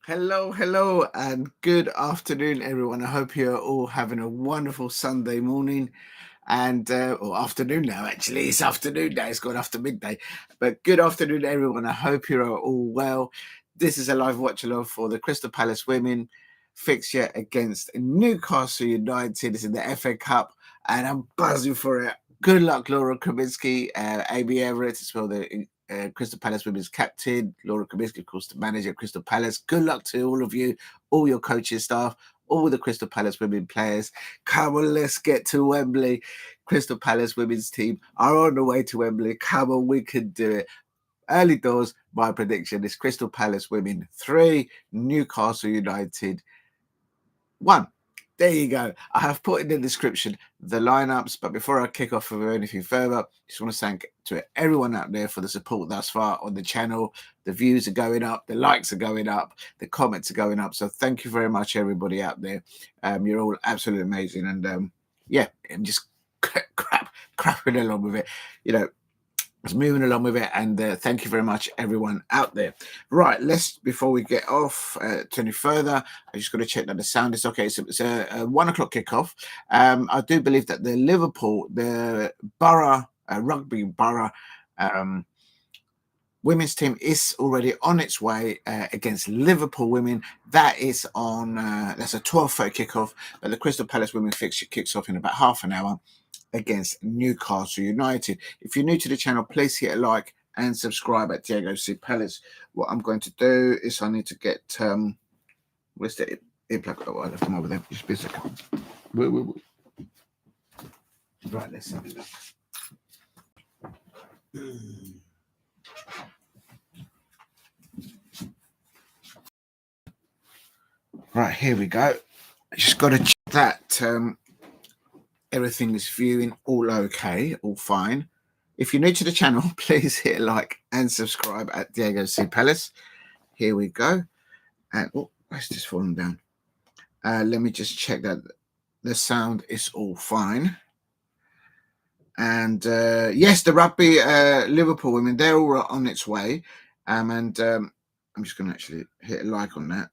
Hello, and good afternoon, everyone. I hope you're all having a wonderful Sunday morning and or afternoon now. Actually, it's afternoon now. It's gone after midday, but good afternoon, everyone. I hope you're all well. This is a live watch along for the Crystal Palace women fixture against Newcastle United. It's in the FA Cup, and I'm buzzing for it. Good luck, Laura Kinsky, AB Everett as well. The Crystal Palace women's captain, Laura Kinsky, of course, the manager of Crystal Palace. Good luck to all of you, all your coaching staff, all the Crystal Palace women players. Come on, let's get to Wembley. Crystal Palace women's team are on the way to Wembley. Come on, we can do it. Early doors, my prediction is Crystal Palace women 3, Newcastle United 1. There you go. I have put in the description the lineups, but before I kick off with anything further, I just want to thank to everyone out there for the support thus far on the channel. The views are going up, the likes are going up, the comments are going up. So thank you very much, everybody out there. You're all absolutely amazing, and yeah, I'm just crapping along with it. You know, was moving along with it, and thank you very much, everyone out there. Right, before we get off to any further, I just got to check that the sound is okay. So it's a 1 o'clock kickoff. I do believe that the Borough Rugby Borough women's team is already on its way against Liverpool women. That is on that's a 12:30 kickoff, but the Crystal Palace women fixture kicks off in about half an hour against Newcastle United. If you're new to the channel, please hit a like and subscribe at Diego C. Palace. What I'm going to do is I need to get where's the earplug? Oh, I left them over there. Just be a second. Right, let's have a look. Right, here we go. I just got to check that everything is viewing all okay, all fine. If you're new to the channel, please hit a like and subscribe at Diego C. Palace. Here we go. And oh, where's this falling down? Let me just check that the sound is all fine. And yes, the rugby Liverpool women, they're all on its way. And I'm just going to actually hit a like on that.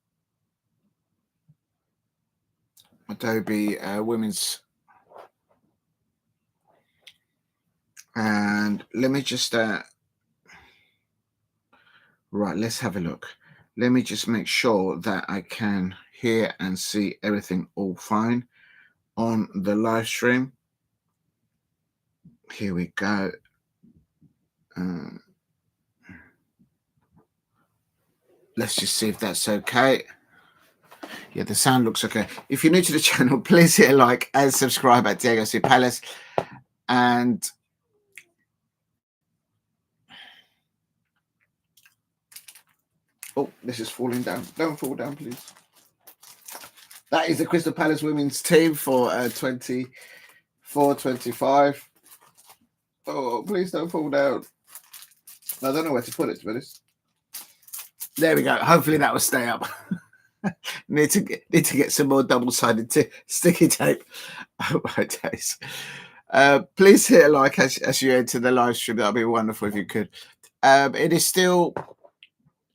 Adobe women's. And let me just right, let's have a look. Let me just make sure that I can hear and see everything all fine on the live stream. Here we go. Let's just see if that's okay. Yeah, the sound looks okay. If you're new to the channel, please hit a like and subscribe at Diego C. Palace. And oh, this is falling down. Don't fall down, please. That is the Crystal Palace women's team for 24-25. Oh, please don't fall down. I don't know where to put it, to be honest. There we go. Hopefully that will stay up. need to get some more double-sided sticky tape. Oh my days. Please hit a like as you enter the live stream. That'd be wonderful if you could. It is still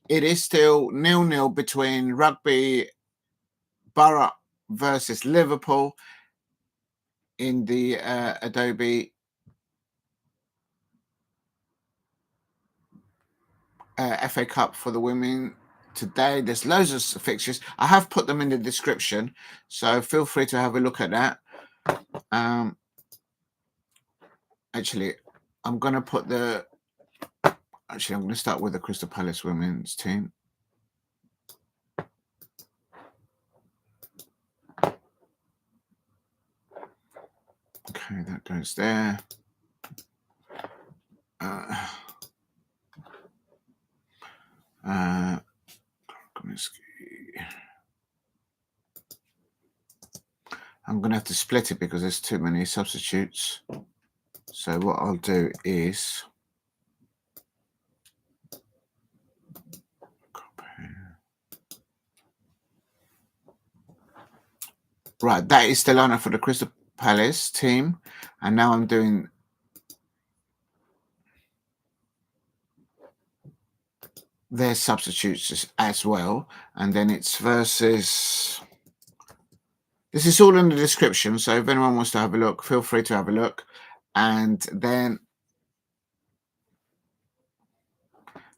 0-0 between Rugby Borough versus Liverpool in the Adobe FA Cup for the women today. There's loads of fixtures. I have put them in the description, so feel free to have a look at that. Actually, I'm going to put I'm going to start with the Crystal Palace women's team. Okay, that goes there. I'm going to have to split it because there's too many substitutes. So what I'll do is right, that is the lineup for the Crystal Palace team. And now I'm doing their substitutes as well. And then it's versus... This is all in the description, so if anyone wants to have a look, feel free to have a look. And then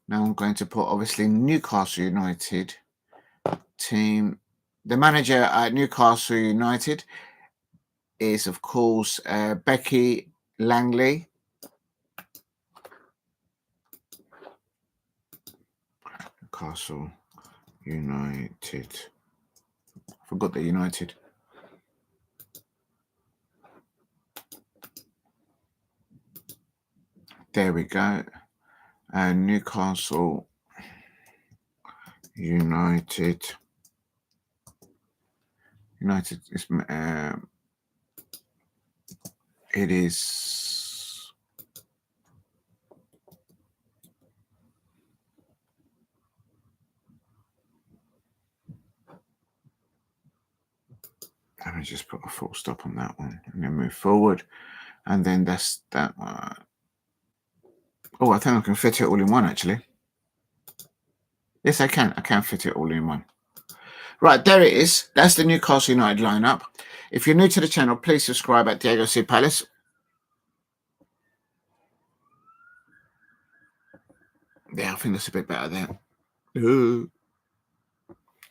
now I'm going to put, obviously, Newcastle United team. The manager at Newcastle United is, of course, Becky Langley. Newcastle United. Forgot the United. There we go. Newcastle United. United is it is let me just put a full stop on that one and then move forward, and then that's that one. Oh, I think I can fit it all in one, actually. Yes, I can fit it all in one. Right, there it is. That's the Newcastle United lineup. If you're new to the channel, please subscribe at Diego C. Palace. Yeah, I think that's a bit better there.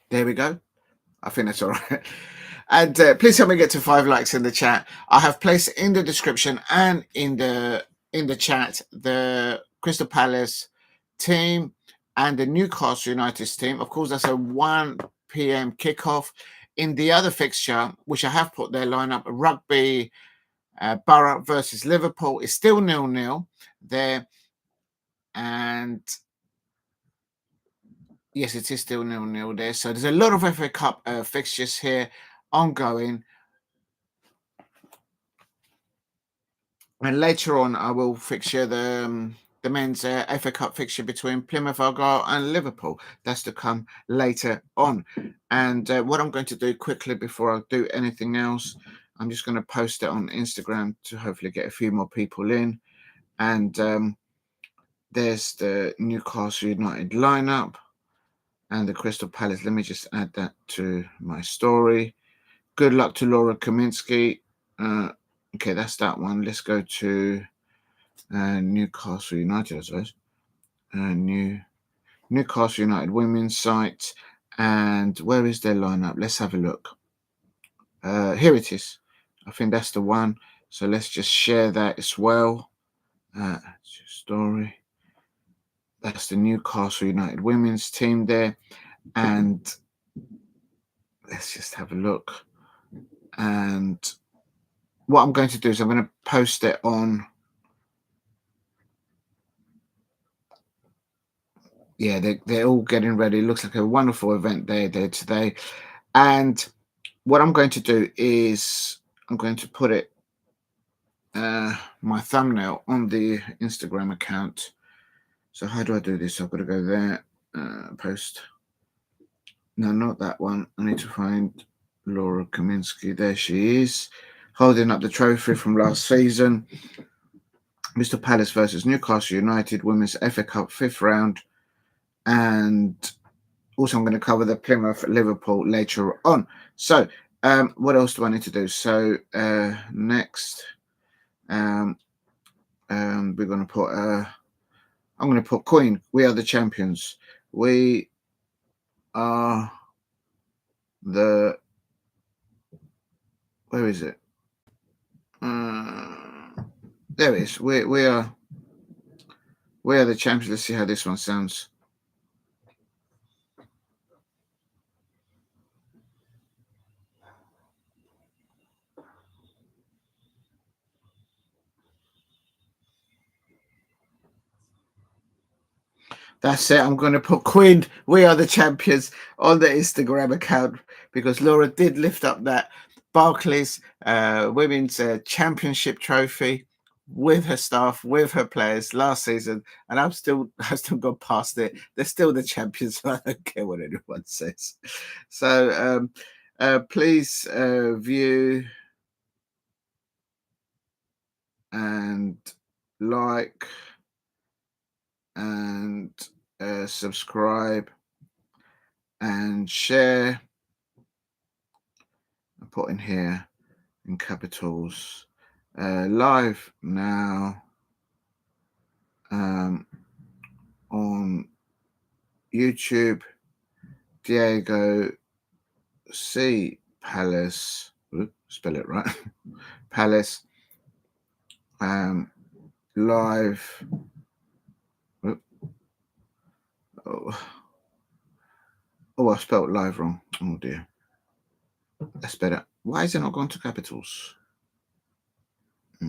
There we go. I think that's all right. And please help me get to 5 likes in the chat. I have placed in the description and in the chat the Crystal Palace team and the Newcastle United team. Of course, that's a 1 p.m. kickoff. In the other fixture, which I have put their lineup, Rugby Borough versus Liverpool, is still 0-0 there. And yes, it is still 0-0 there. So there's a lot of FA Cup fixtures here ongoing. And later on, I will fixture the men's FA Cup fixture between Plymouth Argyle and Liverpool. That's to come later on. And what I'm going to do quickly before I do anything else, I'm just going to post it on Instagram to hopefully get a few more people in. And there's the Newcastle United lineup and the Crystal Palace. Let me just add that to my story. Good luck to Laura Kaminsky. Okay, that's that one. Let's go to Newcastle United, I suppose. Newcastle United women's site. And where is their lineup? Let's have a look. Here it is. I think that's the one. So let's just share that as well. Story. That's the Newcastle United women's team there. And let's just have a look. And what I'm going to do is I'm going to post it on. Yeah, they're all getting ready. It looks like a wonderful event there today. And what I'm going to do is I'm going to put it, my thumbnail on the Instagram account. So how do I do this? I've got to go there, post. No, not that one. I need to find Laura Kaminsky. There she is, holding up the trophy from last season. Mr. Palace versus Newcastle United Women's FA Cup 5th round. And also I'm going to cover the Plymouth Liverpool later on. So what else do I need to do? So next, we're going to put, I'm going to put Queen. We are the champions. We are the, where is it? There it is. We are the champions. Let's see how this one sounds. That's it. I'm going to put Queen, we are the champions, on the Instagram account because Laura did lift up that Barclays Women's Championship trophy with her staff, with her players last season, and I've still gone past it. They're still the champions. I don't care what anyone says. So please view and like and subscribe, and share. I put in here in capitals. Live now on YouTube. Diego C. Palace. Oops, spell it right. Palace. Live. Oh, I spelled live wrong. Oh dear. That's better. Why is it not going to capitals?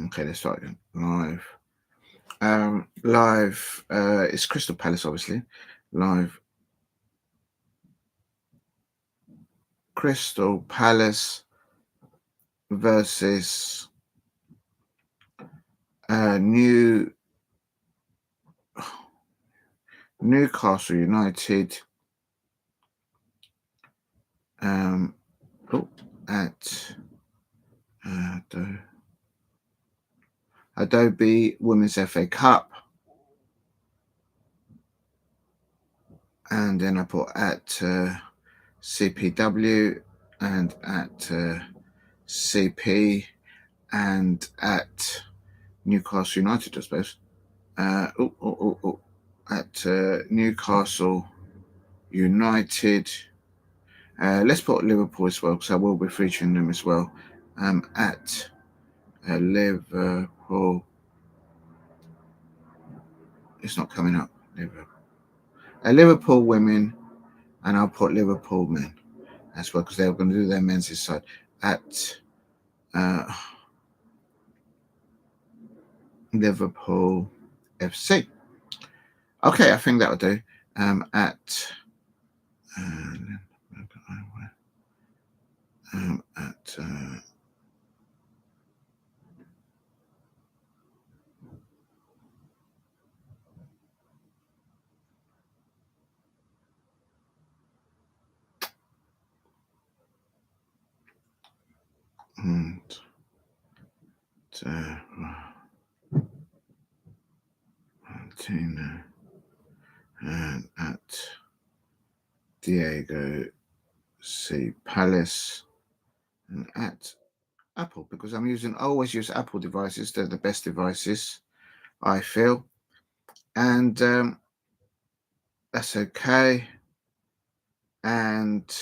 Okay, let's start again. Live. Live. It's Crystal Palace, obviously. Live. Crystal Palace versus Newcastle United. At Adobe Women's FA Cup, and then I put at CPW and at CP and at Newcastle United, I suppose. At Newcastle United. Let's put Liverpool as well, because I will be featuring them as well. At Liverpool. It's not coming up. Liverpool women, and I'll put Liverpool men as well, because they're going to do their men's side at Liverpool FC. Okay, I think that'll do. At Martinez and at Diego C. Palace and at Apple, because I always use Apple devices. They're the best devices, I feel, and that's okay. And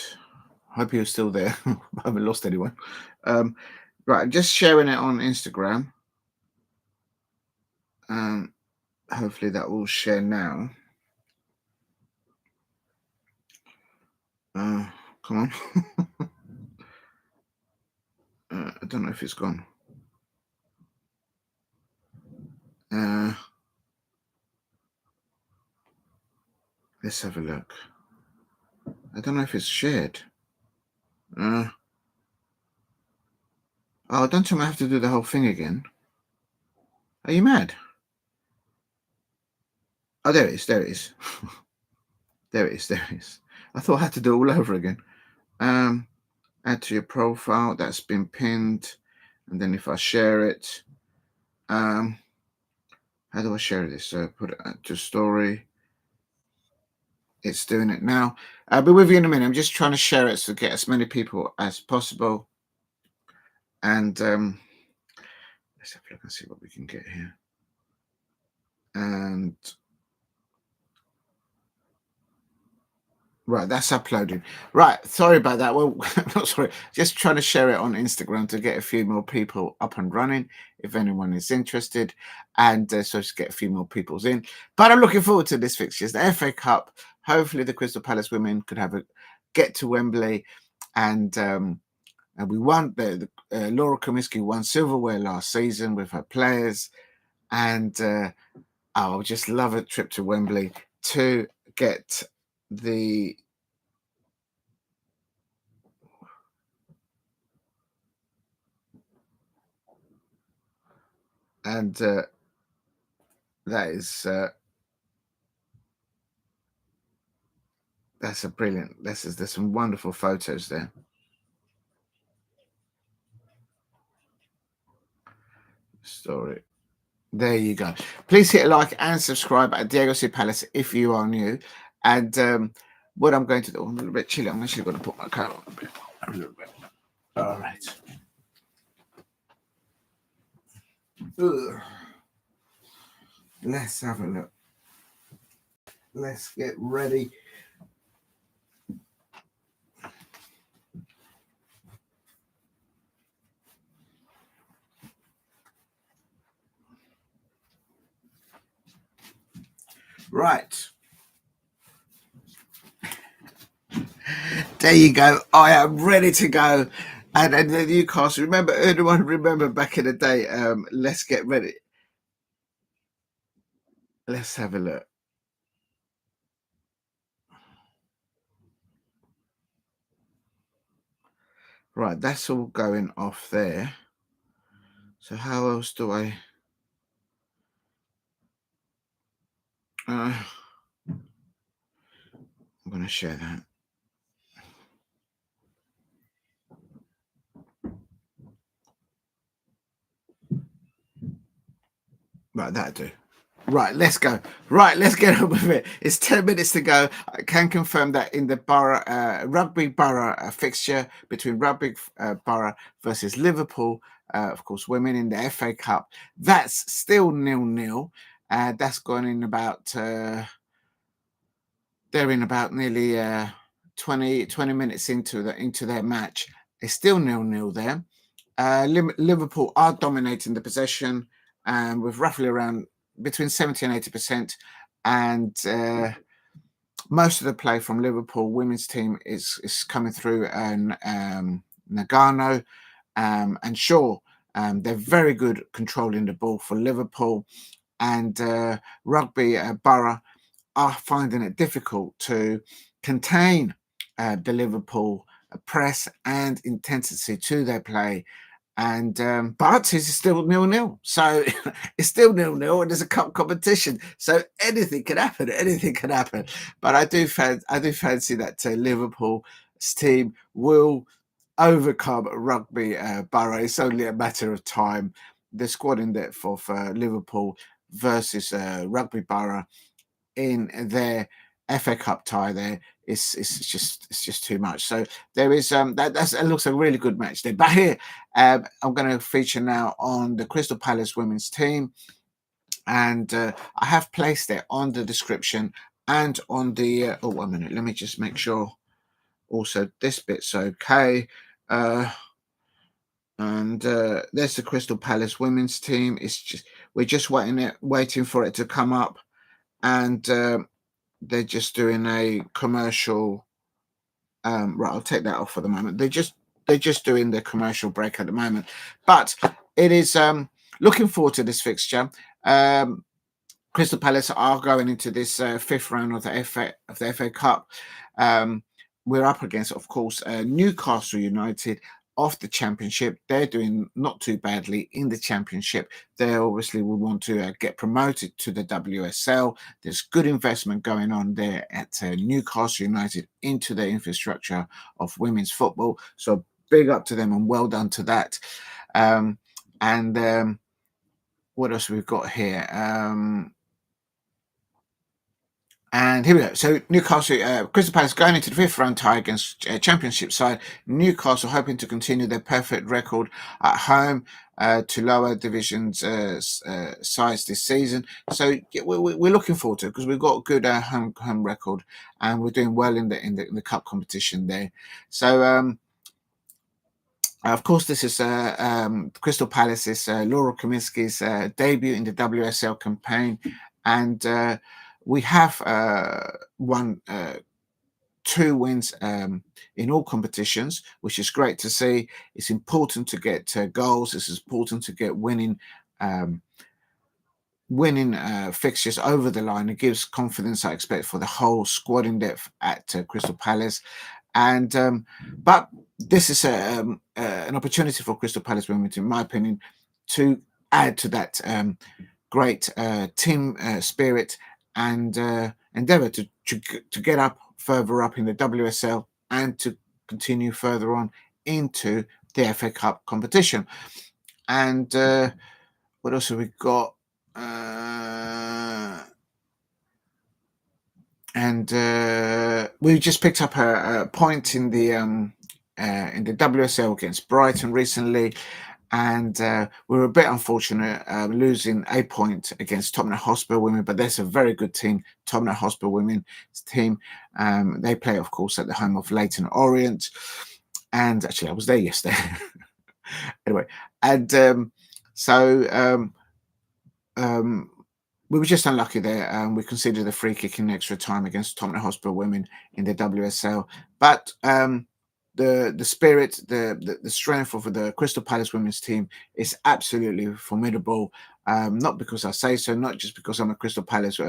hope you're still there. I haven't lost anyone. Right, just sharing it on Instagram. Hopefully that will share now. Come on. I don't know if it's gone. Let's have a look. I don't know if it's shared. Oh, don't tell me I have to do the whole thing again. Are you mad? Oh, there it is. There it is. There it is. There it is. I thought I had to do it all over again. Add to your profile. That's been pinned. And then if I share it, how do I share this? Put it to story. It's doing it now. I'll be with you in a minute. I'm just trying to share it to get as many people as possible. And let's have a look and see what we can get here. And right, that's uploading. Right, sorry about that. Well, not sorry. Just trying to share it on Instagram to get a few more people up and running, if anyone is interested, and so to get a few more people's in. But I'm looking forward to this fixture. The FA Cup. Hopefully, the Crystal Palace women could get to Wembley, and we won. Laura Kinsky won silverware last season with her players, and I would just love a trip to Wembley to get the and that is that's a brilliant. There's some wonderful photos there. Story. There you go. Please hit like and subscribe at Diego C Palace if you are new. And what I'm going to do, I'm a little bit chilly. I'm actually going to put my coat on a little bit. All right. Ugh. Let's have a look. Let's get ready. Right. There you go. I am ready to go. And the Newcastle. Remember, anyone remember back in the day? Let's get ready. Let's have a look. Right, that's all going off there. So how else do I? I'm going to share that. Right, that'll do. Right, let's go. Right, let's get on with it. It's 10 minutes to go. I can confirm that in the Rugby Borough fixture between Rugby Borough versus Liverpool, of course, women in the FA Cup, that's still 0-0. That's gone in about, they're in about nearly 20 minutes into their match. It's still 0-0 there. Liverpool are dominating the possession with roughly around between 70 and 80%. And most of the play from Liverpool women's team is coming through Nagano and Shaw. They're very good controlling the ball for Liverpool. And Rugby Borough are finding it difficult to contain the Liverpool press and intensity to their play. And but it's still 0-0, so it's still 0-0, and there's a cup competition, so anything can happen. Anything can happen. But I do fancy that Liverpool's team will overcome Rugby Borough. It's only a matter of time. The squad in depth of Liverpool versus Rugby Borough in their FA Cup tie there it's just too much. So there is it looks a really good match there. But here I'm going to feature now on the Crystal Palace women's team, and I have placed it on the description and on the oh 1 minute, let me just make sure also this bit's okay. And there's the Crystal Palace women's team. It's just we're just waiting for it to come up, and they're just doing a commercial. Right, I'll take that off for the moment. They're just doing the commercial break at the moment, but it is looking forward to this fixture. Crystal Palace are going into this fifth round of the FA Cup. We're up against, of course, Newcastle United of the Championship. They're doing not too badly in the Championship. They obviously will want to get promoted to the WSL. There's good investment going on there at Newcastle United into the infrastructure of women's football. So big up to them and well done to that. And what else we've got here? And here we go. So Newcastle, Crystal Palace going into the fifth round tie against Championship side. Newcastle hoping to continue their perfect record at home to lower divisions sides this season. So yeah, we're looking forward to it because we've got a good home record and we're doing well in the cup competition there. So of course, this is Crystal Palace's Laura Kaminsky's debut in the WSL campaign, and we have won 2 wins in all competitions, which is great to see. It's important to get goals. It's important to get winning fixtures over the line. It gives confidence, I expect, for the whole squad in depth at Crystal Palace. And but this is an opportunity for Crystal Palace women, in my opinion, to add to that great team spirit and endeavour to get up further up in the WSL and to continue further on into the FA Cup competition. And what else have we got? we just picked up a point in the WSL against Brighton recently, and we were a bit unfortunate losing a point against Tottenham HOTSPUR women, but there's a very good team, Tottenham HOTSPUR women's team. They play, of course, at the home of Leyton Orient, and actually I was there yesterday. Anyway, and we were just unlucky there. We conceded a free kick in extra time against Tottenham HOTSPUR women in the WSL, but the spirit, the strength of the Crystal Palace women's team is absolutely formidable. Not because I say so, not just because I'm a Crystal Palace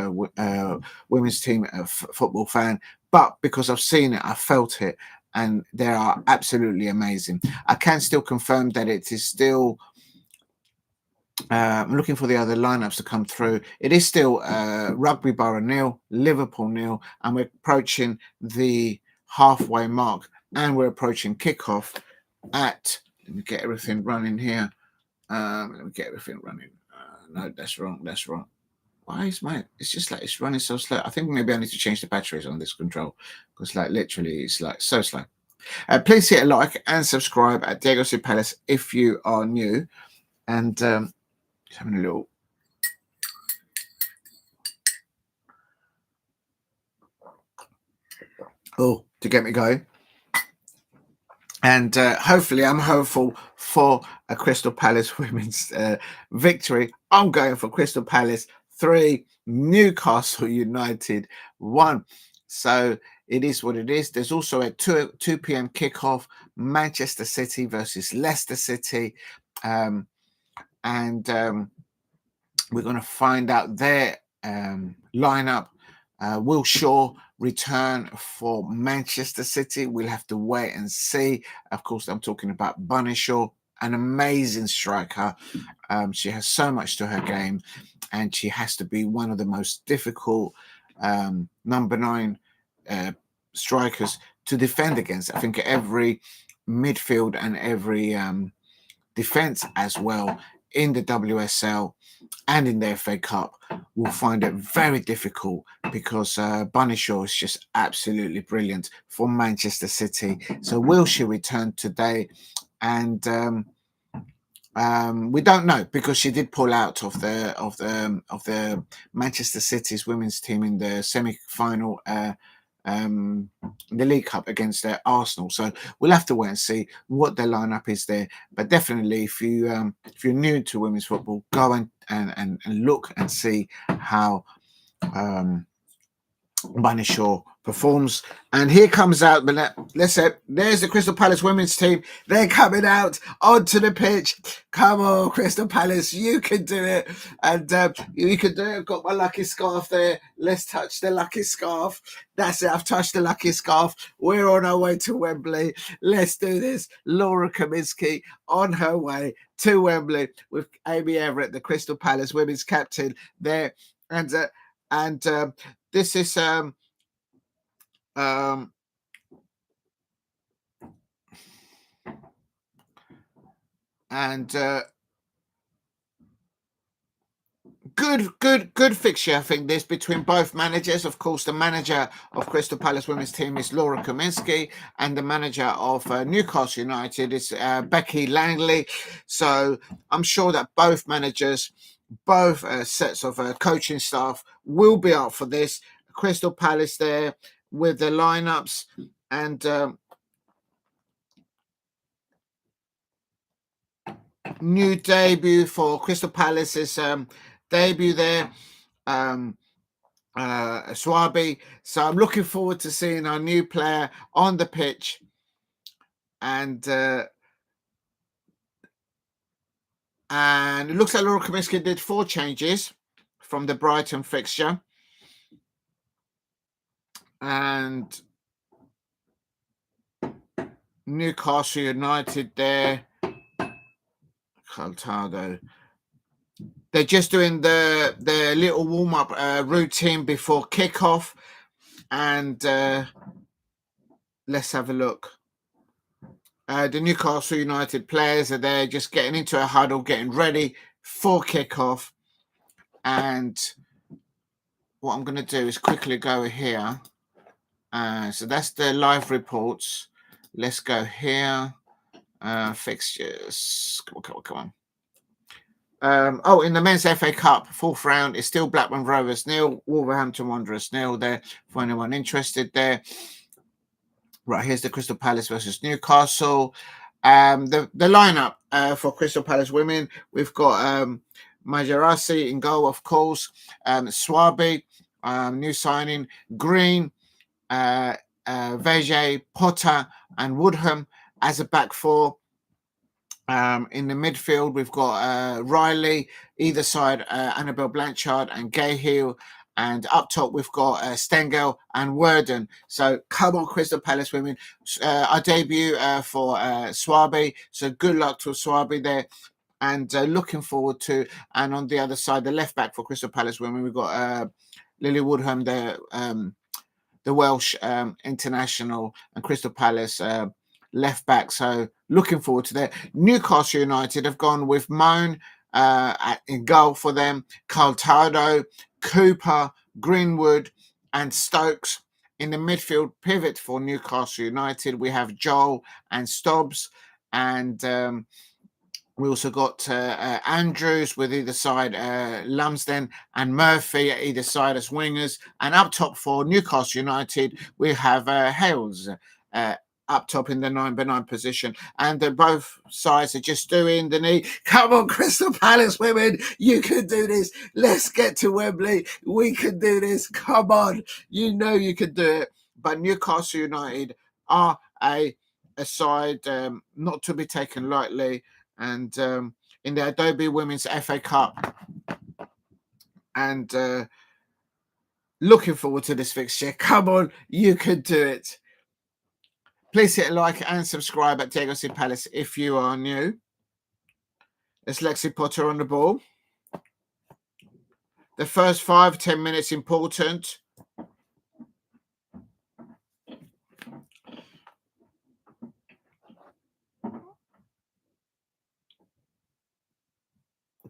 women's team football fan, but because I've seen it, I've felt it, and they are absolutely amazing. I can still confirm that it is still. I'm looking for the other lineups to come through. It is still Rugby Borough 0, Liverpool 0, and we're approaching the halfway mark, and we're approaching kickoff at. Let me get everything running here. Let me get everything running. No, that's wrong. That's wrong. Why is my? It's just like it's running so slow. I think maybe I need to change the batteries on this control because, like, literally, it's like so slow. Please hit a like and subscribe at Diego C Palace if you are new, and. Just having a little. Oh, to get me going. And hopefully I'm hopeful for a Crystal Palace women's victory. I'm going for Crystal Palace 3, Newcastle United 1. So it is what it is. There's also a 2 p.m. kickoff, Manchester City versus Leicester City. We're going to find out their lineup. Will Shaw return for Manchester City? We'll have to wait and see. Of course, I'm talking about Bunny Shaw, an amazing striker. She has so much to her game, and she has to be one of the most difficult number 9 strikers to defend against. I think every midfield and every defense as well in the WSL and in the FA Cup will find it very difficult because Bunny Shaw is just absolutely brilliant for Manchester City. So will she return today? And we don't know because she did pull out of the Manchester City's women's team in the semi-final. The League Cup against Arsenal, so we'll have to wait and see what their lineup is there. But definitely, if you're new to women's football, go and look and see how Bunny Shaw performs. And here comes out, but let's say there's the Crystal Palace women's team. They're coming out onto the pitch. Come on, Crystal Palace, you can do it. And you can do it. I've got my lucky scarf there. Let's touch the lucky scarf. That's it. I've touched the lucky scarf. We're on our way to Wembley. Let's do this. Laura Kinsky on her way to Wembley with Amy Everett, the Crystal Palace women's captain there. And this is good fixture, I think, this between both managers. Of course, the manager of Crystal Palace women's team is Laura Kinsky, and the manager of Newcastle United is Becky Langley. So I'm sure that both managers, both sets of coaching staff will be up for this. Crystal Palace there with the lineups, and new debut for Crystal Palace's debut there, Swabi. So I'm looking forward to seeing our new player on the pitch, and it looks like Laura Kinsky did 4 changes from the Brighton fixture. And Newcastle United there, Caltado. They're just doing the little warm-up routine before kickoff. And let's have a look. The Newcastle United players are there just getting into a huddle, getting ready for kickoff. And what I'm going to do is quickly go here. So that's the live reports. Let's go here. Fixtures. Come on. In the men's FA Cup, fourth round, it's still Blackburn Rovers 0, Wolverhampton Wanderers 0 there, for anyone interested there. Right, here's the Crystal Palace versus Newcastle. The lineup for Crystal Palace women, we've got Majerasi in goal, of course, Swaby, new signing, Green, Veje, Potter, and Woodham as a back four. In the midfield, we've got Riley, either side, Annabelle Blanchard and Cahill. And up top, we've got Stengel and Worden. So come on, Crystal Palace women. Our debut for Swaby. So good luck to Swaby there. And looking forward to, and on the other side, the left back for Crystal Palace women, we've got Lily Woodham, the Welsh international, and Crystal Palace left back. So looking forward to that. Newcastle United have gone with Moan in goal for them, Caltado, Cooper, Greenwood, and Stokes. In the midfield pivot for Newcastle United, we have Joel and Stobbs, and we also got Andrews with either side, Lumsden and Murphy at either side as wingers. And up top for Newcastle United, we have Hales up top in the 9x9 position. And both sides are just doing the knee. Come on, Crystal Palace women, you can do this. Let's get to Wembley. We can do this. Come on. You know you can do it. But Newcastle United are a side not to be taken lightly. And in the Adobe Women's FA Cup. And looking forward to this fixture. Come on, you can do it. Please hit a like and subscribe at Diego C. Palace if you are new. It's Lexi Potter on the ball. The first 5-10 minutes important.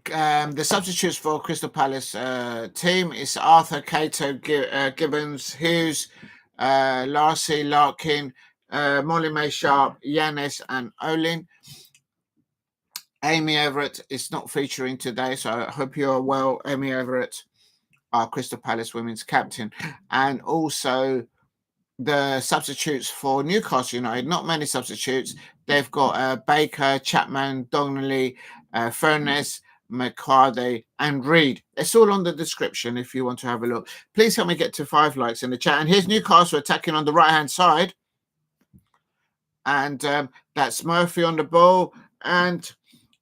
The substitutes for Crystal Palace team is Arthur, Cato, Gibbons, Hughes, Larcy, Larkin, Molly May Sharp, Yanis, and Olin. Amy Everett is not featuring today, so I hope you're well. Amy Everett, our Crystal Palace women's captain. And also the substitutes for Newcastle United, not many substitutes. They've got Baker, Chapman, Donnelly, Furness, McCarthy, and Reed. It's all on the description if you want to have a look. Please help me get to 5 likes in the chat. And here's Newcastle attacking on the right-hand side. And that's Murphy on the ball. And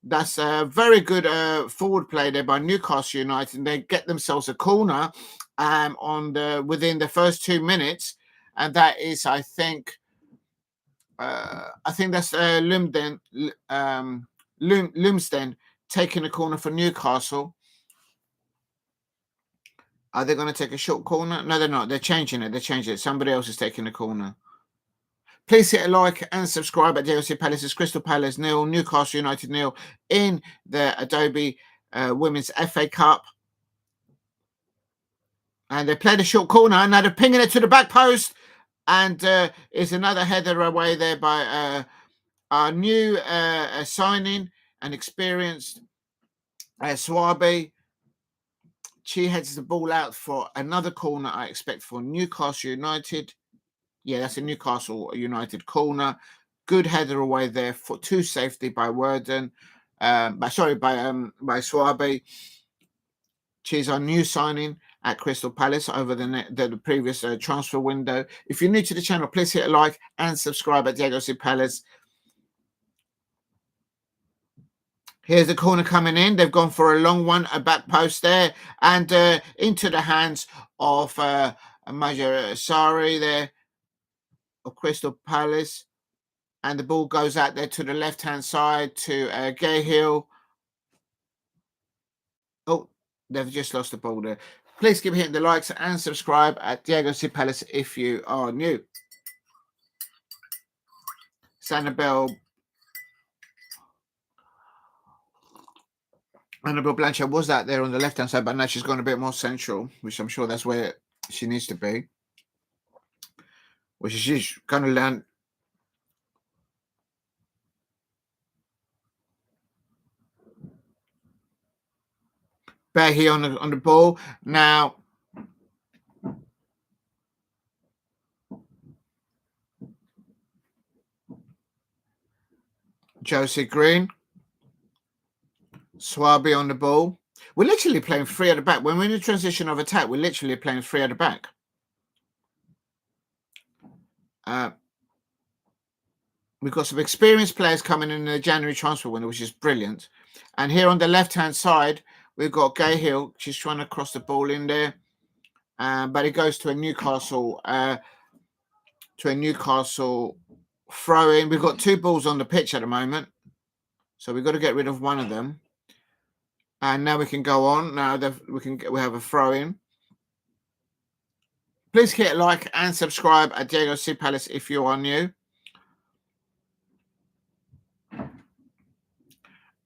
that's a very good forward play there by Newcastle United. And they get themselves a corner within the first 2 minutes. And that is, I think that's Lumsden taking a corner for Newcastle. Are they going to take a short corner? No, they're not. They're changing it. Somebody else is taking the corner. Please hit a like and subscribe at DLC Palace's Crystal Palace 0, Newcastle United 0 in the Adobe Women's FA Cup. And they played a short corner, and now they're pinging it to the back post. And it's another header away there by our new signing and experienced Swaby. She heads the ball out for another corner, I expect, for Newcastle United. Yeah, that's a Newcastle United corner. Good header away there to safety by Worden. By Swaby. She's our new signing at Crystal Palace over the previous transfer window. If you're new to the channel, please hit a like and subscribe at Diego C. Palace. Here's the corner coming in. They've gone for a long one, a back post there, and into the hands of Majerasi there of Crystal Palace. And the ball goes out there to the left-hand side to Cahill. Oh, they've just lost the ball there. Please keep hitting the likes and subscribe at Diego C. Palace if you are new. Sanibel. Annabelle Blanchard was out there on the left-hand side, but now she's gone a bit more central, which I'm sure that's where she needs to be. Which is she's going to land. Behi on the ball. Now, Josie Green. Swaby on the ball. We're literally playing 3 at the back. When we're in the transition of attack, we're literally playing 3 at the back. We've got some experienced players coming in the January transfer window, which is brilliant. And here on the left-hand side, we've got Cahill. She's trying to cross the ball in there. But it goes to a Newcastle throw in. We've got 2 balls on the pitch at the moment. So we've got to get rid of one of them. And now we can go on. Now we have a throw in. Please hit a like and subscribe at Diego C Palace if you are new.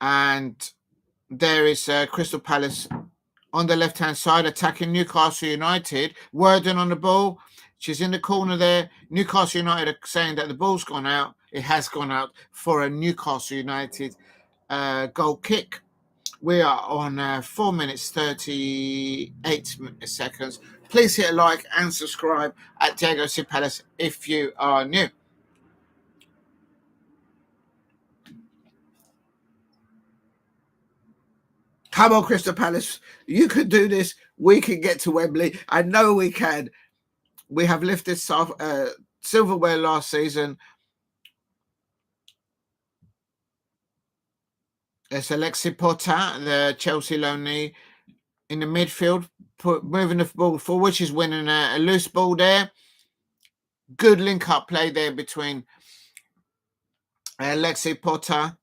And there is Crystal Palace on the left-hand side attacking Newcastle United. Worden on the ball. She's in the corner there. Newcastle United are saying that the ball's gone out. It has gone out for a Newcastle United goal kick. We are on 4 minutes 38 seconds. Please hit a like and subscribe at Diego C Palace if you are new. Come on, Crystal Palace. You can do this. We can get to Wembley. I know we can. We have lifted silverware last season. It's Alexi Potter, the Chelsea loanee, in the midfield, moving the ball forward. She's winning a loose ball there. Good link-up play there between Alexi Potter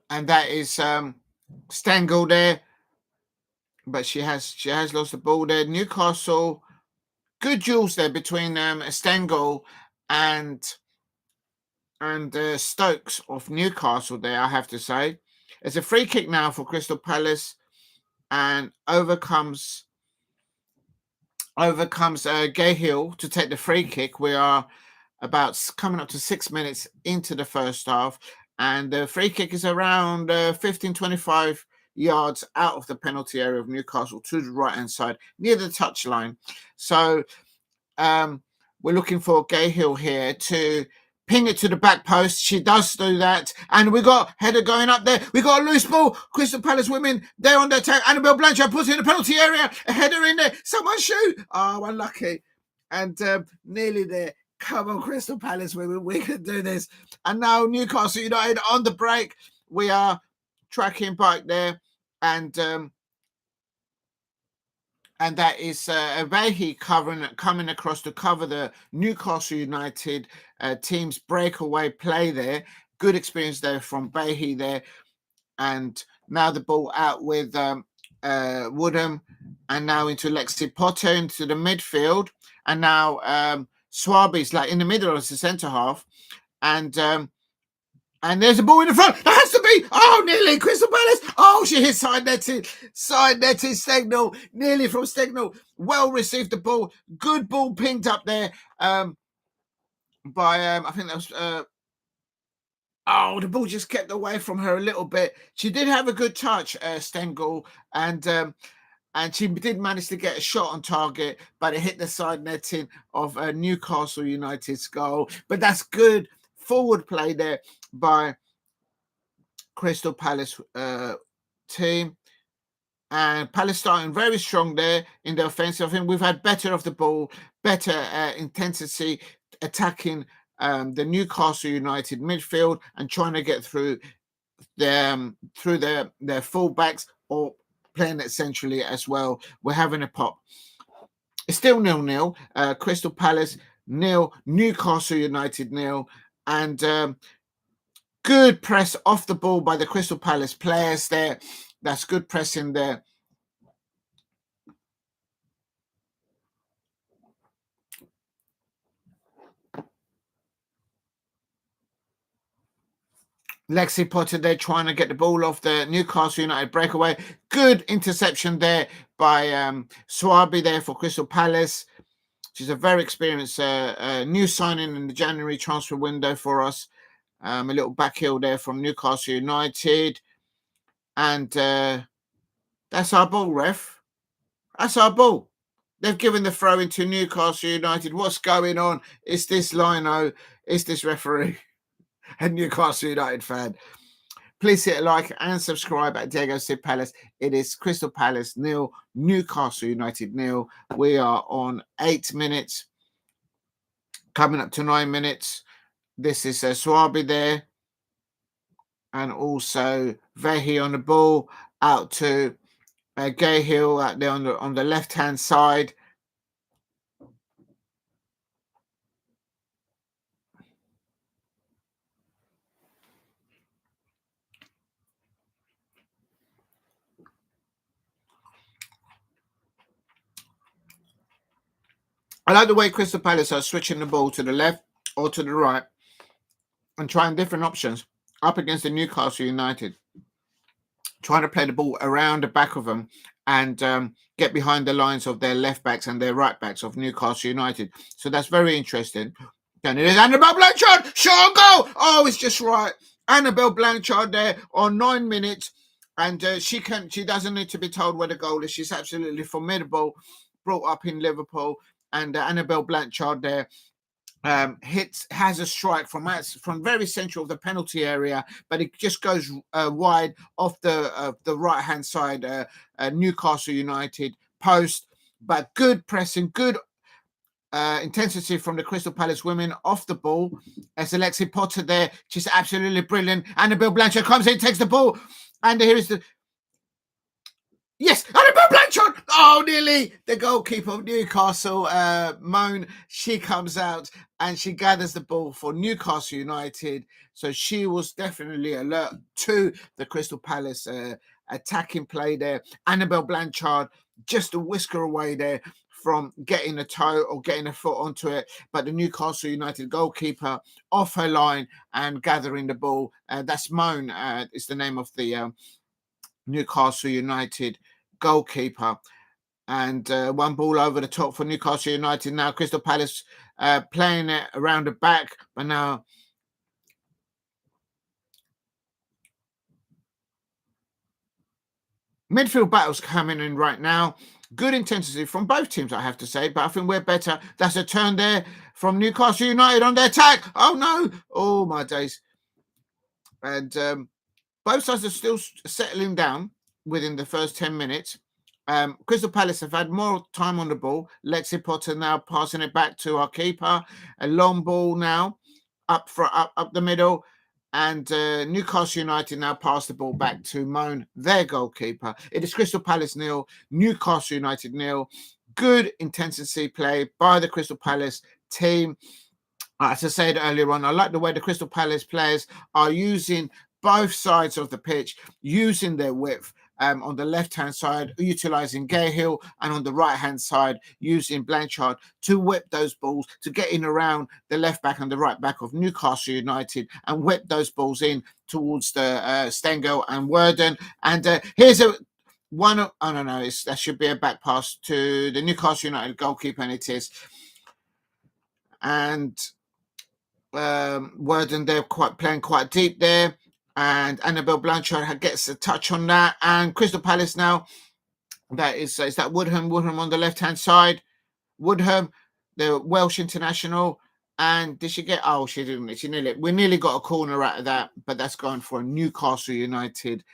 and that is Stengel there. But she has lost the ball there. Newcastle, good duels there between Stengel and Stokes of Newcastle there, I have to say. It's a free kick now for Crystal Palace, and overcomes Cahill to take the free kick. We are about coming up to 6 minutes into the first half, and the free kick is around 15-25 yards out of the penalty area of Newcastle to the right-hand side, near the touchline. So we're looking for Cahill here to ping it to the back post. She does do that. And we got header going up there. We got a loose ball. Crystal Palace women, they're on the attack. Annabelle Blanchard puts it in the penalty area. A header in there. Someone shoot. Oh, unlucky. And nearly there. Come on, Crystal Palace women. We can do this. And now Newcastle United on the break. We are tracking back there. And that is Vehi coming across to cover the Newcastle United team's breakaway play there. Good experience there from Vehi there. And now the ball out with Woodham, and now into Lexi Potter into the midfield. And now Swaby's like in the middle of the centre half. And there's a ball in the front. That has to be. Oh, nearly. Crystal Palace. Oh, she hit side netting. Side netting. Stegnell. Nearly from Stegnell. Well received the ball. Good ball pinged up there by, I think that was... the ball just kept away from her a little bit. She did have a good touch, Stengel, and she did manage to get a shot on target, but it hit the side netting of Newcastle United's goal. But that's good forward play there by Crystal Palace team. And Palace starting very strong there in the offensive. I think we've had better of the ball, better intensity, attacking the Newcastle United midfield and trying to get through their fullbacks, or playing it centrally as well. We're having a pop. It's still 0-0. Crystal Palace 0, Newcastle United 0, and good press off the ball by the Crystal Palace players there. That's good pressing there. Lexi Potter there trying to get the ball off the Newcastle United breakaway. Good interception there by Swaby there for Crystal Palace. She's a very experienced new signing in the January transfer window for us. A little backheel there from Newcastle United. And that's our ball, ref. That's our ball. They've given the throw into Newcastle United. What's going on? Is this Lino? Is this referee? A Newcastle United fan. Please hit a like and subscribe at Diego Sid Palace. It is Crystal Palace 0, Newcastle United 0. We are on 8 minutes, coming up to 9 minutes. This is Swaby there, and also Vehi on the ball out to Cahill out there on the left hand side. I like the way Crystal Palace are switching the ball to the left or to the right and trying different options up against the Newcastle United, trying to play the ball around the back of them and get behind the lines of their left backs and their right backs of Newcastle United. So that's very interesting. And it is Annabelle Blanchard, shot goal. Oh, it's just right. Annabelle Blanchard there on 9 minutes, and she doesn't need to be told where the goal is. She's absolutely formidable, brought up in Liverpool, and Annabelle Blanchard there has a strike from very central of the penalty area, but it just goes wide off the right hand side Newcastle United post. But good pressing, good intensity from the Crystal Palace women off the ball. As Alexi Potter there, she's absolutely brilliant. Annabelle Blanchard comes in, takes the ball, and here is the yes, Annabelle Blanchard. Oh, nearly the goalkeeper of Newcastle, Moan. She comes out and she gathers the ball for Newcastle United. So she was definitely alert to the Crystal Palace attacking play there. Annabelle Blanchard just a whisker away there from getting a toe or getting a foot onto it, but the Newcastle United goalkeeper off her line and gathering the ball. That's Moan. Is the name of the Newcastle United goalkeeper. And one ball over the top for Newcastle United. Now Crystal Palace playing it around the back, but now midfield battles coming in right now. Good intensity from both teams, I have to say, but I think we're better. That's a turn there from Newcastle United on their attack. Oh no! Oh my days! And both sides are still settling down within the first 10 minutes. Crystal Palace have had more time on the ball. Lexi Potter now passing it back to our keeper. A long ball now up the middle. And Newcastle United now pass the ball back to Moan, their goalkeeper. It is Crystal Palace 0, Newcastle United 0. Good intensity play by the Crystal Palace team. As I said earlier on, I like the way the Crystal Palace players are using both sides of the pitch, using their width. On the left-hand side, utilising Cahill, and on the right-hand side, using Blanchard to whip those balls, to get in around the left-back and the right-back of Newcastle United and whip those balls in towards the Stengel and Worden. And here's one. Oh, no, that should be a back pass to the Newcastle United goalkeeper, and it is. And Worden, they're playing quite deep there. And Annabelle Blanchard gets a touch on that. And Crystal Palace now, that is that Woodham on the left-hand side. Woodham, the Welsh international. And did she get... Oh, she didn't. We nearly got a corner out of that, but that's going for a Newcastle United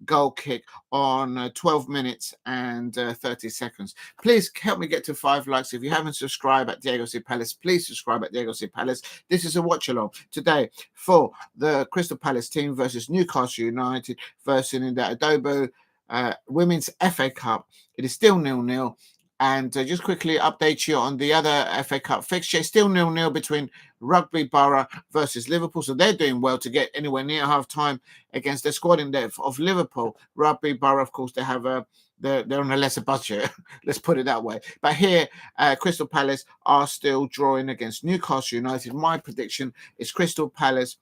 goal kick on 12 minutes and 30 seconds. Please help me get to 5 likes. If you haven't subscribed at Diego Sid Palace, please subscribe at Diego Sid Palace. This is a watch along today for the Crystal Palace team versus Newcastle United versus in the Adobo Women's FA Cup. It is still 0-0. And just quickly update you on the other FA Cup fixture. Still 0-0 between Rugby Borough versus Liverpool. So they're doing well to get anywhere near half-time against the squad in depth of Liverpool. Rugby Borough, of course, they're on a lesser budget. Let's put it that way. But here, Crystal Palace are still drawing against Newcastle United. My prediction is Crystal Palace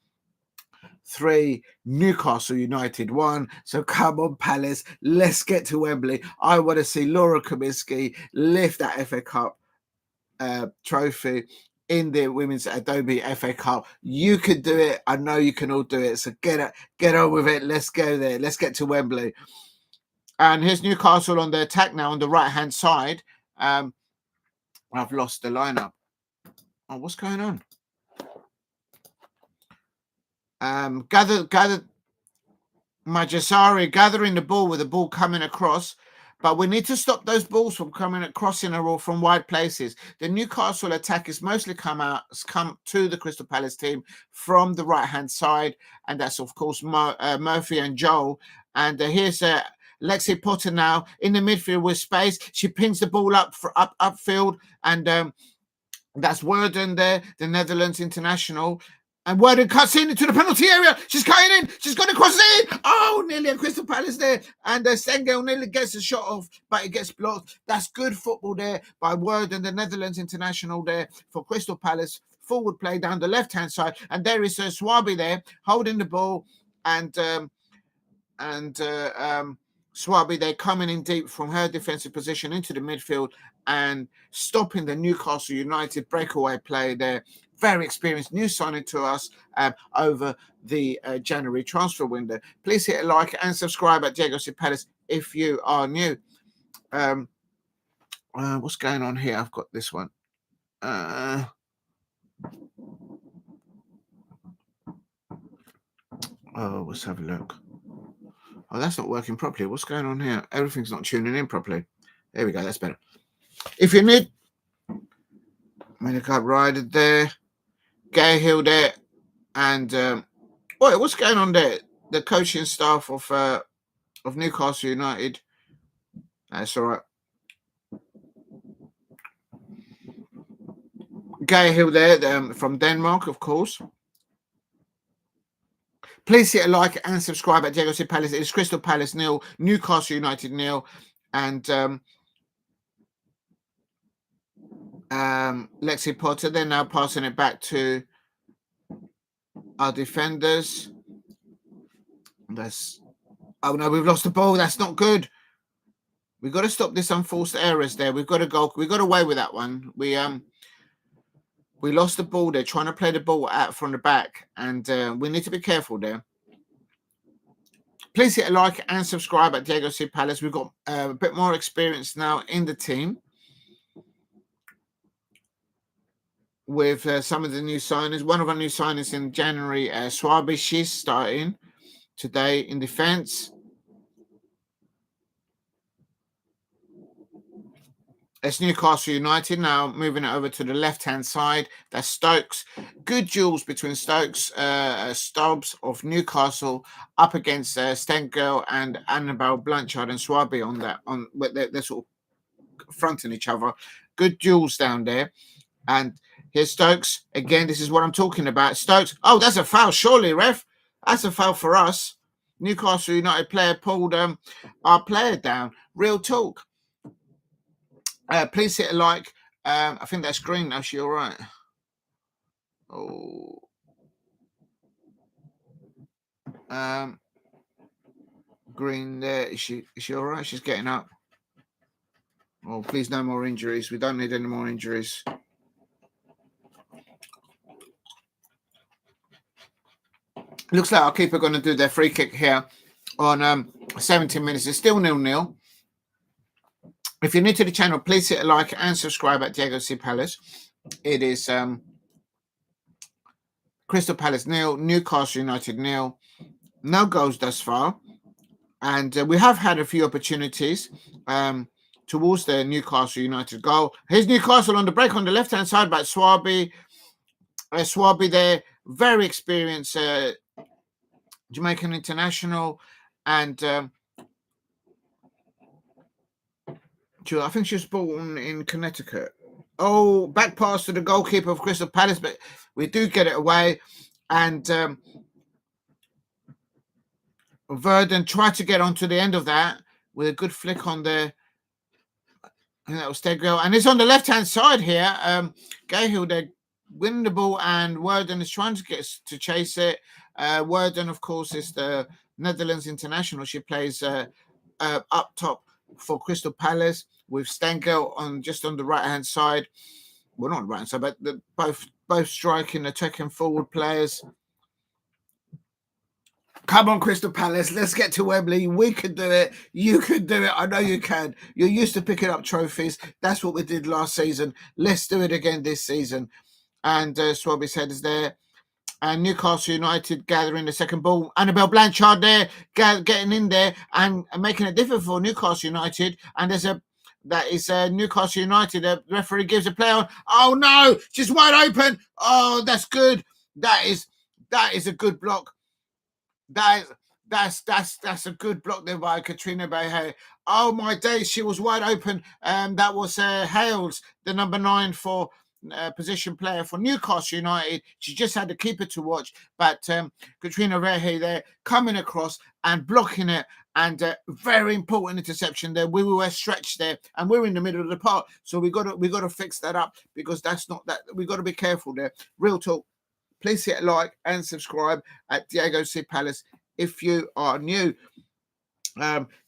3, Newcastle United 1. So come on, Palace, let's get to Wembley. I want to see Laura Kinsky lift that FA Cup trophy in the Women's Adobe FA Cup. You can do it. I know you can all do it. So get on with it. Let's go there. Let's get to Wembley. And here's Newcastle on the attack now on the right-hand side. I've lost the lineup. Oh, what's going on? Gather Majasari gathering the ball with the ball coming across, but we need to stop those balls from coming crossing or from wide places. The Newcastle attack has mostly come to the Crystal Palace team from the right-hand side, and that's of course Murphy and Joel. And here's Lexi Potter now in the midfield with space. She pings the ball upfield, and that's Worden there, the Netherlands international. And Worden cuts in into the penalty area. She's cutting in. She's going to cross it in. Oh, nearly a Crystal Palace there. And Stengel nearly gets a shot off, but it gets blocked. That's good football there by Worden, the Netherlands international there for Crystal Palace. Forward play down the left-hand side. And there is Swaby there holding the ball. And Swaby there coming in deep from her defensive position into the midfield and stopping the Newcastle United breakaway play there. Very experienced new signing to us over the January transfer window. Please hit a like and subscribe at Diego C. Palace if you are new. What's going on here? I've got this one. Let's have a look. Oh, that's not working properly. What's going on here? Everything's not tuning in properly. There we go. That's better. If you need Medicup Rider there, Cahill there, and what's going on there? The coaching staff of Newcastle United. That's all right. Cahill there from Denmark, of course. Please hit a like and subscribe at Diego C. Palace. It's Crystal Palace 0, Newcastle United 0, and Lexi Potter. They're now passing it back to our defenders. Oh no, we've lost the ball. That's not good. We've got to stop this unforced errors there. We've got to go. We got away with that one. We lost the ball there, trying to play the ball out from the back, and we need to be careful there. Please hit a like and subscribe at Diego C. Palace. We've got a bit more experience now in the team with some of the new signings. One of our new signings in January, Swaby, she's starting today in defence. It's Newcastle United now, moving it over to the left-hand side. That's Stokes. Good duels between Stokes, Stubbs of Newcastle up against Stengel and Annabelle Blanchard and Swaby on that. They're sort of fronting each other. Good duels down there. And here's Stokes. Again, this is what I'm talking about. Stokes. Oh, that's a foul, surely, ref. That's a foul for us. Newcastle United player pulled our player down. Real talk. Please hit a like. I think that's green now. She all right? Oh. Green there. Is she all right? She's getting up. Oh, please, no more injuries. We don't need any more injuries. Looks like our keeper going to do their free kick here on 17 minutes. It's still 0-0. If you're new to the channel, please hit a like and subscribe at Diego C. Palace. It is Crystal Palace 0, Newcastle United 0. No goals thus far. And we have had a few opportunities towards the Newcastle United goal. Here's Newcastle on the break on the left-hand side by Swaby. Swaby there, very experienced Jamaican international. And I think she was born in Connecticut. Oh, back pass to the goalkeeper of Crystal Palace, but we do get it away. And Verdon tried to get onto the end of that with a good flick on there. I think that was Stengel. And it's on the left-hand side here. Cahill, they're winning the ball, and Verdon is trying to get to chase it. Worden, of course, is the Netherlands international. She plays up top for Crystal Palace with Stengel just on the right-hand side. Well, not right-hand side, but both striking, attacking forward players. Come on, Crystal Palace. Let's get to Wembley. We can do it. You can do it. I know you can. You're used to picking up trophies. That's what we did last season. Let's do it again this season. And Swabby's head is there. And Newcastle United gathering the second ball. Annabelle Blanchard there, getting in there and making it difficult for Newcastle United. And that is Newcastle United. The referee gives a play on. Oh no, she's wide open. Oh, that's good. That is a good block. That's a good block there by Katrina Behe. Oh my days, she was wide open. That was Hales, the number 9 for position player for Newcastle United. She just had the keeper to watch, but Katrina Behe there coming across and blocking it, and very important interception there. We were stretched there, and we're in the middle of the park, so we got to fix that up, because that's not that. We got to be careful there. Real talk. Please hit a like and subscribe at Diego C. Palace if you are new.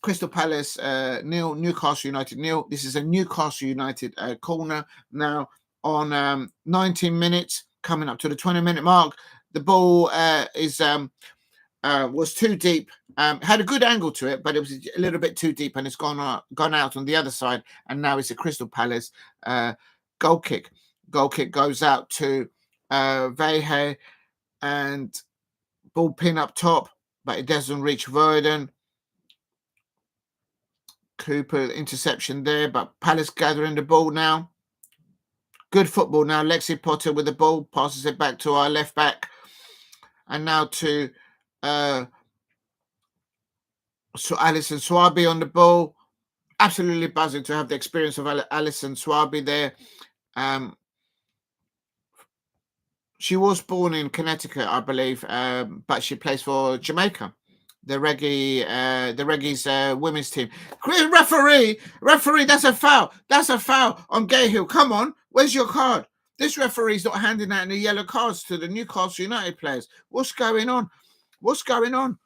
Crystal Palace nil, Newcastle United nil. This is a Newcastle United corner now on 19 minutes, coming up to the 20-minute mark. The ball was too deep. Had a good angle to it, but it was a little bit too deep, and it's gone out on the other side. And now it's a Crystal Palace goal kick. Goal kick goes out to Vehe, and ball pin up top, but it doesn't reach Verden. Cooper interception there, but Palace gathering the ball now. Good football now. Lexi Potter with the ball, passes it back to our left back, and now to Alison Swaby on the ball. Absolutely buzzing to have the experience of Alison Swaby there. She was born in Connecticut, I believe, but she plays for Jamaica, the Reggie's women's team. Referee, that's a foul. That's a foul on Cahill. Come on, where's your card? This referee's not handing out any yellow cards to the Newcastle United players. What's going on? What's going on?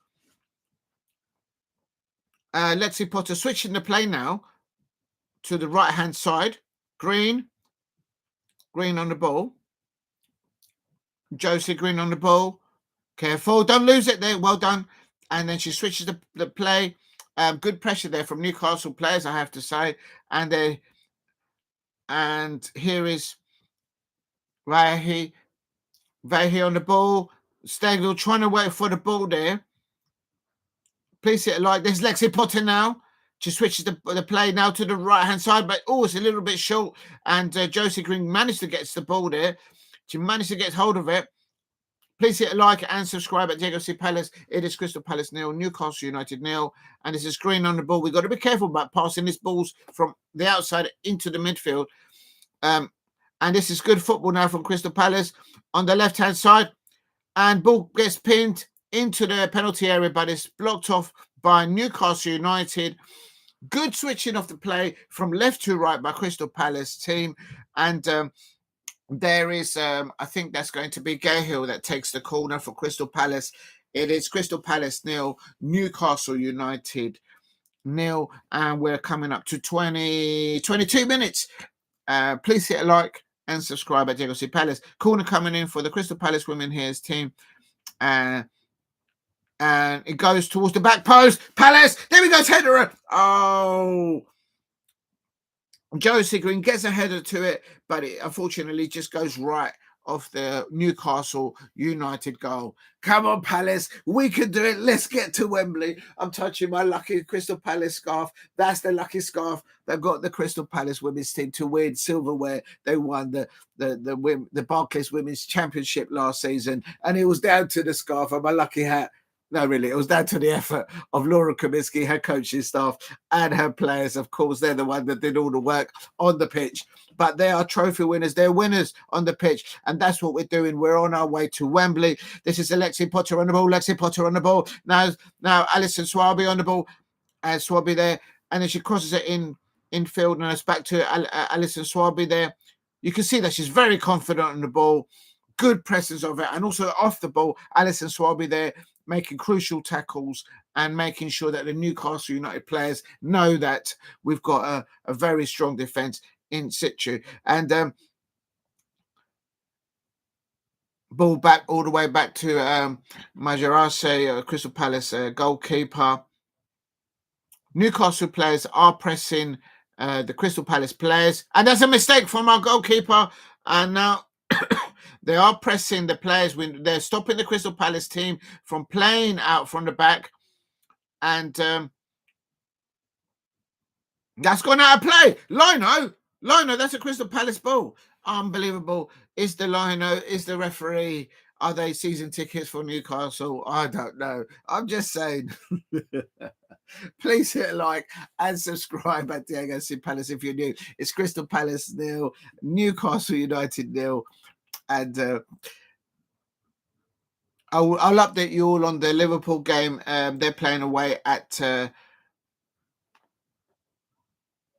Let's see, Potter switching the play now to the right-hand side. Green on the ball. Josie Green on the ball. Careful, don't lose it there. Well done. And then she switches the play. Good pressure there from Newcastle players, I have to say. And here is Vehe on the ball. Stengel trying to wait for the ball there. Please hit a like. There's Lexi Potter now. She switches the play now to the right-hand side, but it's a little bit short. And Josie Green managed to get the ball there. She managed to get hold of it. Please hit a like and subscribe at Diego C. Palace. It is Crystal Palace nil, Newcastle United nil. And this is Green on the ball. We've got to be careful about passing these balls from the outside into the midfield. And this is good football now from Crystal Palace on the left-hand side. And ball gets pinned into the penalty area, but it's blocked off by Newcastle United. Good switching of the play from left to right by Crystal Palace team. And there is, I think that's going to be Cahill that takes the corner for Crystal Palace. It is Crystal Palace nil, Newcastle United nil, and we're coming up to 22 minutes. Please hit a like and subscribe at Diego C. Palace. Corner coming in for the Crystal Palace women here's team. And it goes towards the back post. Palace, there we go, header. Oh, Josie Green gets a header to it, but it unfortunately just goes right off the Newcastle United goal. Come on, Palace. We can do it. Let's get to Wembley. I'm touching my lucky Crystal Palace scarf. That's the lucky scarf that got the Crystal Palace women's team to win silverware. They won the Barclays Women's Championship last season, and it was down to the scarf and my lucky hat. No, really, it was down to the effort of Laura Kaminsky, her coaching staff, and her players. Of course, they're the one that did all the work on the pitch. But they are trophy winners. They're winners on the pitch. And that's what we're doing. We're on our way to Wembley. This is Lexi Potter on the ball. Lexi Potter on the ball. Now Alison Swaby on the ball. And Swaby there. And then she crosses it in field. And it's back to Alison Swaby there. You can see that she's very confident on the ball. good presence of it, and also off the ball, Alisson Swaby there making crucial tackles and making sure that the Newcastle United players know that we've got a very strong defence in situ. And ball back all the way back to Majarase, Crystal Palace goalkeeper. Newcastle players are pressing the Crystal Palace players, and that's a mistake from our goalkeeper. And now they are pressing the players. They're stopping the Crystal Palace team from playing out from the back, and that's gone out of play. Lino, that's a Crystal Palace ball. Unbelievable. Is the Lino? Is the referee? Are they season tickets for Newcastle? I don't know. I'm just saying. Please hit a like and subscribe at Diego C Palace if you're new. It's Crystal Palace 0, Newcastle United 0, and I'll update you all on the Liverpool game. They're playing away at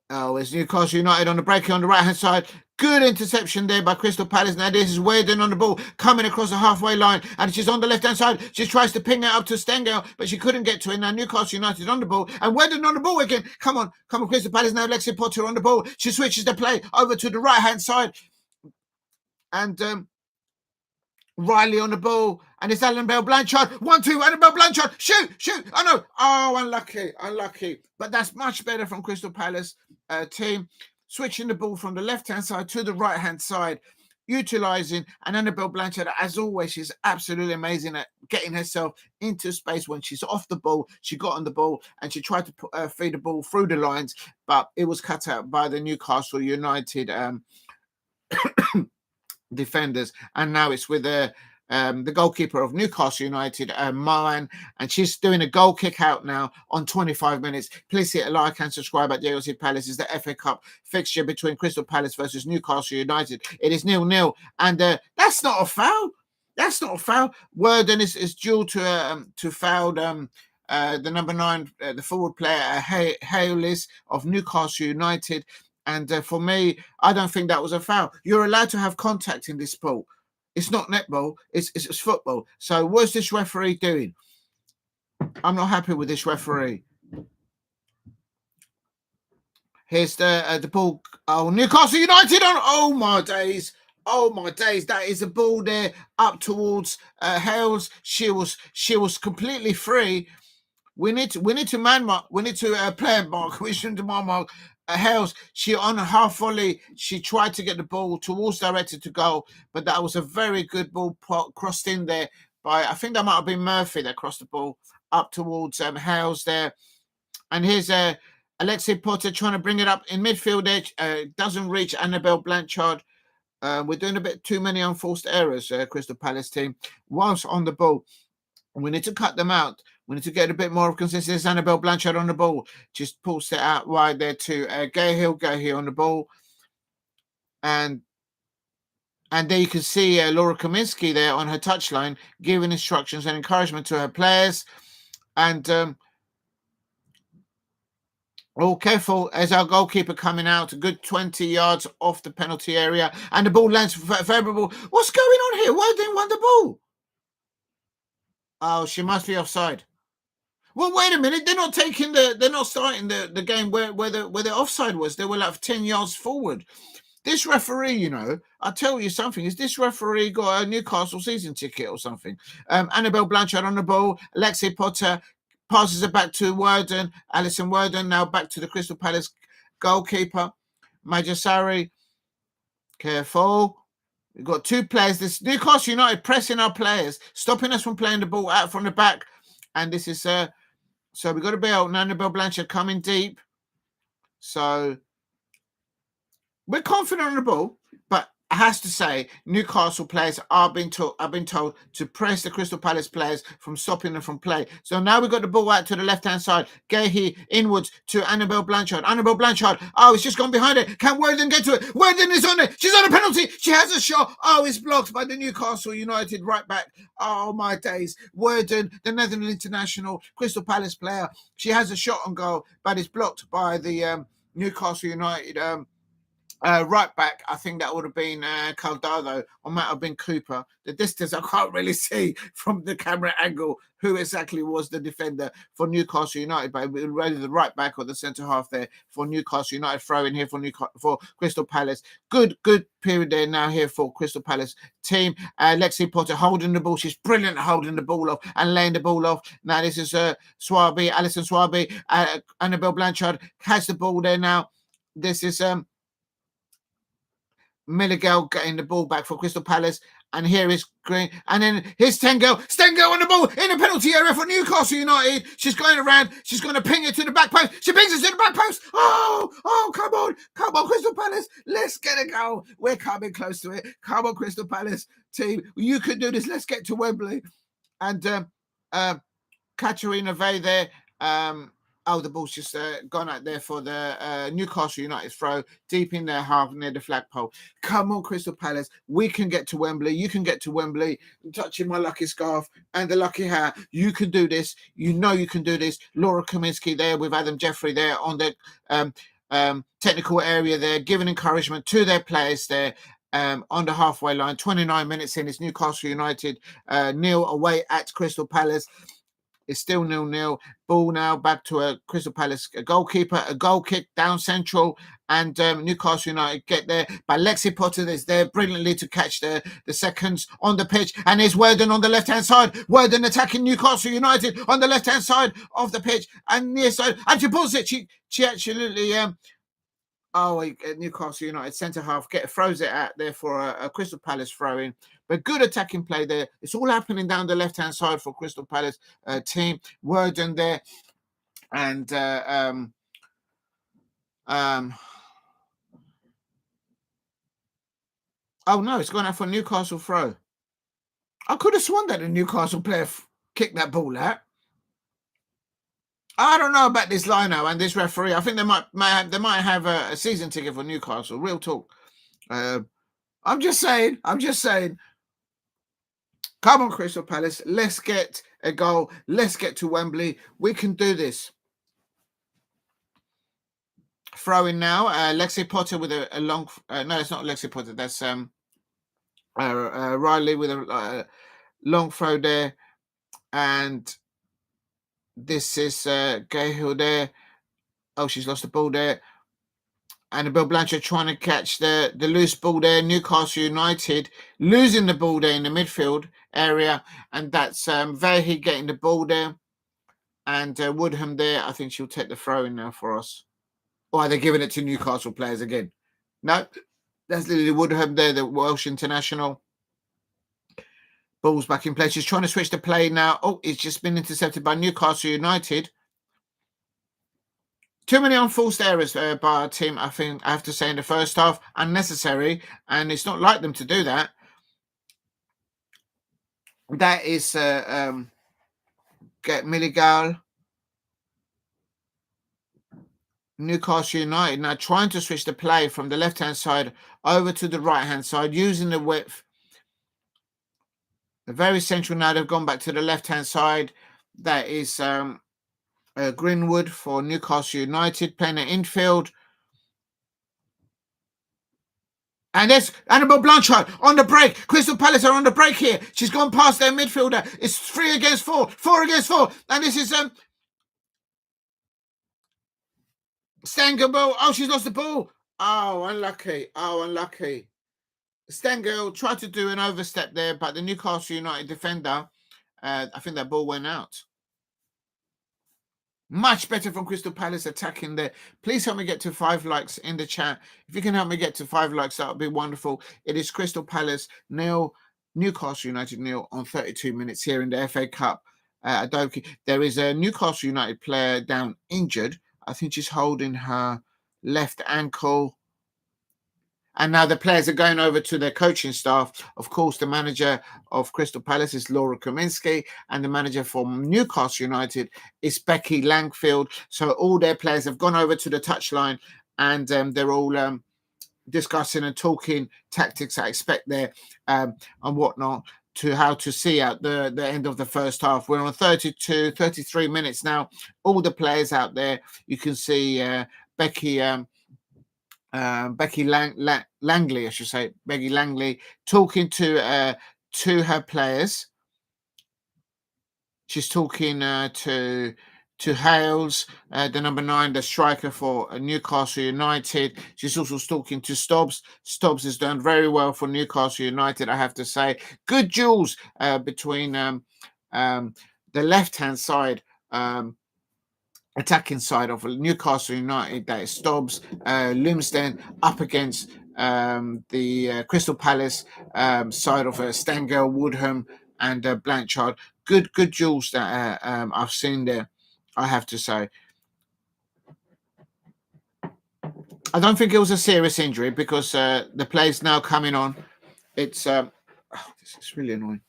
it's Newcastle United on the break on the right hand side. Good interception there by Crystal Palace. Now this is Werden on the ball, coming across the halfway line, and she's on the left-hand side. She tries to ping it up to Stengel, but she couldn't get to it. Now Newcastle United on the ball, and Werden on the ball again. Come on, Crystal Palace now. Lexi Potter on the ball. She switches the play over to the right-hand side, and Riley on the ball, and it's Annabelle Blanchard. 1-2, Annabelle Blanchard. Shoot. Oh, no. Oh, unlucky. But that's much better from Crystal Palace team. Switching the ball from the left-hand side to the right-hand side, utilising, and Annabelle Blanchard, as always, she's absolutely amazing at getting herself into space when she's off the ball. She got on the ball, and she tried to feed the ball through the lines, but it was cut out by the Newcastle United defenders. And now it's with the goalkeeper of Newcastle United, Malen, and she's doing a goal kick out now on 25 minutes. Please hit a like and subscribe at Diego C Palace. Is the FA Cup fixture between Crystal Palace versus Newcastle United. It is 0-0, and that's not a foul. Worden is due to foul the number 9, the forward player, Hayles of Newcastle United. And for me, I don't think that was a foul. You're allowed to have contact in this sport. It's not netball, it's football. So what's this referee doing? I'm not happy with this referee. Here's the ball. Oh, Newcastle United on. Oh, my days. That is a ball there up towards Hales. She was completely free. We need to man mark. We need to player mark. We shouldn't man mark. Hales, she on a half volley, she tried to get the ball towards directed to goal, but that was a very good ball crossed in there by, I think that might have been Murphy that crossed the ball up towards Hales there. And here's Alexi Potter trying to bring it up in midfield edge, doesn't reach Annabelle Blanchard. We're doing a bit too many unforced errors, Crystal Palace team. Whilst on the ball, we need to cut them out. We need to get a bit more of consistency. Annabelle Blanchard on the ball. Just pulls it out wide there to Gahill on the ball. And there you can see Laura Kinsky there on her touchline, giving instructions and encouragement to her players. And all careful as our goalkeeper coming out, a good 20 yards off the penalty area. And the ball lands favorable. What's going on here? Why didn't want the ball? Oh, she must be offside. Well, wait a minute. They're not starting the game where the offside was. They were like 10 yards forward. This referee, I'll tell you something. Is this referee got a Newcastle season ticket or something? Annabelle Blanchard on the ball. Alexi Potter passes it back to Worden. Alison Worden now back to the Crystal Palace goalkeeper. Majasari. Careful. We've got 2 players. This Newcastle United pressing our players, stopping us from playing the ball out from the back. And this is so we've got a bell. Annabelle Blanchard coming deep. So we're confident on the ball, but I have to say, Newcastle players are being told to press the Crystal Palace players from stopping them from play. So now we've got the ball out to the left-hand side. Gahi inwards to Annabelle Blanchard. Annabelle Blanchard. Oh, it's just gone behind it. Can Worden get to it? Worden is on it. She's on a penalty. She has a shot. Oh, it's blocked by the Newcastle United right back. Oh, my days. Worden, the Netherlands international, Crystal Palace player. She has a shot on goal, but it's blocked by the Newcastle United Right back, I think that would have been Caldado, or might have been Cooper. The distance, I can't really see from the camera angle who exactly was the defender for Newcastle United, but whether the right back or the centre half there for Newcastle United. Throw in here for Crystal Palace. Good period there now here for Crystal Palace team. Lexi Potter holding the ball. She's brilliant at holding the ball off and laying the ball off. Now this is Swaby, Alison Swaby, Annabelle Blanchard has the ball there now. This is Milligal getting the ball back for Crystal Palace. And here is Green. And then here's Stengo. Stengo on the ball in the penalty area for Newcastle United. She's going around. She's going to ping it to the back post. She pings it to the back post. Oh, come on. Come on, Crystal Palace. Let's get a goal. We're coming close to it. Come on, Crystal Palace team. You can do this. Let's get to Wembley. And Katarina Vey there. The ball's just gone out there for the Newcastle United throw deep in their half near the flagpole. Come on, Crystal Palace. We can get to Wembley. You can get to Wembley. I'm touching my lucky scarf and the lucky hat. You can do this. You know you can do this. Laura Kaminsky there with Adam Jeffrey there on the technical area there, giving encouragement to their players there. On the halfway line, 29 minutes in, it's Newcastle United nil away at Crystal Palace. It's still 0-0. Ball now back to a Crystal Palace goalkeeper. A goal kick down central. And Newcastle United get there. But Lexi Potter is there brilliantly to catch the seconds on the pitch. And there's Worden on the left-hand side. Worden attacking Newcastle United on the left-hand side of the pitch. And near side. And she pulls it. She actually... Newcastle United centre-half throws it out there for a Crystal Palace throw-in. But good attacking play there. It's all happening down the left-hand side for Crystal Palace team. Worden there. And it's going out for Newcastle throw. I could have sworn that the Newcastle player kicked that ball out. I don't know about this lino and this referee. I think they might have a season ticket for Newcastle. Real talk. I'm just saying. Come on, Crystal Palace. Let's get a goal. Let's get to Wembley. We can do this. Throwing now. Lexi Potter with a long... no, it's not Lexi Potter. That's Riley with a long throw there. And this is Cahill there. Oh, she's lost the ball there. Annabelle Blanchard trying to catch the loose ball there. Newcastle United losing the ball there in the midfield area. And that's Vahi getting the ball there. And Woodham there. I think she'll take the throw in now for us. Or are they giving it to Newcastle players again? No, that's Lily Woodham there, the Welsh international. Ball's back in place. She's trying to switch the play now. Oh, it's just been intercepted by Newcastle United. Too many unforced errors by our team, I think, I have to say, in the first half. Unnecessary, and it's not like them to do that. That is get Milligal. Newcastle United now trying to switch the play from the left-hand side over to the right-hand side, using the width. Very central now. They've gone back to the left-hand side. That is Greenwood for Newcastle United playing at infield. And there's Annabelle Blanchard on the break. Crystal Palace are on the break here. She's gone past their midfielder. It's 3 against 4. 4 against 4. And this is Stengel. Oh, she's lost the ball. Oh, unlucky. Stengel tried to do an overstep there, but the Newcastle United defender, I think that ball went out. Much better from Crystal Palace attacking there. Please help me get to 5 likes in the chat. If you can help me get to 5 likes, that would be wonderful. It is Crystal Palace nil, Newcastle United nil on 32 minutes here in the FA Cup. There is a Newcastle United player down injured. I think she's holding her left ankle. And now the players are going over to their coaching staff. Of course, the manager of Crystal Palace is Laura Kaminsky, and the manager for Newcastle United is Becky Langfield. So all their players have gone over to the touchline, and they're all discussing and talking tactics, I expect there, and whatnot, to how to see out the end of the first half. We're on 33 minutes now. All the players out there, you can see Becky Becky Langley, I should say, Becky Langley, talking to her players. She's talking to Hales, the number 9, the striker for Newcastle United. She's also talking to Stobbs. Stobbs has done very well for Newcastle United, I have to say. Good duels between the left-hand side, attacking side of Newcastle United. That is Stobbs, Lumsden up against the Crystal Palace side of Stengel, Woodham, and Blanchard. Good duels that I've seen there, I have to say. I don't think it was a serious injury because the play's now coming on. It's this is really annoying.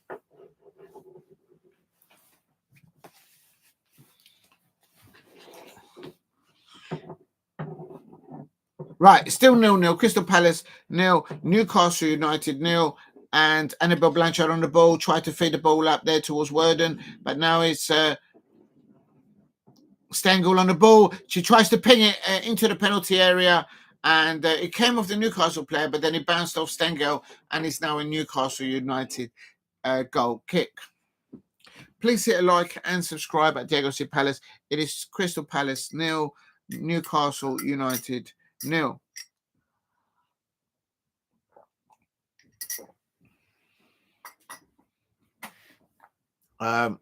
Right, still 0-0. Crystal Palace 0, Newcastle United 0, and Annabelle Blanchard on the ball, tried to feed the ball up there towards Worden, but now it's Stengel on the ball. She tries to ping it into the penalty area, and it came off the Newcastle player, but then it bounced off Stengel, and it's now a Newcastle United goal kick. Please hit a like and subscribe at Diego C. Palace. It is Crystal Palace 0, Newcastle United 0. They're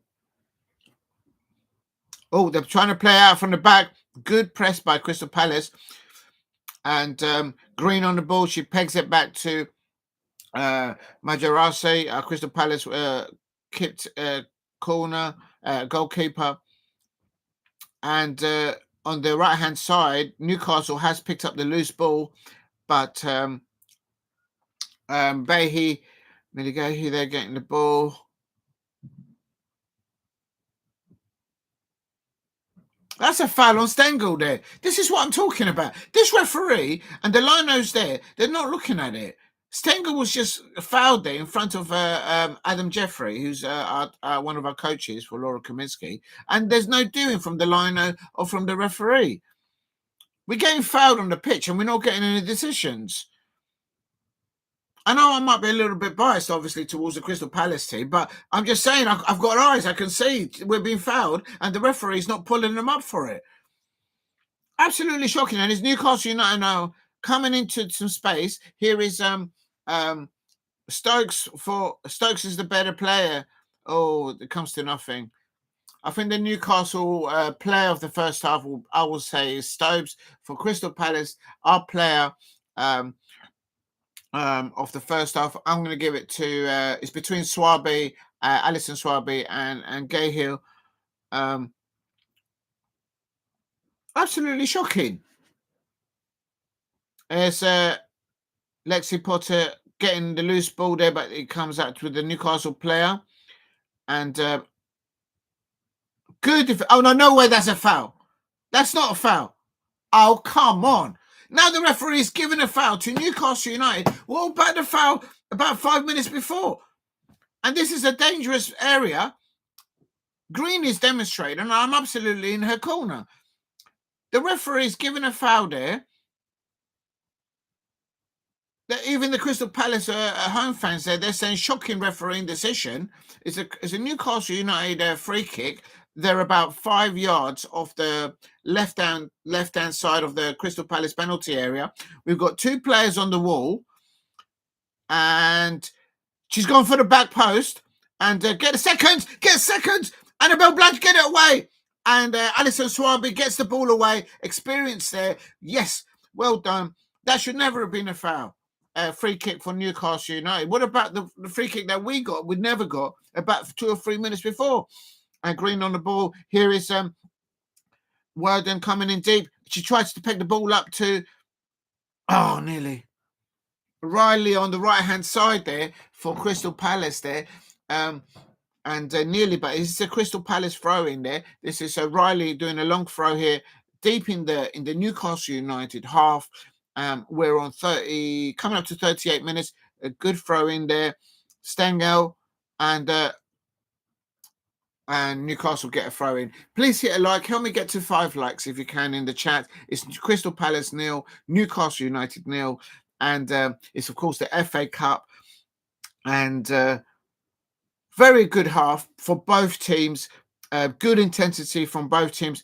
trying to play out from the back. Good press by Crystal Palace. And Green on the ball. She pegs it back to Majarase. Crystal Palace kicked corner, goalkeeper. And on the right-hand side, Newcastle has picked up the loose ball. But Behe, they're getting the ball. That's a foul on Stengel there. This is what I'm talking about. This referee and the linos there, they're not looking at it. Stengel was just fouled there in front of Adam Jeffrey, who's one of our coaches for Laura Kaminsky, and there's no doing from the lino or from the referee. We're getting fouled on the pitch and we're not getting any decisions. I know I might be a little bit biased, obviously, towards the Crystal Palace team, but I'm just saying I've got eyes. I can see we're being fouled, and the referee's not pulling them up for it. Absolutely shocking. And it's Newcastle United now coming into some space. Here is Stokes. Stokes is the better player. Oh, it comes to nothing. I think the Newcastle player of the first half, I will say, is Stokes. For Crystal Palace, our player of the first half, I'm going to give it to it's between Swaby, Alison Swaby, and Cahill. Absolutely shocking. There's Lexi Potter getting the loose ball there, but it comes out with the Newcastle player, and good. Oh no way, that's a foul. That's not a foul. Oh, come on. Now the referee is giving a foul to Newcastle United. What about the foul about 5 minutes before? And this is a dangerous area. Green is demonstrating, and I'm absolutely in her corner. The referee is giving a foul there. Even the Crystal Palace home fans there, they're saying shocking refereeing decision. It's a Newcastle United free kick. They're about 5 yards off the left-hand side of the Crystal Palace penalty area. We've got 2 players on the wall, and she's gone for the back post. And get a second. Annabelle Blanche, get it away. And Alison Swaby gets the ball away. Experience there. Yes, well done. That should never have been a foul. Free kick for Newcastle United. What about the free kick that we never got about 2 or 3 minutes before? And Green on the ball. Here is Worden coming in deep. She tries to pick the ball up to nearly Riley on the right hand side there for Crystal Palace there. And nearly, but it's a Crystal Palace throw in there. This is Riley doing a long throw here, deep in the Newcastle United half. We're on 30, coming up to 38 minutes. A good throw in there. Stengel and and Newcastle get a throw in. Please hit a like. Help me get to 5 likes if you can in the chat. It's Crystal Palace 0, Newcastle United 0, and it's of course the FA Cup. And very good half for both teams. Good intensity from both teams.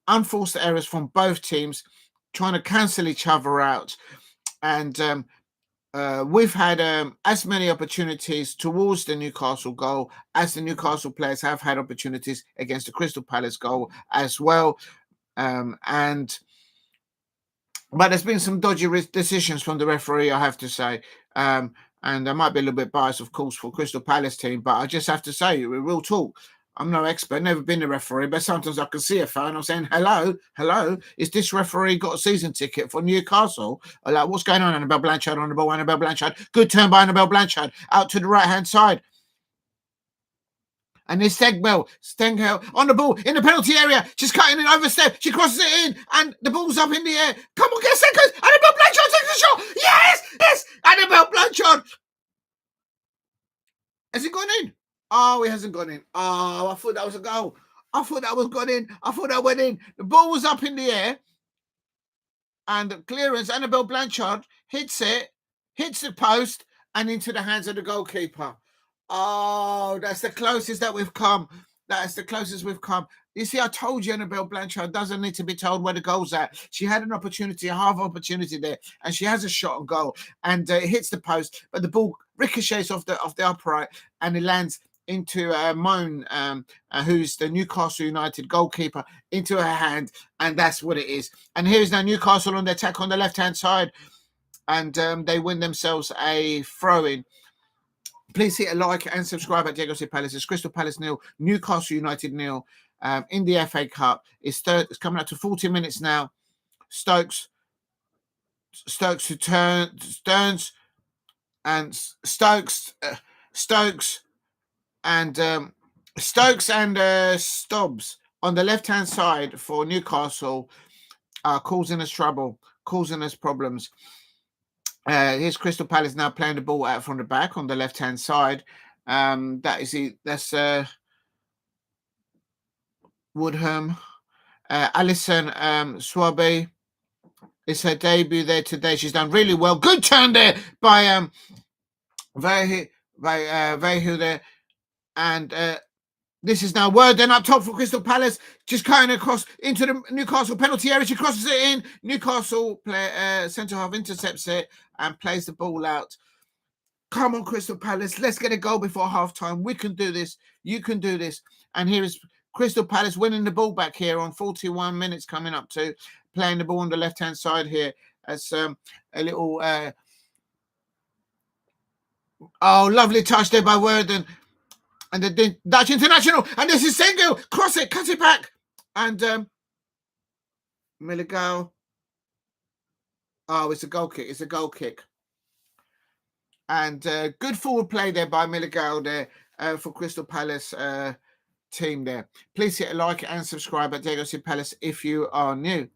Unforced errors from both teams, trying to cancel each other out. And we've had as many opportunities towards the Newcastle goal as the Newcastle players have had opportunities against the Crystal Palace goal as well. But there's been some dodgy decisions from the referee, I have to say. And I might be a little bit biased, of course, for Crystal Palace team, but I just have to say, real talk. I'm no expert, never been a referee, but sometimes I can see a phone. I'm saying, hello, is this referee got a season ticket for Newcastle? Like, what's going on? Annabelle Blanchard on the ball, Annabelle Blanchard. Good turn by Annabelle Blanchard, out to the right-hand side. And it's Stengel on the ball in the penalty area. She's cutting it overstep. She crosses it in, and the ball's up in the air. Come on, get seconds. Annabelle Blanchard takes the shot. Yes, Annabelle Blanchard. Has it gone in? Oh, it hasn't gone in. Oh, I thought that was a goal. I thought that was gone in. I thought that went in. The ball was up in the air. And the clearance, Annabelle Blanchard hits it, hits the post, and into the hands of the goalkeeper. Oh, that's the closest that we've come. That's the closest we've come. You see, I told you Annabelle Blanchard doesn't need to be told where the goal's at. She had an opportunity, a half opportunity there, and she has a shot on goal, and it hits the post, but the ball ricochets off the upright, and it lands into Moan, who's the Newcastle United goalkeeper, into her hand, and that's what it is. And here's now Newcastle on the attack on the left-hand side, and they win themselves a throw-in. Please hit a like and subscribe at Diego Palace. It's Crystal Palace 0, Newcastle United 0 in the FA Cup. It's coming up to 40 minutes now. Stokes who turns and Stokes and Stobbs on the left-hand side for Newcastle are causing us trouble, causing us problems. Here's Crystal Palace now playing the ball out from the back on the left-hand side. That's Woodham. Alison Swaby. It's her debut there today. She's done really well. Good turn there by Vehu there. And this is now Worden up top for Crystal Palace, just cutting across into the Newcastle penalty area. She crosses it in. Newcastle player centre half intercepts it and plays the ball out. Come on, Crystal Palace. Let's get a goal before half-time. We can do this. You can do this. And here is Crystal Palace winning the ball back here on 41 minutes coming up to playing the ball on the left-hand side here as a little... lovely touch there by Worden. And the Dutch international. And this is Stengel. Cross it. Cut it back. And Milligal. Oh, it's a goal kick. It's a goal kick. And good forward play there by Milligal there for Crystal Palace team there. Please hit a like and subscribe at Diego Palace if you are new.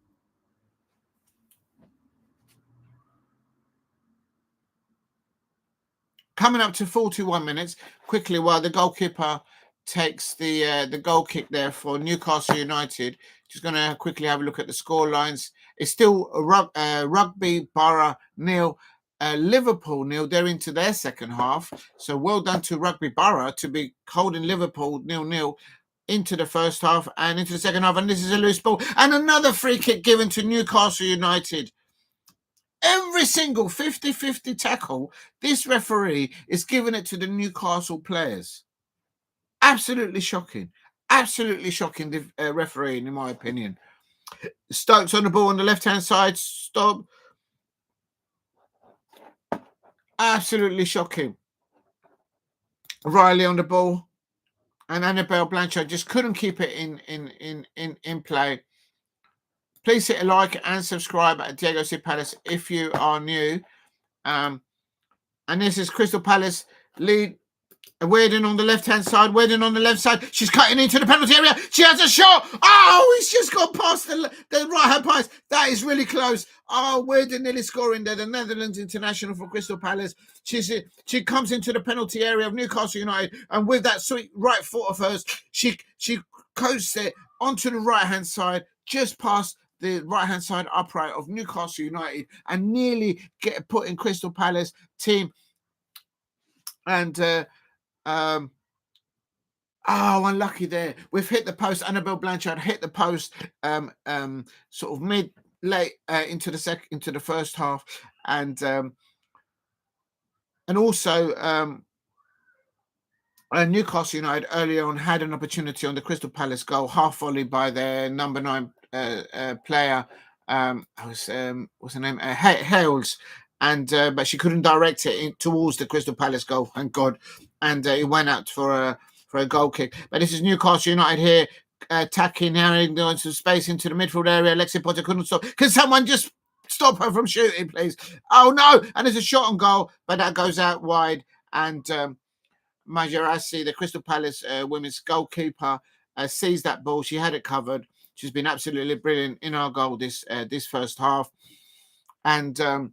Coming up to 41 minutes, quickly while the goalkeeper takes the goal kick there for Newcastle United. Just going to quickly have a look at the score lines. It's still Rugby Borough 0, Liverpool 0. They're into their second half. So well done to Rugby Borough to be holding Liverpool 0-0 into the first half and into the second half. And this is a loose ball. And another free kick given to Newcastle United. Every single 50-50 tackle, this referee is giving it to the Newcastle players. Absolutely shocking. Absolutely shocking, the referee, in my opinion. Stokes on the ball on the left-hand side. Stop. Absolutely shocking. Riley on the ball. And Annabelle Blanchard just couldn't keep it in play. Please hit a like and subscribe at Diego Palace if you are new. And this is Crystal Palace lead Weirden on the left-hand side. Weirden on the left side. She's cutting into the penalty area. She has a shot. Oh, he's just gone past the right-hand post. That is really close. Oh, Weirden nearly scoring there. The Netherlands international for Crystal Palace. She comes into the penalty area of Newcastle United, and with that sweet right foot of hers, she coasts it onto the right-hand side, just past the right-hand side upright of Newcastle United, and nearly get put in Crystal Palace team. And unlucky there. We've hit the post. Annabelle Blanchard hit the post sort of late into the first half, and also Newcastle United earlier on had an opportunity on the Crystal Palace goal, half volley by their number 9 player. What's her name? Hales. And but she couldn't direct it towards the Crystal Palace goal, thank God, and it went out for a goal kick. But this is Newcastle United here, attacking, narrowing into space into the midfield area. Lexi Potter couldn't stop. Can someone just stop her from shooting, please? Oh no! And there's a shot on goal, but that goes out wide. And Majerasi, the Crystal Palace women's goalkeeper, sees that ball. She had it covered. She's been absolutely brilliant in our goal this first half. And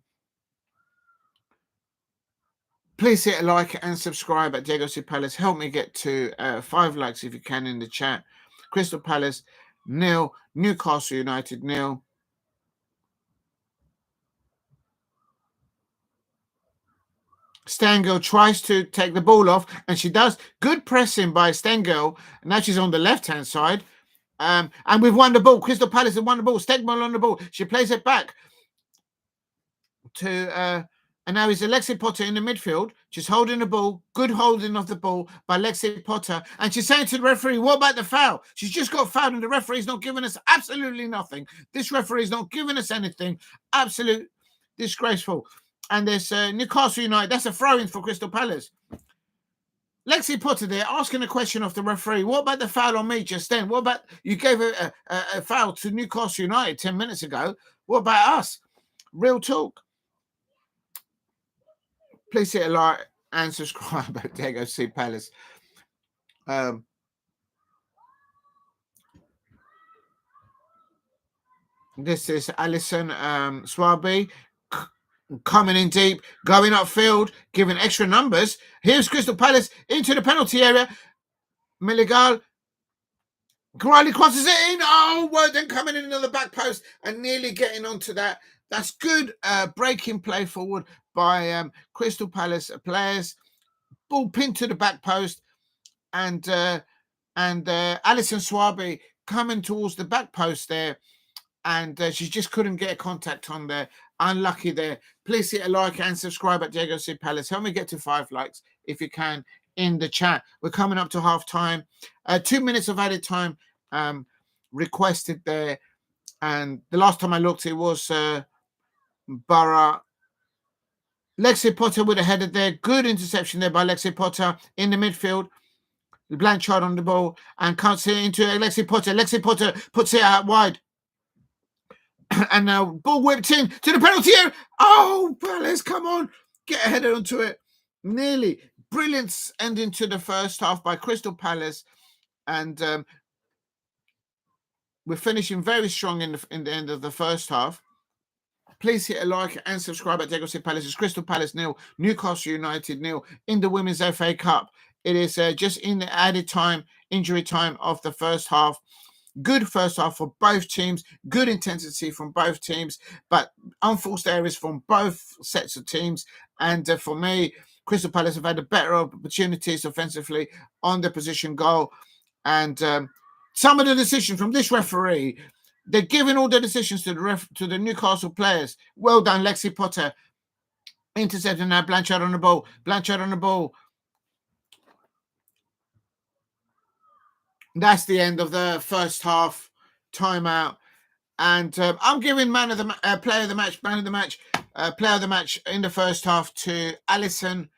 please hit a like and subscribe at Diego C Palace. Help me get to 5 likes if you can in the chat. Crystal Palace 0, Newcastle United 0. Stengel tries to take the ball off, and she does. Good pressing by Stengel. Now she's on the left-hand side. And we've won the ball. Crystal Palace have won the ball. Stengel on the ball. She plays it back to... and now it's Lexi Potter in the midfield. She's holding the ball. Good holding of the ball by Lexi Potter. And she's saying to the referee, what about the foul? She's just got fouled, and the referee's not giving us absolutely nothing. This referee's not giving us anything. Absolute disgraceful. And there's Newcastle United. That's a throw-in for Crystal Palace. Lexi Potter there asking a question of the referee. What about the foul on me just then? What about you gave a foul to Newcastle United 10 minutes ago? What about us? Real talk. Please hit a like and subscribe at Diego C Palace. This is Alison Swaby coming in deep, going upfield, giving extra numbers. Here's Crystal Palace into the penalty area. Milligal Riley crosses it in. Oh, well, then coming in the back post and nearly getting onto that. That's good breaking play forward by Crystal Palace players. Ball pinned to the back post, and Alison Swaby coming towards the back post there, and she just couldn't get a contact on there. Unlucky there. Please hit a like and subscribe at Diego C Palace. Help me get to 5 likes if you can in the chat. We're coming up to half time. 2 minutes of added time requested there, and the last time I looked, it was Borough. Lexi Potter with a header there. Good interception there by Lexi Potter in the midfield. Blanchard on the ball and cuts it into Lexi Potter. Lexi Potter puts it out wide. And now ball whipped in to the penalty area. Oh, Palace, come on. Get a header onto it. Nearly. Brilliant ending to the first half by Crystal Palace. And we're finishing very strong in the end of the first half. Please hit a like and subscribe at Diego C Palace. It's Crystal Palace 0, Newcastle United 0 in the Women's FA Cup. It is just in the added time, injury time of the first half. Good first half for both teams. Good intensity from both teams, but unforced errors from both sets of teams. And for me, Crystal Palace have had a better opportunities offensively on the position goal. And some of the decisions from this referee, they're giving all the decisions to the Newcastle players. Well done, Lexi Potter. Intercepting now, Blanchard on the ball. Blanchard on the ball. That's the end of the first half. Timeout. And I'm giving player of the match in the first half to Alison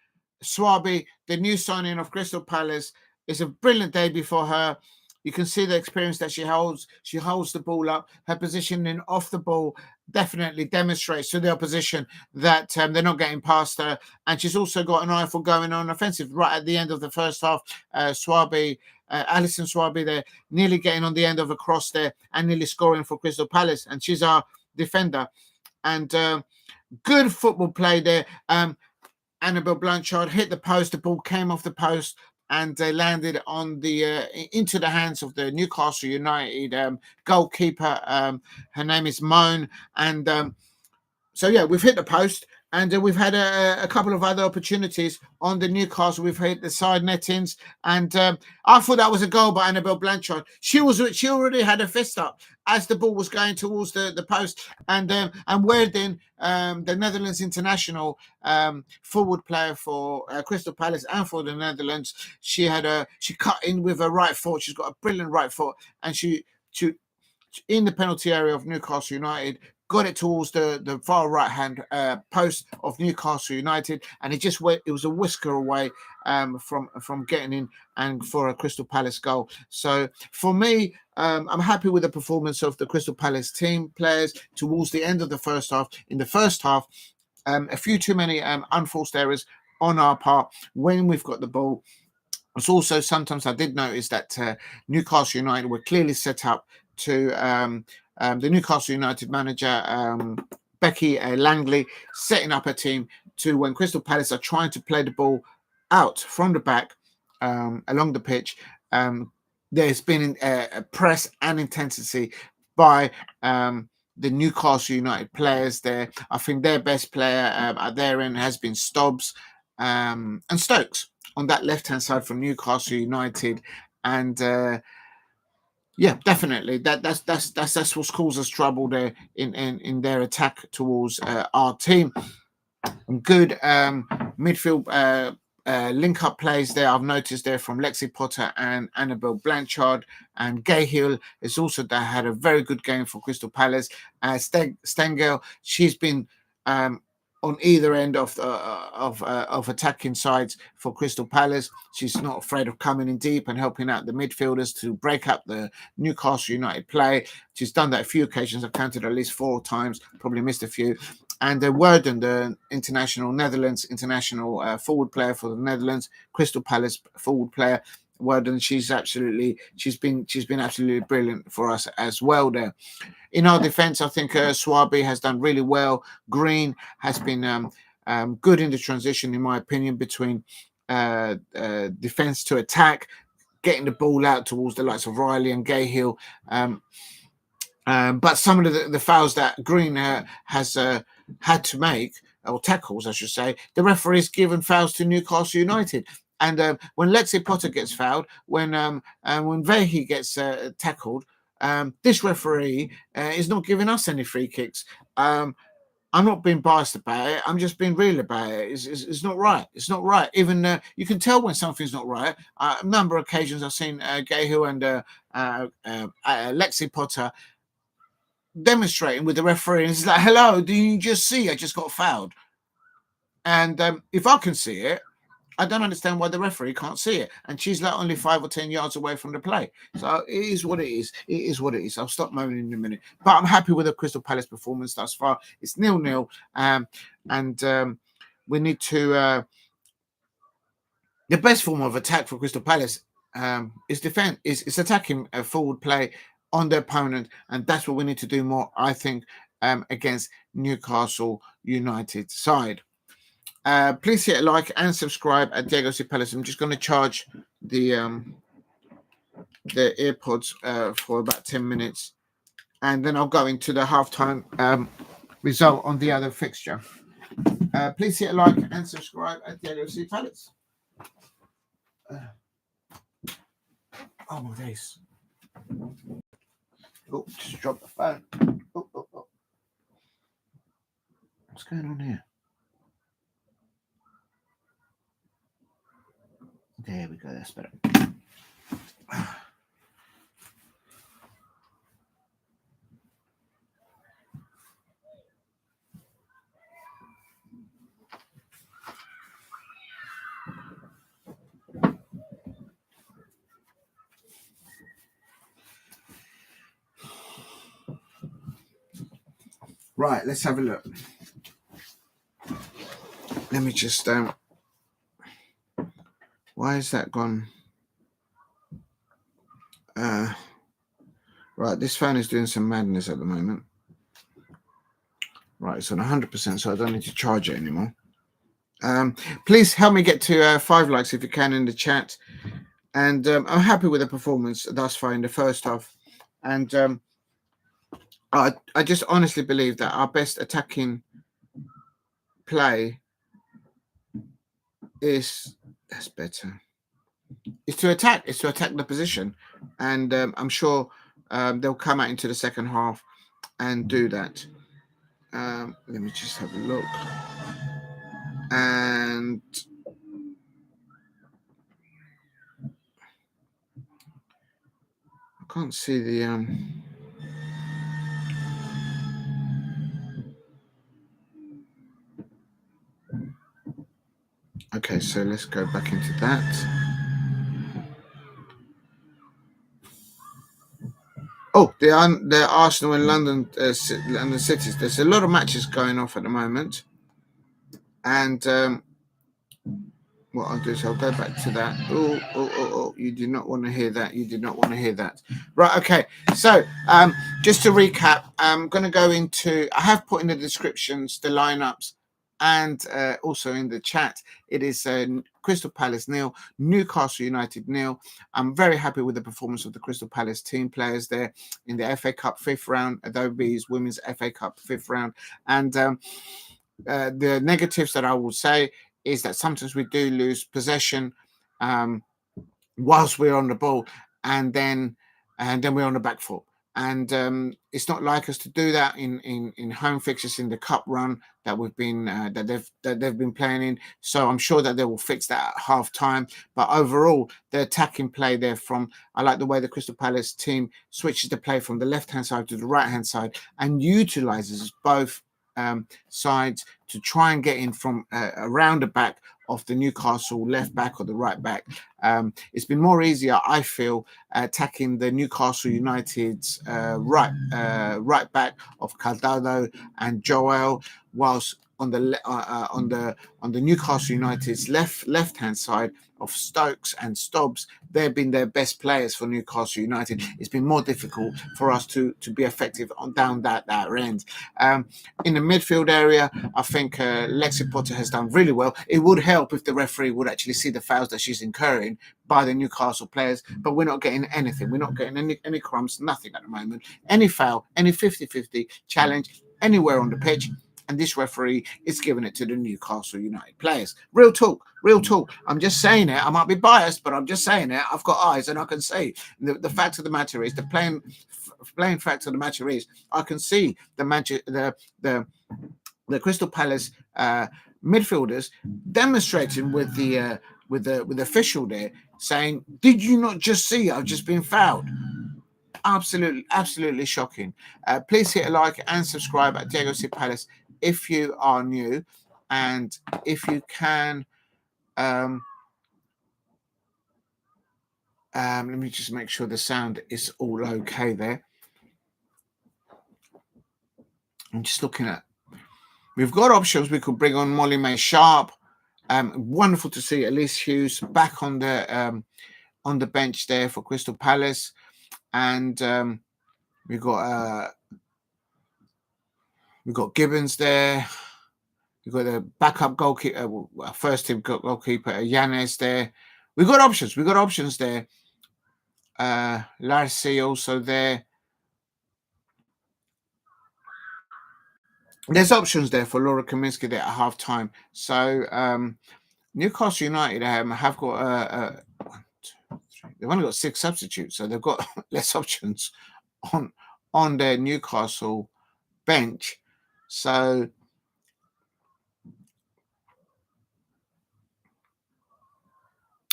Swaby, the new signing of Crystal Palace. It's a brilliant debut for her. You can see the experience that she holds. She holds the ball up, her positioning off the ball, definitely demonstrates to the opposition that they're not getting past her. And she's also got an eye for going on offensive. Right at the end of the first half, Alison Swaby there, nearly getting on the end of a cross there and nearly scoring for Crystal Palace. And she's our defender. And good football play there. Annabelle Blanchard hit the post. The ball came off the post and landed on the into the hands of the Newcastle United goalkeeper. Her name is Moan. And so, yeah, we've hit the post. And we've had a couple of other opportunities on the Newcastle. We've hit the side nettings, and I thought that was a goal by Annabelle Blanchard. She already had her fist up as the ball was going towards the post, and Weerdin, the Netherlands international forward player for Crystal Palace and for the Netherlands, she cut in with her right foot. She's got a brilliant right foot, and she in the penalty area of Newcastle United, got it towards the far right hand post of Newcastle United, and it was a whisker away from getting in and for a Crystal Palace goal. So for me, I'm happy with the performance of the Crystal Palace team players towards the end of the first half. In the first half, a few too many unforced errors on our part when we've got the ball. It's also sometimes I did notice that Newcastle United were clearly set up to the Newcastle United manager, Becky Langley, setting up a team to when Crystal Palace are trying to play the ball out from the back along the pitch. There's been a press and intensity by the Newcastle United players there. I think their best player at their end has been Stobbs and Stokes on that left-hand side from Newcastle United. And yeah, definitely that's what's caused us trouble there in their attack towards our team. Good midfield link-up plays there I've noticed there from Lexi Potter and Annabelle Blanchard. And Cahill has also had a very good game for Crystal Palace. Stengel, she's been on either end of attacking sides for Crystal Palace. She's not afraid of coming in deep and helping out the midfielders to break up the Newcastle United play. She's done that a few occasions. I've counted at least 4 times, probably missed a few. And Weerdin, the Netherlands international forward player for the Netherlands, Crystal Palace forward player, Weerdin, she's been absolutely brilliant for us as well there. In our defence, I think Swaby has done really well. Green has been good in the transition, in my opinion, between defence to attack, getting the ball out towards the likes of Riley and Cahill. But some of the fouls that Green has had to make, or tackles, I should say, the referee's given fouls to Newcastle United. And when Lexi Potter gets fouled, when Vehi gets tackled, this referee is not giving us any free kicks. I'm not being biased about it. I'm just being real about it. It's not right. It's not right. Even you can tell when something's not right. A number of occasions I've seen Cahill and Lexi Potter demonstrating with the referee, and it's like, hello, do you just see I just got fouled? And if I can see it, I don't understand why the referee can't see it. And she's like only 5 or 10 yards away from the play. So it is what it is. It is what it is. I'll stop moaning in a minute. But I'm happy with the Crystal Palace performance thus far. It's 0-0. And we need to... the best form of attack for Crystal Palace is defense. Is attacking a forward play on the opponent. And that's what we need to do more, I think, against Newcastle United side. Please hit a like and subscribe at Diego C. Palace. I'm just going to charge the AirPods for about 10 minutes, and then I'll go into the halftime result on the other fixture. Please hit a like and subscribe at Diego C. Palace. Oh my days! Oh, just dropped the phone. Oh. What's going on here? There we go, that's better. Right, let's have a look. Let me just why is that gone? Right, this phone is doing some madness at the moment. Right, it's on 100%, so I don't need to charge it anymore. Please help me get to 5 likes if you can in the chat. And I'm happy with the performance thus far in the first half. And I just honestly believe that our best attacking play is that's better. It's to attack. It's to attack the position, and I'm sure they'll come out into the second half and do that. Let me just have a look. And I can't see the okay, so let's go back into that. Oh, the Arsenal and London cities. There's a lot of matches going off at the moment, and what I'll do is I'll go back to that. Oh! You do not want to hear that. You do not want to hear that. Right? Okay. So, just to recap, I'm going to go into. I have put in the descriptions the lineups, and also in the chat. It is Crystal Palace 0, Newcastle United 0. I'm very happy with the performance of the Crystal Palace team players there in the FA Cup 5th round, Adobe's Women's FA Cup 5th round, and the negatives that I will say is that sometimes we do lose possession whilst we're on the ball, and then we're on the back foot. And it's not like us to do that in home fixtures in the cup run that we've been that they've been playing in. So I'm sure that they will fix that at half time. But overall, the attacking play there I like the way the Crystal Palace team switches the play from the left hand side to the right hand side and utilizes both sides to try and get in from around the back of the Newcastle left back or the right back. It's been more easier, I feel, attacking the Newcastle United's right back of Kone-Doherty and Joel, whilst on the Newcastle United's left hand side of Stokes and Stobbs, they've been their best players for Newcastle United. It's been more difficult for us to be effective down that end. In the midfield area, I think Lexi Potter has done really well. It would help if the referee would actually see the fouls that she's incurring by the Newcastle players, but we're not getting anything. We're not getting any crumbs, nothing at the moment. Any foul, any 50-50 challenge anywhere on the pitch, and this referee is giving it to the Newcastle United players. Real talk. I'm just saying it. I might be biased, but I'm just saying it. I've got eyes and I can see. The fact of the matter is, the plain fact of the matter is, I can see the Crystal Palace midfielders demonstrating with the official there, saying, "Did you not just see I've just been fouled?" Absolutely shocking. Please hit a like and subscribe at Diego C Palace if you are new, and if you can, let me just make sure the sound is all okay there. I'm just looking at. We've got options. We could bring on Molly May Sharp. Wonderful to see Elise Hughes back on the bench there for Crystal Palace, and we've got Gibbons there. We've got the backup goalkeeper, first team goalkeeper, Yanez there. We've got options there. Larcy also there. There's options there for Laura Kaminsky there at half time. So Newcastle United have got they've only got 6 substitutes, so they've got less options on their Newcastle bench. So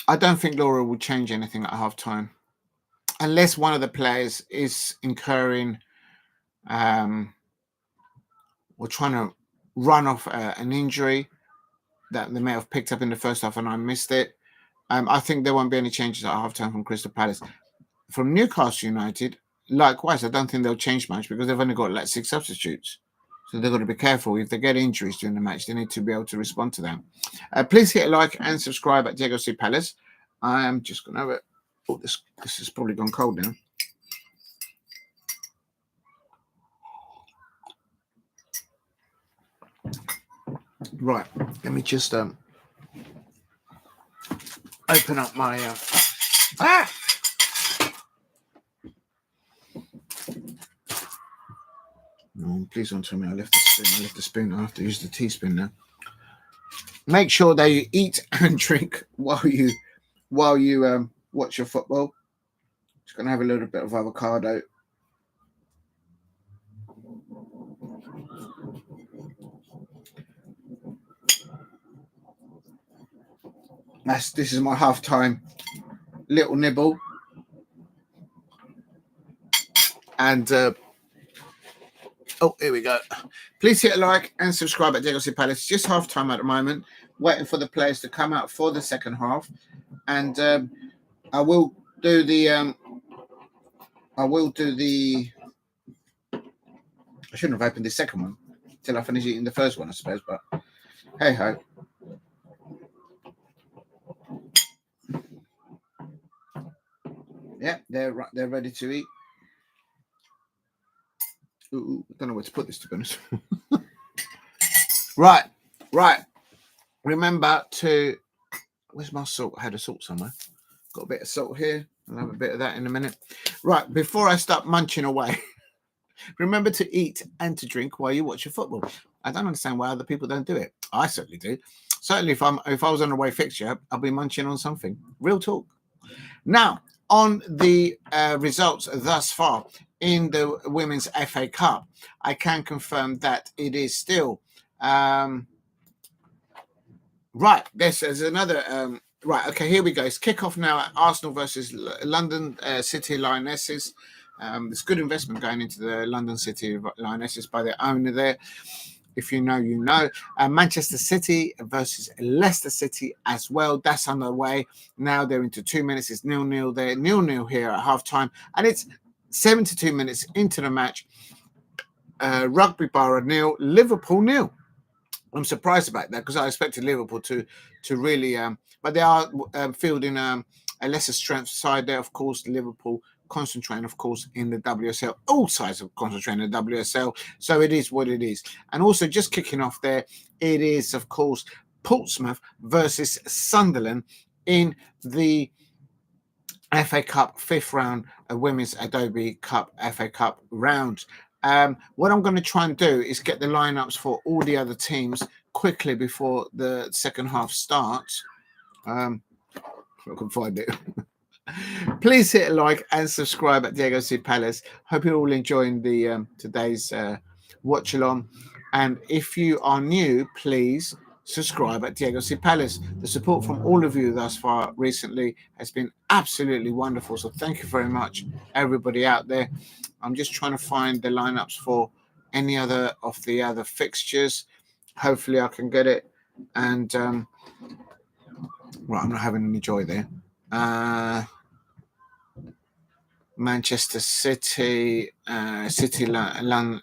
I don't think Laura will change anything at half time, unless one of the players is incurring or trying to run off an injury that they may have picked up in the first half and I missed it. I think there won't be any changes at halftime from Crystal Palace. From Newcastle United, likewise, I don't think they'll change much because they've only got like 6 substitutes. So they've got to be careful. If they get injuries during the match, they need to be able to respond to that. Please hit a like and subscribe at Diego C. Palace. I am just going to have it. Oh, this has probably gone cold now. Right, let me just open up my No, please don't tell me I left the spoon. I left the spoon. I have to use the teaspoon now. Make sure that you eat and drink while you watch your football. Just gonna have a little bit of avocado. This is my half-time little nibble. And oh, here we go. Please hit a like and subscribe at Diego C. Palace. It's just half-time at the moment, waiting for the players to come out for the second half. And I will do the I shouldn't have opened the second one till I finish eating the first one, I suppose, but hey ho. Yeah, they're ready to eat. Ooh, I don't know where to put this, to be honest. Right. Remember to... Where's my salt? I had a salt somewhere. Got a bit of salt here. I'll have a bit of that in a minute. Right, before I start munching away, remember to eat and to drink while you watch your football. I don't understand why other people don't do it. I certainly do. Certainly, if I was on a away fixture, I'll be munching on something. Real talk. Now, on the results thus far in the Women's FA Cup, I can confirm that it is still right. There's another right. Okay, here we go. It's kickoff now at Arsenal versus London City Lionesses. There's good investment going into the London City Lionesses by the owner there. If you know, you know. Manchester City versus Leicester City as well. That's underway. Now they're into 2 minutes. It's 0-0 there. 0-0 here at halftime. And it's 72 minutes into the match. Rugby Borough 0, Liverpool 0. I'm surprised about that because I expected Liverpool to really... but they are fielding a lesser strength side there, of course, Liverpool. Concentrating, of course, in the WSL. All sides of concentrating in the WSL. So it is what it is. And also, just kicking off there, it is, of course, Portsmouth versus Sunderland in the FA Cup 5th round, a Women's Adobe Cup FA Cup round. What I'm going to try and do is get the lineups for all the other teams quickly before the second half starts. If I can find it. Please hit a like and subscribe at Diego C. Palace. Hope you're all enjoying the today's watch along. And if you are new, please subscribe at Diego C. Palace. The support from all of you thus far recently has been absolutely wonderful. So thank you very much, everybody out there. I'm just trying to find the lineups for any other of the other fixtures. Hopefully I can get it. And right, I'm not having any joy there. Manchester City, City Lionesses.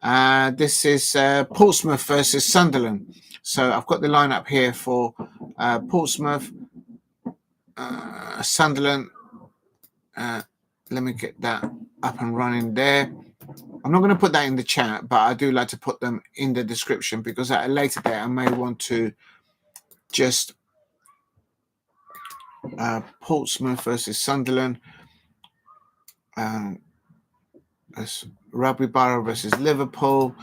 This is Portsmouth versus Sunderland. So I've got the lineup here for Portsmouth, Sunderland. Let me get that up and running there. I'm not going to put that in the chat, but I do like to put them in the description because at a later date I may want to just Portsmouth versus Sunderland, Rugby Borough versus Liverpool.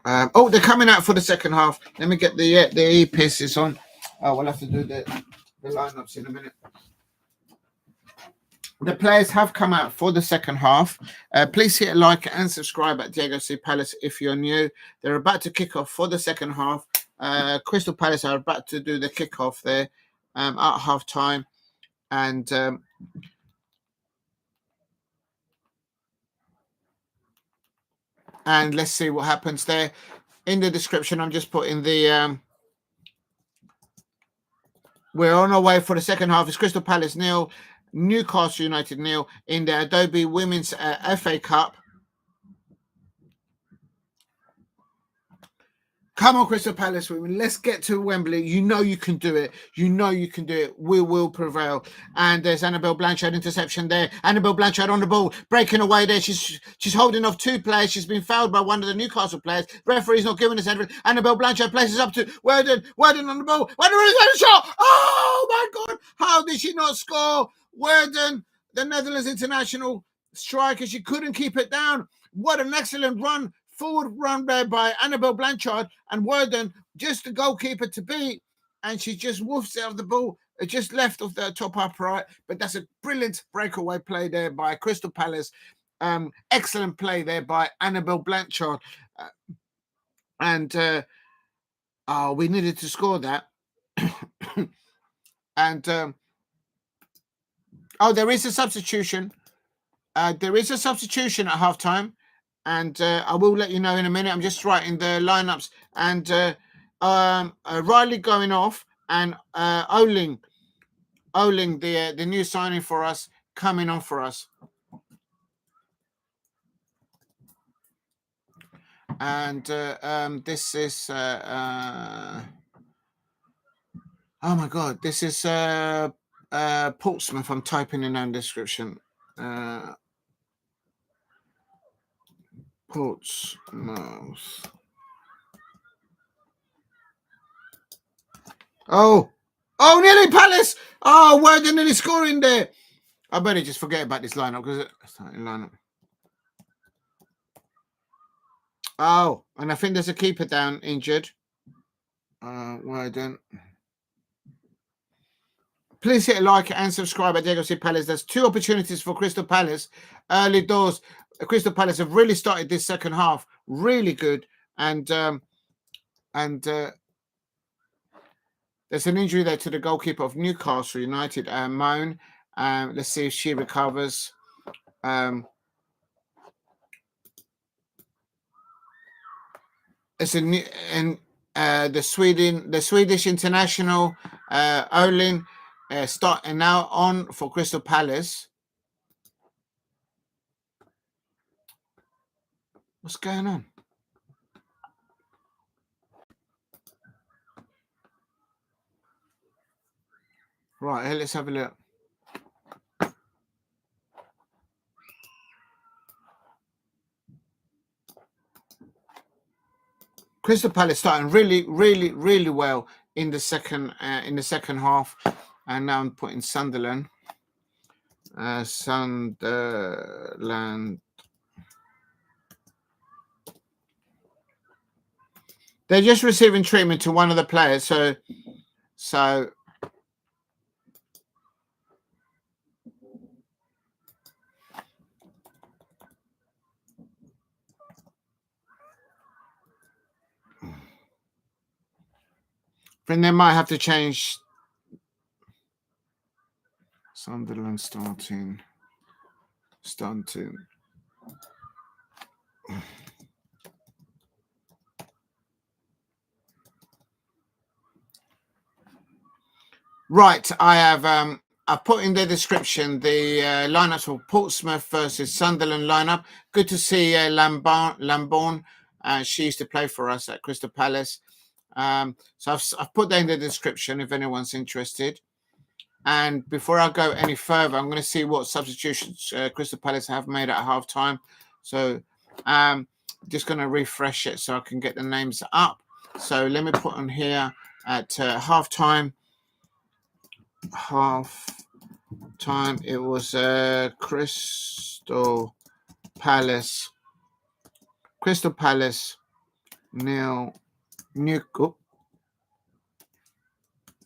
Oh, they're coming out for the second half. Let me get the earpieces on. Oh, we'll have to do the lineups in a minute. The players have come out for the second half. Please hit a like and subscribe at Diego C. Palace if you're new. They're about to kick off for the second half. Crystal Palace are about to do the kickoff there at half time. And let's see what happens there. In the description, I'm just putting the... we're on our way for the second half. It's Crystal Palace 0, Newcastle United 0 in the Adobe Women's FA Cup. Come on, Crystal Palace women. Let's get to Wembley. You know you can do it. You know you can do it. We will prevail. And there's Annabelle Blanchard interception there. Annabelle Blanchard on the ball, breaking away there. She's holding off two players. She's been fouled by one of the Newcastle players. Referee's not giving us anything. Annabelle Blanchard places up to Worden. Worden on the ball. Worden is going to shot. Oh my God! How did she not score? Worden, the Netherlands international striker. She couldn't keep it down. What an excellent run. Forward run there by Annabelle Blanchard and Worden, just the goalkeeper to beat, and she just woofs out of the ball. It just left off the top upright, but that's a brilliant breakaway play there by Crystal Palace. Excellent play there by Annabelle Blanchard. We needed to score that. And there is a substitution. There is a substitution at halftime. And I will let you know in a minute. I'm just writing the lineups. And Riley going off, and Oling, the new signing for us, coming on for us. And this is oh my God, this is Portsmouth. I'm typing in the description. Portsmouth. Oh, nearly Palace. Oh, why didn't nearly scoring there? I better just forget about this lineup because it's not in lineup. Oh, and I think there's a keeper down injured. Why don't? Please hit a like and subscribe at Diego C. Palace. There's two opportunities for Crystal Palace. Early doors. Crystal Palace have really started this second half really good. And there's an injury there to the goalkeeper of Newcastle United, Moan. Let's see if she recovers. It's the Swedish international Olsen starting now on for Crystal Palace. What's going on? Right, let's have a look. Crystal Palace starting really, really, really well in the second half, and now I'm putting Sunderland. Sunderland. They're just receiving treatment to one of the players, so. Then they might have to change. Sunderland starting. Right, I have I've put in the description the lineups for Portsmouth versus Sunderland lineup. Good to see Lambourne. She used to play for us at Crystal Palace. So I've put that in the description if anyone's interested. And before I go any further, I'm going to see what substitutions Crystal Palace have made at halftime. So just going to refresh it so I can get the names up. So let me put on here at halftime. It was Crystal Palace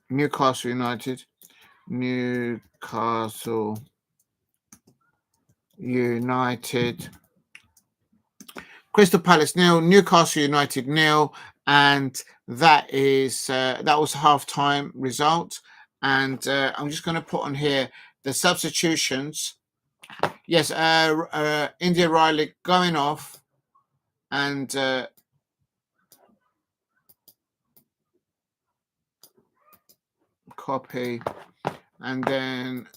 Newcastle United. Crystal Palace 0, Newcastle United 0, and that was halftime result. And I'm just going to put on here the substitutions. Yes, India Riley going off, and copy, and then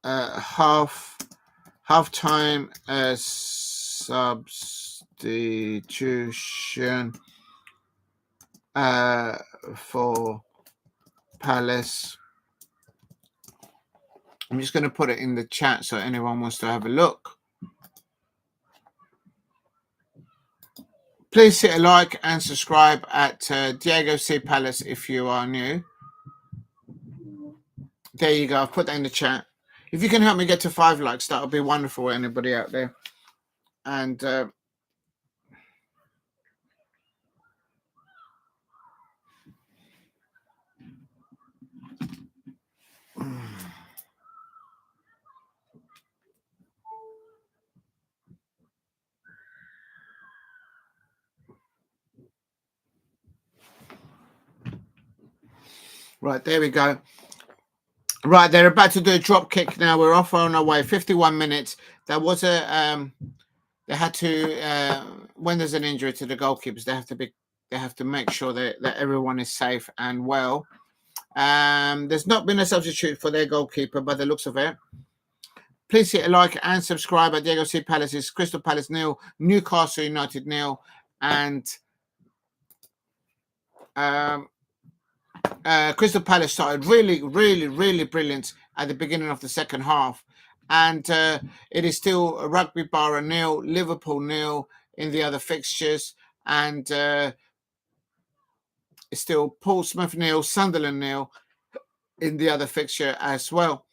halftime substitutions. substitution for Palace. I'm just going to put it in the chat so anyone wants to have a look. Please hit a like and subscribe at Diego C. Palace if you are new. There you go. I've put that in the chat. If you can help me get to 5 likes, that would be wonderful. Anybody out there? And right, there we go. Right, they're about to do a drop kick now. We're off on our way. 51 minutes. There was a they had to when there's an injury to the goalkeepers, they have to make sure that everyone is safe and well. There's not been a substitute for their goalkeeper by the looks of it. Please hit a like and subscribe at Diego C. Palace's Crystal Palace 0, Newcastle United 0, and Crystal Palace started really brilliant at the beginning of the second half, and it is still a Rugby Borough 0, Liverpool 0 in the other fixtures, and it's still Portsmouth 0, Sunderland 0 in the other fixture as well.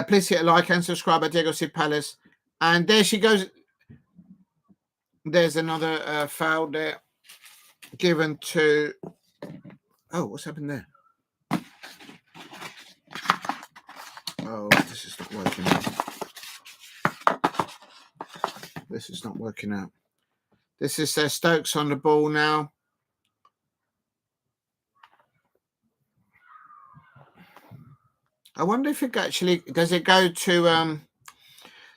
Please hit a like and subscribe at Diego C. Palace, and there she goes. There's another foul there given to. Oh, what's happened there? Oh, this is not working out. This is not working out. This is Stokes on the ball now. I wonder if it actually does it go to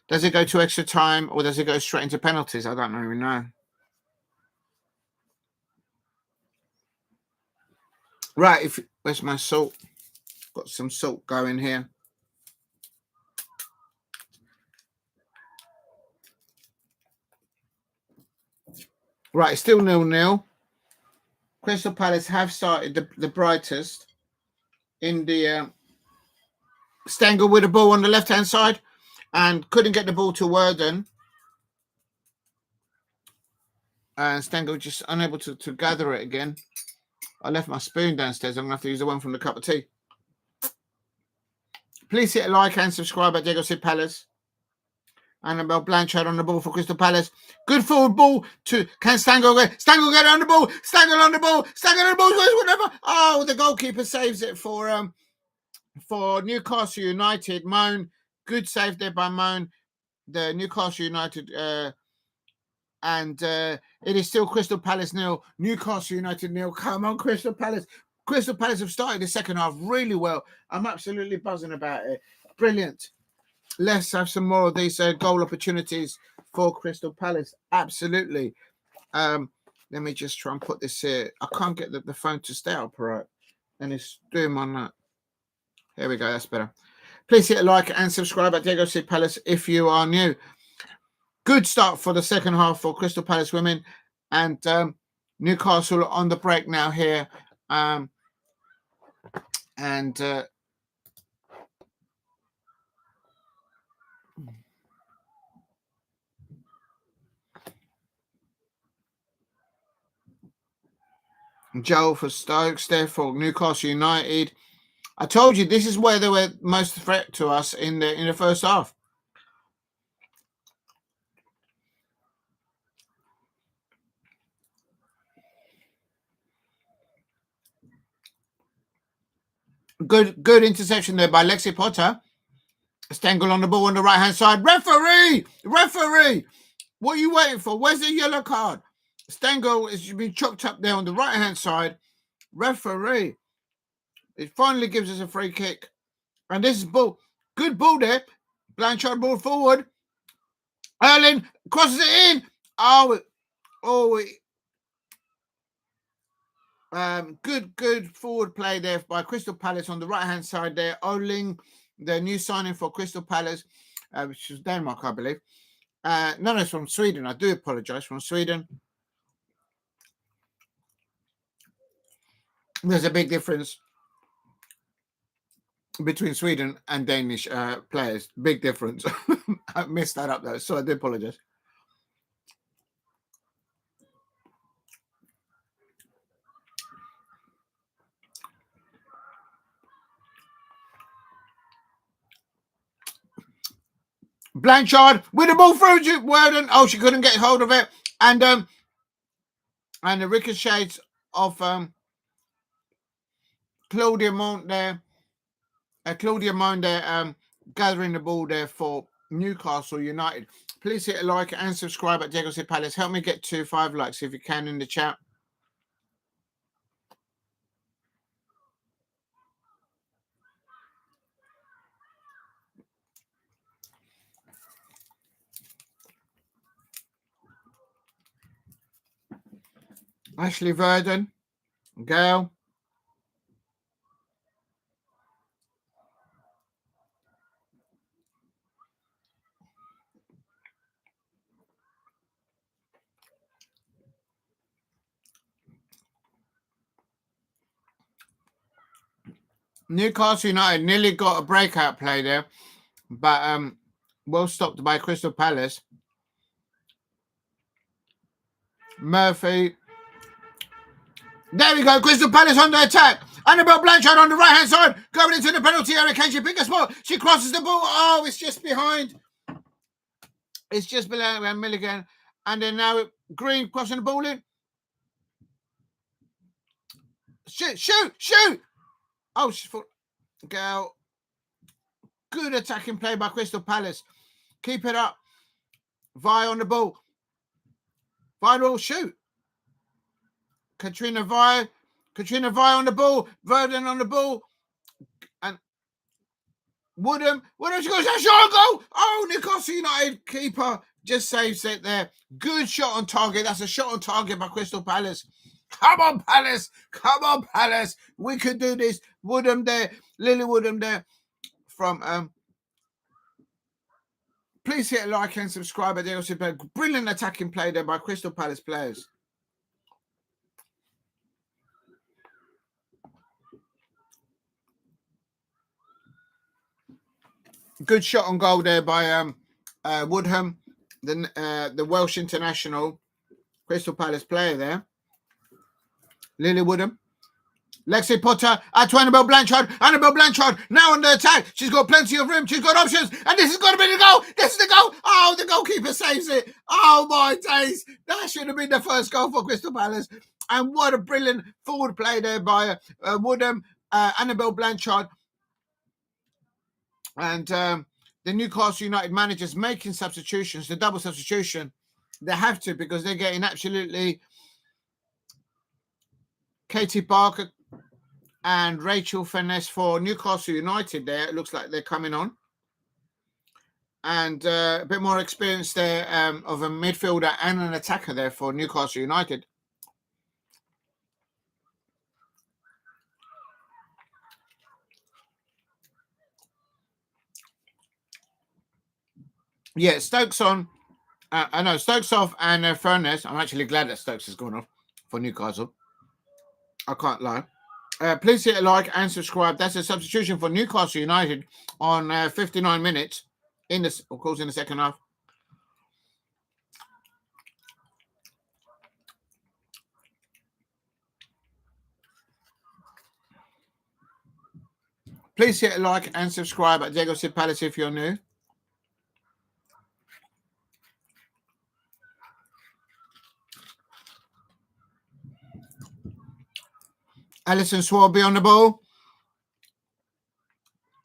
extra time or does it go straight into penalties? I don't even know. Right, where's my salt? Got some salt going here. Right, it's still 0-0. Crystal Palace have started the brightest in the Stengel with the ball on the left-hand side and couldn't get the ball to Worden. And Stengel just unable to gather it again. I left my spoon downstairs. I'm going to have to use the one from the cup of tea. Please hit a like and subscribe at Diego C. Palace. Annabelle Blanchard on the ball for Crystal Palace. Good forward ball to... Can Stengel get... Stengel get on the ball. Stengel on the ball. Stengel on the ball. Whatever. Oh, the goalkeeper saves it for Newcastle United. Moan. Good save there by Moan. The Newcastle United... and it is still Crystal Palace 0, Newcastle United 0. Come on, Crystal Palace. Crystal Palace have started the second half really well. I'm absolutely buzzing about it. Brilliant. Let's have some more of these goal opportunities for Crystal Palace. Absolutely. Let me just try and put this here. I can't get the phone to stay upright. And it's doing on that. Here we go. That's better. Please hit a like and subscribe at Diego C. Palace if you are new. Good start for the second half for Crystal Palace women, and Newcastle on the break now here. Joel for Stokes there for Newcastle United. I told you this is where they were most threat to us in the first half. Good interception there by Lexi Potter. Stengel on the ball on the right hand side. Referee! What are you waiting for? Where's the yellow card? Stengel is being chopped up there on the right hand side. Referee. It finally gives us a free kick. And this is ball. Good ball there. Blanchard ball forward. Erling crosses it in. Good forward play there by Crystal Palace on the right hand side there. Oling, the new signing for Crystal Palace, which is Denmark, I believe. No, it's from Sweden. I do apologise. From Sweden. There's a big difference between Sweden and Danish players. Big difference. I messed that up though, so I do apologise. Blanchard with the ball through to Worden. Oh, she couldn't get hold of it. And the ricochets of Claudia Mont there. Claudia Mont there gathering the ball there for Newcastle United. Please hit a like and subscribe at Diego Palace. Help me get to 5 likes if you can in the chat. Ashley Verdon, Gail. Newcastle United nearly got a breakout play there, but well stopped by Crystal Palace. Murphy. There we go. Crystal Palace under attack. Annabelle Blanchard on the right-hand side. Going into the penalty area. Can she pick a spot? She crosses the ball. Oh, it's just behind. It's just below Milligan. And then now Green crossing the ball in. Shoot. Oh, she's for girl. Good attacking play by Crystal Palace. Keep it up. Vi on the ball. Vi will shoot. Katrina Vi on the ball. Verdon on the ball. And Woodham, she goes, that shot, goal! Oh, Newcastle United keeper just saves it there. Good shot on target. That's a shot on target by Crystal Palace. Come on, Palace. We could do this. Woodham there. Lily Woodham there. From please hit a like and subscribe at the also brilliant attacking play there by Crystal Palace players. Good shot on goal there by Woodham, the Welsh international Crystal Palace player there. Lily Woodham. Lexi Potter at Annabelle Blanchard. Annabelle Blanchard now on the attack. She's got plenty of room. She's got options. And this has got to be the goal. This is the goal. Oh, the goalkeeper saves it. Oh, my days. That should have been the first goal for Crystal Palace. And what a brilliant forward play there by Woodham, Annabelle Blanchard. And the Newcastle United managers making substitutions, the double substitution. They have to because they're getting absolutely Katie Barker and Rachel Furness for Newcastle United there. It looks like they're coming on. And a bit more experience there of a midfielder and an attacker there for Newcastle United. Yeah, Stokes on. I know Stokes off and Furness. I'm actually glad that Stokes has gone off for Newcastle. I can't lie. Please hit a like and subscribe. That's a substitution for Newcastle United on 59 minutes in the second half. Please hit a like and subscribe at Diego Palace if you're new. Alison Swarby on the ball.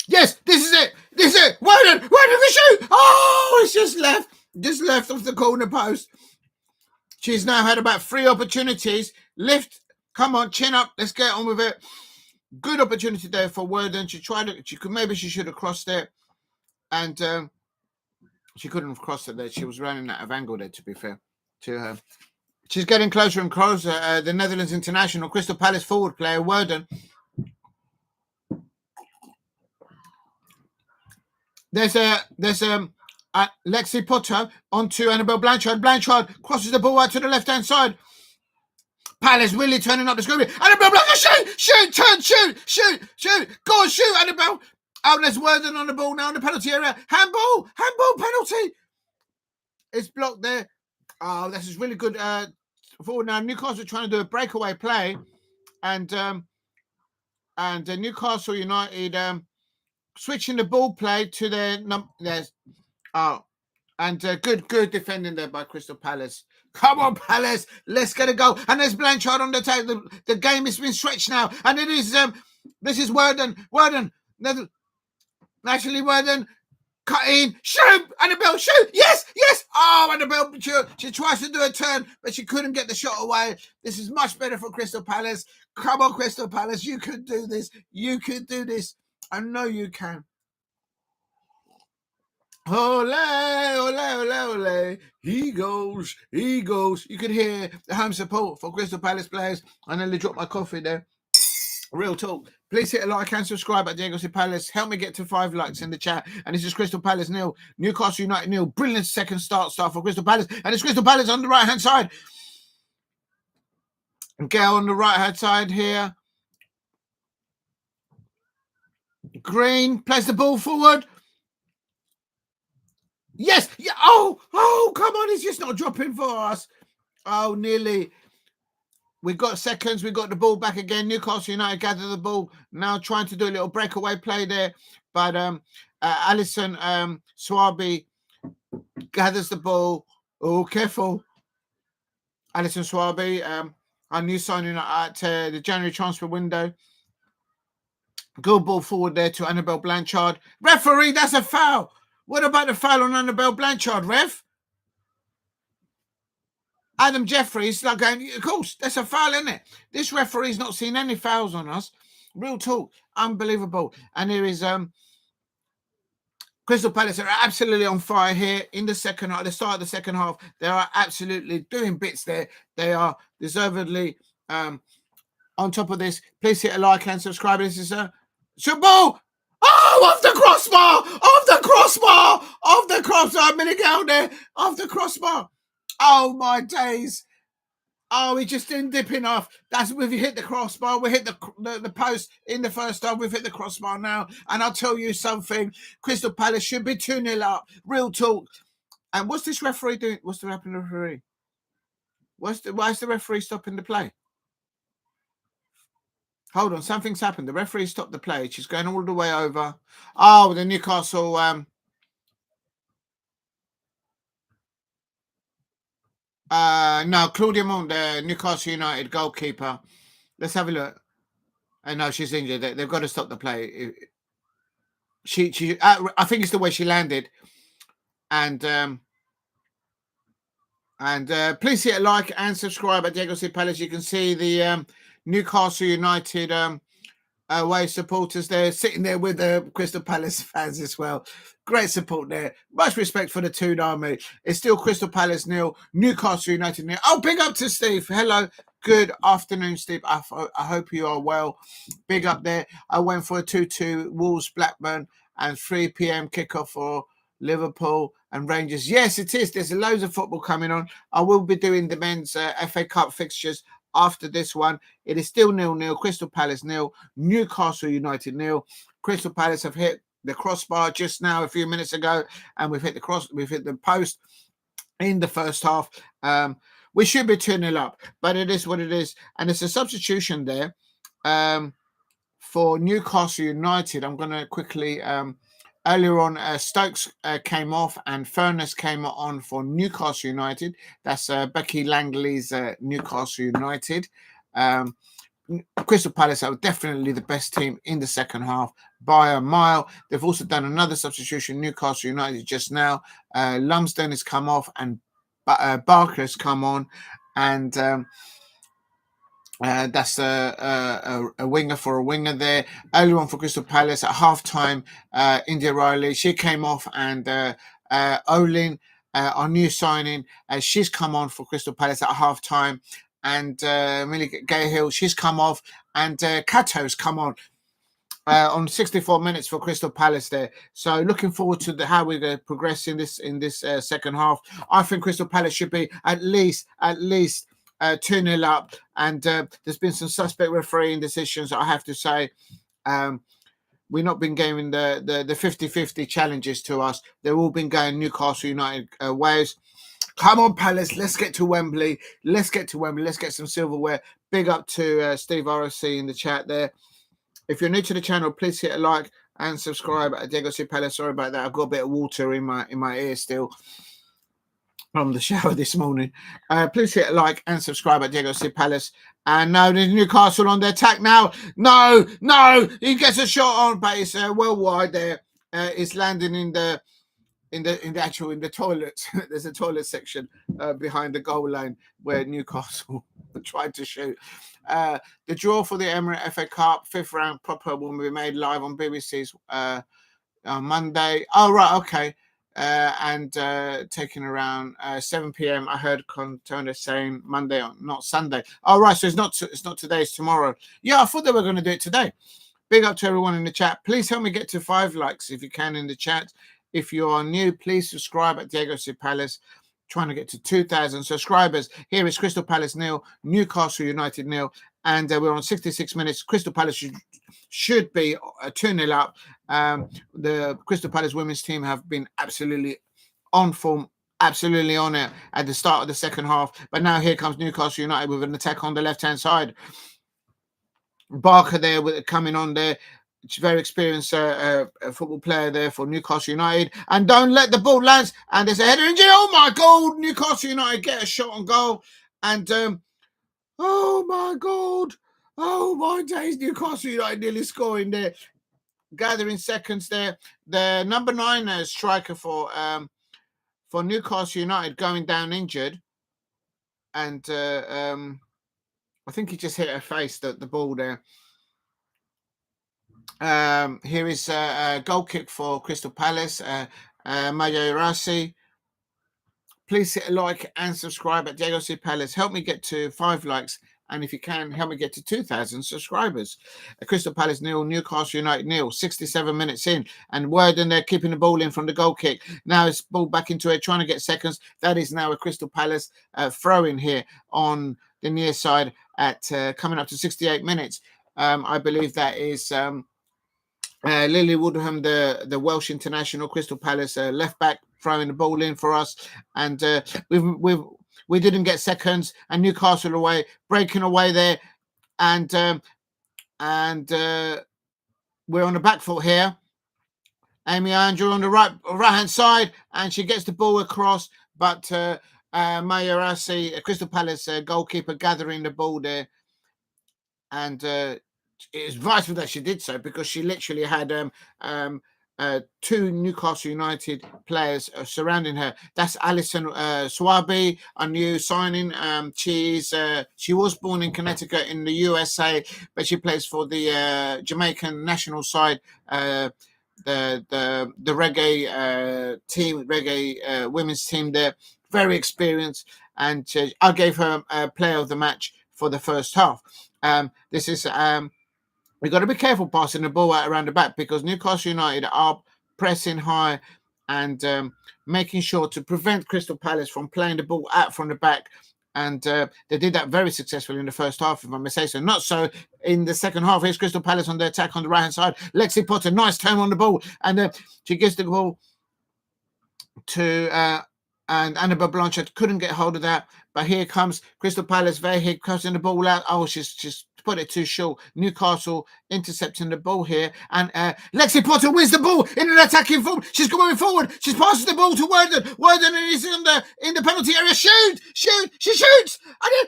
Yes, this is it. Where did we shoot? Oh, it's just left off the corner post. She's now had about 3 opportunities. Lift, come on, chin up. Let's get on with it. Good opportunity there for Worden. She should have crossed it, and she couldn't have crossed it there. She was running out of angle there. To be fair to her. She's getting closer and closer. The Netherlands international, Crystal Palace forward player, Worden. There's a Lexi Potter onto Annabelle Blanchard. Blanchard crosses the ball out to the left-hand side. Palace really turning up the screen. Annabelle Blanchard, shoot, turn, shoot. Go on, shoot, Annabelle. Oh, there's Worden on the ball now in the penalty area. Handball, penalty. It's blocked there. Oh, this is really good forward now. Newcastle trying to do a breakaway play, and Newcastle United switching the ball play to their good defending there by Crystal Palace. Come on, Palace, let's get a goal. And there's Blanchard on the table. The game has been stretched now, and it is this is Worden, Naturally Worden. Cut in, shoot, Annabelle, shoot, yes. Oh, Annabelle, she tries to do a turn, but she couldn't get the shot away. This is much better for Crystal Palace. Come on, Crystal Palace, you could do this. I know you can. Ole, ole. He goes. You could hear the home support for Crystal Palace players. I nearly dropped my coffee there. Real talk. Please hit a like and subscribe at Diego Palace. Help me get to 5 likes in the chat. And this is Crystal Palace 0, Newcastle United 0. Brilliant second start for Crystal Palace. And it's Crystal Palace on the right-hand side. Gale on the right-hand side here. Green plays the ball forward. Yes. Yeah. Oh, come on. He's just not dropping for us. Oh, nearly. We've got seconds. We've got the ball back again. Newcastle United gather the ball. Now trying to do a little breakaway play there. But Alisson Swaby gathers the ball. Oh, careful. Alisson Swaby, our new signing at the January transfer window. Good ball forward there to Annabelle Blanchard. Referee, that's a foul. What about the foul on Annabelle Blanchard, ref? Adam Jeffries like going, of course, that's a foul, isn't it? This referee's not seen any fouls on us. Real talk. Unbelievable. And here is Crystal Palace are absolutely on fire here in the second half. The start of the second half, they are absolutely doing bits there. They are deservedly on top of this. Please hit a like and subscribe. This is a ball. Oh, off the crossbar. Minigal there, off the crossbar. Oh, my days. Oh, he just didn't dip enough. We've hit the crossbar. We hit the post in the first half. We've hit the crossbar now. And I'll tell you something. Crystal Palace should be 2-0 up. Real talk. And what's this referee doing? What's the referee? Why is the referee stopping the play? Hold on. Something's happened. The referee stopped the play. She's going all the way over. Oh, the Newcastle... no, Claudia Mont, the Newcastle United goalkeeper. Let's have a look. No, she's injured. They've got to stop the play. I think it's the way she landed. And please hit a like and subscribe at Diego Palace. You can see the Newcastle United away supporters there, sitting there with the Crystal Palace fans as well. Great support there. Much respect for the Toon Army. It's still Crystal Palace 0, Newcastle United 0. Oh, big up to Steve. Hello. Good afternoon, Steve. I hope you are well. Big up there. I went for a 2-2 Wolves Blackburn and 3 p.m. kickoff for Liverpool and Rangers. Yes, it is. There's loads of football coming on. I will be doing the men's FA Cup fixtures after this one. It is still 0-0. Crystal Palace 0, Newcastle United 0. Crystal Palace have hit the crossbar just now a few minutes ago, and we've hit the post in the first half. We should be 2-0 up, but it is what it is. And it's a substitution there for Newcastle United. I'm going to quickly earlier on, Stokes came off and Furness came on for Newcastle United. That's Becky Langley's Newcastle United. Crystal Palace are definitely the best team in the second half by a mile. They've also done another substitution, Newcastle United, just now. Lumsden has come off and Barker has come on. And that's a winger for a winger there. Early on for Crystal Palace at half-time, India Riley, she came off, and Olsen, our new signing, she's come on for Crystal Palace at half-time. And Millie Cahill, she's come off, and Kato's come on. on 64 minutes for Crystal Palace there. So looking forward to how we're going to progress in this second half. I think Crystal Palace should be at least 2-0 up, and there's been some suspect refereeing decisions, I have to say. We've not been giving the 50-50 challenges to us. They've all been going Newcastle United ways. Come on, Palace. Let's get to Wembley. Let's get some silverware. Big up to Steve ROC in the chat there. If you're new to the channel, please hit a like and subscribe. Diego C. Palace. Sorry about that. I've got a bit of water in my ear still from the shower this morning. Please hit a like and subscribe at Diego C. Palace. And now there's Newcastle on the attack now. No, he gets a shot on, but it's well wide there. It's landing in the toilets. There's a toilet section behind the goal line where Newcastle tried to shoot. The draw for the Emirates FA Cup 5th round proper will be made live on BBC's on Monday. Oh right, okay. And taking around 7 p.m. I heard Kone-Doherty saying Monday, not Sunday. Oh right, so it's not today, it's tomorrow. Yeah, I thought they were going to do it today. Big up to everyone in the chat. Please help me get to 5 likes if you can in the chat. If you are new, please subscribe at Diego C. Palace. Trying to get to 2,000 subscribers. Here is Crystal Palace 0, Newcastle United 0, and we're on 66 minutes. Crystal Palace should be 2-0 up. The Crystal Palace women's team have been absolutely on form, absolutely on it at the start of the second half. But now here comes Newcastle United with an attack on the left-hand side. Barker there coming on there. It's a very experienced football player there for Newcastle United. And don't let the ball land. And there's a header injury. Oh, my God. Newcastle United get a shot on goal. And, oh, my God. Oh, my days. Newcastle United nearly scoring there. Gathering seconds there. The number 9 striker for Newcastle United going down injured. And I think he just hit her face, the ball there. Here is a goal kick for Crystal Palace. Jimoh-Aloba. Please hit a like and subscribe at Diego C. Palace. Help me get to 5 likes. And if you can, help me get to 2,000 subscribers. Crystal Palace 0, Newcastle United 0. 67 minutes in. And Worden, they're keeping the ball in from the goal kick. Now it's ball back into it, trying to get seconds. That is now a Crystal Palace throw-in here on the near side at coming up to 68 minutes. I believe that is... Lily Woodham, the Welsh international, Crystal Palace left back, throwing the ball in for us, and we didn't get seconds, and Newcastle away, breaking away there, and we're on the back foot here. Amy Andrew on the right hand side, and she gets the ball across, but Jimoh-Aloba, Crystal Palace goalkeeper, gathering the ball there, and it was vital that she did so, because she literally had 2 Newcastle United players surrounding her. That's Alison Swaby, a new signing. She was born in Connecticut in the USA, but she plays for the Jamaican national side, the reggae team, women's team there. Very experienced, and I gave her player of the match for the first half. This is we've got to be careful passing the ball out around the back, because Newcastle United are pressing high and making sure to prevent Crystal Palace from playing the ball out from the back. And they did that very successfully in the first half, if I may say so. Not so in the second half. Here's Crystal Palace on the attack on the right-hand side. Lexi Potter, nice turn on the ball. And she gives the ball to... and Annabelle Blanchard couldn't get hold of that. But here comes Crystal Palace. Zych cutting the ball out. Oh, she's put it too short. Newcastle intercepting the ball here. And Lexi Potter wins the ball in an attacking form. She's going forward. She's passing the ball to Worden. Worden is in the penalty area. Shoot! She shoots! And then,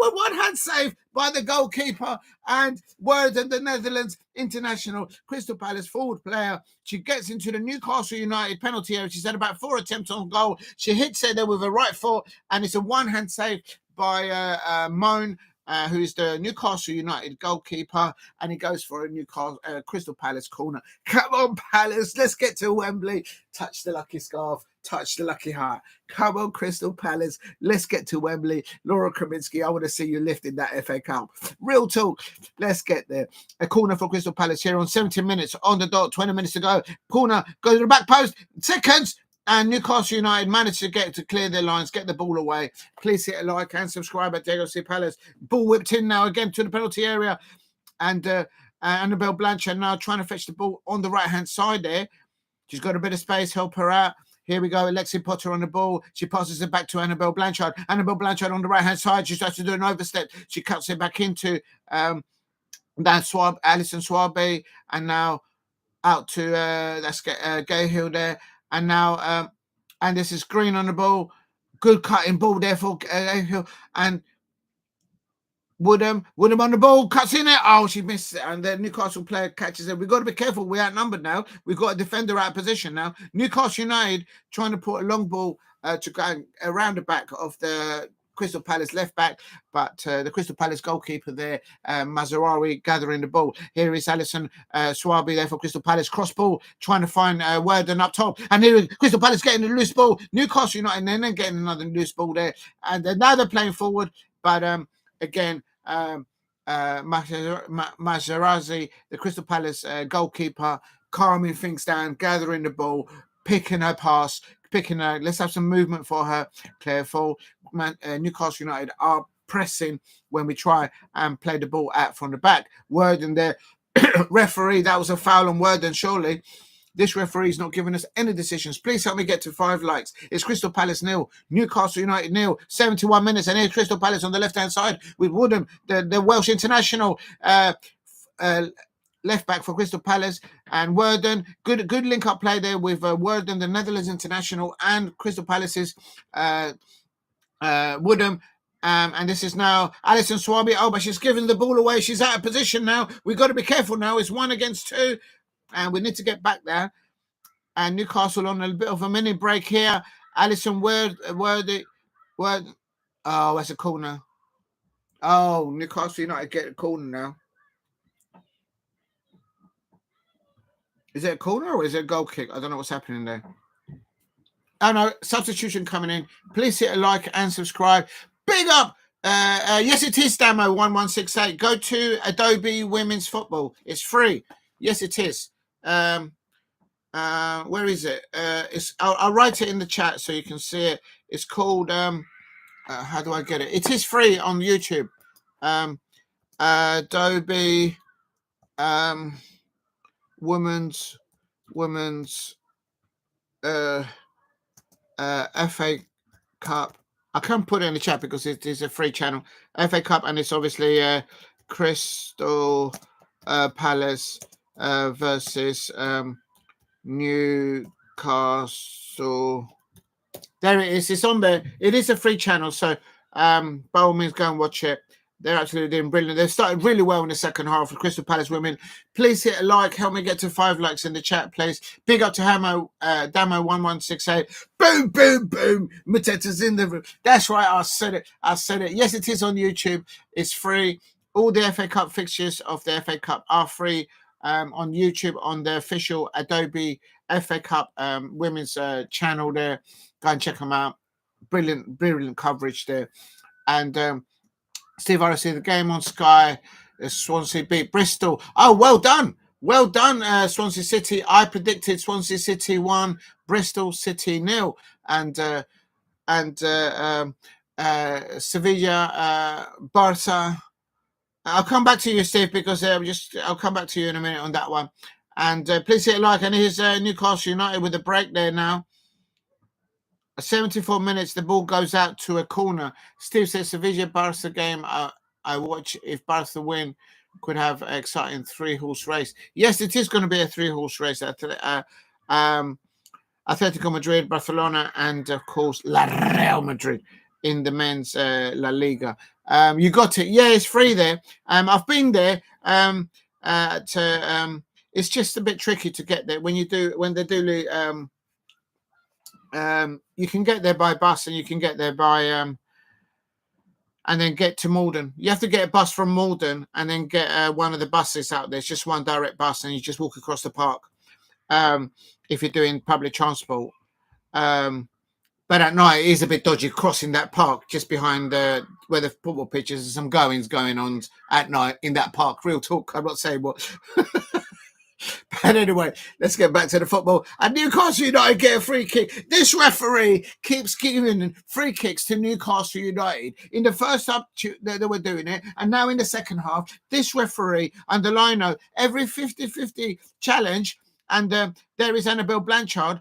a one-hand save by the goalkeeper. And Worden, the Netherlands international, Crystal Palace forward player. She gets into the Newcastle United penalty area. She's had about 4 attempts on goal. She hits it there with her right foot, and it's a one-hand save by Moan, who's the Newcastle United goalkeeper, and he goes for a Crystal Palace corner. Come on, Palace, let's get to Wembley. Touch the lucky scarf. touch the lucky heart. Come on, Crystal Palace. Let's get to Wembley. Laura Kaminsky, I want to see you lifting that FA Cup. Real talk. Let's get there. A corner for Crystal Palace here on 70 minutes on the dot, 20 minutes to go. Corner, goes to the back post. Seconds. And Newcastle United managed to clear their lines, get the ball away. Please hit a like and subscribe at Diego C. Palace. Ball whipped in now again to the penalty area. And Annabelle Blanchard now trying to fetch the ball on the right-hand side there. She's got a bit of space, help her out. Here we go, Lexi Potter on the ball. She passes it back to Annabelle Blanchard. Annabelle Blanchard on the right-hand side. She starts to do an overstep. She cuts it back into Alison Swabe. And now out to, let's get Gahill there. And now, and this is Green on the ball. Good cutting ball there for Gahill. And Woodham on the ball, cuts in it. Oh, she missed it. And the Newcastle player catches it. We've got to be careful. We're outnumbered now. We've got a defender out of position now. Newcastle United trying to put a long ball to go around the back of the Crystal Palace left back. But the Crystal Palace goalkeeper there, Mazarawi, gathering the ball. Here is Alison Swaby there for Crystal Palace. Cross ball, trying to find Worden up top. And here Crystal Palace getting the loose ball. Newcastle United and then getting another loose ball there. And now they're playing forward. But again, Mazarazi, the Crystal Palace goalkeeper, calming things down, gathering the ball, picking her pass, let's have some movement for her. Careful. Newcastle United are pressing when we try and play the ball out from the back. Worden there, referee, that was a foul on Worden, surely. This referee is not giving us any decisions. Please help me get to 5 likes. It's Crystal Palace 0, Newcastle United 0, 71 minutes. And here's Crystal Palace on the left-hand side with Woodham, the Welsh international left back for Crystal Palace. And Worden, good link-up play there with Worden, the Netherlands international, and Crystal Palace's Woodham. And this is now Alison Swaby. Oh, but she's giving the ball away. She's out of position now. We've got to be careful now. It's 1 against 2. And we need to get back there. And Newcastle on a bit of a mini break here. Alison Worthy. Oh, that's a corner. Oh, Newcastle United get a corner now. Is it a corner or is it a goal kick? I don't know what's happening there. Oh, no. Substitution coming in. Please hit a like and subscribe. Big up. Yes, it is, Damo1168. Go to Adobe Women's Football. It's free. Yes, it is. Where is it? I'll write it in the chat so you can see it. It's called how do I get it? It is free on YouTube. Adobe Women's FA Cup. I can't put it in the chat because it is a free channel. FA Cup, and it's obviously Crystal Palace versus Newcastle. There it is. It's on there. It is a free channel, so by all means go and watch it. They're absolutely doing brilliant. They've started really well in the second half with Crystal Palace women. Please hit a like. Help me get to 5 likes in the chat, please. Big up to Damo1168. Boom, boom, boom. Mateta's in the room. That's right. I said it. Yes, it is on YouTube. It's free. All the FA Cup fixtures of the FA Cup are free on YouTube on the official Adobe FA Cup women's channel there. Go and check them out. Brilliant coverage there. And Steve, I see the game on Sky. Swansea beat Bristol. Oh, well done. Well done, Swansea City. I predicted Swansea City 1, Bristol City 0. And Sevilla, Barca. I'll come back to you, Steve, because I'll come back to you in a minute on that one. And please hit a like. And here's Newcastle United with a break there now. 74 minutes, the ball goes out to a corner. Steve says Sevilla Barca game. I watch if Barca win, could have an exciting 3-horse race. Yes, it is going to be a 3-horse race. Atletico Madrid, Barcelona, and of course Real Madrid in the men's La Liga. You got it. Yeah, it's free there. I've been there. It's just a bit tricky to get there when they do. You can get there by bus, and you can get there by and then get to Malden. You have to get a bus from Malden and then get one of the buses out there. It's just one direct bus, and you just walk across the park if you're doing public transport. But at night, it is a bit dodgy crossing that park just behind where the football pitch is. There's some goings going on at night in that park. Real talk. I'm not saying what. But anyway, let's get back to the football. And Newcastle United get a free kick. This referee keeps giving free kicks to Newcastle United. In the first half, they were doing it. And now in the second half, this referee under Lino, every 50-50 challenge. And there is Annabelle Blanchard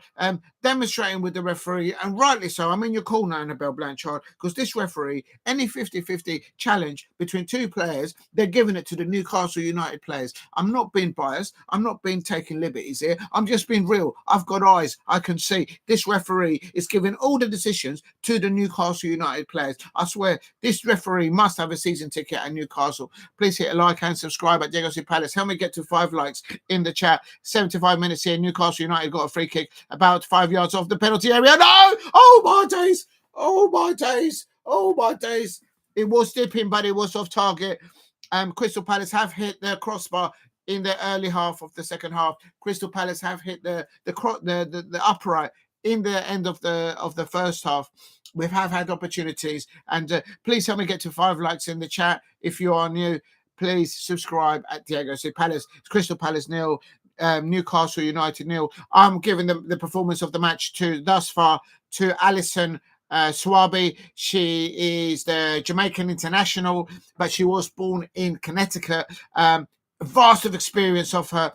demonstrating with the referee, and rightly so. I'm in your corner, Annabelle Blanchard, because this referee, any 50-50 challenge between two players, they're giving it to the Newcastle United players. I'm not being biased. I'm not being taking liberties here. I'm just being real. I've got eyes. I can see. This referee is giving all the decisions to the Newcastle United players. I swear, this referee must have a season ticket at Newcastle. Please hit a like and subscribe at Diego Palace. Help me get to 5 likes in the chat. 75 minutes here. Newcastle United got a free kick about 5 yards off the penalty area. No! Oh my days! Oh my days! Oh my days! It was dipping, but it was off target. Crystal Palace have hit their crossbar in the early half of the second half. Crystal Palace have hit the upright in the end of the first half. We have had opportunities, and please help me get to 5 likes in the chat. If you are new, please subscribe at Diego Palace. It's Crystal Palace 0. Newcastle United 0. I'm giving the performance of the match thus far to Alison Swaby. She is the Jamaican international, but she was born in Connecticut. Vast of experience of her.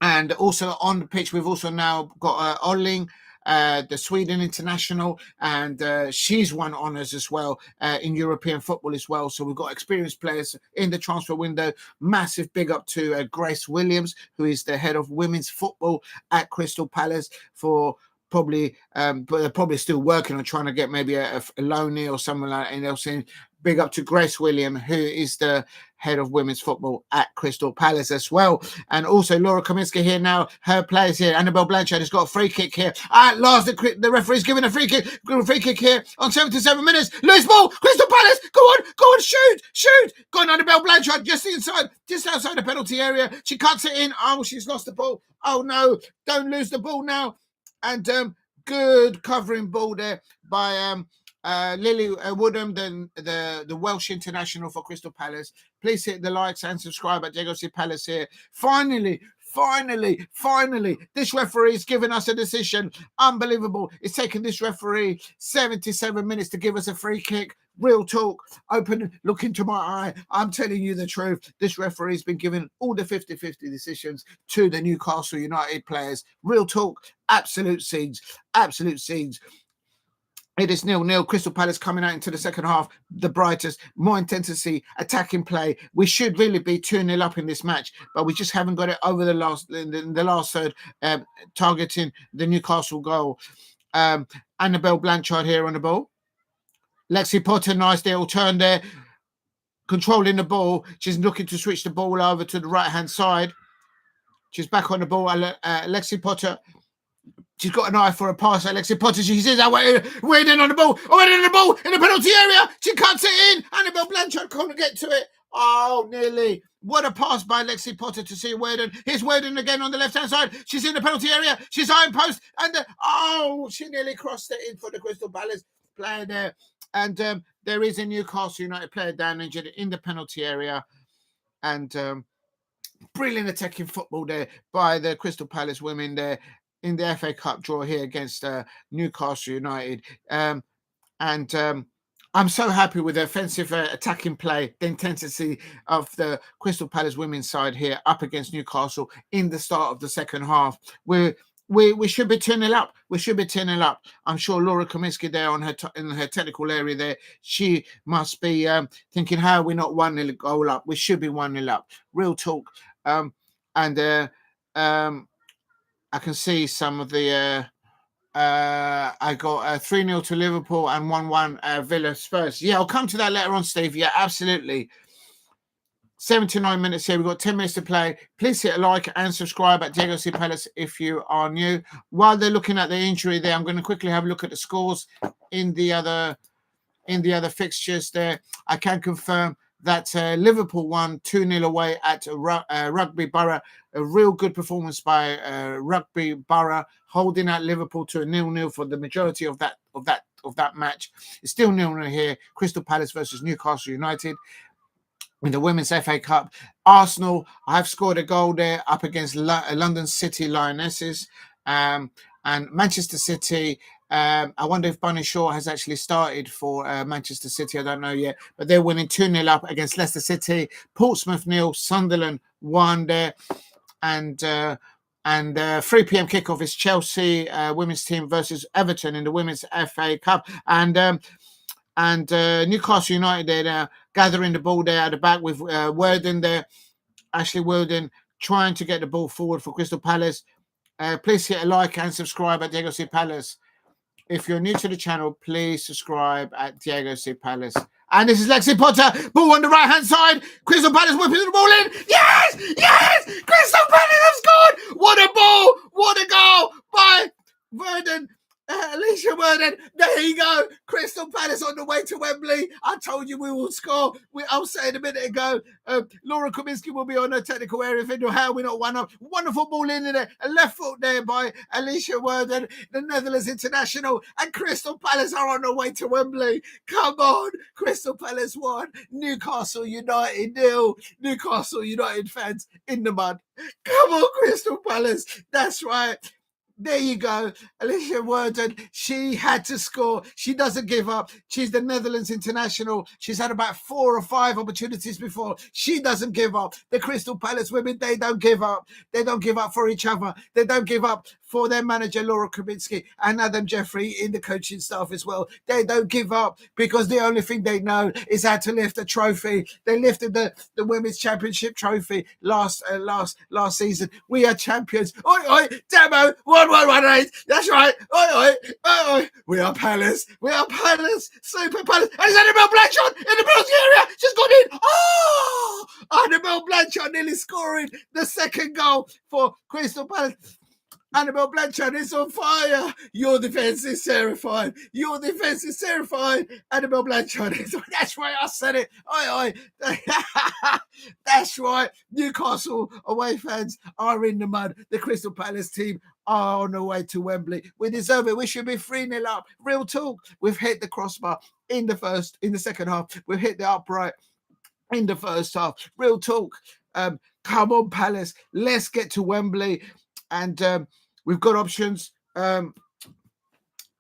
And also on the pitch, we've also now got Olsen, the Sweden international, and she's won honours as well in European football as well. So we've got experienced players in the transfer window. Massive big up to Grace Williams, who is the head of women's football at Crystal Palace, for probably but they're probably still working on trying to get maybe a loanee or something like that. And they'll say big up to Grace Williams, who is the head of women's football at Crystal Palace as well. And also Laura Kaminsky here now. Her players here. Annabelle Blanchard has got a free kick here. At last, the referee's giving a free kick here on 77 minutes. Loose ball. Crystal Palace. Go on, shoot. Go on, Annabelle Blanchard, just outside the penalty area. She cuts it in. Oh, she's lost the ball. Oh no, don't lose the ball now. And good covering ball there by Lily Woodham, the Welsh international for Crystal Palace. Please hit the likes and subscribe at Diego Palace here. Finally, this referee is giving us a decision. Unbelievable. It's taken this referee 77 minutes to give us a free kick. Real talk. Look into my eye. I'm telling you the truth. This referee's been giving all the 50-50 decisions to the Newcastle United players. Real talk. Absolute scenes. It is 0-0. Crystal Palace coming out into the second half, the brightest, more intensity, attacking play. We should really be 2-0 up in this match, but we just haven't got it over the last third, targeting the Newcastle goal. Annabelle Blanchard here on the ball. Lexi Potter, nice little turn there, controlling the ball. She's looking to switch the ball over to the right-hand side. She's back on the ball. Lexi Potter. She's got an eye for a pass. Alexia Potter. She sees that waiting on the ball. Waiting on the ball in the penalty area. She cuts it in. Annabelle Blanchard can't get to it. Oh, nearly. What a pass by Lexi Potter to see Werden. Here's Werden again on the left-hand side. She's in the penalty area. She's iron post. And she nearly crossed it in for the Crystal Palace player there. And there is a Newcastle United player down injured in the penalty area. And brilliant attacking football there by the Crystal Palace women there in the FA Cup draw here against Newcastle United. I'm so happy with the offensive attacking play, the intensity of the Crystal Palace women's side here up against Newcastle in the start of the second half. We should be 2-0 up. We should be 2-0 up. I'm sure Laura Kaminsky there in her technical area there, she must be thinking, how are we not 1-0 goal up? We should be 1-0 up. Real talk. I can see some of the I got 3-0 to Liverpool and 1-1 Villa Spurs. Yeah, I'll come to that later on, Steve. Yeah, absolutely. 79 minutes here. We've got 10 minutes to play. Please hit a like and subscribe at Diego Palace if you are new. While they're looking at the injury there, I'm going to quickly have a look at the scores in the other fixtures there. I can confirm that Liverpool won 2-0 away at Rugby Borough. A real good performance by Rugby Borough, holding out Liverpool to a 0-0 for the majority of that match. It's still 0-0 here. Crystal Palace versus Newcastle United in the Women's FA Cup. Arsenal have scored a goal there up against London City Lionesses. And Manchester City, I wonder if Bunny Shaw has actually started for Manchester City. I don't know yet. But they're winning 2-0 up against Leicester City. Portsmouth 0, Sunderland 1 there. And 3 p.m. kickoff is Chelsea women's team versus Everton in the Women's FA Cup. And Newcastle United, they're now gathering the ball there at the back with Worden there. Ashley Worden trying to get the ball forward for Crystal Palace. Please hit a like and subscribe at Diego C. Palace. If you're new to the channel, please subscribe at Diego C. Palace. And this is Lexi Potter. Ball on the right-hand side. Crystal Palace whipping the ball in. Yes! Yes! Crystal Palace have scored! What a ball! What a goal by Worden. Alicia Worden, there you go. Crystal Palace on the way to Wembley. I told you we will score. I was saying a minute ago, Laura Kinsky will be on her technical area. If you know how we're not one up. Wonderful ball in there. A left foot there by Alicia Worden, the Netherlands international. And Crystal Palace are on the way to Wembley. Come on. Crystal Palace 1. Newcastle United 0. Newcastle United fans in the mud. Come on, Crystal Palace. That's right. There you go. Alicia Worden, she had to score. She doesn't give up. She's the Netherlands international. She's had about 4 or 5 opportunities before. She doesn't give up. The Crystal Palace women, they don't give up. They don't give up for each other. They don't give up for their manager, Laura Kinsky, and Adam Jeffrey in the coaching staff as well. They don't give up because the only thing they know is how to lift a trophy. They lifted the Women's Championship trophy last season. We are champions. Oi, oi, Demo, 1-1-1-8. That's right. Oi, oi, oi, oi. We are Palace. We are Palace. Super Palace. And it's Annabelle Blanchard in the penalty area. She's got in. Oh! Annabelle Blanchard nearly scoring the second goal for Crystal Palace. Annabelle Blanchard is on fire. Your defence is terrifying. Your defence is terrifying. Annabelle Blanchard is. That's right. I said it. Oi, oi. That's right. Newcastle away fans are in the mud. The Crystal Palace team are on the way to Wembley. We deserve it. We should be 3-0 up. Real talk. We've hit the crossbar in the second half. We've hit the upright in the first half. Real talk. Come on, Palace. Let's get to Wembley. And we've got options.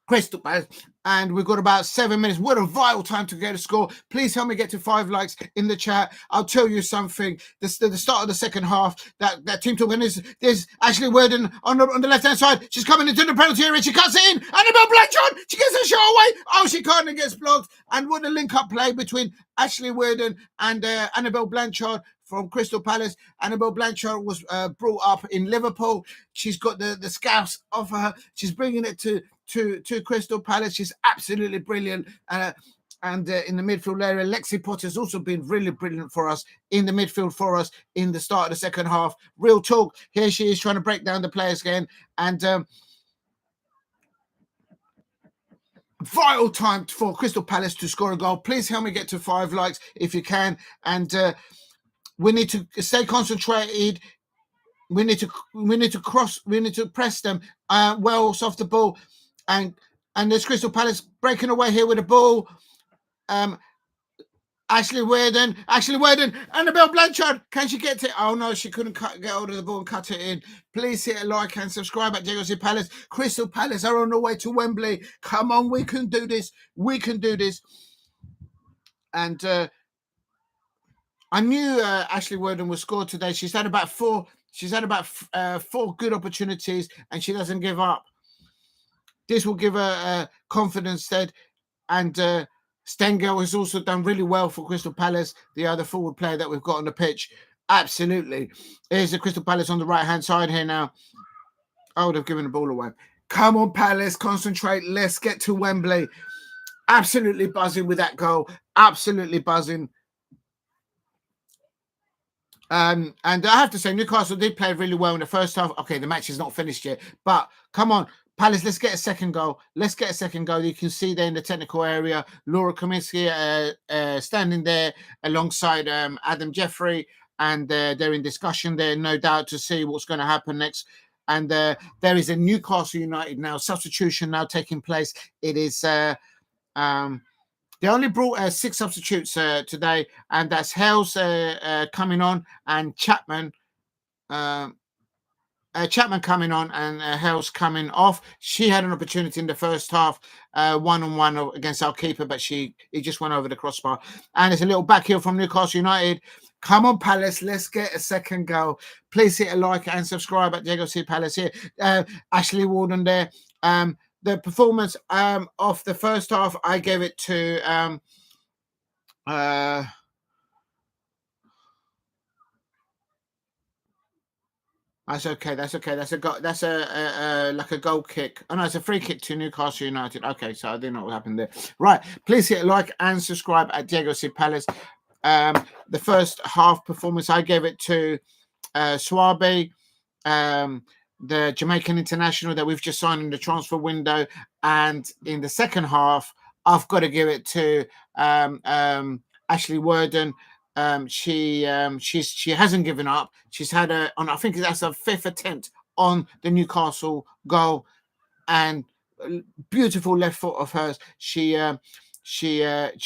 Crystal Palace. And we've got about 7 minutes. What a vital time to get a score. Please help me get to 5 likes in the chat. I'll tell you something. The start of the second half, that team talk, and there's Ashley Worden on the left-hand side. She's coming into the penalty area. She cuts it in. Annabelle Blanchard. She gets a shot away. Oh, she can't and gets blocked. And what a link-up play between Ashley Worden and Annabelle Blanchard from Crystal Palace. Annabelle Blanchard was brought up in Liverpool. She's got the scouts of her. She's bringing it to Crystal Palace. She's absolutely brilliant. And in the midfield area, Lexi Potter's also been really brilliant for us in the midfield for us in the start of the second half. Real talk. Here she is trying to break down the players again. And vital time for Crystal Palace to score a goal. Please help me get to 5 likes if you can. And we need to stay concentrated. We need to press them well off the ball. And there's Crystal Palace breaking away here with the ball. Ashley Worden, Annabelle Blanchard. Can she get to it? Oh no, she couldn't get hold of the ball and cut it in. Please hit a like and subscribe at Diego C. Palace. Crystal Palace are on the way to Wembley. Come on, we can do this. We can do this. And I knew Ashley Worden would score today. She's had about 4 good opportunities, and she doesn't give up. This will give her confidence, Ted. And Stengel has also done really well for Crystal Palace, the other forward player that we've got on the pitch. Absolutely. Here's the Crystal Palace on the right-hand side here now. Oh, they've given the ball away. Come on, Palace, concentrate. Let's get to Wembley. Absolutely buzzing with that goal. Absolutely buzzing. And I have to say, Newcastle did play really well in the first half. Okay, the match is not finished yet, but come on. Palace, let's get a second goal. Let's get a second goal. You can see there in the technical area, Laura Kinsky standing there alongside Adam Jeffrey, and they're in discussion there, no doubt, to see what's going to happen next. And there is a Newcastle United now substitution now taking place. It is they only brought 6 substitutes today, and that's Hales coming on and Chapman. Chapman coming on and Hales coming off. She had an opportunity in the first half, one-on-one against our keeper, but he just went over the crossbar. And it's a little back heel from Newcastle United. Come on, Palace, let's get a second goal. Please hit a like and subscribe at Diego C. Palace here. Ashley Warden there. The performance of the first half, I gave it to That's okay. That's okay. That's a like a goal kick. Oh no, it's a free kick to Newcastle United. Okay, so I didn't know what happened there. Right, please hit a like and subscribe at Diego C. Palace. The first half performance, I gave it to Swabi, the Jamaican international that we've just signed in the transfer window, and in the second half, I've got to give it to Ashley Worden. She hasn't given up. She's had I think that's her 5th attempt on the Newcastle goal, and beautiful left foot of hers. She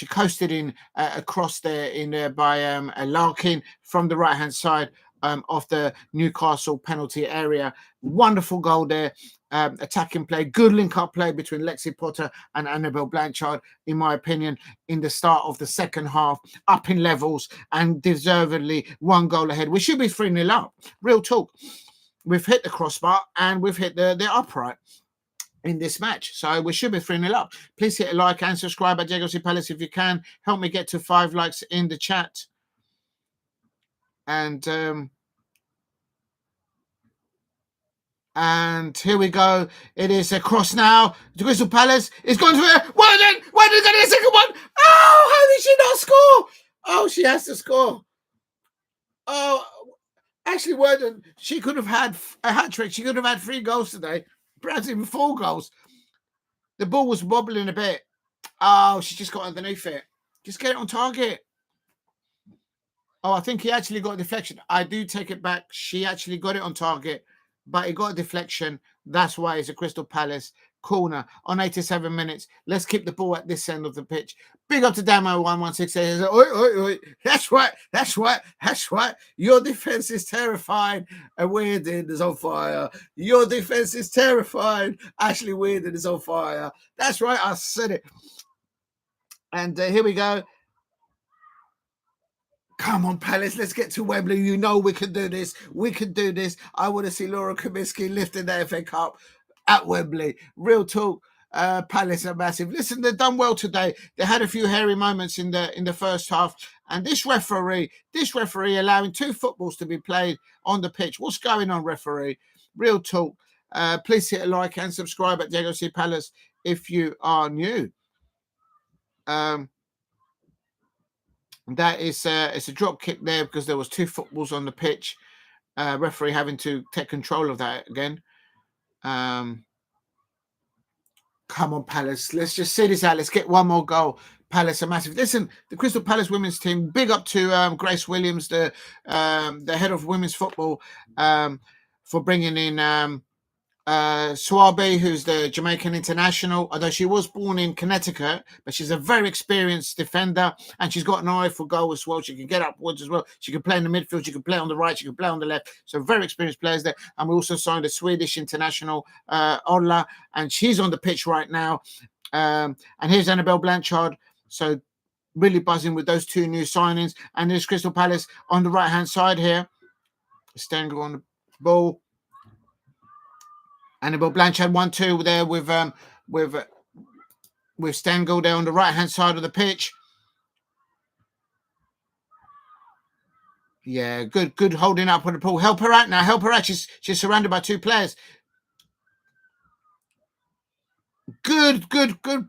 coasted in across there in by a Larkin from the right hand side of the Newcastle penalty area. Wonderful goal there. Attacking play, good link-up play between Lexi Potter and Annabelle Blanchard, in my opinion, in the start of the second half, up in levels and deservedly 1 goal ahead. We should be 3-0 up. Real talk. We've hit the crossbar and we've hit the upright in this match. So we should be 3-0 up. Please hit a like and subscribe at Diego C. Palace if you can. Help me get to 5 likes in the chat. And here we go. It is a cross now to Crystal Palace. It's going to it. Why did they get a second one? Oh, how did she not score? Oh, she has to score. Oh, Ashley Worden, she could have had a hat-trick. She could have had 3 goals today. Perhaps even 4 goals. The ball was wobbling a bit. Oh, she just got underneath it. Just get it on target. Oh, I think he actually got a deflection. I do take it back. She actually got it on target, but he got a deflection. That's why it's a Crystal Palace corner on 87 minutes. Let's keep the ball at this end of the pitch. Big up to Damo116. Oi. That's right. Your defense is terrified. And Weirden is on fire. Your defense is terrified. Ashley Weirden is on fire. That's right. I said it. And here we go. Come on, Palace, let's get to Wembley. You know we can do this. We can do this. I want to see Laura Kinsky lifting the FA Cup at Wembley. Real talk. Palace are massive. Listen, they've done well today. They had a few hairy moments in the first half. And this referee allowing 2 footballs to be played on the pitch. What's going on, referee? Real talk. Please hit a like and subscribe at Diego C. Palace if you are new. That is it's a drop kick there because there was 2 footballs on the pitch. Referee having to take control of that again. Come on, Palace. Let's just see this out. Let's get 1 more goal. Palace are massive. Listen, the Crystal Palace women's team, big up to Grace Williams, the head of women's football, for bringing in Swabi, who's the Jamaican international, although she was born in Connecticut, but she's a very experienced defender and she's got an eye for goal as well. She can get upwards as well. She can play in the midfield. She can play on the right. She can play on the left. So very experienced players there. And we also signed a Swedish international, Ola, and she's on the pitch right now. And here's Annabelle Blanchard. So really buzzing with those 2 new signings. And there's Crystal Palace on the right-hand side here. Stengel on the ball. Annabelle Blanchard 1-2 there with Stengel there on the right hand side of the pitch. Yeah, good holding up on the ball. Help her out now. Help her out. She's surrounded by 2 players. Good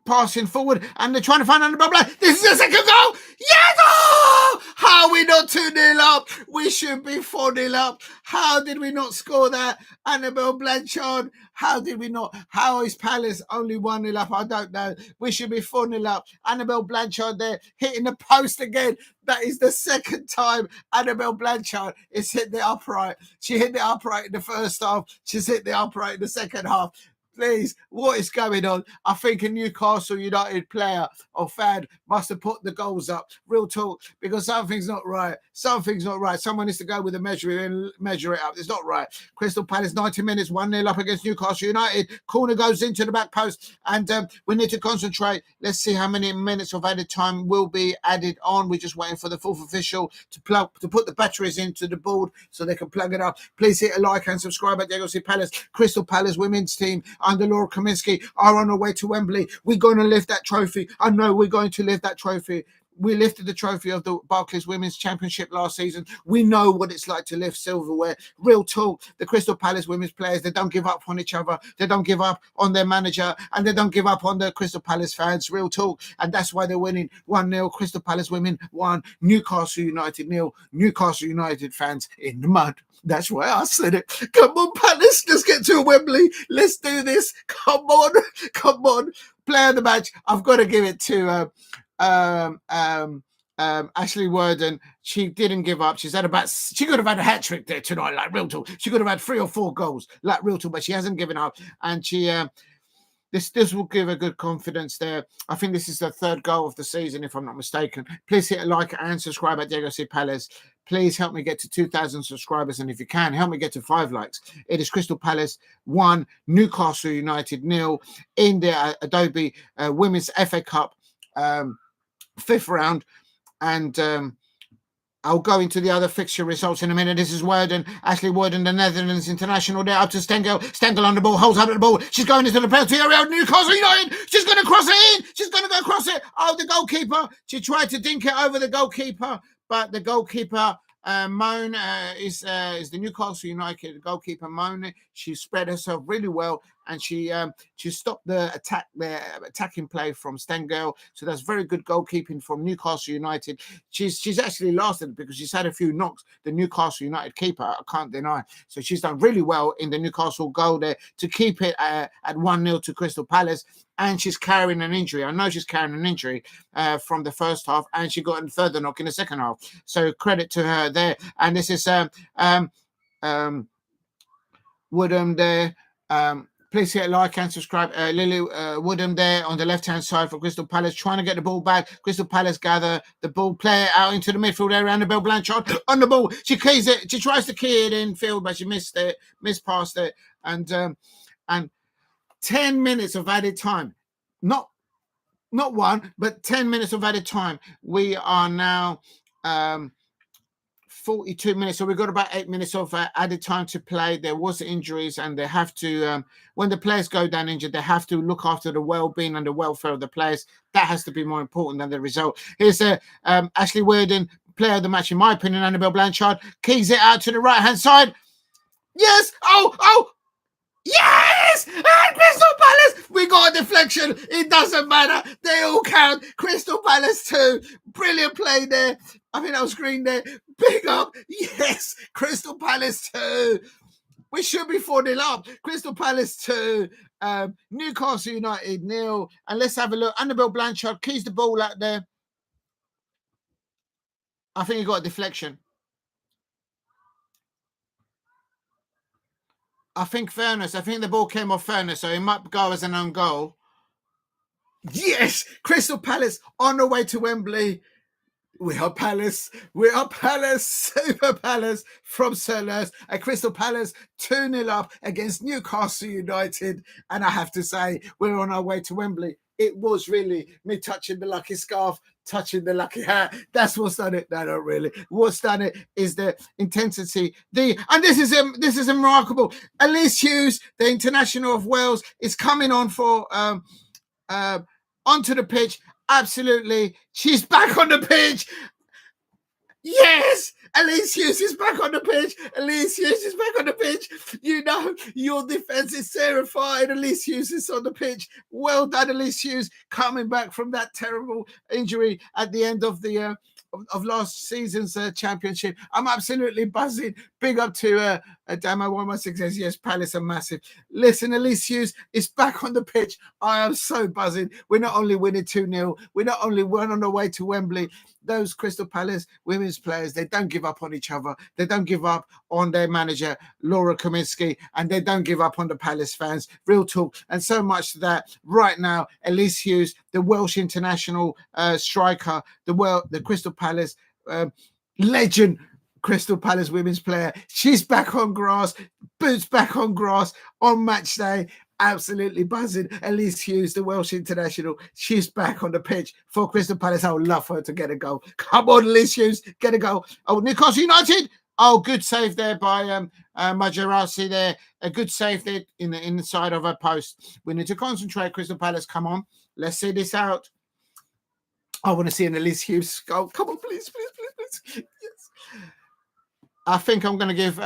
passing forward, and they're trying to find Annabelle Blanchard. This is the second goal. Yes! Oh! How are we not 2-0 up? We should be 4-0 up. How did we not score that? Annabelle Blanchard, how did we not? How is Palace only 1-0 up? I don't know. We should be 4-0 up. Annabelle Blanchard there hitting the post again. That is the second time Annabelle Blanchard has hit the upright. She hit the upright in the first half. She's hit the upright in the second half. Please, what is going on? I think a Newcastle United player or fan must have put the goals up. Real talk, because something's not right. Something's not right. Someone needs to go with a measure and measure it up. It's not right. Crystal Palace, 90 minutes, 1-0 up against Newcastle United. Corner goes into the back post, and we need to concentrate. Let's see how many minutes of added time will be added on. We're just waiting for the fourth official to put the batteries into the board so they can plug it up. Please hit a like and subscribe at Diego Palace. Crystal Palace women's team under Laura Kinsky are on our way to Wembley. We're going to lift that trophy. I know we're going to lift that trophy. We lifted the trophy of the Barclays Women's Championship last season. We know what it's like to lift silverware. Real talk, the Crystal Palace women's players, they don't give up on each other. They don't give up on their manager, and they don't give up on the Crystal Palace fans. Real talk, and that's why they're winning 1-0. Crystal Palace women 1, Newcastle United 0. Newcastle United fans in the mud. That's why I said it. Come on, Palace, let's get to Wembley. Let's do this. Come on, come on. Player of the match. I've got to give it to Ashley Worden. She didn't give up. She could have had a hat trick there tonight, like real talk. She could have had 3 or 4 goals, like real talk, but she hasn't given up. And she this will give her good confidence there. I think this is the 3rd goal of the season, if I'm not mistaken. Please hit a like and subscribe at Diego Palace. Please help me get to 2,000 subscribers, and if you can, help me get to 5 likes. It is Crystal Palace 1, Newcastle United 0 in the Adobe Women's FA Cup 5th round, and I'll go into the other fixture results in a minute. This is Worden, Ashley Worden, the Netherlands international. There up to Stengel. Stengel on the ball, holds up the ball. She's going into the penalty area. Newcastle United. She's going to cross it in. She's going to go across it. Oh, the goalkeeper. She tried to dink it over the goalkeeper, but the goalkeeper, Moan, is the Newcastle United goalkeeper, Moan. She spread herself really well, and she stopped the attacking play from Stengel. So that's very good goalkeeping from Newcastle United. She's actually lasted because she's had a few knocks, the Newcastle United keeper, I can't deny. So she's done really well in the Newcastle goal there to keep it at 1-0 to Crystal Palace. And she's carrying an injury. I know she's carrying an injury from the first half, and she got a further knock in the second half. So credit to her there. And this is Woodham there. Please hit a like and subscribe. Lily Woodham there on the left-hand side for Crystal Palace, trying to get the ball back. Crystal Palace gather the ball, play it out into the midfield area. Annabelle Blanchard on the ball. She keys it. She tries to key it in field, but she missed past it. And 10 minutes of added time. Not 1, but 10 minutes of added time. We are now 42 minutes, so we've got about 8 minutes of added time to play. There was injuries, and they have to, when the players go down injured, they have to look after the well-being and the welfare of the players. That has to be more important than the result. Here's Ashley Worden, player of the match, in my opinion. Annabelle Blanchard keys it out to the right-hand side. Yes! Oh! Yes! And Crystal Palace, we got a deflection. It doesn't matter. They all count. Crystal Palace 2. Brilliant play there. I think that was green there. Big up. Yes. Crystal Palace 2. We should be 4-0 up. Crystal Palace 2. Newcastle United 0. And let's have a look. Annabelle Blanchard keys the ball out there. I think he got a deflection. I think the ball came off fairness, so it might go as an own goal. Yes! Crystal Palace on the way to Wembley. We are Palace. Super Palace from Selhurst. And Crystal Palace 2-0 up against Newcastle United. And I have to say, we're on our way to Wembley. It was really me touching the lucky scarf, touching the lucky hat. That's what's done it. No, not really. What's done it is the intensity. And this is remarkable. Elise Hughes, the international of Wales, is coming on for onto the pitch. Absolutely. She's back on the pitch. Yes! Elise Hughes is back on the pitch. Elise Hughes is back on the pitch. You know, your defense is terrified. Elise Hughes is on the pitch. Well done, Elise Hughes, coming back from that terrible injury at the end of the of last season's championship. I'm absolutely buzzing. Big up to Damo116 says, yes, Palace are massive. Listen, Elise Hughes is back on the pitch. I am so buzzing. We're not only winning 2-0, we're not only on the way to Wembley. Those Crystal Palace women's players, they don't give up on each other. They don't give up on their manager, Laura Kinsky, and they don't give up on the Palace fans. Real talk. And so much that right now, Elise Hughes, the Welsh international striker, the Crystal Palace legend, Crystal Palace women's player, she's back on grass, boots back on grass on match day. Absolutely buzzing. Elise Hughes, the Welsh international, she's back on the pitch for Crystal Palace. I would love for her to get a goal. Come on, Elise Hughes, get a goal. Oh, Newcastle United. Oh, good save there by Majarasi there. A good save there in the inside of her post. We need to concentrate, Crystal Palace. Come on. Let's see this out. I want to see an Elise Hughes goal. Come on, please, please, please, please. Yes. I think I'm going to give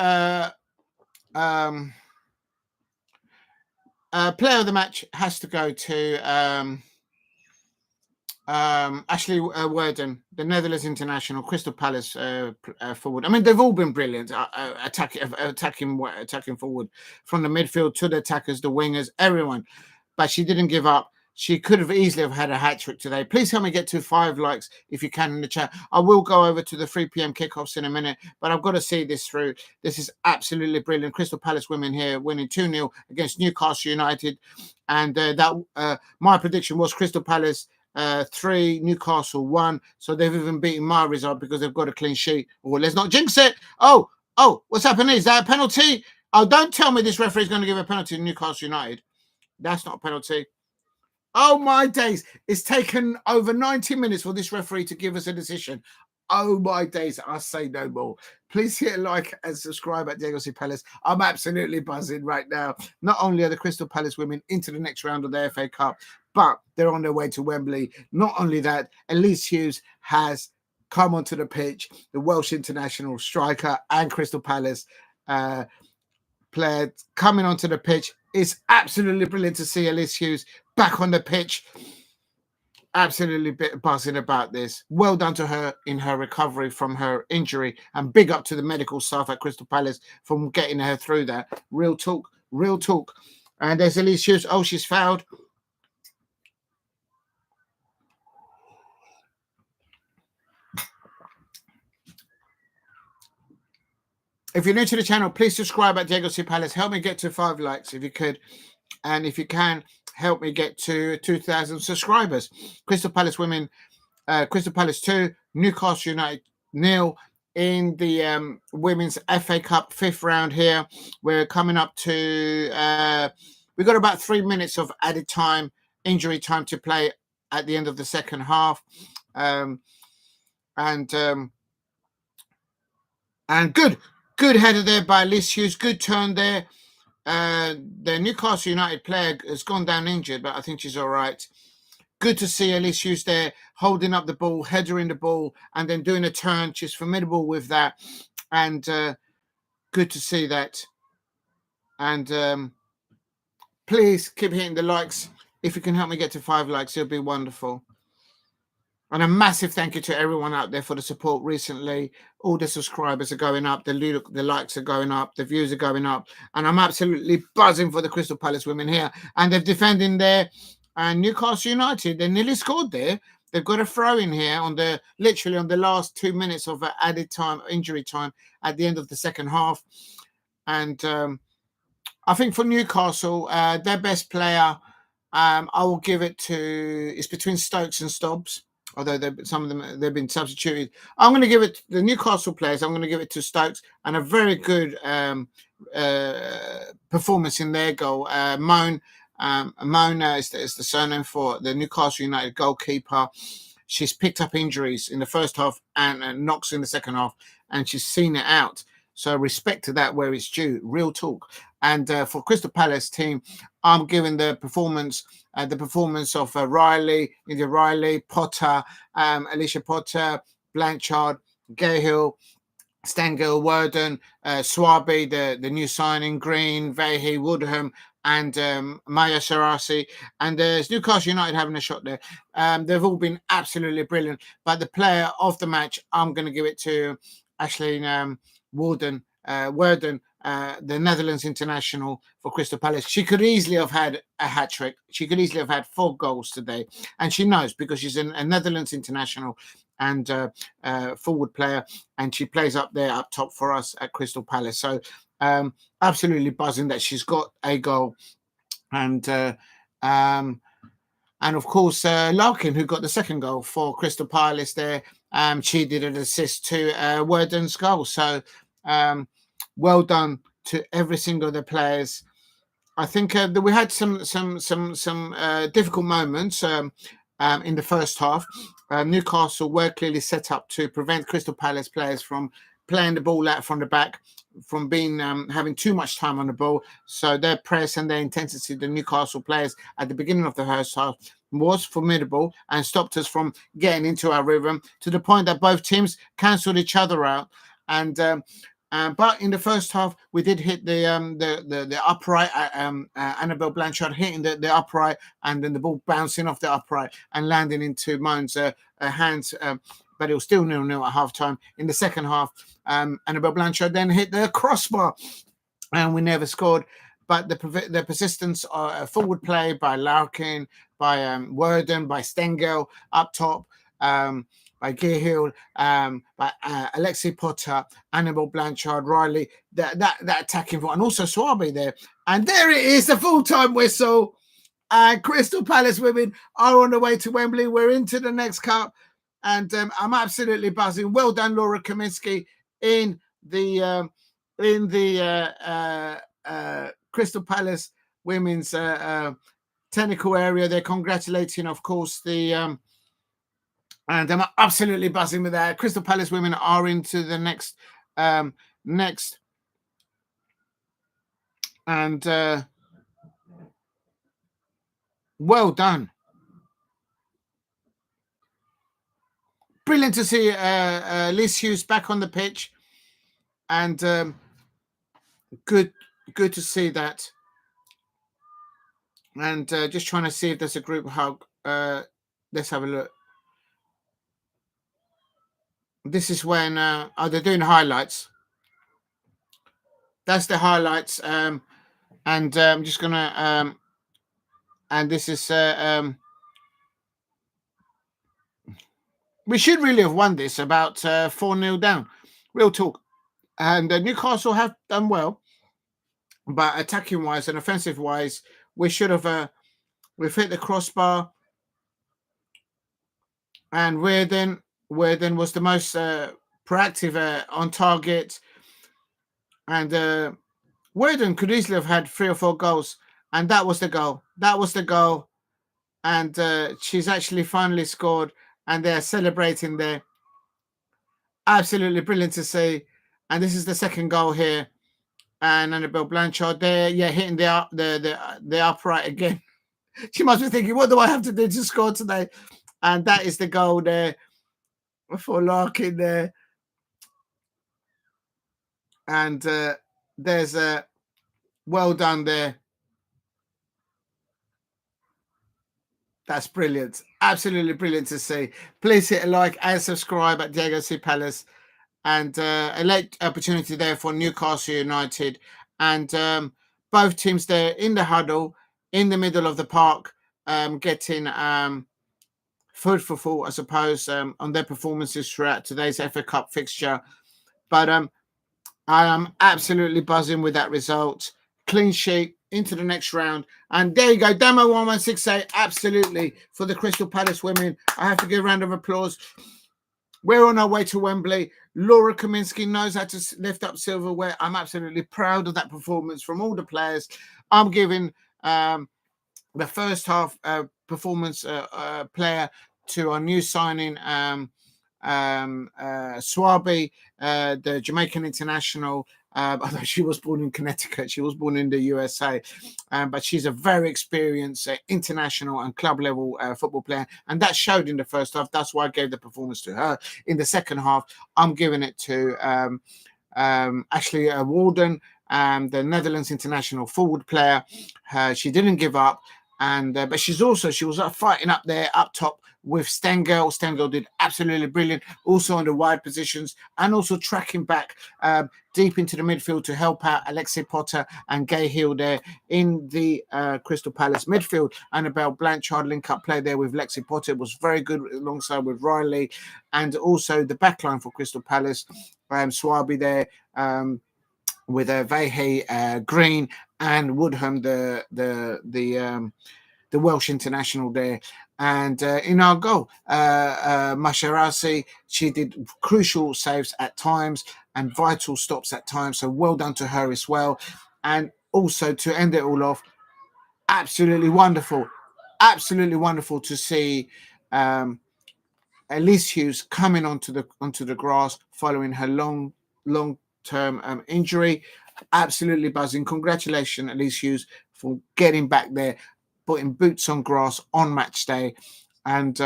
player of the match has to go to Ashley Worden, the Netherlands international, Crystal Palace forward. I mean, they've all been brilliant, attacking forward, from the midfield to the attackers, the wingers, everyone. But she didn't give up. She could have easily have had a hat trick today. Please help me get to 5 likes if you can in the chat. I will go over to the 3 p.m. kickoffs in a minute, but I've got to see this through. This is absolutely brilliant. Crystal Palace women here winning 2-0 against Newcastle United. And my prediction was Crystal Palace 3, Newcastle 1. So they've even beaten my result because they've got a clean sheet. Oh, let's not jinx it. Oh, what's happening? Is that a penalty? Oh, don't tell me this referee is going to give a penalty to Newcastle United. That's not a penalty. Oh, my days. It's taken over 90 minutes for this referee to give us a decision. Oh, my days. I say no more. Please hit a like and subscribe at Diego C. Palace. I'm absolutely buzzing right now. Not only are the Crystal Palace women into the next round of the FA Cup, but they're on their way to Wembley. Not only that, Elise Hughes has come onto the pitch, the Welsh international striker and Crystal Palace player coming onto the pitch. It's absolutely brilliant to see Elise Hughes back on the pitch. Absolutely buzzing about this. Well done to her in her recovery from her injury, and big up to the medical staff at Crystal Palace for getting her through that. Real talk, real talk. And there's Elise Hughes. Oh, she's fouled. If you're new to the channel, please subscribe at Diego C. Palace. Help me get to 5 likes if you could. And if you can, help me get to 2,000 subscribers. Crystal Palace women, Crystal Palace 2, Newcastle United 0 in the Women's FA Cup 5th round here. We're coming up to, we've got about 3 minutes of added time, injury time to play at the end of the second half. And good header there by Elise Hughes. Good turn there. The Newcastle United player has gone down injured, but I think she's all right. Good to see Elise Hughes there holding up the ball, headering the ball, and then doing a turn. She's formidable with that. And good to see that. And please keep hitting the likes. If you can help me get to 5 likes, it'll be wonderful. And a massive thank you to everyone out there for the support recently. All the subscribers are going up. The likes are going up. The views are going up. And I'm absolutely buzzing for the Crystal Palace women here. And they're defending there. And Newcastle United, they nearly scored there. They've got a throw in here literally on the last 2 minutes of added time, injury time at the end of the second half. And I think for Newcastle, their best player, I will give it to, it's between Stokes and Stobbs. Although some of them they've been substituted. I'm going to give it the Newcastle players. I'm going to give it to Stokes, and a very good performance in their goal. Mona is the surname for the Newcastle United goalkeeper. She's picked up injuries in the first half and knocks in the second half, and she's seen it out. So respect to that where it's due. Real talk. And for Crystal Palace team, I'm giving the performance of Riley, Potter, Alicia Potter, Blanchard, Cahill, Stengel, Worden, Swaby, the new signing, Green, Vehi, Woodham, and Maya Sarasi, and there's Newcastle United having a shot there. They've all been absolutely brilliant. But the player of the match, I'm going to give it to Aisling Worden, the Netherlands international for Crystal Palace. She could easily have had a hat-trick. She could easily have had 4 goals today. And she knows, because she's a Netherlands international and forward player, and she plays up there, up top for us at Crystal Palace. So absolutely buzzing that she's got a goal. And of course, Larkin, who got the second goal for Crystal Palace there, she did an assist to Worden's goal. So well done to every single of the players. I think that we had some difficult moments in the first half. Newcastle were clearly set up to prevent Crystal Palace players from playing the ball out from the back, from being having too much time on the ball. So their press and their intensity, the Newcastle players at the beginning of the first half, was formidable and stopped us from getting into our rhythm, to the point that both teams cancelled each other out. And but in the first half, we did hit the upright. Annabelle Blanchard hitting the upright, and then the ball bouncing off the upright and landing into Moan's hands. But it was still 0-0 at half time. In the second half, Annabelle Blanchard then hit the crossbar, and we never scored. But the persistence of forward play by Larkin, by Worden, by Stengel up top, by Gearhill, by Alexi Potter, Annabelle Blanchard, Riley, that attacking for, and also Swaby there. And there it is, the full-time whistle. Crystal Palace women are on the way to Wembley. We're into the next cup, and I'm absolutely buzzing. Well done, Laura Kinsky, in the Crystal Palace women's technical area. They're congratulating, of course, the and I'm absolutely buzzing with that. Crystal Palace women are into the next and well done. Brilliant to see Liz Hughes back on the pitch, and good to see that. And just trying to see if there's a group hug. Let's have a look. This is when they're doing highlights. That's the highlights. And I'm just gonna and this is we should really have won this about 4-0 down. Real talk. And Newcastle have done well, but attacking wise and offensive wise, we should have we've hit the crossbar. And Werden was the most proactive on target, and Werden could easily have had 3 or 4 goals, and that was the goal. And she's actually finally scored, and they're celebrating there. Absolutely brilliant to see. And this is the second goal here, and Annabelle Blanchard there, hitting the upright again. She must be thinking, what do I have to do to score today? And that is the goal there for Larkin there. And there's a well done there. That's brilliant. Absolutely brilliant to see. Please hit a like and subscribe at Diego C. Palace. And a late opportunity there for Newcastle United. And both teams there in the huddle, in the middle of the park, getting food for thought, I suppose, on their performances throughout today's FA Cup fixture. But I am absolutely buzzing with that result. Clean sheet into the next round. And there you go, Demo 1168, absolutely, for the Crystal Palace women. I have to give a round of applause. We're on our way to Wembley. Laura Kinsky knows how to lift up silverware. I'm absolutely proud of that performance from all the players. I'm giving the first half performance player to our new signing, Swaby, the Jamaican international. Although she was born in Connecticut, she was born in the USA, but she's a very experienced international and club level football player, and that showed in the first half. That's why I gave the performance to her. In the second half, I'm giving it to Ashley Worden, the Netherlands international forward player. She didn't give up, and but she was fighting up there, up top with Stengel. Stengel did absolutely brilliant, also on the wide positions, and also tracking back deep into the midfield to help out Alexei Potter and Gay Hill there in the Crystal Palace midfield. Annabelle Blanchard link-up play there with Lexi Potter was very good alongside with Riley, and also the backline for Crystal Palace, Swaby there, with Vahe, Green, and Woodham, the Welsh international there. And in our goal, Masharasi, she did crucial saves at times and vital stops at times. So well done to her as well. And also to end it all off, absolutely wonderful to see Elise Hughes coming onto the grass following her long-term injury. Absolutely buzzing. Congratulations, Elise Hughes, for getting back there, putting boots on grass on match day. And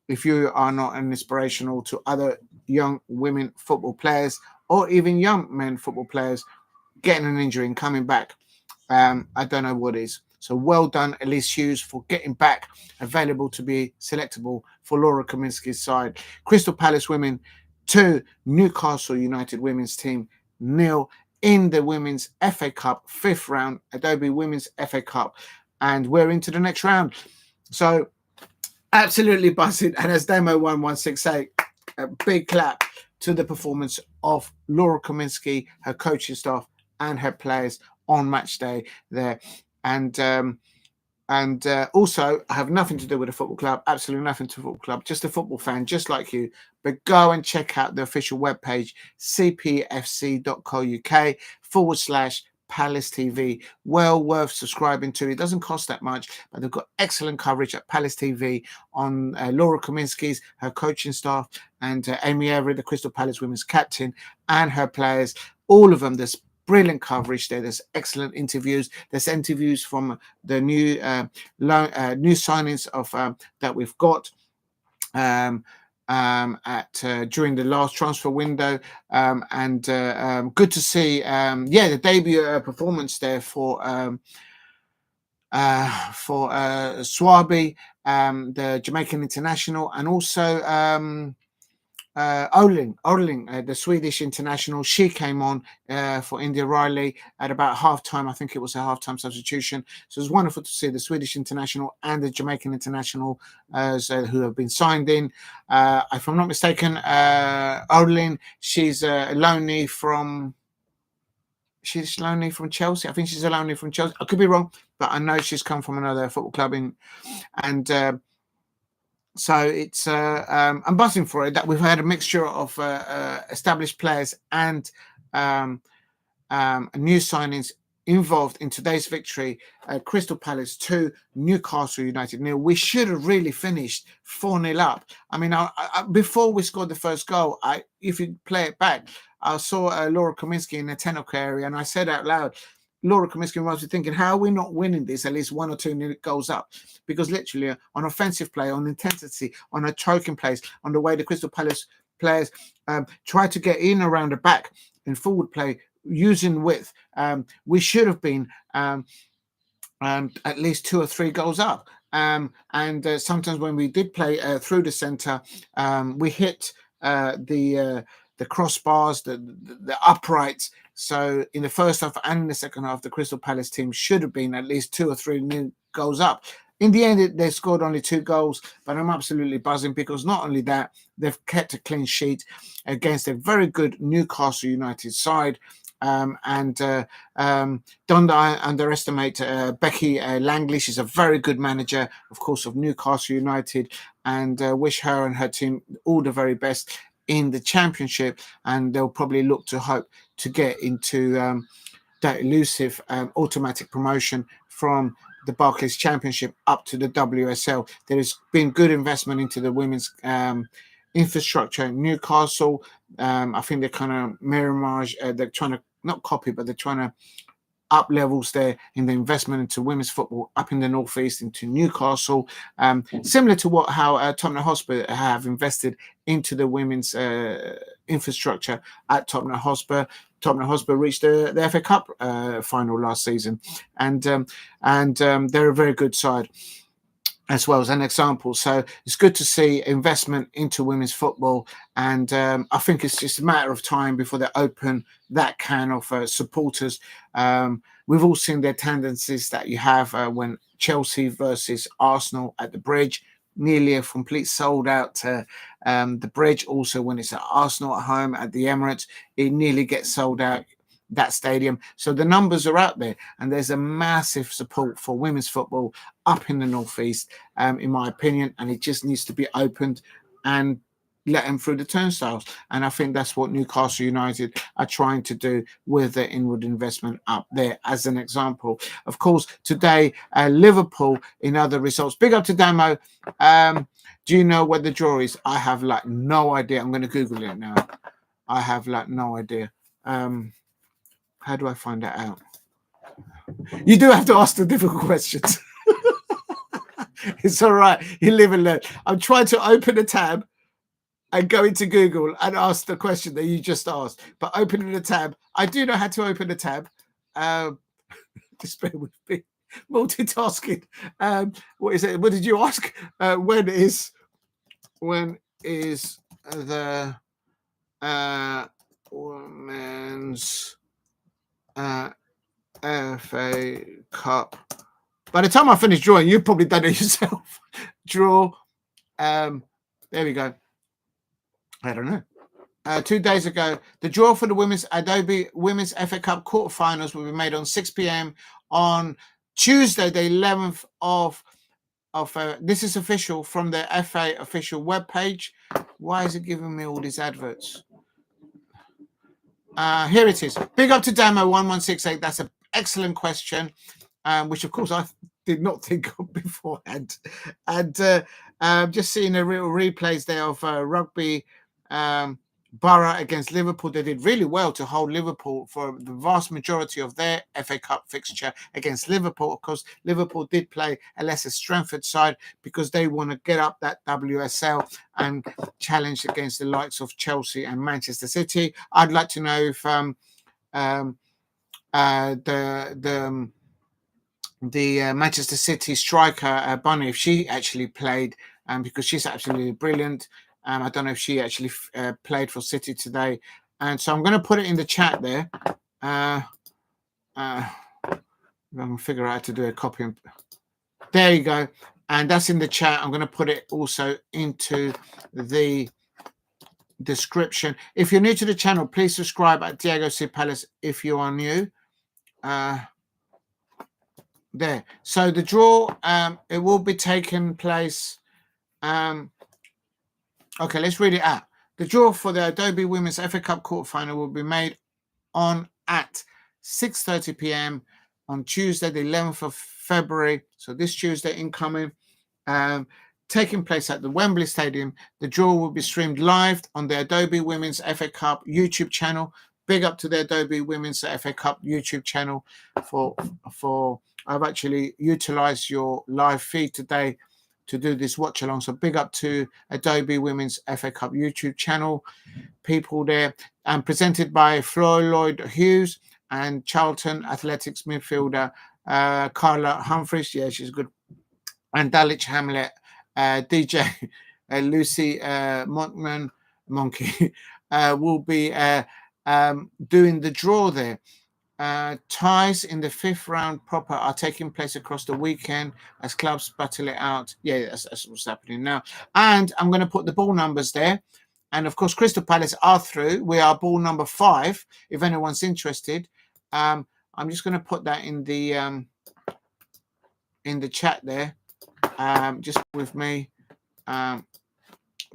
if you are not an inspirational to other young women football players or even young men football players getting an injury and coming back, I don't know what is. So well done, Elise Hughes, for getting back, available to be selectable for Laura Kaminsky's side. Crystal Palace women 2, Newcastle United women's team 0 in the Women's FA Cup 5th round, Adobe Women's FA Cup, and we're into the next round. So absolutely buzzing. And as Demo 1168, a big clap to the performance of Laura Kaminsky, her coaching staff, and her players on match day there. And also, I have nothing to do with the football club, absolutely nothing to the football club, just a football fan, just like you. But go and check out the official webpage, cpfc.co.uk/Palace TV. Well worth subscribing to. It doesn't cost that much, but they've got excellent coverage at Palace TV on Laura Kaminsky's, her coaching staff, and Amy Everett, the Crystal Palace women's captain, and her players. All of them. There's brilliant coverage there. There's excellent interviews. There's interviews from the new new signings of that we've got during the last transfer window, and good to see the debut performance there for Swaby, the Jamaican international, and also Olsen, the Swedish international. She came on for India Riley at about half-time. I think it was a half-time substitution. So it was wonderful to see the Swedish international and the Jamaican international who have been signed in. If I'm not mistaken, Olsen, she's a loanee from Chelsea. I think she's a loanee from Chelsea. I could be wrong, but I know she's come from another football club so it's I'm buzzing for it that we've had a mixture of established players and new signings involved in today's victory. Crystal Palace 2, Newcastle United 0. We should have really finished 4-0 up. I mean, before we scored the first goal, if you play it back, I saw Laura Kaminsky in the 10 o'clock area, and I said out loud, Laura Kaminsky must be thinking, how are we not winning this at least 1 or 2 goals up? Because literally on offensive play, on intensity, on a choking place, on the way the Crystal Palace players try to get in around the back in forward play, using width, we should have been at least 2 or 3 goals up. And sometimes when we did play through the centre, we hit the crossbars, the uprights. So in the first half and in the second half, the Crystal Palace team should have been at least 2 or 3 new goals up. In the end, they scored only 2 goals, but I'm absolutely buzzing because not only that, they've kept a clean sheet against a very good Newcastle United side. Don't underestimate Becky Langley. She's a very good manager, of course, of Newcastle United, and wish her and her team all the very best in the championship, and they'll probably look to hope to get into that elusive automatic promotion from the Barclays Championship up to the WSL. There has been good investment into the women's infrastructure. Newcastle, I think they're kind of mirage. They're trying to not copy, but they're trying to up levels there in the investment into women's football up in the northeast into Newcastle, similar to how Tottenham Hotspur have invested into the women's infrastructure at Tottenham Hotspur. Tottenham Hotspur reached the FA Cup final last season, and they're a very good side as well as an example. So it's good to see investment into women's football, and I think it's just a matter of time before they open that can of supporters. We've all seen their tendencies that you have when Chelsea versus Arsenal at the Bridge, nearly a complete sold out the Bridge. Also when it's at Arsenal at home at the Emirates, it nearly gets sold out, that stadium. So the numbers are out there, and there's a massive support for women's football up in the northeast, in my opinion, and it just needs to be opened and let them through the turnstiles. And I think that's what Newcastle United are trying to do with their inward investment up there, as an example. Of course, today, Liverpool in other results. Big up to Damo. Do you know what the draw is? I have like no idea. I'm going to Google it now. I have like no idea. How do I find that out? You do have to ask the difficult questions. It's all right. You live and learn. I'm trying to open a tab and go into Google and ask the question that you just asked. But opening a tab, I do know how to open a tab. Just bear with me. Multitasking. What is it? What did you ask? When is the women's FA Cup? By the time I finish drawing, you've probably done it yourself. Draw. There we go. I don't know. 2 days ago, the draw for the women's Women's FA Cup quarterfinals will be made on 6 p.m. on Tuesday, the 11th of this is official from the FA official webpage. Why is it giving me all these adverts? Here it is. Big up to Damo1168. That's an excellent question, which of course I did not think of beforehand. And just seeing the real replays there of rugby Borough against Liverpool. They did really well to hold Liverpool for the vast majority of their FA Cup fixture against Liverpool. Of course, Liverpool did play a lesser strengthened side because they want to get up that WSL and challenge against the likes of Chelsea and Manchester City. I'd like to know if the Manchester City striker Bunny, if she actually played, because she's absolutely brilliant. I don't know if she actually played for City today. And so I'm going to put it in the chat there. I'm going to figure out how to do a copy. There you go. And that's in the chat. I'm going to put it also into the description. If you're new to the channel, please subscribe at Diego C. Palace if you are new. There. So the draw, it will be taking place. Okay, let's read it out. The draw for the Adobe Women's FA Cup quarterfinal will be made on at 6:30 p.m. on Tuesday, the 11th of February. So this Tuesday incoming, taking place at the Wembley Stadium. The draw will be streamed live on the Adobe Women's FA Cup YouTube channel. Big up to the Adobe Women's FA Cup YouTube channel for I've actually utilized your live feed today to do this watch along. So big up to Adobe Women's FA Cup YouTube channel, people there, and presented by Floyd Hughes and Charlton Athletics midfielder Carla Humphreys. Yeah, she's good. And Dulwich Hamlet, DJ Lucy Monkman Monkey will be doing the draw there. Ties in the fifth round proper are taking place across the weekend as clubs battle it out. Yeah, that's what's happening now. And I'm going to put the ball numbers there. And of course, Crystal Palace are through. We are ball number 5, if anyone's interested. I'm just going to put that in the chat there. Just with me.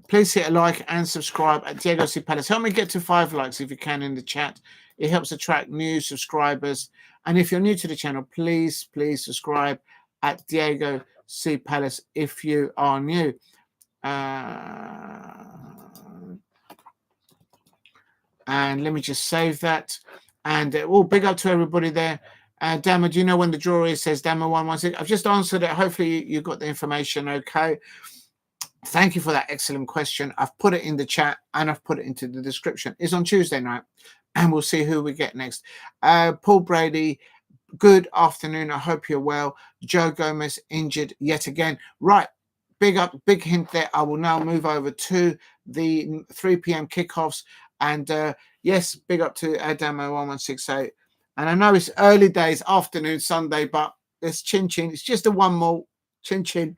Please hit a like and subscribe at Diego C. Palace. Help me get to 5 likes if you can in the chat. It helps attract new subscribers. And if you're new to the channel, please subscribe at Diego C. Palace if you are new. And let me just save that. And big up to everybody there. Dama, do you know when the draw is? Says Dama 116. I've just answered it. Hopefully you got the information okay. Thank you for that excellent question. I've put it in the chat and I've put it into the description. It's on Tuesday night and we'll see who we get next. Paul Brady, good afternoon. I hope you're well. Joe Gomez injured yet again. Right. Big up, big hint there. I will now move over to the 3 p.m. kickoffs. And yes, big up to Adamo1168. And I know it's early days, afternoon, Sunday, but it's chin chin. It's just a one more chin chin.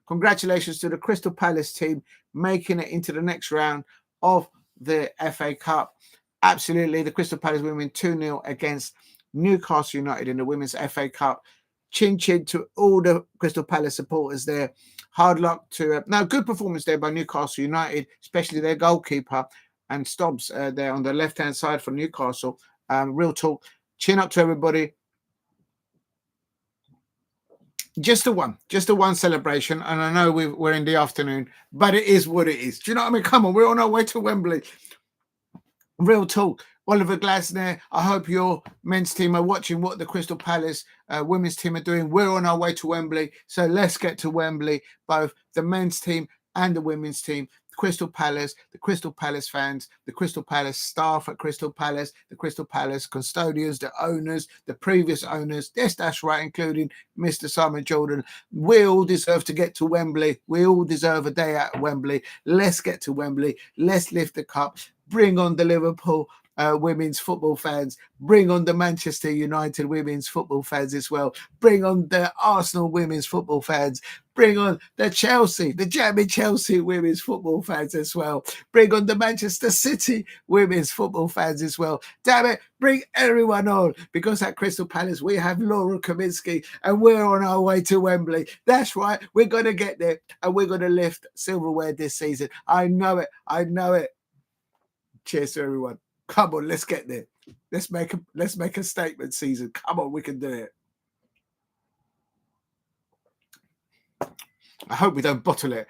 Congratulations to the Crystal Palace team making it into the next round of the FA Cup. Absolutely, the Crystal Palace women 2-0 against Newcastle United in the Women's FA Cup. Chin chin to all the Crystal Palace supporters there. Hard luck to now good performance there by Newcastle United, especially their goalkeeper and Stobbs there on the left-hand side for Newcastle. Real talk. Chin up to everybody. Just a one celebration, and I know we're in the afternoon, but it is what it is. Do you know what I mean? Come on, we're on our way to Wembley. Real talk. Oliver Glasner, I hope your men's team are watching what the Crystal Palace women's team are doing. We're on our way to Wembley, so let's get to Wembley, both the men's team and the women's team. The Crystal Palace fans, the Crystal Palace staff at Crystal Palace, the Crystal Palace custodians, the owners, the previous owners, yes, that's right, including Mr. Simon Jordan. We all deserve to get to Wembley. We all deserve a day at Wembley. Let's get to Wembley. Let's lift the cup. Bring on the Liverpool women's football fans. Bring on the Manchester United women's football fans as well. Bring on the Arsenal women's football fans. Bring on the jamming Chelsea women's football fans as well. Bring on the Manchester City women's football fans as well. Damn it, bring everyone on, because at Crystal Palace we have Laura Kaminsky and we're on our way to Wembley. That's right, we're going to get there and we're going to lift silverware this season. I know it. Cheers to everyone. Come on, let's get there. Let's make a statement season. Come on, we can do it. I hope we don't bottle it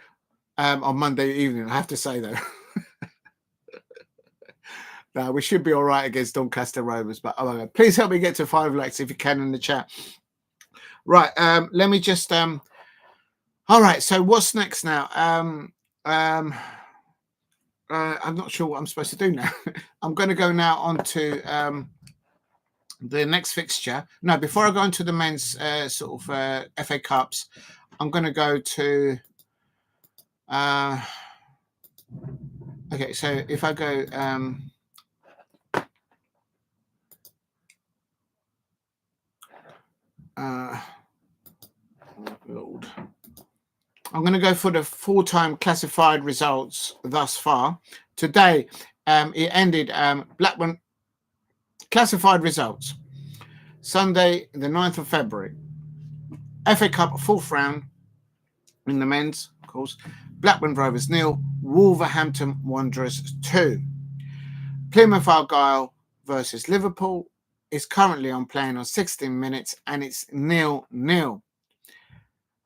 on Monday evening, I have to say, though. No, we should be all right against Doncaster Rovers, but please help me get to 5 likes if you can in the chat. Right, let me just... all right, so what's next now? I'm not sure what I'm supposed to do now. I'm going to go now on to the next fixture. No, before I go into the men's FA Cups, I'm going to go to... okay, so if I go... Lord. I'm going to go for the full-time classified results thus far. Today, it ended Blackburn classified results. Sunday, the 9th of February. FA Cup 4th round in the men's, of course. Blackburn Rovers 0, Wolverhampton Wanderers 2. Plymouth ARGYLE versus Liverpool is currently on playing on 16 minutes and it's 0-0.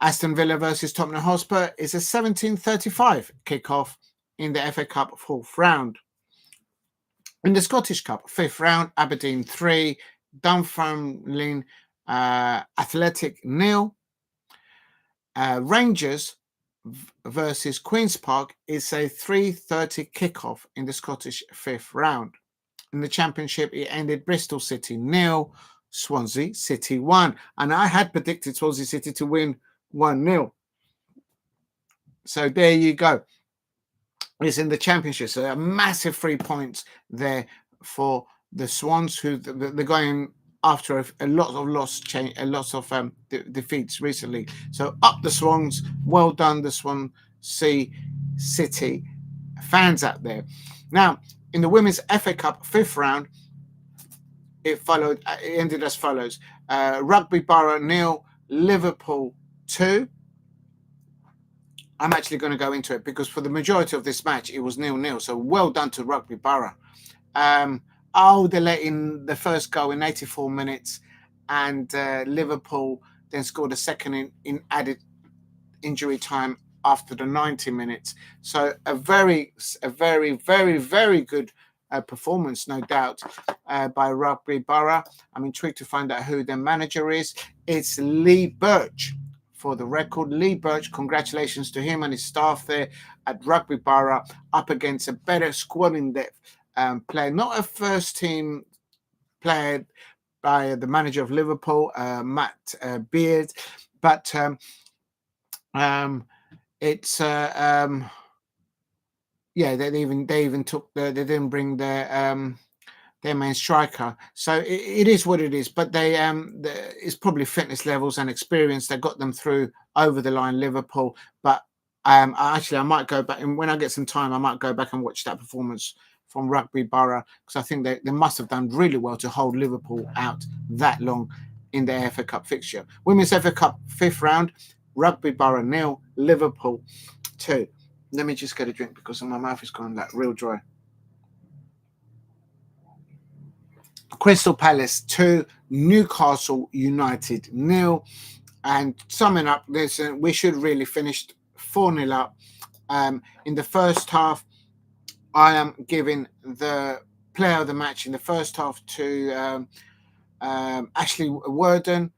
Aston Villa versus Tottenham HOTSPUR is a 17:35 kickoff in the FA Cup 4th round. In the Scottish Cup 5th round, Aberdeen 3, Dunfermline Athletic 0. Rangers versus Queen's Park is a 3:30 kickoff in the Scottish 5th round. In the Championship, it ended Bristol City 0, Swansea City 1. And I had predicted Swansea City to win 1-0. So there you go. It's in the Championship. So a massive 3 points there for the Swans, who they're going after a lot of defeats recently. So up the Swans. Well done, the Swansea City fans out there. Now, in the Women's FA Cup 5th round, it ended as follows. Rugby Borough 0, Liverpool 2. I'm actually going to go into it because for the majority of this match, it was 0-0. So well done to Rugby Borough. They let in the first goal in 84 minutes and Liverpool then scored a second in added injury time after the 90 minutes. So a very, very, very, very good performance, no doubt, by Rugby Borough. I'm intrigued to find out who their manager is. It's Lee Birch. For the record, Lee Birch, congratulations to him and his staff there at Rugby Borough, up against a better squad in depth player, not a first team player by the manager of Liverpool, Matt Beard, but it's yeah, they even took they didn't bring their main striker, so it is what it is. But they it's probably fitness levels and experience that got them through over the line, Liverpool. But actually, I might go back, and when I get some time, I might go back and watch that performance from Rugby Borough, because I think they must have done really well to hold Liverpool out that long in the FA Cup fixture. Women's FA Cup 5th round, Rugby Borough 0, Liverpool 2. Let me just get a drink because my mouth is gone like real dry. Crystal Palace 2, Newcastle United 0. And summing up this, we should really finish 4-0 up. In the first half, I am giving the player of the match in the first half to Ashley Worden.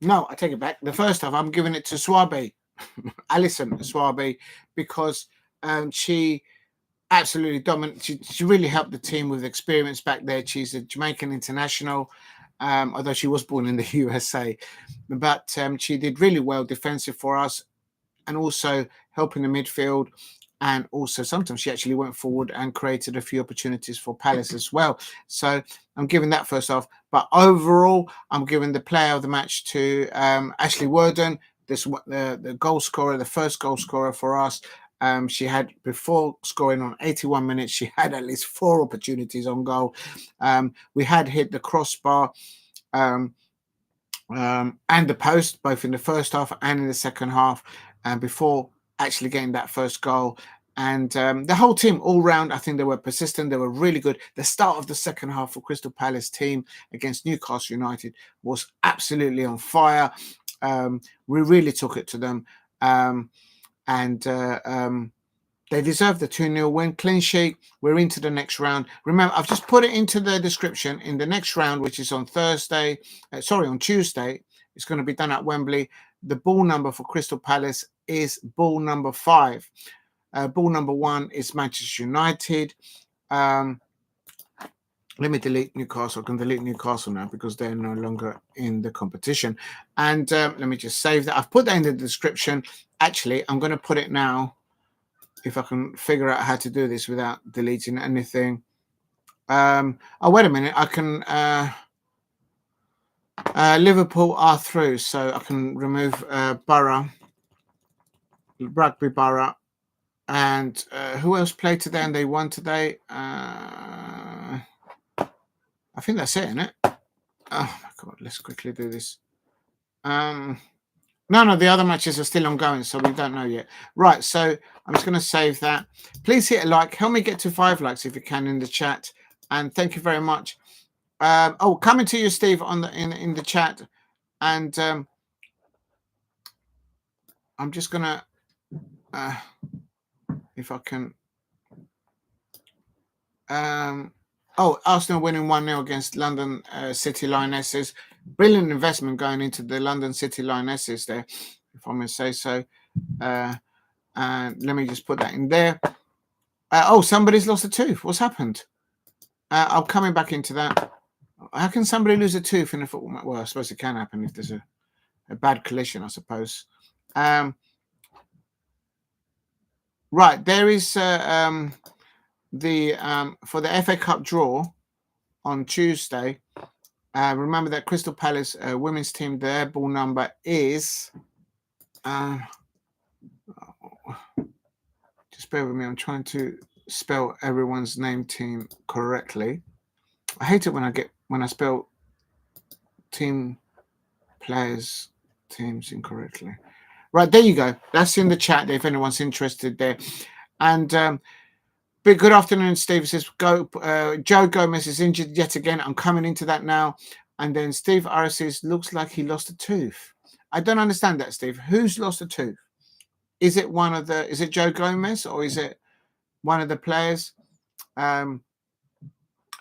No, I take it back. The first half, I'm giving it to Swabe, Alison Swabe, because she absolutely dominant. She really helped the team with experience back there. She's a Jamaican international, although she was born in the USA. But she did really well defensive for us, and also helping the midfield. And also sometimes she actually went forward and created a few opportunities for Palace as well. So I'm giving that first off. But overall, I'm giving the player of the match to Ashley Worden, the goal scorer, the first goal scorer for us. She had, before scoring on 81 minutes, she had at least 4 opportunities on goal. We had hit the crossbar and the post, both in the first half and in the second half, before actually getting that first goal. And the whole team all round, I think they were persistent. They were really good. The start of the second half for Crystal Palace team against Newcastle United was absolutely on fire. We really took it to them. And they deserve the 2-0 win. Clean sheet. We're into the next round. Remember, I've just put it into the description. In the next round, which is on Tuesday, it's going to be done at Wembley. The ball number for Crystal Palace is ball number 5. Ball number 1 is Manchester United. Let me delete Newcastle. I can delete Newcastle now because they're no longer in the competition. And let me just save that. I've put that in the description. Actually, I'm going to put it now, if I can figure out how to do this without deleting anything. Oh, wait a minute. I can... Liverpool are through, so I can remove Borough, Rugby Borough. And who else played today and they won today? I think that's it, isn't it? Oh my God, let's quickly do this. No, the other matches are still ongoing, so we don't know yet. Right, so I'm just going to save that. Please hit a like. Help me get to 5 likes if you can in the chat. And thank you very much. Coming to you, Steve, on in the chat. And I'm just going to... if I can... Arsenal winning 1-0 against London City Lionesses. Brilliant investment going into the London City Lionesses there, if I may say so. And let me just put that in there. Somebody's lost a tooth. What's happened? I'm coming back into that. How can somebody lose a tooth in a football match? Well, I suppose it can happen if there's a bad collision, I suppose. Right, there is for the FA Cup draw on Tuesday. Remember that Crystal Palace women's team, their ball number is... just bear with me. I'm trying to spell everyone's team correctly. I hate it when I spell teams incorrectly. Right, there you go. That's in the chat there if anyone's interested there. And but good afternoon, Steve. Says Joe Gomez is injured yet again. I'm coming into that now. And then Steve R says looks like he lost a tooth. I don't understand that, Steve. Who's lost a tooth? Is it Joe Gomez or is it one of the players?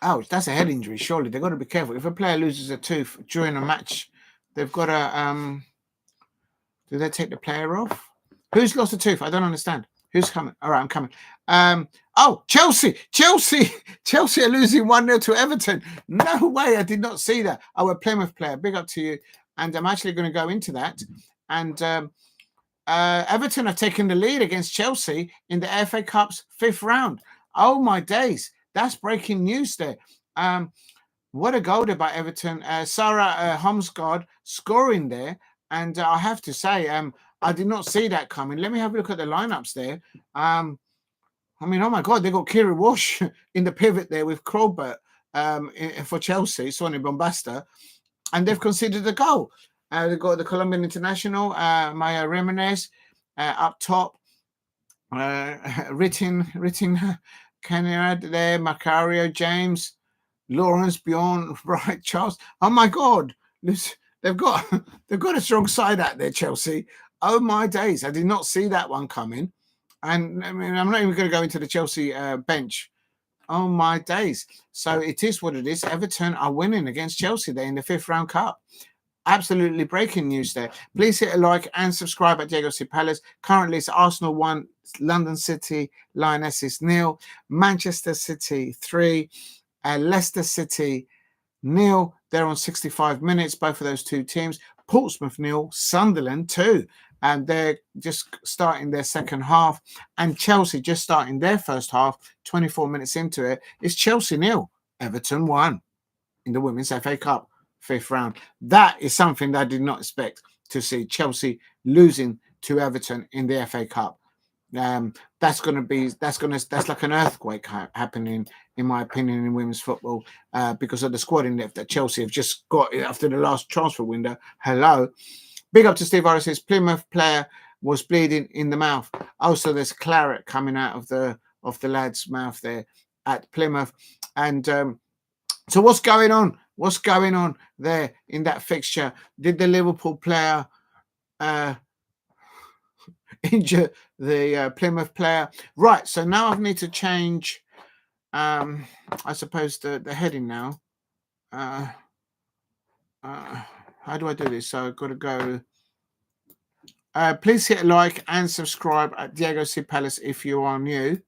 Ouch, that's a head injury. Surely they've got to be careful. If a player loses a tooth during a match, they've got to do they take the player off? Who's lost a tooth? I don't understand. Who's coming? All right, I'm coming. Chelsea are losing 1-0 to Everton. No way, I did not see that. A Plymouth player. Big up to you. And I'm actually going to go into that. And Everton have taken the lead against Chelsea in the FA Cup's 5th round. Oh my days, that's breaking news there. What a goal there by Everton. Sarah Homsgaard scoring there. And I have to say, I did not see that coming. Let me have a look at the lineups there. I mean, oh my God, they got Kiri Walsh in the pivot there with Krobert for Chelsea, Sonny Bombasta, and they've conceded a goal. They've got the Colombian international, Maya Jimenez, up top. Written Canada there, Macario, James, Lawrence, Bjorn, Bright, Charles. Oh my God, they've got a strong side out there, Chelsea. Oh my days, I did not see that one coming. And I mean, I'm not even going to go into the Chelsea bench. Oh my days. So it is what it is. Everton are winning against Chelsea there in the 5th round cup. Absolutely breaking news there. Please hit a like and subscribe at Diego C. Palace. Currently, it's Arsenal 1, London City, Lionesses 0, Manchester City 3, Leicester City 0. They're on 65 minutes, both of those two teams. Portsmouth 0, Sunderland 2. And they're just starting their second half. And Chelsea just starting their first half, 24 minutes into it. It's Chelsea 0, Everton 1 in the Women's FA Cup 5th round. That is something that I did not expect to see. Chelsea losing to Everton in the FA Cup. That's like an earthquake happening, in my opinion, in women's football, because of the squad in depth that Chelsea have just got after the last transfer window. Hello. Big up to Steve Harris. Says Plymouth player was bleeding in the mouth. Also, there's claret coming out of the lad's mouth there at Plymouth. And so what's going on? What's going on there in that fixture? Did the Liverpool player injure the Plymouth player? Right. So now I need to change, I suppose, the heading now. How do I do this? So I've got to go. Please hit a like and subscribe at Diego C. Palace if you are new.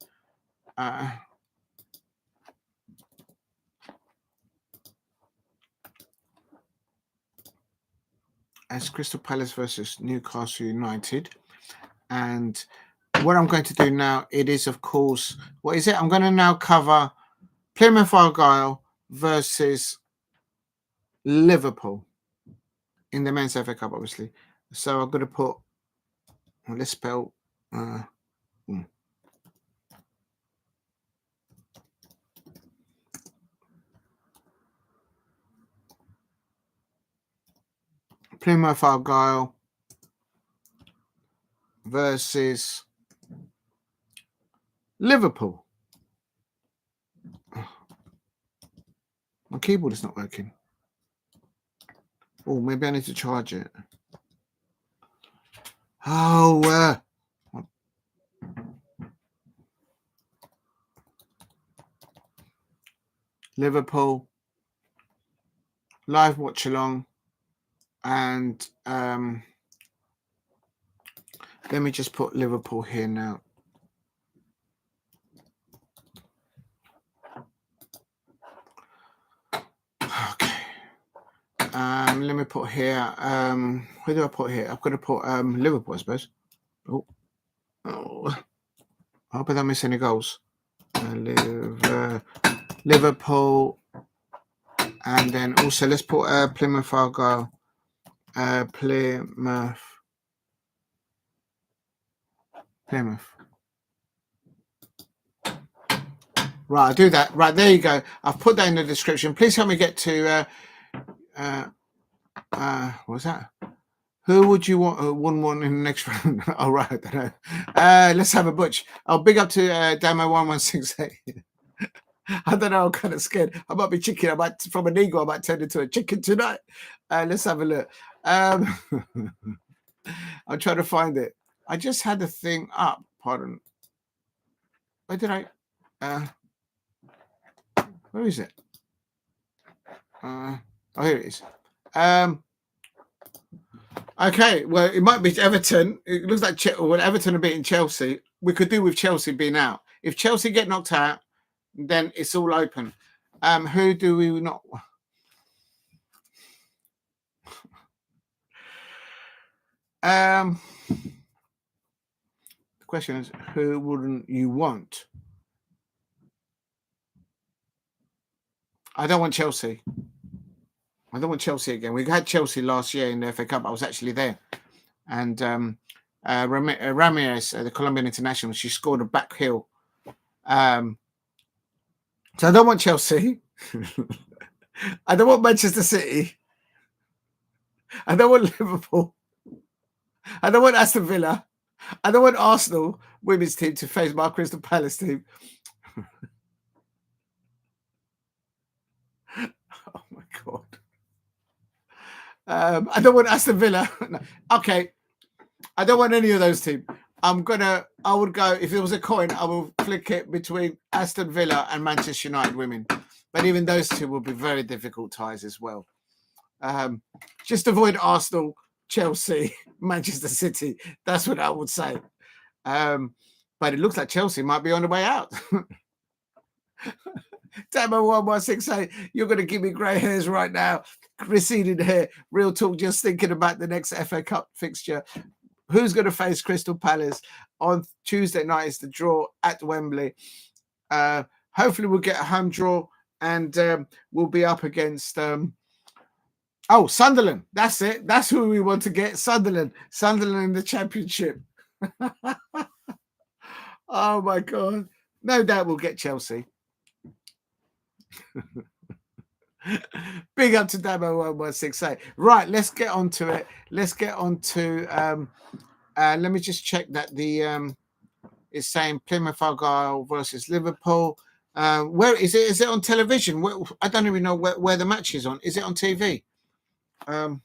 As Crystal Palace versus Newcastle United. And what I'm going to do now, it is, of course, what is it? I'm going to now cover Plymouth Argyle versus Liverpool in the men's FA Cup, obviously. So I'm going to put, well, let's spell, Plymouth Argyle versus Liverpool. My keyboard is not working. Oh, maybe I need to charge it. Oh, Liverpool live watch along, and let me just put Liverpool here now. Okay. Let me put here. Where do I put here? I've got to put Liverpool, I suppose. Oh. I hope I don't miss any goals. Liverpool, and then also let's put Plymouth Argyle. Plymouth. Right, I'll do that. Right, there you go. I've put that in the description. Please help me get to what's that? Who would you want? Wouldn't want in the next round? All right, I don't know. Let's have a butch. Oh, big up to Damo1168. I don't know. I'm kind of scared. I might be chicken. From an eagle, I might turn into a chicken tonight. Let's have a look. I'm trying to find it. I just had the thing up. Pardon. Where did I? Where is it? Oh, here it is. Okay, well, it might be Everton. It looks like Everton are beating Chelsea. We could do with Chelsea being out. If Chelsea get knocked out, then it's all open. Who do we not? The question is, who wouldn't you want? I don't want Chelsea. I don't want Chelsea again. We had Chelsea last year in the FA Cup. I was actually there. And Ramírez, the Colombian international, she scored a back heel. So I don't want Chelsea. I don't want Manchester City. I don't want Liverpool. I don't want Aston Villa. I don't want Arsenal women's team to face my Crystal Palace team. Oh my God. I don't want Aston Villa. No. Okay. I don't want any of those teams. I would go, if it was a coin, I will flick it between Aston Villa and Manchester United women. But even those two will be very difficult ties as well. Just avoid Arsenal, Chelsea, Manchester City. That's what I would say. But it looks like Chelsea might be on the way out. Damo1168, you're going to give me grey hairs right now. Receding hair. Real talk, just thinking about the next FA Cup fixture. Who's going to face Crystal Palace on Tuesday night? Is the draw at Wembley. Hopefully we'll get a home draw and we'll be up against... Sunderland. That's it. That's who we want to get. Sunderland. Sunderland in the Championship. Oh, my God. No doubt we'll get Chelsea. Big up to Damo1168. Right, let's get on to it. Let's get on to... let me just check that the... it's saying Plymouth ARGYLE versus Liverpool. Where is it? Is it on television? I don't even know where the match is on. Is it on TV? Oh,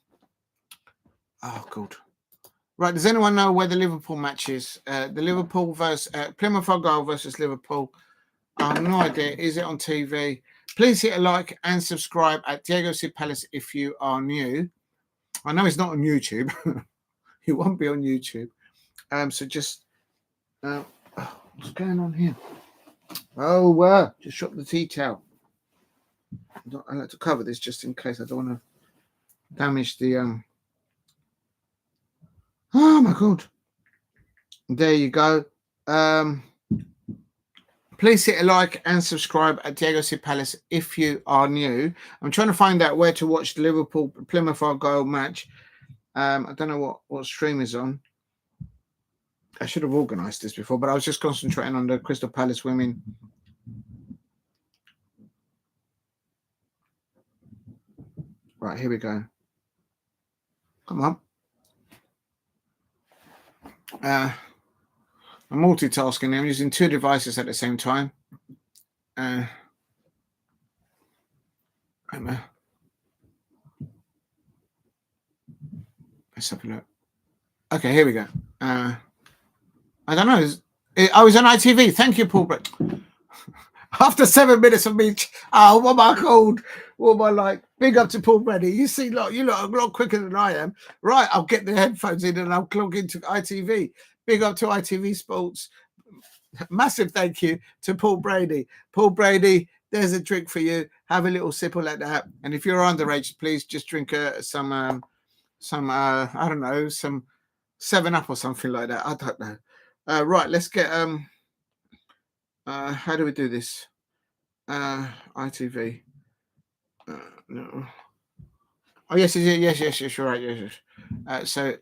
God. Right, does anyone know where the Liverpool match is? The Liverpool versus Plymouth ARGYLE versus Liverpool. I have no idea. Is it on TV? Please hit a like and subscribe at Diego C. Palace if you are new. I know it's not on YouTube. It won't be on YouTube. So just... what's going on here? Oh, just shot the tea towel. I like to cover this just in case. I don't want to damage the... Oh, my God. There you go. Please hit a like and subscribe at Diego C. Palace if you are new. I'm trying to find out where to watch the Liverpool Plymouth ARGYLE match. I don't know what stream is on. I should have organised this before, but I was just concentrating on the Crystal Palace women. Right, here we go. Come on. I'm multitasking. I'm using two devices at the same time. Let's have a look. Okay, here we go. I don't know. I was on ITV. Thank you, Paul. After 7 minutes of me, what am I called? What am I like? Big up to Paul Brady. You see, you look a lot quicker than I am. Right, I'll get the headphones in and I'll log into ITV. Big up to ITV Sports. Massive thank you to Paul Brady. Paul Brady, there's a drink for you. Have a little sip like that. And if you're underage, please just drink some I don't know, some 7-Up or something like that. I don't know. Right, let's get how do we do this? ITV. No. Oh yes, yes, you're right. Yes. So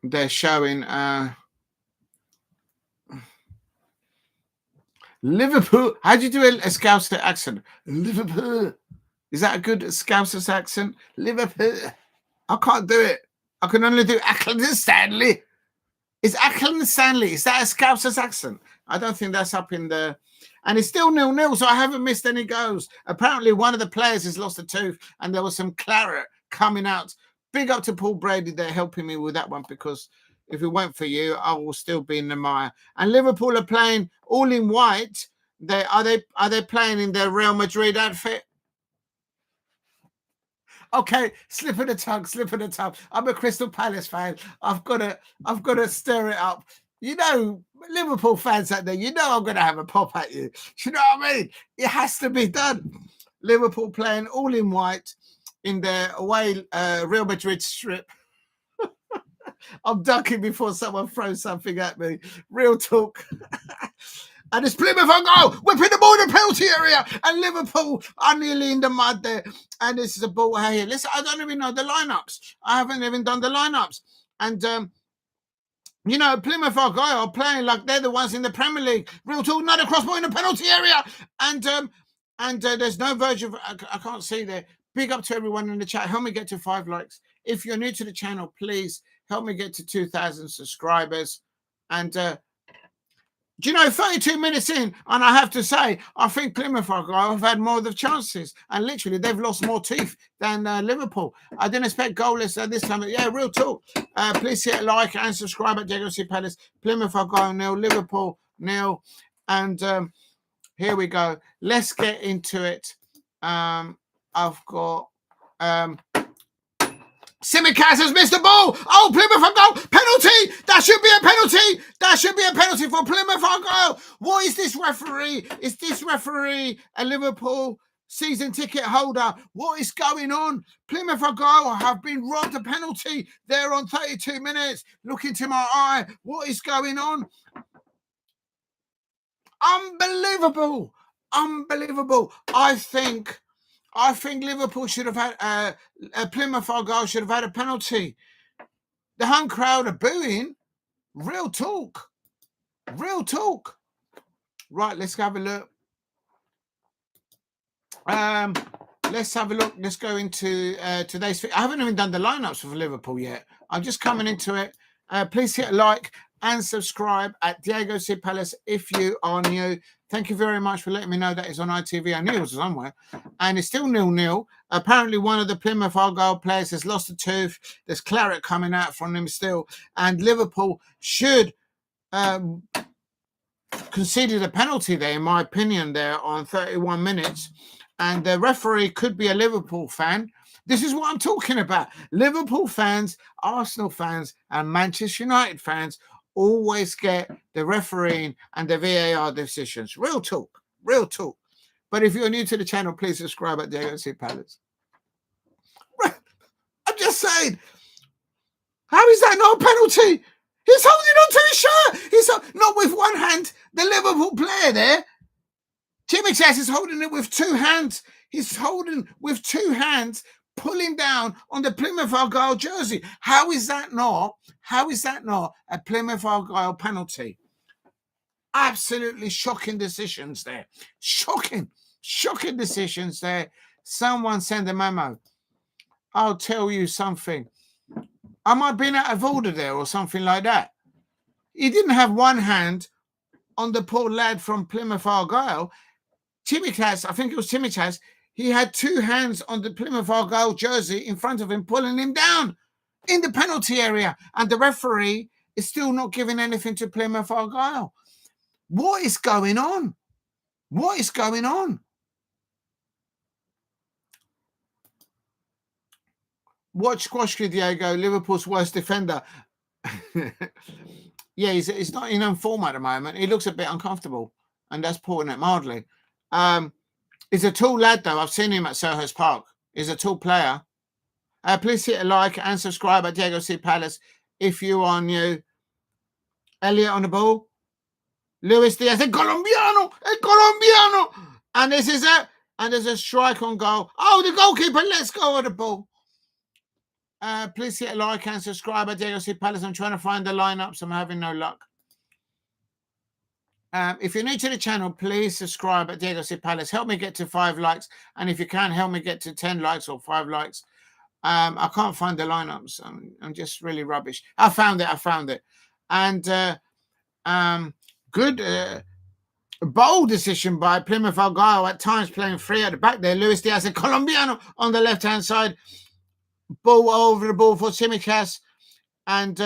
they're showing Liverpool. How do you do a Scouser accent? Liverpool. Is that a good Scouser accent? Liverpool. I can't do it. I can only do Ackland Stanley. Is Ackland Stanley? Is that a Scouser's accent? I don't think that's up in the... And it's still 0-0, so I haven't missed any goals. Apparently, one of the players has lost a tooth, and there was some claret coming out. Big up to Paul Brady. They're helping me with that one, because if it weren't for you, I will still be in the mire. And Liverpool are playing all in white. Are they playing in their Real Madrid outfit? Okay, slip of the tongue. I'm a Crystal Palace fan. I've got to stir it up. You know, Liverpool fans out there, you know I'm going to have a pop at you. You know what I mean? It has to be done. Liverpool playing all in white in their away Real Madrid strip. I'm ducking before someone throws something at me. Real talk. And it's Plymouth on goal, whipping the ball in the penalty area, and Liverpool are nearly in the mud there. And this is a ball here. Listen, I don't even know the lineups. I haven't even done the lineups. And you know, Plymouth Argyle are playing like they're the ones in the Premier League. Real talk, another crossbar in the penalty area, and there's no version of I can't see there. Big up to everyone in the chat. Help me get to 5 likes. If you're new to the channel, please help me get to 2,000 subscribers. And do you know, 32 minutes in, and I have to say, I think Plymouth Argyle have had more of the chances, and literally they've lost more teeth than Liverpool. I didn't expect goalless this time. Yeah, real talk. Please hit a like and subscribe at Digne Palace. Plymouth Argyle 0, Liverpool 0, and here we go. Let's get into it. I've got Simicaz has missed the ball. Oh, Plymouth Argyle, penalty. That should be a penalty. That should be a penalty for Plymouth Argyle. What is this referee? Is this referee a Liverpool season ticket holder? What is going on? Plymouth Argyle have been robbed a penalty there on 32 minutes. Look into my eye. What is going on? Unbelievable. Unbelievable. I think Liverpool should have had Plymouth Argyle should have had a penalty. The home crowd are booing. Real talk. Real talk. Right, let's have a look. Let's have a look. Let's go into today's. I haven't even done the lineups for Liverpool yet. I'm just coming into it. Please hit a like and subscribe at Diego C. Palace if you are new. Thank you very much for letting me know that it's on ITV. I knew it was somewhere. And it's still 0-0. Apparently, one of the Plymouth Argyle players has lost a tooth. There's claret coming out from him still. And Liverpool should conceded a penalty there, in my opinion, there on 31 minutes. And the referee could be a Liverpool fan. This is what I'm talking about. Liverpool fans, Arsenal fans, and Manchester United fans always get the refereeing and the VAR decisions. Real talk. Real talk. But if you're new to the channel, please subscribe at Diego C. Palace. I'm just saying, how is that not a penalty? He's holding on to his shirt. He's not with one hand. The Liverpool player there, Jimoh-Aloba, is holding it with 2 hands. He's holding with 2 hands, pulling down on the Plymouth Argyle jersey. How is that not a Plymouth Argyle penalty? Absolutely shocking decisions there. Shocking decisions there. Someone send a memo. I'll tell you something. I might have been out of order there or something like that. He didn't have one hand on the poor lad from Plymouth Argyle. Jimoh-Aloba, I think it was Jimoh-Aloba, he had 2 hands on the Plymouth Argyle jersey in front of him, pulling him down in the penalty area. And the referee is still not giving anything to Plymouth Argyle. What is going on? What is going on? Watch Squash Diego, Liverpool's worst defender. Yeah, he's not in form at the moment. He looks a bit uncomfortable, and that's putting it mildly. He's a tall lad, though. I've seen him at Selhurst Park. He's a tall player. Please hit a like and subscribe at Diego C. Palace if you are new. Elliot on the ball. Luis Diaz, el colombiano. And this is it. And there's a strike on goal. Oh, the goalkeeper lets go of the ball. Please hit a like and subscribe at Diego C. Palace. I'm trying to find the lineups. I'm having no luck. If you're new to the channel, please subscribe at Diego C. Palace. Help me get to 5 likes. And if you can, help me get to 10 likes or 5 likes. I can't find the lineups. I'm just really rubbish. I found it. And good bold decision by Plymouth Argyle, at times playing free at the back there. Luis Diaz, a Colombiano on the left-hand side. Ball over the ball for Simicaz. And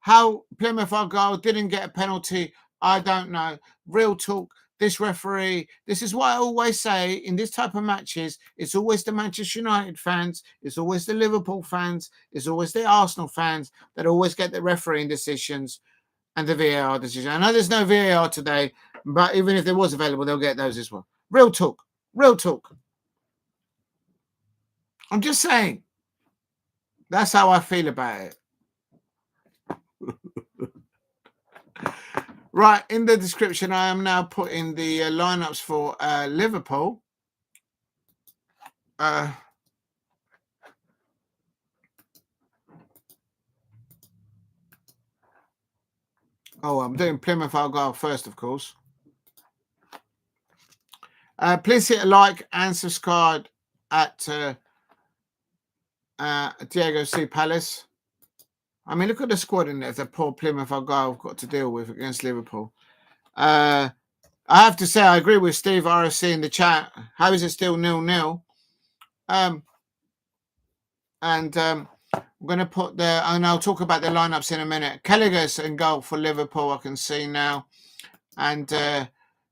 how Plymouth Argyle didn't get a penalty I don't know. Real talk. This referee, this is what I always say in this type of matches. It's always the Manchester United fans, it's always the Liverpool fans, it's always the Arsenal fans that always get the refereeing decisions and the VAR decision. I know there's no VAR today, but even if there was available, they'll get those as well. Real talk. Real talk. I'm just saying. That's how I feel about it. Right, in the description, I am now putting the lineups for Liverpool. Oh, I'm doing Plymouth ARGYLE first, of course. Please hit a like and subscribe at Diego C. Palace. I mean, look at the squad in there. The poor Plymouth ARGYLE have got to deal with against Liverpool. I have to say, I agree with Steve RSC in the chat. How is it still 0-0? I'm going to put and I'll talk about the lineups in a minute. Kelleger's in goal for Liverpool, I can see now. And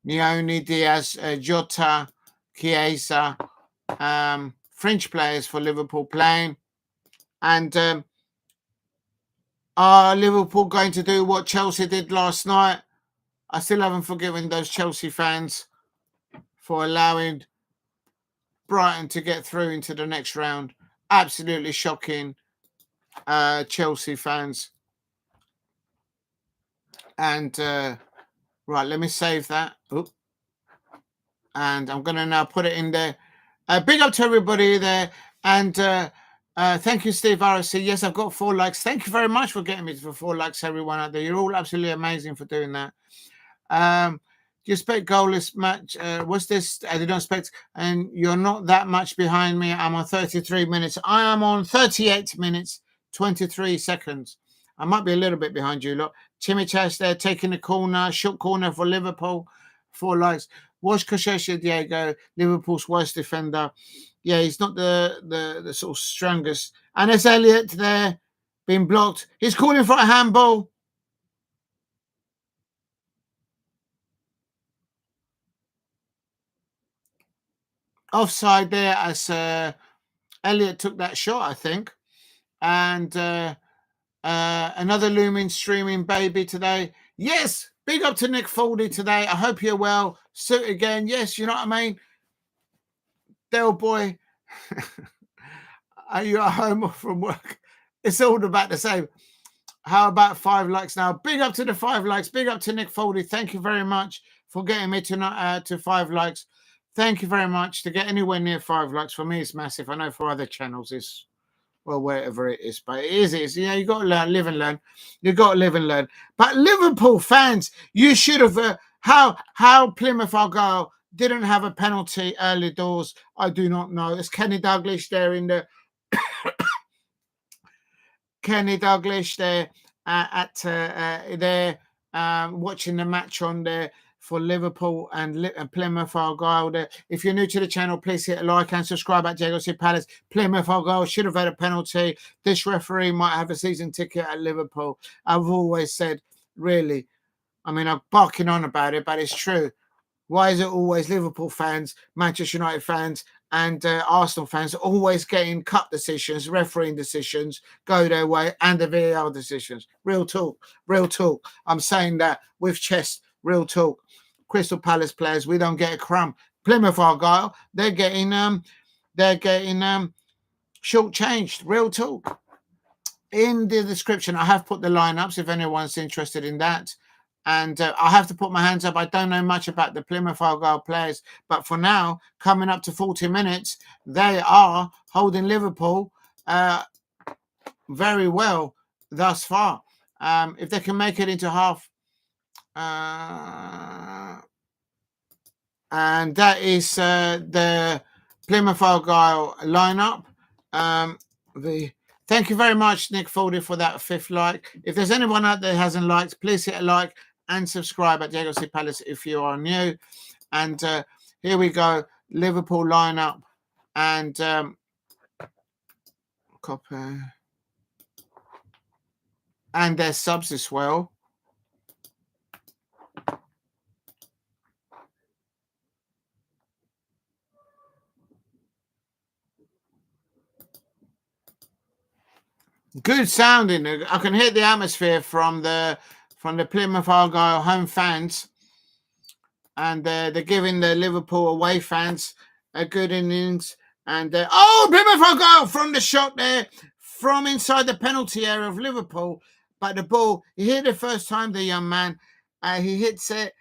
Nioni, Diaz, Jota, Chiesa, French players for Liverpool playing. And are Liverpool going to do what Chelsea did last night? I still haven't forgiven those Chelsea fans for allowing Brighton to get through into the next round. Absolutely shocking, Chelsea fans. And right, let me save that. Oop. And I'm going to now put it in there. Big up to everybody there. And thank you, Steve RSC. Yes, I've got 4 likes. Thank you very much for getting me to 4 likes, everyone out there. You're all absolutely amazing for doing that. Do you expect goalless match? What's this? I did not expect. And you're not that much behind me. I'm on 33 minutes. I am on 38 minutes, 23 seconds. I might be a little bit behind you lot. Chimichas there taking the corner, short corner for Liverpool. 4 likes. Was Koscielny Diego, Liverpool's worst defender? Yeah, he's not the sort of strongest. And there's Elliott there being blocked. He's calling for a handball. Offside there as Elliott took that shot, I think. And another looming, streaming baby today. Yes, big up to Nick Foldy today. I hope you're well. Suit again. Yes, you know what I mean? Del boy, are you at home or from work? It's all about the same. How about 5 likes now? Big up to the 5 likes. Big up to Nick Foldy. Thank you very much for getting me to 5 likes. Thank you very much. To get anywhere near 5 likes, for me, it's massive. I know for other channels, it's, well, wherever it is. But it is. You know, you got to learn, live and learn. You got to live and learn. But Liverpool fans, you should have... how Plymouth ARGYLE didn't have a penalty early doors, I do not know. It's Kenny Douglas there in the... Kenny Douglas there there watching the match on there for Liverpool and Plymouth ARGYLE there. If you're new to the channel, please hit a like and subscribe at Diego C. Palace. Plymouth ARGYLE should have had a penalty. This referee might have a season ticket at Liverpool. I've always said, really, I mean, I'm barking on about it, but it's true. Why is it always Liverpool fans, Manchester United fans, and Arsenal fans always getting cut decisions, refereeing decisions go their way, and the VAR decisions? Real talk, real talk. I'm saying that with chest, real talk. Crystal Palace players, we don't get a crumb. Plymouth ARGYLE, they're getting shortchanged. Real talk. In the description, I have put the lineups if anyone's interested in that. And I have to put my hands up. I don't know much about the Plymouth ARGYLE players, but for now, coming up to 40 minutes, they are holding Liverpool very well thus far. If they can make it into half, and that is the Plymouth ARGYLE lineup. Thank you very much, Nick Foldy, for that 5th like. If there's anyone out there who hasn't liked, please hit a like and subscribe at Diego C. Palace if you are new. And here we go, Liverpool lineup and copy and their subs as well. Good sounding. I can hear the atmosphere from the Plymouth Argyle home fans, and they're giving the Liverpool away fans a good innings. And Plymouth Argyle from the shot there from inside the penalty area of Liverpool, but the ball he hit it first time. The young man, he hits it.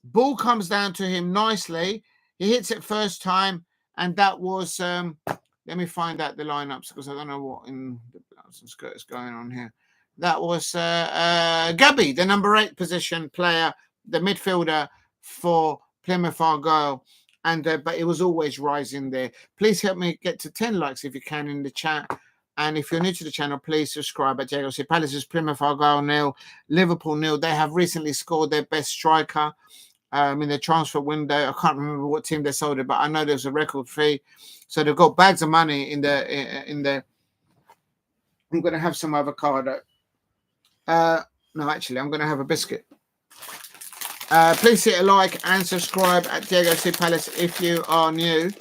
Ball comes down to him nicely. He hits it first time, and that was. Let me find out the lineups because I don't know what in the skirt is going on here. That was Gabby, the number 8 position player, the midfielder for Plymouth Argyle, and but it was always rising there. Please help me get to 10 likes if you can in the chat. And if you're new to the channel, please subscribe at JLC Palace's Plymouth Argyle 0, Liverpool 0. They have recently scored their best striker in the transfer window. I can't remember what team they sold it, but I know there's a record fee. So they've got bags of money in the. I'm going to have some avocado. No, actually, I'm going to have a biscuit. Please hit a like and subscribe at Diego C. Palace if you are new.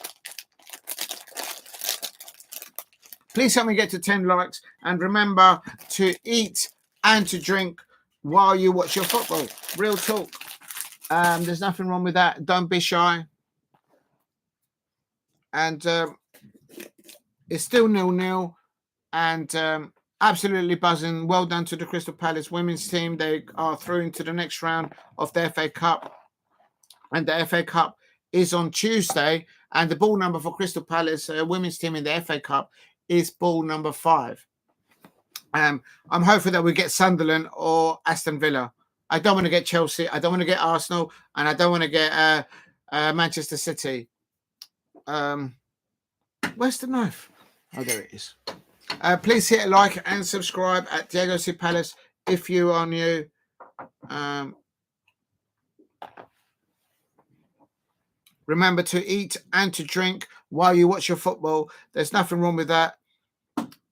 Please help me get to 10 likes. And remember to eat and to drink while you watch your football. Real talk. There's nothing wrong with that. Don't be shy. And it's still 0-0. And absolutely buzzing. Well done to the Crystal Palace women's team. They are through into the next round of the FA Cup. And the FA Cup is on Tuesday. And the ball number for Crystal Palace women's team in the FA Cup is ball number 5. I'm hoping that we get Sunderland or Aston Villa. I don't want to get Chelsea. I don't want to get Arsenal. And I don't want to get Manchester City. Where's the knife? Oh, there it is. Please hit a like and subscribe at Diego C. Palace if you are new. Remember to eat and to drink while you watch your football. There's nothing wrong with that.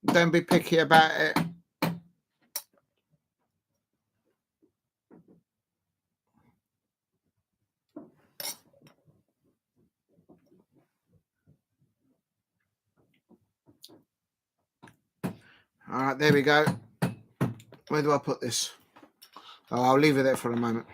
Don't be picky about it. All right, there we go. Where do I put this? Oh, I'll leave it there for a moment.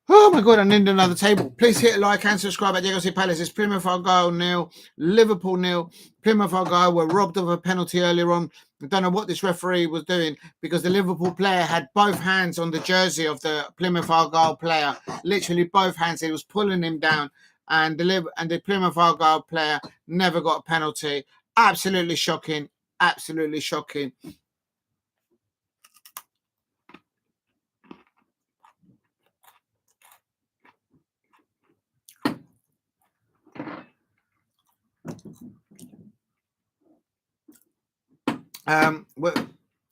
Oh my God, I need another table. Please hit a like and subscribe at Diego C. Palace. It's Plymouth Argyle 0, Liverpool 0. Plymouth Argyle were robbed of a penalty earlier on. I don't know what this referee was doing because the Liverpool player had both hands on the jersey of the Plymouth Argyle player. Literally both hands. He was pulling him down. And the Plymouth Argyle player never got a penalty. Absolutely shocking. Absolutely shocking.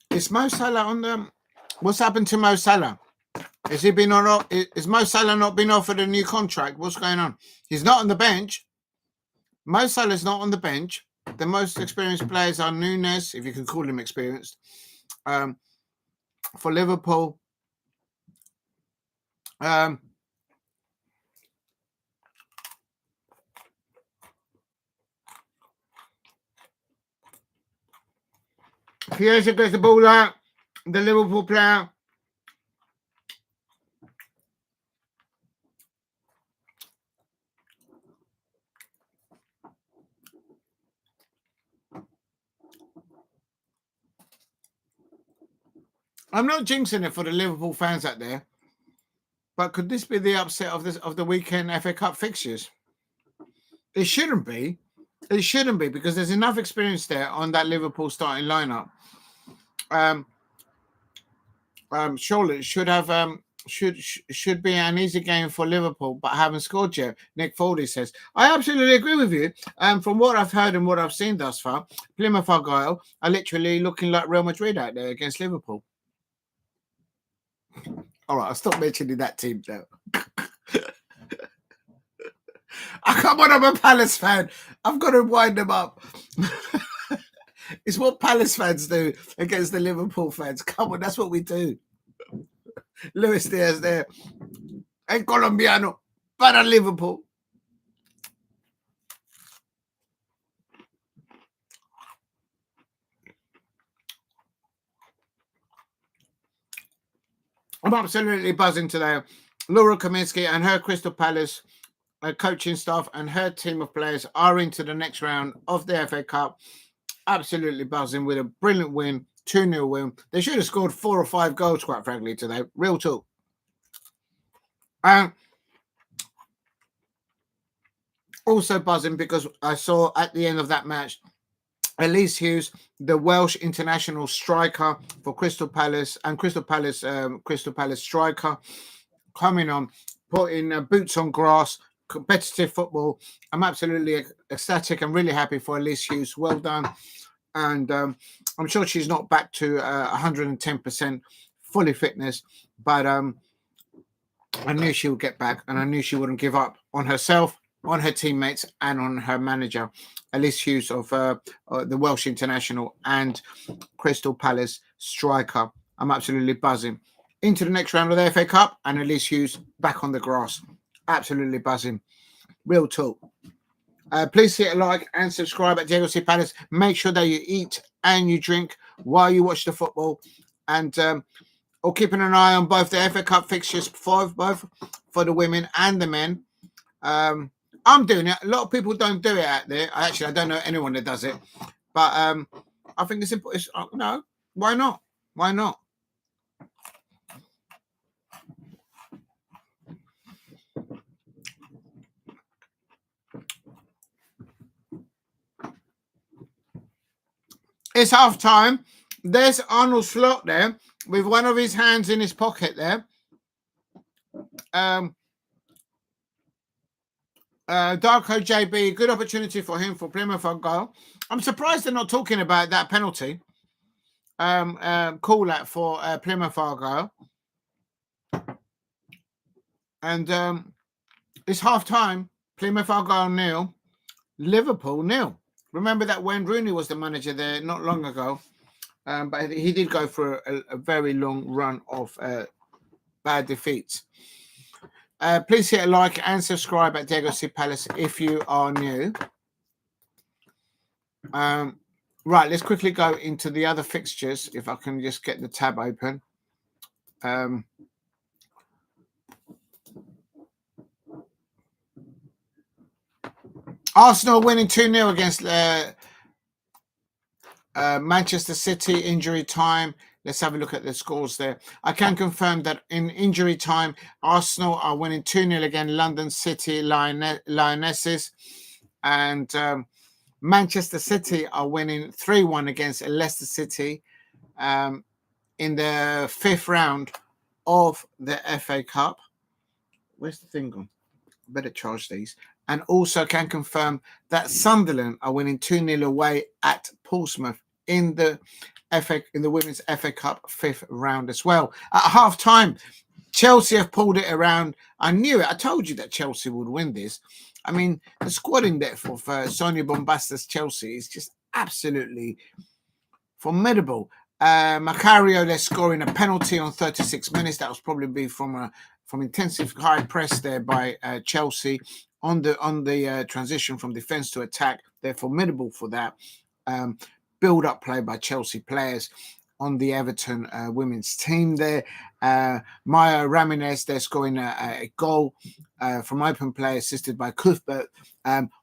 Is Mo Salah on them? What's happened to Mo Salah? Has he been on? Is Mo Salah not been offered a new contract? What's going on? He's not on the bench. Mo Salah's not on the bench. The most experienced players are Nunez, if you can call him experienced, for Liverpool. Chiesa gets the ball out. The Liverpool player. I'm not jinxing it for the Liverpool fans out there, but could this be the upset of the weekend FA Cup fixtures? It shouldn't be. It shouldn't be because there's enough experience there on that Liverpool starting lineup. Surely it should have should be an easy game for Liverpool, but haven't scored yet. Nick Foley says, I absolutely agree with you. From what I've heard and what I've seen thus far, Plymouth Argyle are literally looking like Real Madrid out there against Liverpool. All right, I'll stop mentioning that team now. Come on, I'm a Palace fan. I've got to wind them up. It's what Palace fans do against the Liverpool fans. Come on, that's what we do. Luis Diaz there. El colombiano para Liverpool. I'm absolutely buzzing today. Laura Kaminsky and her Crystal Palace coaching staff and her team of players are into the next round of the FA Cup. Absolutely buzzing with a brilliant win, 2-0 win. They should have scored 4 or 5 goals, quite frankly, today. Real talk. Also buzzing because I saw at the end of that match, Elise Hughes, the Welsh international striker for Crystal Palace and Crystal Palace striker, coming on, putting boots on grass, competitive football. I'm absolutely ecstatic and really happy for Elise Hughes. Well done. And I'm sure she's not back to 110% fully fitness, but I knew she would get back, and I knew she wouldn't give up on herself, on her teammates, and on her manager, Elise Hughes of the Welsh international and Crystal Palace striker. I'm absolutely buzzing. Into the next round of the FA Cup, and Elise Hughes back on the grass. Absolutely buzzing. Real talk. Please hit a like and subscribe at Diego C. Palace. Make sure that you eat and you drink while you watch the football, and or keeping an eye on both the FA Cup fixtures for both for the women and the men. I'm doing it. A lot of people don't do it out there. I don't know anyone that does it, but I think it's important. No, why not? Why not? It's half time. There's Arnold Slot there with one of his hands in his pocket there. Darko JB, good opportunity for him for Plymouth on goal. I'm surprised they're not talking about that penalty. Call out for Plymouth Argyle. And it's half time. Plymouth Argyle 0, Liverpool 0. Remember that when Rooney was the manager there not long ago, but he did go for a very long run of bad defeats. Please hit a like and subscribe at Diego C. Palace if you are new. Right, let's quickly go into the other fixtures, if I can just get the tab open. Arsenal winning 2-0 against Manchester City, injury time. Let's have a look at the scores there. I can confirm that in injury time, Arsenal are winning 2-0 against London City Lionesses. And Manchester City are winning 3-1 against Leicester City in the 5th round of the FA Cup. Where's the thing gone? Better charge these. And also can confirm that Sunderland are winning 2-0 away at Portsmouth in the Women's FA Cup 5th round as well. At half time, Chelsea have pulled it around. I knew it. I told you that Chelsea would win this. I mean, the squad in depth of Sonia Bombasta's Chelsea is just absolutely formidable. Macario, they're scoring a penalty on 36 minutes. That was probably from intensive high press there by Chelsea on the transition from defence to attack. They're formidable for that. Build-up play by Chelsea players on the Everton women's team there. Maya Ramírez, they're scoring a goal from open play assisted by Cuthbert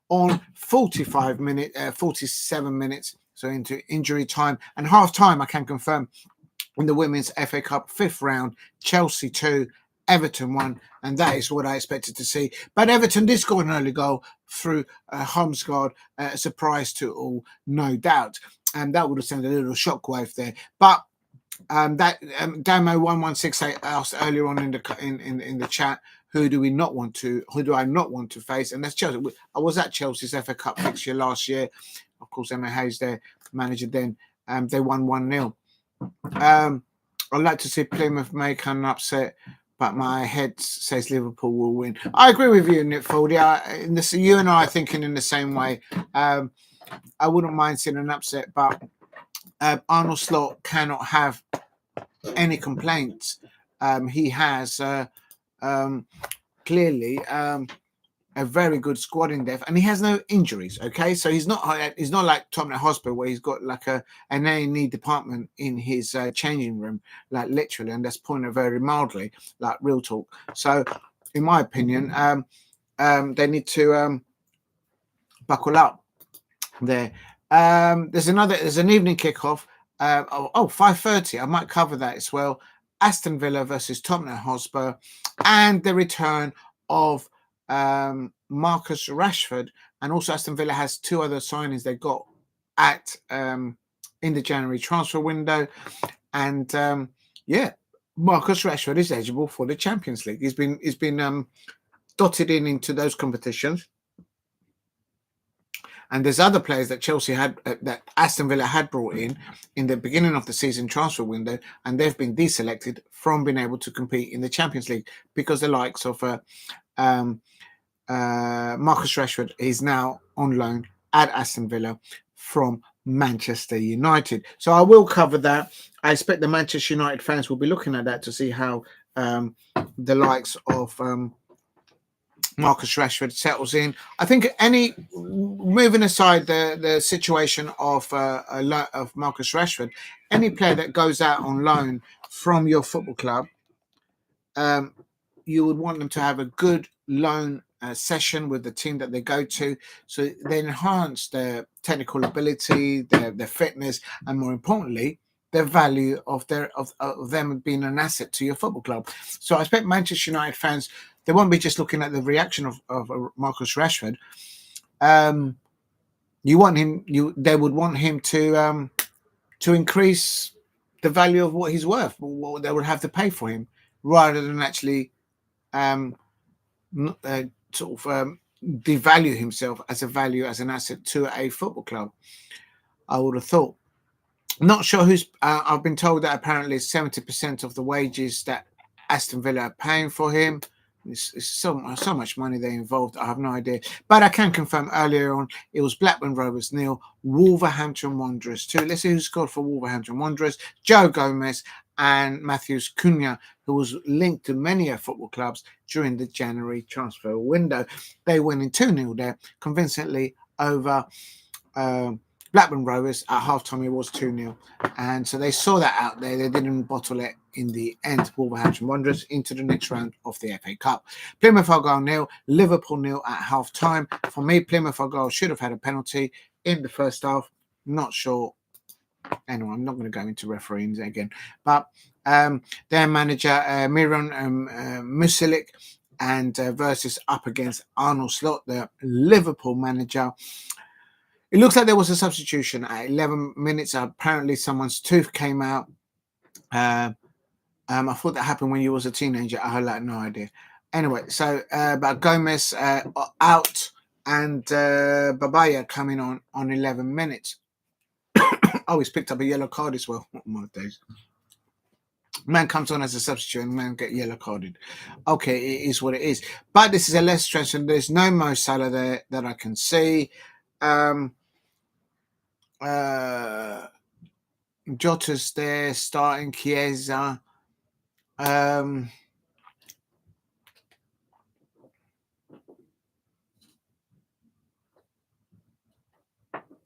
on 47 minutes. So into injury time and half time, I can confirm in the Women's FA Cup 5th round, Chelsea 2, Everton 1, and that is what I expected to see. But Everton did score an early goal through Holmesgaard, a surprise to all, no doubt. And that would have sent a little shockwave there. But that Damo1168 asked earlier on in the chat, who do I not want to face? And that's Chelsea. I was at Chelsea's FA Cup fixture last year. Of course, Emma Hayes, their manager then, they won 1-0. I'd like to see Plymouth make an upset, but my head says Liverpool will win. I agree with you, Nick Foldy. You and I are thinking in the same way. I wouldn't mind seeing an upset, but Arnold Slot cannot have any complaints. He has clearly a very good squad in depth, and he has no injuries. Okay, so he's not like Tottenham HOTSPUR where he's got like an A&E department in his changing room, like literally, and that's putting it very mildly, like real talk. So, in my opinion, they need to buckle up there. There's an evening kickoff. 5:30. I might cover that as well. Aston Villa versus Tottenham HOTSPUR, and the return of Marcus Rashford, and also Aston Villa has two other signings they got at in the January transfer window, and Marcus Rashford is eligible for the Champions League. He's been dotted into those competitions. And there's other players that Chelsea had, that Aston Villa had brought in the beginning of the season transfer window, and they've been deselected from being able to compete in the Champions League because the likes of Marcus Rashford is now on loan at Aston Villa from Manchester United. So I will cover that. I expect the Manchester United fans will be looking at that to see how the likes of Marcus Rashford settles in. I think moving aside the situation of Marcus Rashford, any player that goes out on loan from your football club, you would want them to have a good loan session with the team that they go to, so they enhance their technical ability, their fitness, and more importantly, the value of them being an asset to your football club. So I expect Manchester United fans, they won't be just looking at the reaction of Marcus Rashford. They would want him to increase the value of what he's worth, what they would have to pay for him, rather than actually devalue himself as an asset to a football club. I would have thought. Not sure who's. I've been told that apparently 70% of the wages that Aston Villa are paying for him. It's so much money they involved. I have no idea, but I can confirm earlier on it was Blackburn Rovers 0, Wolverhampton Wanderers 2. Let's see who scored for Wolverhampton Wanderers: Joe Gomez and Matthews Cunha, who was linked to many football clubs during the January transfer window. They went in 2-0 there, convincingly over Blackburn Rovers. At halftime it was 2-0, and so they saw that out there. They didn't bottle it in the end. Wolverhampton Wanderers into the next round of the FA Cup. Plymouth Argyle 0, Liverpool 0 at halftime. For me, Plymouth Argyle should have had a penalty in the first half. Not sure. Anyway, I'm not going to go into refereeing again, but their manager Miron Musilic and versus up against Arnold Slot, the Liverpool manager. It looks like there was a substitution at 11 minutes. Apparently, someone's tooth came out. I thought that happened when you was a teenager. I had like no idea. Anyway, so but Gomez out and Babaya coming on 11 minutes. Oh, he's picked up a yellow card as well. Oh, my days. Man comes on as a substitute and man get yellow carded. Okay, it is what it is. But this is a less stressful. There's no Mo Salah there that I can see. Jota's there starting, Chiesa.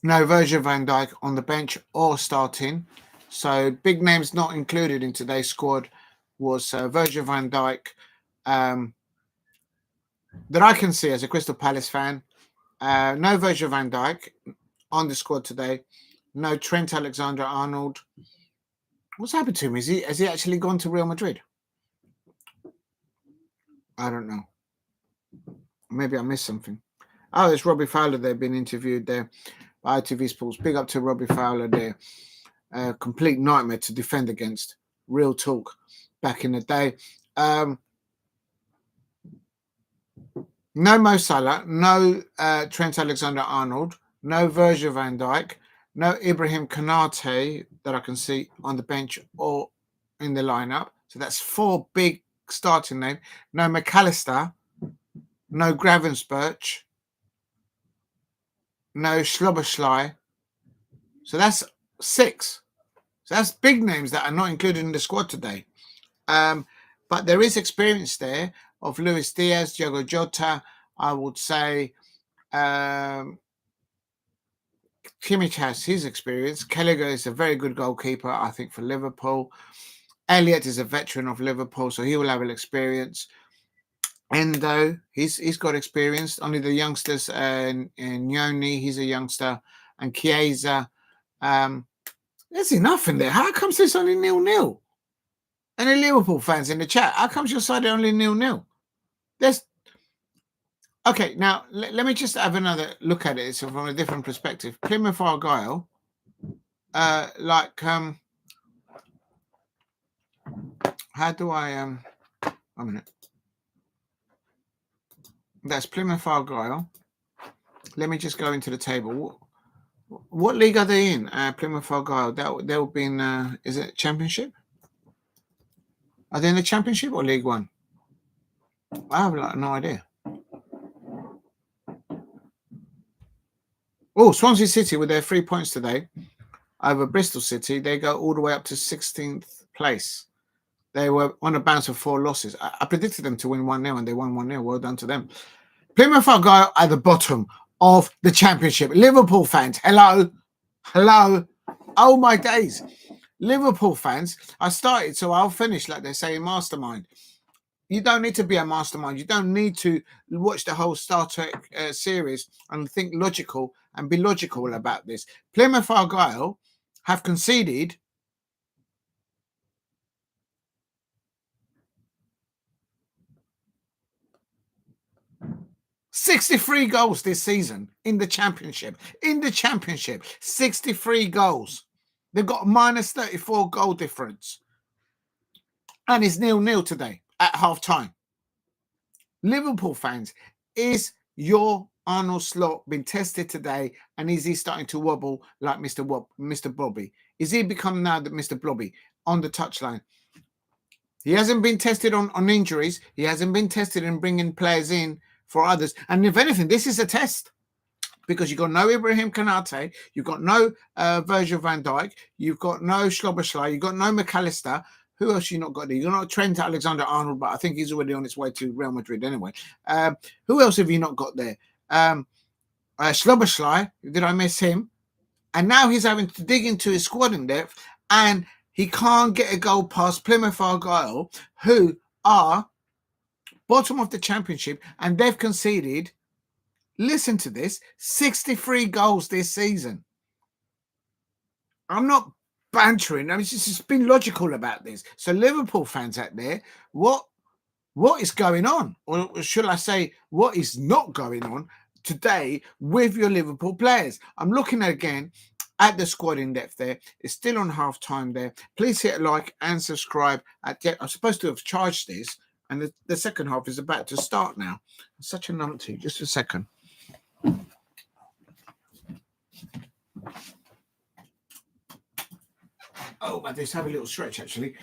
No Virgil van Dijk on the bench or starting. So big names not included in today's squad was Virgil van Dijk, that I can see as a Crystal Palace fan. No Virgil van Dijk on the squad today. No Trent Alexander-Arnold. What's happened to him? Has he actually gone to Real Madrid? I don't know. Maybe I missed something. Oh, it's Robbie Fowler there being interviewed there by ITV Sports. Big up to Robbie Fowler there. Complete nightmare to defend against. Real talk back in the day. No Mo Salah, no Trent Alexander-Arnold, no Virgil van Dijk, no Ibrahim Konate that I can see on the bench or in the lineup. So that's 4 big starting names. No McAllister, no Gravenberch, no Schloberschlei. So that's 6. So that's big names that are not included in the squad today. But there is experience there of Luis Diaz, Diogo Jota, I would say Kimmich has his experience. Kelleher is a very good goalkeeper, I think, for Liverpool. Elliott is a veteran of Liverpool, so he will have an experience. Endo, he's got experience. Only the youngsters, and Nyoni, he's a youngster, and Chiesa. There's enough in there. How comes there's only 0-0? And the Liverpool fans in the chat, how comes your side are only 0-0? There's okay. Now let me just have another look at it, so from a different perspective. Plymouth Argyle, how do I a minute. That's Plymouth Argyle. Let me just go into the table. What league are they in? Plymouth Argyle. They'll be in. Is it Championship? Are they in the Championship or League One? I have no idea. Oh, Swansea City with their 3 points today over Bristol City. They go all the way up to 16th place. They were on a bounce of 4 losses. I predicted them to win 1-0 and they won 1-0. Well done to them. Plymouth Argyle at the bottom of the Championship. Liverpool fans, hello. Oh my days. Liverpool fans, I started, so I'll finish like they say in Mastermind. You don't need to be a mastermind. You don't need to watch the whole Star Trek series and think logical and be logical about this. Plymouth Argyle have conceded 63 goals this season in the Championship. 63 goals. They've got minus 34 goal difference. And it's 0-0 today at half-time. Liverpool fans, is your Arnold Slot been tested today, and is he starting to wobble like Mr. Blobby? Is he become now the Mr. Blobby on the touchline? He hasn't been tested on injuries. He hasn't been tested in bringing players in for others. And if anything, this is a test, because you've got no Ibrahim Konate, you've got no Virgil van Dijk, you've got no Szoboszlai, you've got no McAllister. Who else you not got there? You're not Trent Alexander-Arnold, but I think he's already on his way to Real Madrid anyway. Who else have you not got there? Szoboszlai, did I miss him? And now he's having to dig into his squad in depth, and he can't get a goal past Plymouth Argyle, who are bottom of the Championship, and they've conceded, listen to this, 63 goals this season. I'm not bantering. I mean, just been logical about this. So Liverpool fans out there, what is going on? Or should I say, what is not going on today with your Liverpool players? I'm looking again at the squad in depth there. It's still on half time there. Please hit a like and subscribe. I'm supposed to have charged this, and the second half is about to start now. It's such a numpty. Just a second. Oh, I just have a little stretch actually.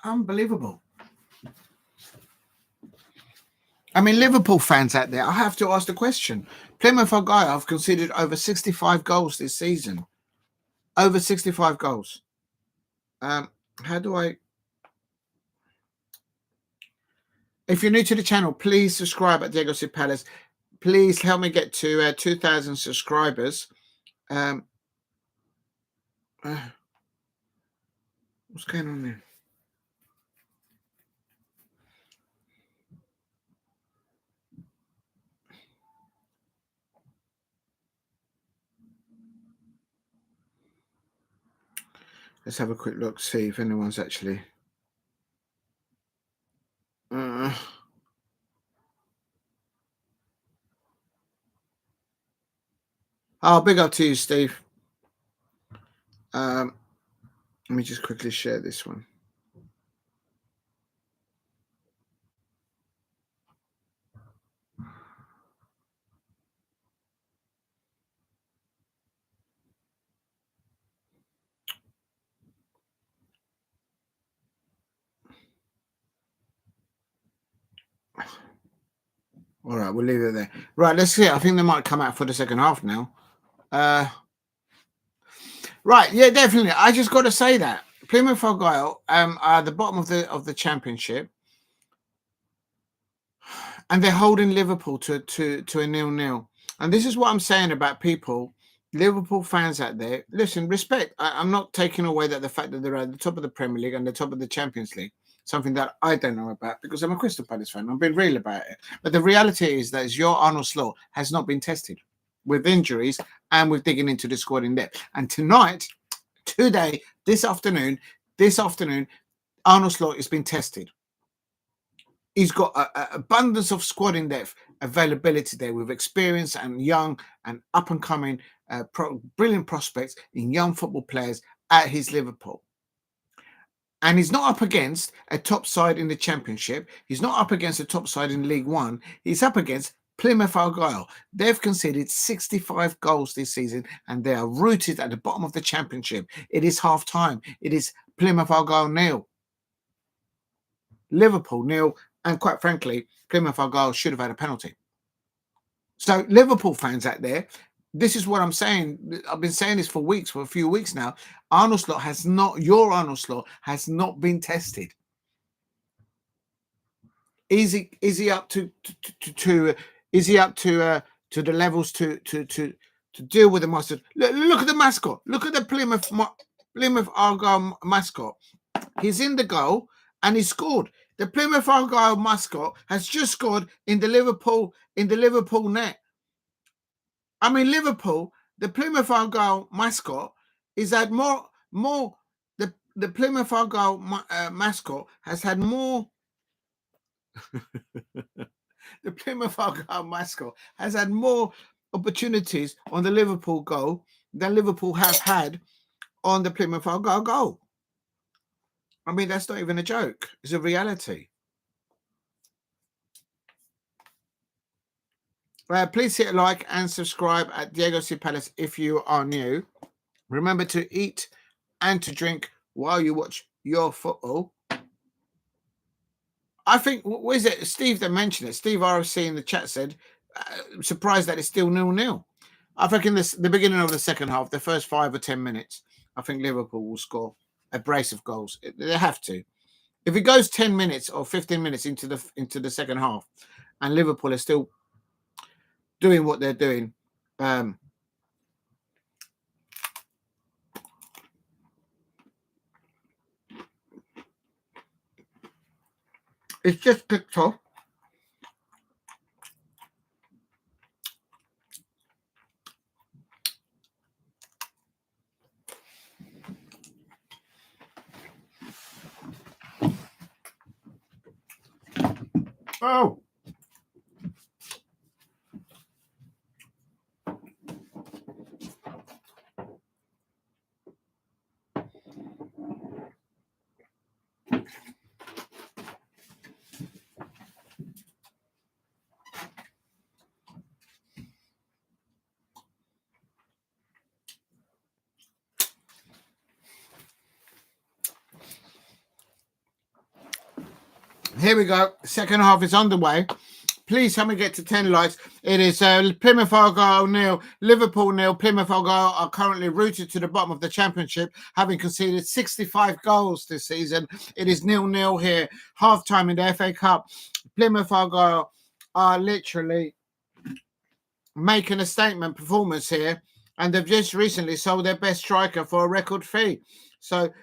Unbelievable. I mean, Liverpool fans out there, I have to ask the question. Plymouth Argyle have conceded over 65 goals this season. Over 65 goals. How do I... If you're new to the channel, please subscribe at Diego C. Palace. Please help me get to 2,000 subscribers. What's going on there? Let's have a quick look, see if anyone's actually... Oh, big up to you, Steve. Let me just quickly share this one. All right, we'll leave it there. Right, let's see. I think they might come out for the second half now. Right, yeah, definitely. I just got to say that Plymouth Argyle are at the bottom of the championship, and they're holding Liverpool to a 0-0. And this is what I'm saying about people, Liverpool fans out there. Listen, respect. I'm not taking away the fact that they're at the top of the Premier League and the top of the Champions League, something that I don't know about because I'm a Crystal Palace fan. I'm being real about it. But the reality is that your Arnold Slot has not been tested with injuries and with digging into the squad in depth. And today, this afternoon, Arnold Slot has been tested. He's got an abundance of squad in depth availability there with experience and young and up and coming brilliant prospects in young football players at his Liverpool. And he's not up against a top side in the Championship. He's not up against a top side in League One. He's up against Plymouth Argyle. They've conceded 65 goals this season and they are rooted at the bottom of the Championship. It is half time. It is Plymouth Argyle 0. Liverpool 0. And quite frankly, Plymouth Argyle should have had a penalty. So Liverpool fans out there, this is what I'm saying. I've been saying this for a few weeks now. Arnold Slot your Arnold Slot has not been tested. Is he up to the levels to deal with the mustard? Look at the mascot. Look at the Plymouth Argyle mascot. He's in the goal and he scored. The Plymouth Argyle mascot has just scored in the Liverpool net. I mean, Liverpool, the Plymouth Argyle mascot is had more. The Plymouth Argyle mascot has had more. The Plymouth Argyle mascot has had more opportunities on the Liverpool goal than Liverpool have had on the Plymouth Argyle goal. I mean, that's not even a joke. It's a reality. Please hit like and subscribe at Diego C. Palace if you are new. Remember to eat and to drink while you watch your football. I think, what is it? Steve that mentioned it. Steve RFC in the chat said, surprised that it's still 0-0. I think in the beginning of the second half, the first 5 or 10 minutes, I think Liverpool will score a brace of goals. They have to. If it goes 10 minutes or 15 minutes into the second half, and Liverpool are still doing what they're doing, it's just picked off. Oh. Here we go. Second half is underway. Please help me get to 10 likes. It is Plymouth Argyle 0, Liverpool 0. Plymouth Argyle are currently rooted to the bottom of the Championship, having conceded 65 goals this season. It is 0-0 here. Half-time in the FA Cup. Plymouth Argyle are literally making a statement performance here, and they've just recently sold their best striker for a record fee. So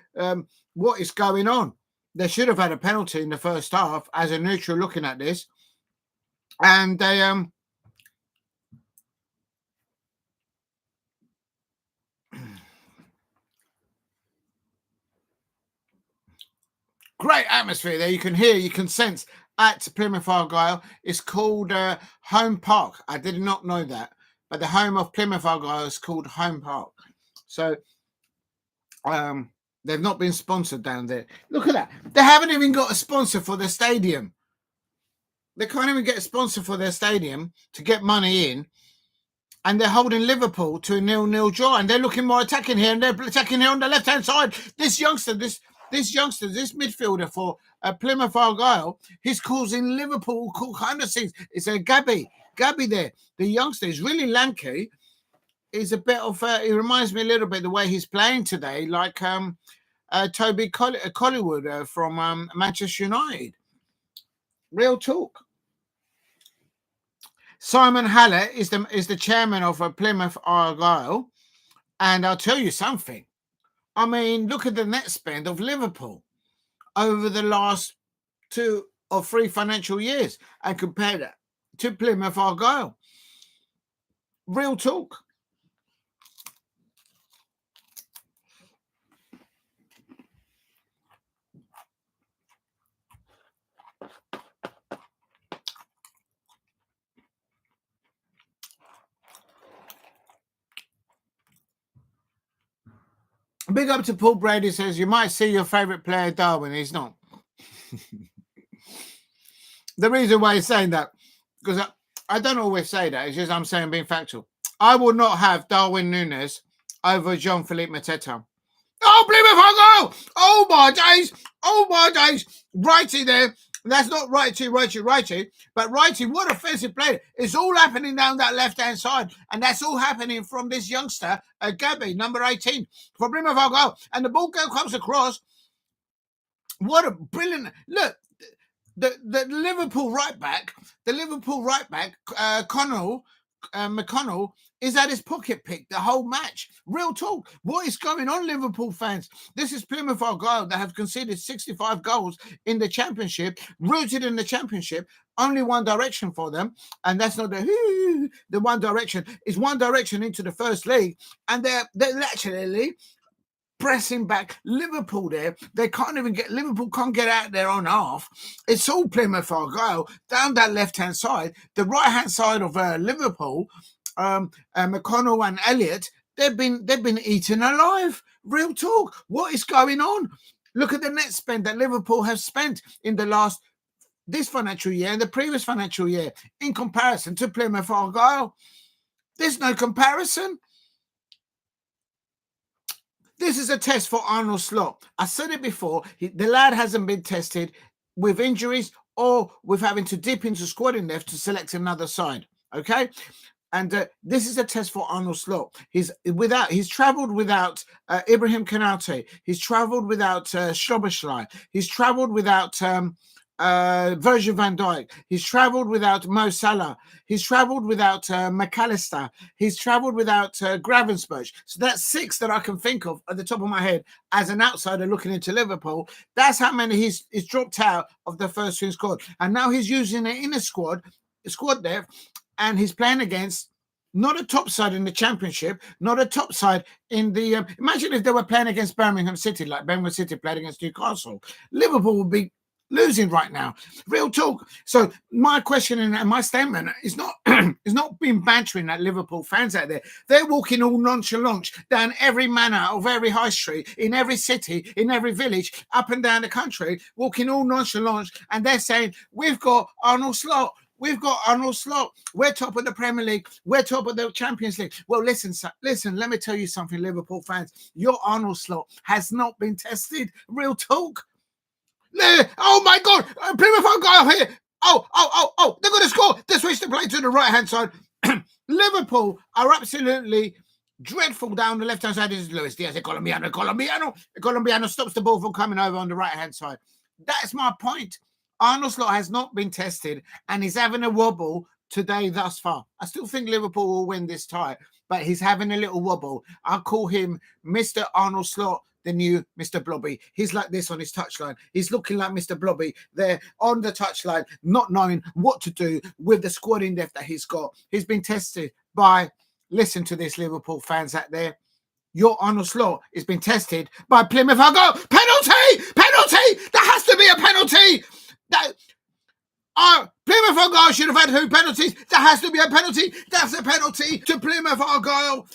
what is going on? They should have had a penalty in the first half as a neutral looking at this. And they great atmosphere there. You can hear, you can sense at Plymouth Argyle. It's called Home Park. I did not know that. But the home of Plymouth Argyle is called Home Park. So they've not been sponsored down there. Look at that. They haven't even got a sponsor for their stadium. They can't even get a sponsor for their stadium to get money in. And they're holding Liverpool to a 0-0 draw. And they're looking more attacking here. And they're attacking here on the left-hand side. This midfielder for Plymouth Argyle, he's causing Liverpool all kind of things. It's a Gabby there. The youngster is really lanky. He's a bit of, he reminds me a little bit the way he's playing today, like Toby Collywood from Manchester United. Real talk. Simon Hallett is the chairman of Plymouth Argyle, and I'll tell you something. I mean, look at the net spend of Liverpool over the last 2 or 3 financial years and compare that to Plymouth Argyle. Real talk. Big up to Paul Brady, says you might see your favourite player Darwin. He's not. The reason why he's saying that, because I don't always say that, it's just I'm saying being factual. I will not have Darwin Núñez over Jean-Philippe Mateta. Oh, Plymouth Argyle! Oh my days! Oh my days! Righty there. That's not righty. But righty, what offensive player. It's all happening down that left-hand side. And that's all happening from this youngster, Gabby, number 18, for Plymouth Argyle. And the ball comes across. What a brilliant... Look, the Liverpool right back, McConnell, is at his pocket pick the whole match. Real talk. What is going on, Liverpool fans? This is Plymouth Argyle that have conceded 65 goals in the championship, rooted in the championship. Only one direction for them, and that's not the one direction. It's one direction into the first league, and they're actually pressing back Liverpool there. Liverpool can't get out there on half. It's all Plymouth Argyle down that left-hand side. The right-hand side of Liverpool, McConnell and Elliott, they've been eaten alive. Real talk. What is going on? Look at the net spend that Liverpool have spent in this financial year and the previous financial year in comparison to Plymouth Argyle. There's no comparison. This is a test for Arnold Slot. I said it before. The lad hasn't been tested with injuries or with having to dip into squadding left to select another side. Okay, and this is a test for Arnold Slot. He's travelled without Ibrahim Konate. He's travelled without Szoboszlai. He's travelled without Virgil van Dijk. He's travelled without Mo Salah. He's travelled without McAllister. He's travelled without Gravenberch. So that's 6 that I can think of at the top of my head as an outsider looking into Liverpool. That's how many he's dropped out of the first team squad. And now he's using it in a squad depth, and he's playing against not a top side in the championship, not a top side in the... imagine if they were playing against Birmingham City, like Birmingham City played against Newcastle. Liverpool would be losing right now. Real talk. So my question and my statement is not is not being bantering at Liverpool fans out there. They're walking all nonchalant down every manor of every high street, in every city, in every village, up and down the country, walking all nonchalant, and they're saying, we've got Arnold Slot. We've got Arnold Slot. We're top of the Premier League. We're top of the Champions League. Well, listen, let me tell you something, Liverpool fans. Your Arnold Slot has not been tested. Real talk. Oh my God! Plymouth Argyle here. Oh! They're going to score. They switch the play to the right-hand side. Liverpool are absolutely dreadful down the left-hand side. This is Luis Diaz. Colombiano stops the ball from coming over on the right-hand side. That's my point. Arnold Slot has not been tested, and he's having a wobble today thus far. I still think Liverpool will win this tie, but he's having a little wobble. I'll call him Mr. Arnold Slot, the new Mr. Blobby. He's like this on his touchline. He's looking like Mr. Blobby there on the touchline, not knowing what to do with the squad in depth that he's got. He's been tested by, listen to this, Liverpool fans out there, your Arnold Slot has been tested by Plymouth Argyle. Penalty! There has to be a penalty! Plymouth Argyle should have had 2 penalties. There has to be a penalty. That's a penalty to Plymouth Argyle.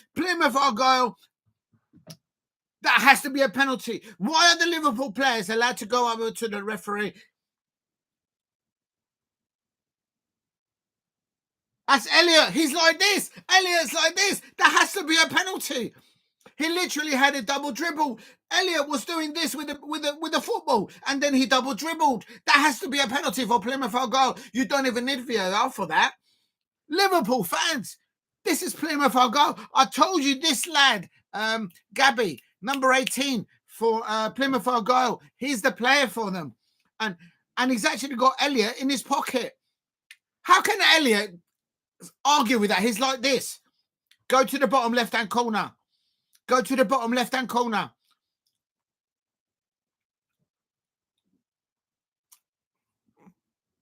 That has to be a penalty. Why are the Liverpool players allowed to go over to the referee? That's Elliott. He's like this. Elliott's like this. There has to be a penalty. He literally had a double dribble. Elliott was doing this with the football, and then he double dribbled. That has to be a penalty for Plymouth Argyle. You don't even need VAR for that. Liverpool fans, this is Plymouth Argyle. I told you this lad, Gabby, number 18, for Plymouth Argyle. He's the player for them. And he's actually got Elliott in his pocket. How can Elliott argue with that? He's like this. Go to the bottom left-hand corner. Go to the bottom left-hand corner.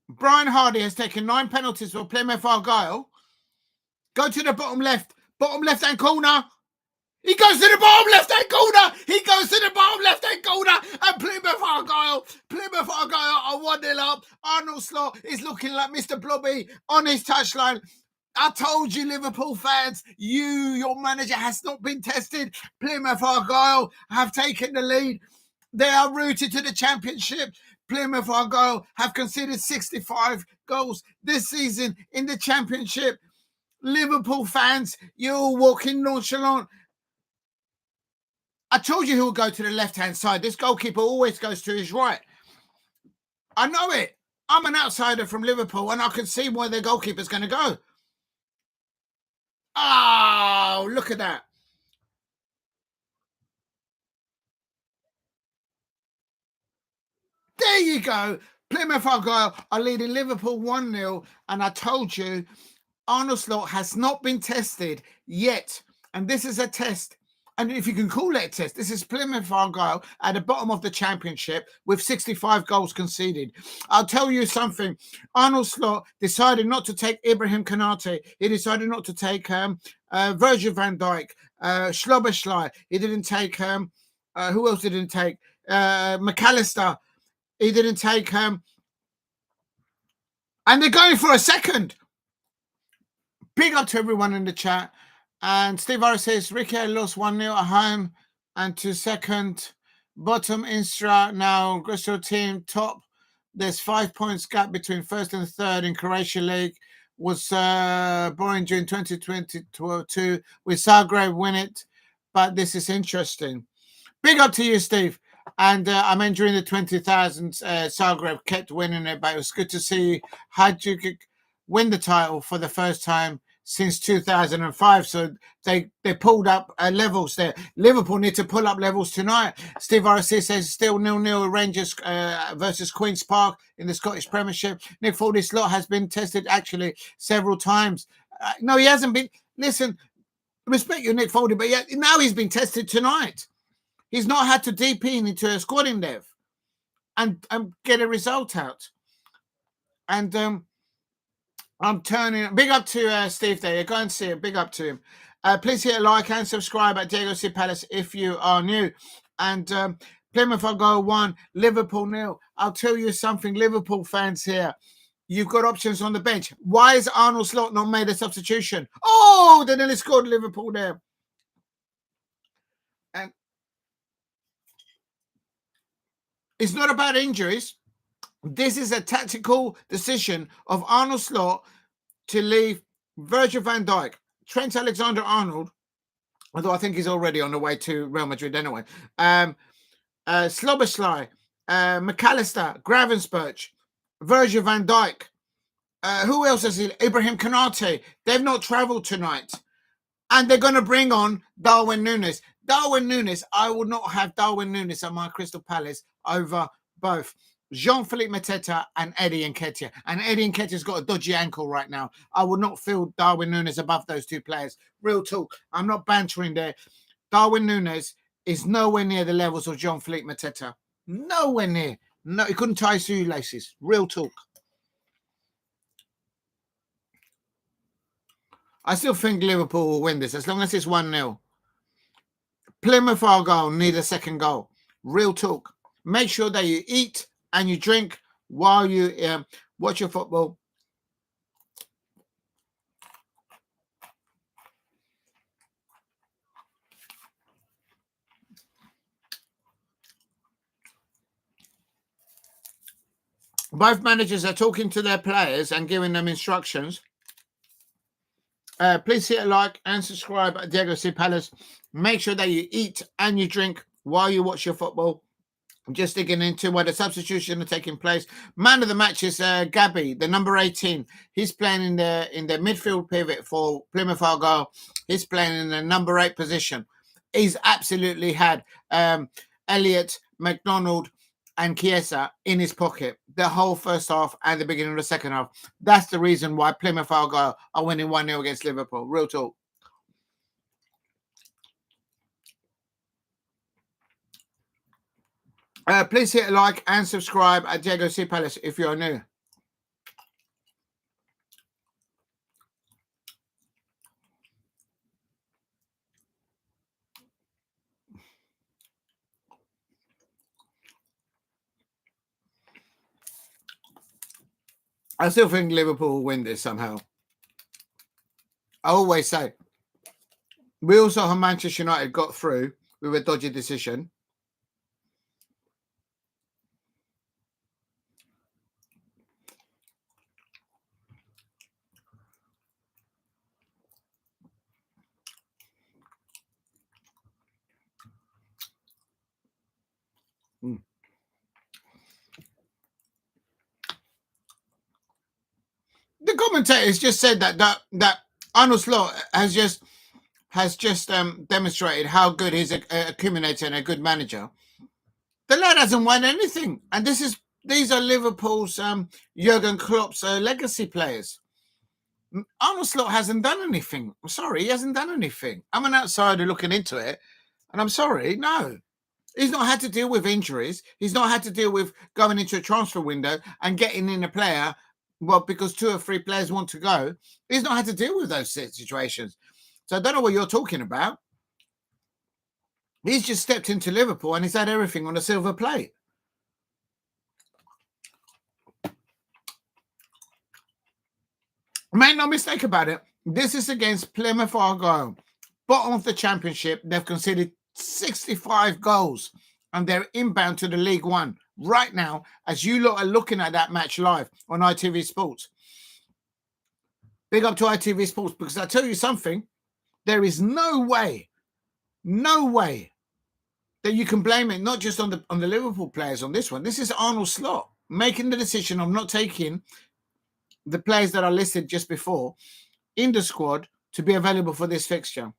Brian Hardy has taken 9 penalties for Plymouth Argyle. Go to the bottom left-hand corner. He goes to the bottom left-hand corner. He goes to the bottom left-hand corner. And Plymouth Argyle are 1-0 up. Arnold Slot is looking like Mr. Blobby on his touchline. I told you, Liverpool fans, your manager has not been tested. Plymouth Argyle have taken the lead. They are rooted to the championship. Plymouth Argyle have conceded 65 goals this season in the championship. Liverpool fans, you're walking nonchalant. I told you he would go to the left-hand side. This goalkeeper always goes to his right. I know it. I'm an outsider from Liverpool, and I can see where their goalkeeper's going to go. Oh, look at that. There you go. Plymouth Argyle are leading Liverpool 1-0. And I told you, Arnold Slot has not been tested yet. And this is a test. And if you can call it a test, this is Plymouth Argyle at the bottom of the championship with 65 goals conceded. I'll tell you something. Arnold Slot decided not to take Ibrahim Konate. He decided not to take Virgil van Dijk, Szoboszlai. He didn't take, who else didn't take? McAllister. He didn't take, and they're going for a second. Big up to everyone in the chat. And Steve R says, Ricky lost 1-0 at home and to second. Bottom Instra now, Crystal team top. There's 5 points gap between first and third in Croatia League. Was boring during 2022 with Zagreb win it. But this is interesting. Big up to you, Steve. And I mean, during the 20,000s, Zagreb kept winning it, but it was good to see Hajduk win the title for the first time since 2005. So they pulled up levels there. Liverpool need to pull up levels tonight. Steve RC says still 0-0 Rangers versus Queen's Park in the Scottish Premiership. Nick Foley's slot has been tested actually several times. No, he hasn't been. Listen, respect you, Nick Foley, but yeah, now he's been tested tonight. He's not had to DP into a squad dev and get a result out. And I'm turning. Big up to Steve there. Go and see it. Big up to him. Please hit a like and subscribe at Diego C. Palace if you are new. And Plymouth Argyle 1, Liverpool 0. I'll tell you something, Liverpool fans here. You've got options on the bench. Why is Arnold Slot not made a substitution? Oh, they nearly scored Liverpool there. And it's not about injuries. This is a tactical decision of Arnold Slot to leave Virgil van Dijk, Trent Alexander-Arnold, although I think he's already on the way to Real Madrid anyway, Szoboszlai, McAllister, Gravenberch, Virgil van Dijk. Who else is he? Ibrahim Konate. They've not travelled tonight. And they're going to bring on Darwin Núñez. Darwin Núñez, I would not have Darwin Núñez at my Crystal Palace over both Jean-Philippe Mateta and Eddie Nketiah. And Eddie Nketiah's got a dodgy ankle right now. I would not feel Darwin Núñez above those two players. Real talk. I'm not bantering there. Darwin Núñez is nowhere near the levels of Jean-Philippe Mateta. Nowhere near. No, he couldn't tie shoelaces. Real talk. I still think Liverpool will win this as long as it's 1-0. Plymouth Argyle need a second goal. Real talk. Make sure that you eat and you drink while you watch your football. Both managers are talking to their players and giving them instructions. Please hit a like and subscribe at Diego C. Palace. Make sure that you eat and you drink while you watch your football. I'm just digging into where the substitutions are taking place. Man of the match is Gabby, the number 18. He's playing in the midfield pivot for Plymouth Argyle. He's playing in the number 8 position. He's absolutely had a Elliott, McDonald, and Chiesa in his pocket the whole first half and the beginning of the second half. That's the reason why Plymouth Argyle are winning 1-0 against Liverpool. Real talk. Please hit a like and subscribe at Diego C. Palace if you're new. I still think Liverpool will win this somehow. I always say, we also have Manchester United got through with a dodgy decision. The commentators just said that Arnold Slot has just demonstrated how good he's a accumulator and a good manager. The lad hasn't won anything, and these are Liverpool's Jurgen Klopp's legacy players. Arnold Slot hasn't done anything. I'm sorry, he hasn't done anything. I'm an outsider looking into it, and I'm sorry, no. He's not had to deal with injuries. He's not had to deal with going into a transfer window and getting in a player, well, because 2 or 3 players want to go. He's not had to deal with those situations. So I don't know what you're talking about. He's just stepped into Liverpool and he's had everything on a silver plate. Make no mistake about it. This is against Plymouth Argyle. Bottom of the championship. They've conceded 65 goals and they're inbound to the League One right now as you lot are looking at that match live on ITV Sports. Big up to ITV Sports, because I tell you something, there is no way that you can blame it not just on the Liverpool players on this one. This is Arnold Slot making the decision of not taking the players that are listed just before in the squad to be available for this fixture.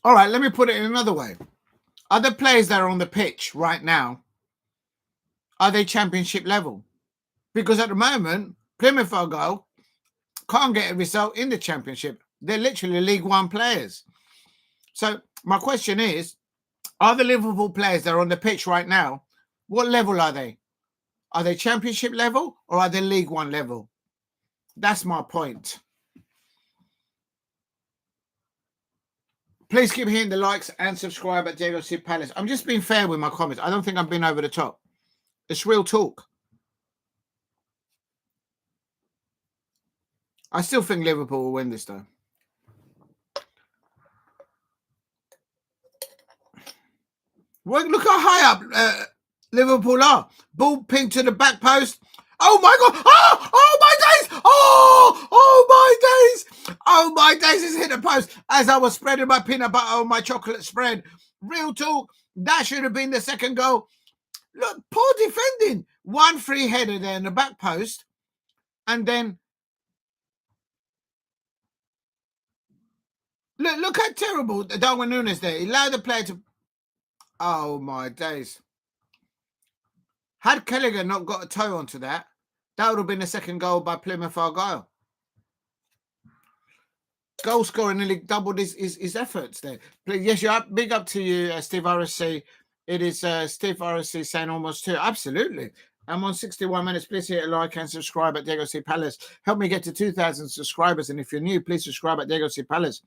All right, let me put it in another way. Are the players that are on the pitch right now, are they championship level? Because at the moment, Plymouth Argyle can't get a result in the championship. They're literally League One players. So my question is, are the Liverpool players that are on the pitch right now, what level are they? Are they championship level or are they League One level? That's my point. Please keep hitting the likes and subscribe at Diego C. Palace. I'm just being fair with my comments. I don't think I've been over the top. It's real talk. I still think Liverpool will win this, though. Well, look how high up Liverpool are. Ball pinned to the back post. Oh, my God. Oh, my days. Oh, my days. Oh, my days. It's hit the post as I was spreading my peanut butter on my chocolate spread. Real talk. That should have been the second goal. Look, poor defending. 1 free header there in the back post. And then, look how terrible Darwin Núñez there. He allowed the player to... Oh, my days. Had Kelleher not got a toe onto that, that would have been the second goal by Plymouth Argyle. Goal scorer nearly doubled his efforts there. Yes, you're up. Big up to you, Steve RSC. It is Steve RSC saying almost 2. Absolutely. I'm on 61 minutes. Please hit a like and subscribe at Diego C. Palace. Help me get to 2,000 subscribers. And if you're new, please subscribe at Diego C. Palace.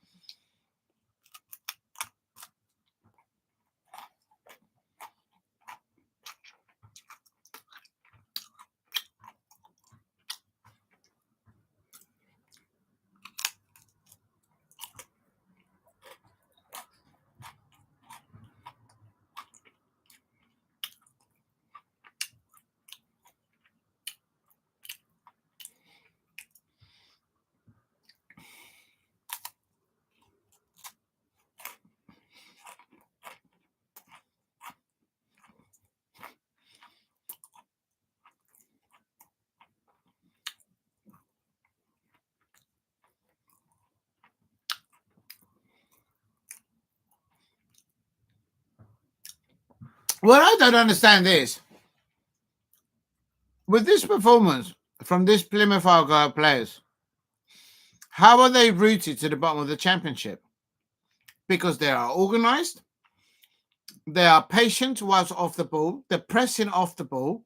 What I don't understand is, with this performance from this Plymouth Argyle players, how are they rooted to the bottom of the championship? Because they are organised, they are patient whilst off the ball, they're pressing off the ball.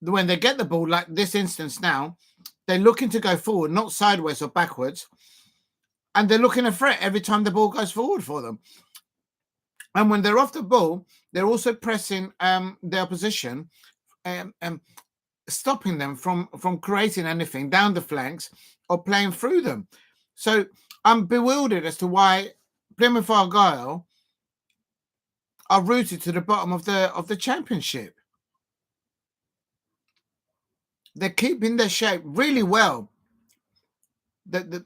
When they get the ball, like this instance now, they're looking to go forward, not sideways or backwards. And they're looking a threat every time the ball goes forward for them. And when they're off the ball, they're also pressing the opposition, stopping them from creating anything down the flanks or playing through them. So I'm bewildered as to why Plymouth Argyle are rooted to the bottom of the championship. They're keeping their shape really well. The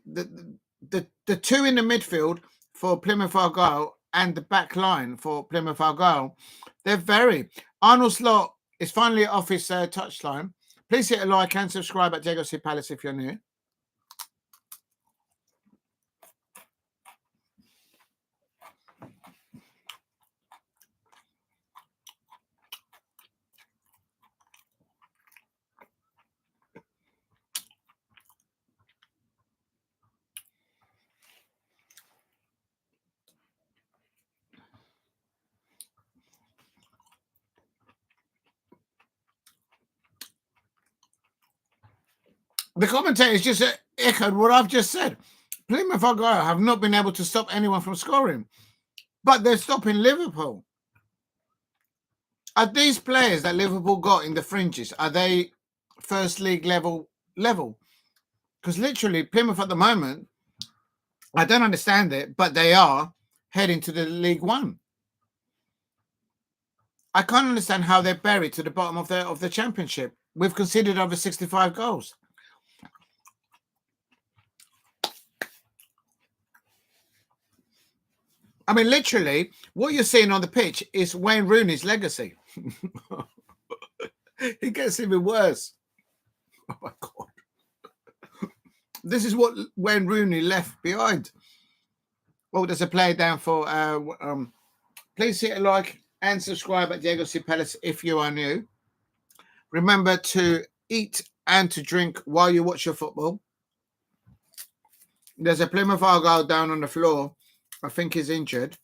two in the midfield for Plymouth Argyle and the back line for Plymouth Argyle, they're very. Arnold Slot is finally off his touchline. Please hit a like and subscribe at Diego C. Palace if you're new. The commentators just echoed what I've just said. Plymouth Argyle have not been able to stop anyone from scoring, but they're stopping Liverpool. Are these players that Liverpool got in the fringes, are they first league level? Because literally Plymouth at the moment, I don't understand it, but they are heading to the League One. I can't understand how they're buried to the bottom of the championship. We've conceded over 65 goals. I mean, literally, what you're seeing on the pitch is Wayne Rooney's legacy. It gets even worse. Oh, my God. This is what Wayne Rooney left behind. Oh, there's a play down for... please hit a like and subscribe at Diego C. Palace if you are new. Remember to eat and to drink while you watch your football. There's a Plymouth Argyle down on the floor. I think he's injured.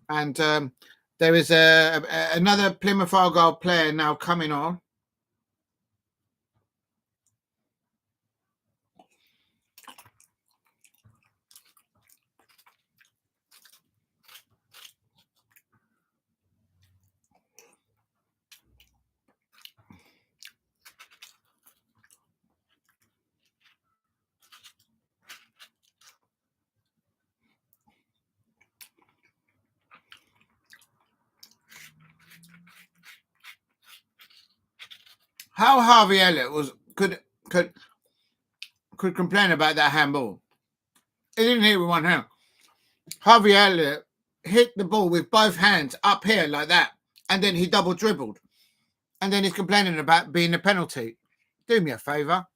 And there is another Plymouth Argyle player now coming on. How Harvey Elliott could complain about that handball. He didn't hit it with one hand. Harvey Elliott hit the ball with both hands up here like that, and then he double dribbled. And then he's complaining about being a penalty. Do me a favour.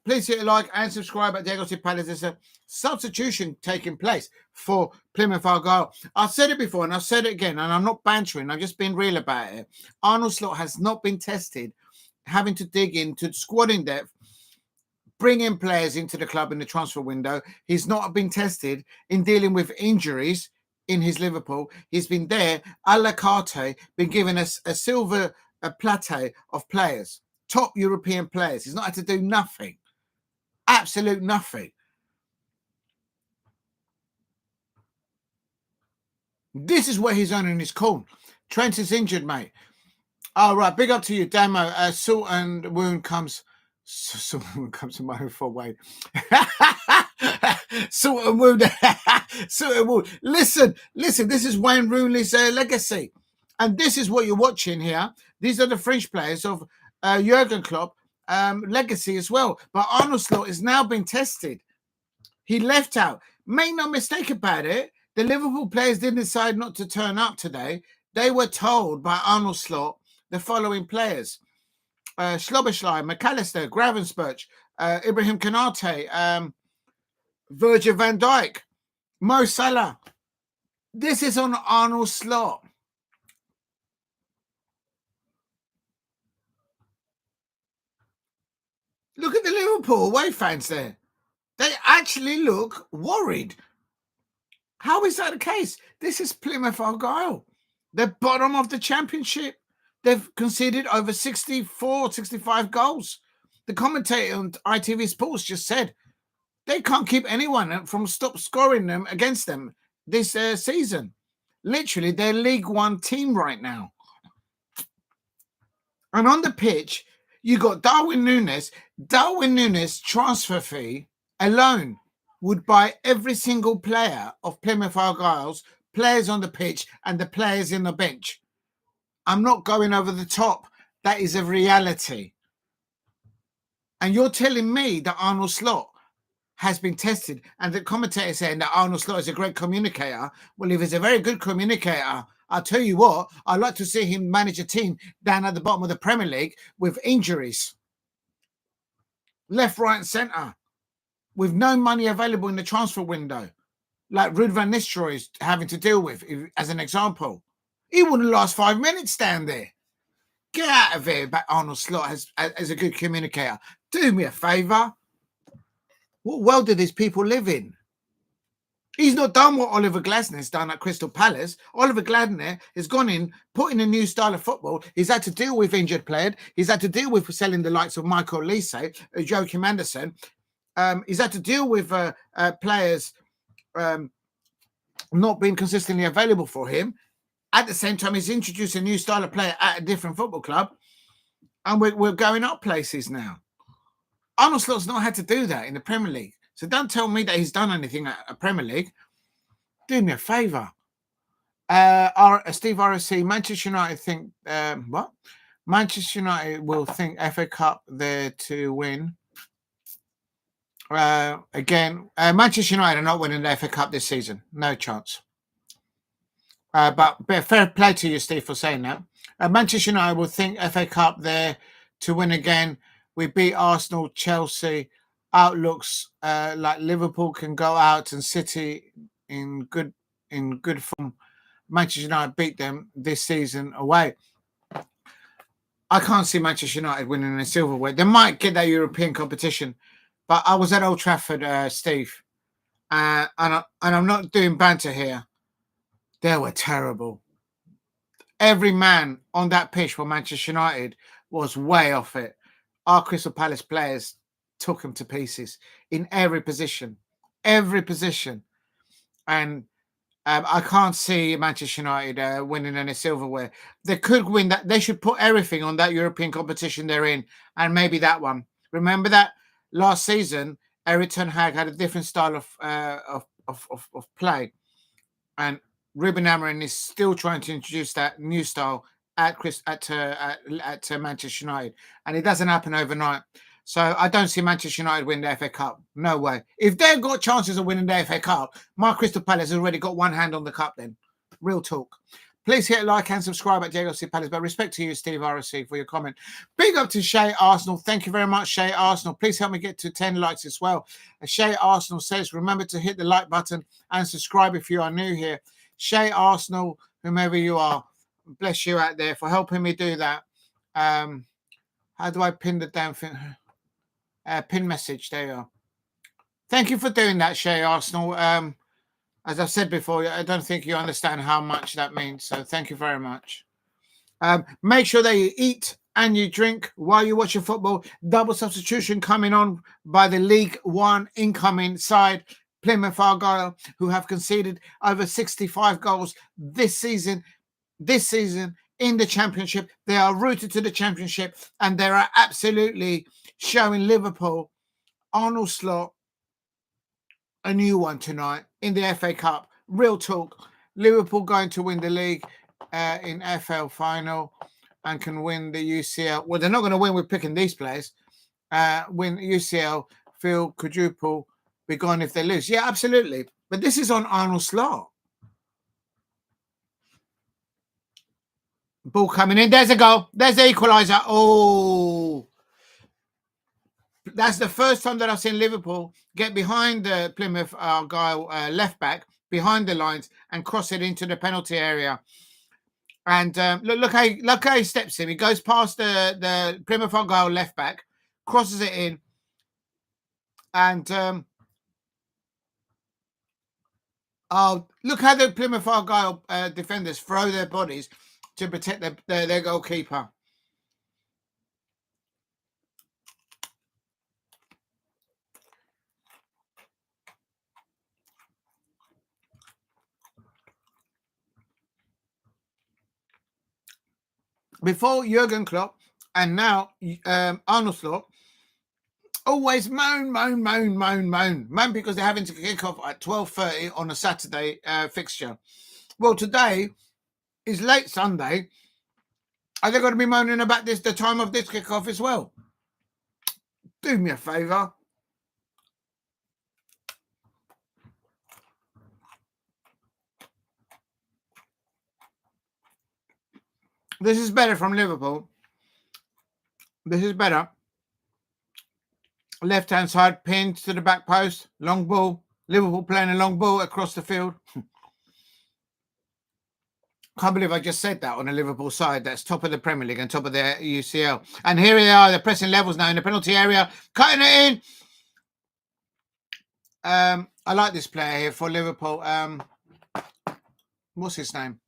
Please hit a like and subscribe at Diego C. Palace. There's a substitution taking place for Plymouth Argyle. I've said it before and I've said it again, and I'm not bantering. I'm just being real about it. Arnold Slot has not been tested, having to dig into squad depth, bringing players into the club in the transfer window. He's not been tested in dealing with injuries in his Liverpool. He's been there, a la carte, been given us a silver platter of players, top European players. He's not had to do nothing. Absolute nothing. This is where he's earning his corn. Trent is injured, mate. All right, big up to you, Damo. Salt and wound comes. Salt and wound comes to my home for Wayne. Salt and wound. Salt and wound. Listen. This is Wayne Rooney's legacy, and this is what you're watching here. These are the French players of Jurgen Klopp. Legacy as well, but Arnold Slot is now being tested. He left out. Make no mistake about it, the Liverpool players didn't decide not to turn up today. They were told by Arnold Slot the following players: Schloberschlein, McAllister, Gravenspurch, Ibrahim Konate, Virgil van Dijk, Mo Salah. This is on Arnold Slot. Look at the Liverpool away fans there. They actually look worried. How is that the case? This is Plymouth Argyle. They're bottom of the championship. They've conceded over 64, 65 goals. The commentator on ITV Sports just said they can't keep anyone from stop scoring them against them this season. Literally, they're League One team right now. And on the pitch, you got Darwin Núñez. Darwin Núñez transfer fee alone would buy every single player of Plymouth Argyle's players on the pitch and the players in the bench. I'm not going over the top. That is a reality. And you're telling me that Arnold Slot has been tested, and the commentator saying that Arnold Slot is a great communicator. Well, if he's a very good communicator, I'll tell you what, I'd like to see him manage a team down at the bottom of the Premier League with injuries. Left, right, and centre. With no money available in the transfer window. Like Ruud van Nistelrooy is having to deal with, as an example. He wouldn't last 5 minutes down there. Get out of here, but Arnold Slot as a good communicator. Do me a favour. What world do these people live in? He's not done what Oliver Glasner's done at Crystal Palace. Oliver Glasner has gone in, put in a new style of football. He's had to deal with injured players. He's had to deal with selling the likes of Michael Olise, Joachim Andersen. He's had to deal with players not being consistently available for him. At the same time, he's introduced a new style of player at a different football club. And we're going up places now. Arnold Slot's not had to do that in the Premier League. So don't tell me that he's done anything at a Premier League. Do me a favour. Steve RSC, Manchester United think, what? Manchester United will think FA Cup there to win. Again, Manchester United are not winning the FA Cup this season. No chance. But fair play to you, Steve, for saying that. Manchester United will think FA Cup there to win again. We beat Arsenal, Chelsea. Outlooks like Liverpool can go out and City in good form. Manchester United beat them this season away. I can't see Manchester United winning a silverware. They might get that European competition, but I was at Old Trafford, Steve, and I'm not doing banter here. They were terrible. Every man on that pitch for Manchester United was way off it. Our Crystal Palace players took them to pieces in every position. And I can't see Manchester United winning any silverware. They could win that. They should put everything on that European competition they're in, and maybe that one. Remember that last season, Eric Ten Hag had a different style of play, and Ruben Amorim is still trying to introduce that new style at Manchester United, and it doesn't happen overnight. So I don't see Manchester United win the FA Cup. No way. If they've got chances of winning the FA Cup, my Crystal Palace has already got one hand on the cup then. Real talk. Please hit like and subscribe at JLC Palace. But respect to you, Steve RSC, for your comment. Big up to Shay Arsenal. Thank you very much, Shay Arsenal. Please help me get to 10 likes as well. Shay Arsenal says, remember to hit the like button and subscribe if you are new here. Shay Arsenal, whomever you are, bless you out there for helping me do that. How do I pin the damn thing? Pin message. There you are. Thank you for doing that, Shay Arsenal. As I've said before, I don't think you understand how much that means. So thank you very much. Make sure that you eat and you drink while you watch your football. Double substitution coming on by the League One incoming side, Plymouth Argyle, who have conceded over 65 goals this season in the championship. They are rooted to the championship, and they are absolutely showing Liverpool, Arnold Slot, a new one tonight in the FA Cup. Real talk. Liverpool going to win the league in FL final and can win the UCL. Well, they're not going to win with picking these players. Win UCL, feel quadruple, be gone if they lose. Yeah, absolutely. But this is on Arnold Slot. Ball coming in. There's a goal. There's the equaliser. Oh, that's the first time that I've seen Liverpool get behind the Plymouth Argyle left back, behind the lines, and cross it into the penalty area. And look how he steps in. He goes past the Plymouth Argyle left back, crosses it in, And oh, look how the Plymouth Argyle defenders throw their bodies to protect their goalkeeper. Before Jurgen Klopp and now Arnold Slot always moan because they're having to kick off at 12:30 on a Saturday fixture. Well, today is late Sunday. Are they going to be moaning about the time of this kickoff as well? Do me a favour. This is better from Liverpool. This is better. Left-hand side, pinned to the back post. Long ball. Liverpool playing a long ball across the field. Can't believe I just said that on the Liverpool side. That's top of the Premier League and top of the UCL. And here they are, the pressing levels now in the penalty area. Cutting it in. I like this player here for Liverpool. What's his name?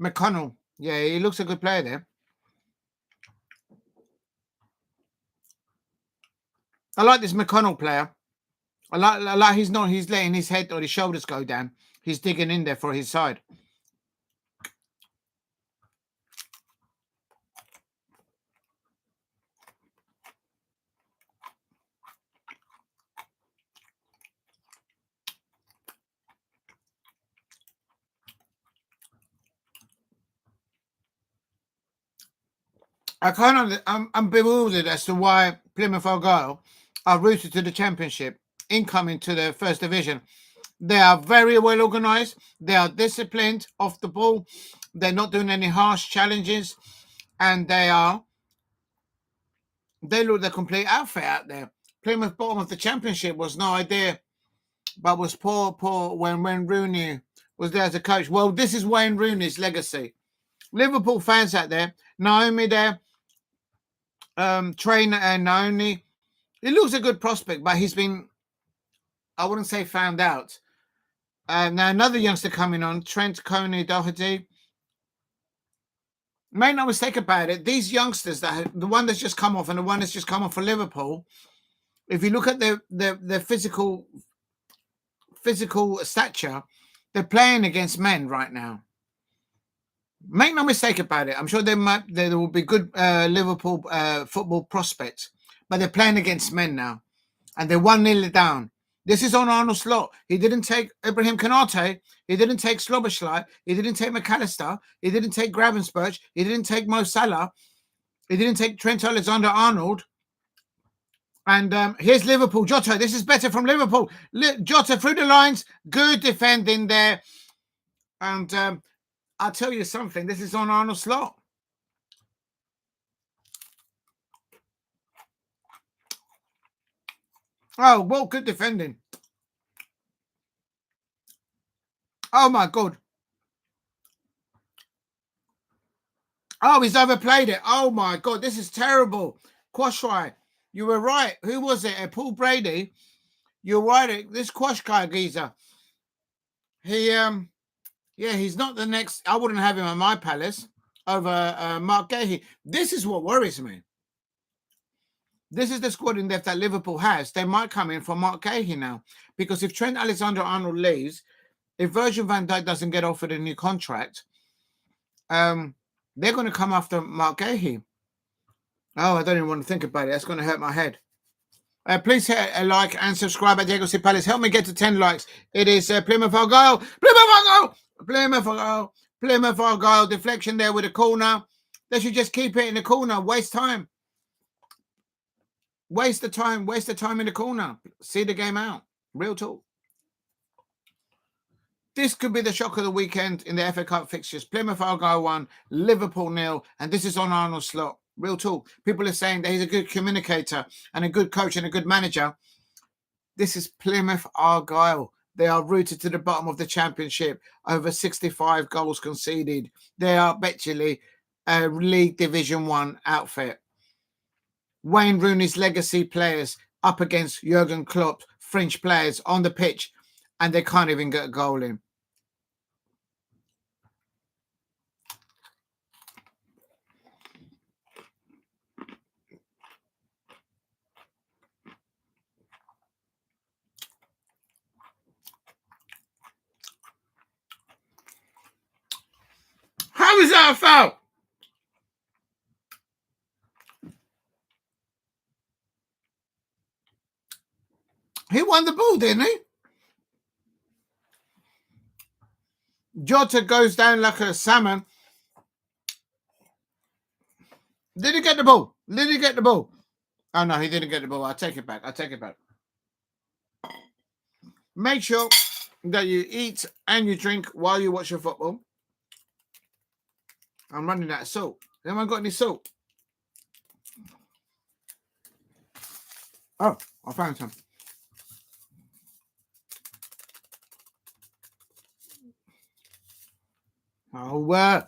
McConnell. Yeah, he looks a good player there. I like this McConnell player. I like he's letting his head or his shoulders go down. He's digging in there for his side. I'm bewildered as to why Plymouth Argyle are rooted to the Championship, incoming to the First Division. They are very well organised. They are disciplined off the ball. They're not doing any harsh challenges, and they look the complete outfit out there. Plymouth bottom of the Championship was no idea, but was poor when Wayne Rooney was there as a coach. Well, this is Wayne Rooney's legacy. Liverpool fans out there, Naomi there, trainer and Naomi. He looks a good prospect, but he's been, I wouldn't say found out. Now another youngster coming on, Trent Kone-Doherty. Make no mistake about it, these youngsters, the one that's just come off and the one that's just come off for Liverpool, if you look at their physical stature, they're playing against men right now. Make no mistake about it. I'm sure there will be good Liverpool football prospects, but they're playing against men now, and they're 1-0 down. This is on Arnold Slot. He didn't take Ibrahim Konate. He didn't take Sloboshlai. He didn't take McAllister. He didn't take Gravenberch. He didn't take Mo Salah. He didn't take Trent Alexander-Arnold. And here's Liverpool. Jota, this is better from Liverpool. Jota through the lines. Good defending there. And I'll tell you something. This is on Arnold Slot. Oh, well, good defending. Oh, my God. Oh, he's overplayed it. Oh, my God. This is terrible. Quashrai, you were right. Who was it? Paul Brady. You're right. This Quash guy, geezer. He, yeah, he's not the next. I wouldn't have him at my Palace over Mark Gahey. This is what worries me. This is the squad in depth that Liverpool has. They might come in for Mark Gahey now, because if Trent Alexander-Arnold leaves, if Virgil van Dijk doesn't get offered a new contract, they're going to come after Mark Gahey. Oh, I don't even want to think about it. That's going to hurt my head. Please hit a like and subscribe at Diego C. Palace. Help me get to 10 likes. It is Plymouth Argyle. Plymouth Argyle. Deflection there with a corner. They should just keep it in the corner. Waste time. Waste the time in the corner. See the game out. Real talk. This could be the shock of the weekend in the FA Cup fixtures. Plymouth Argyle 1, Liverpool 0, and this is on Arnold Slot. Real talk. People are saying that he's a good communicator and a good coach and a good manager. This is Plymouth Argyle. They are rooted to the bottom of the Championship. Over 65 goals conceded. They are actually a League Division 1 outfit. Wayne Rooney's legacy players. up against Jurgen Klopp's French players on the pitch, and they can't even get a goal in. How is that a foul? He won the ball, didn't he? Jota goes down like a salmon. Did he get the ball? Did he get the ball? Oh, no, he didn't get the ball. I take it back. I take it back. Make sure that you eat and you drink while you watch your football. I'm running out of salt. Anyone got any salt? Oh, I found some. Oh,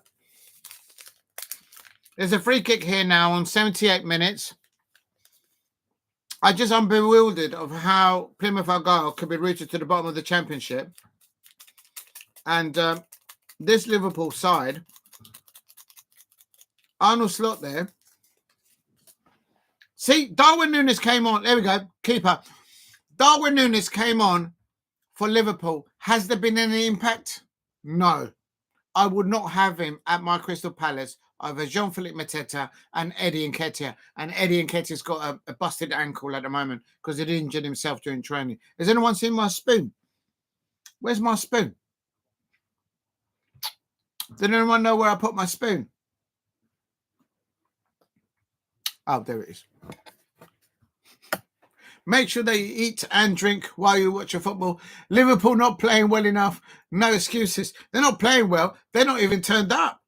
there's a free kick here now on 78 minutes. I'm bewildered of how Plymouth Argyle could be rooted to the bottom of the championship. And this Liverpool side, Arnold Slot there. See, Darwin Núñez came on. There we go, keeper. Darwin Núñez came on for Liverpool. Has there been any impact? No. I would not have him at my Crystal Palace over Jean-Philippe Mateta and Eddie Nketiah. And Eddie Nketiah's got a busted ankle at the moment because he injured himself during training. Has anyone seen my spoon? Where's my spoon? Did anyone know where I put my spoon? Oh, there it is. Make sure that you eat and drink while you watch your football. Liverpool not playing well enough. No excuses. They're not playing well. They're not even turned up.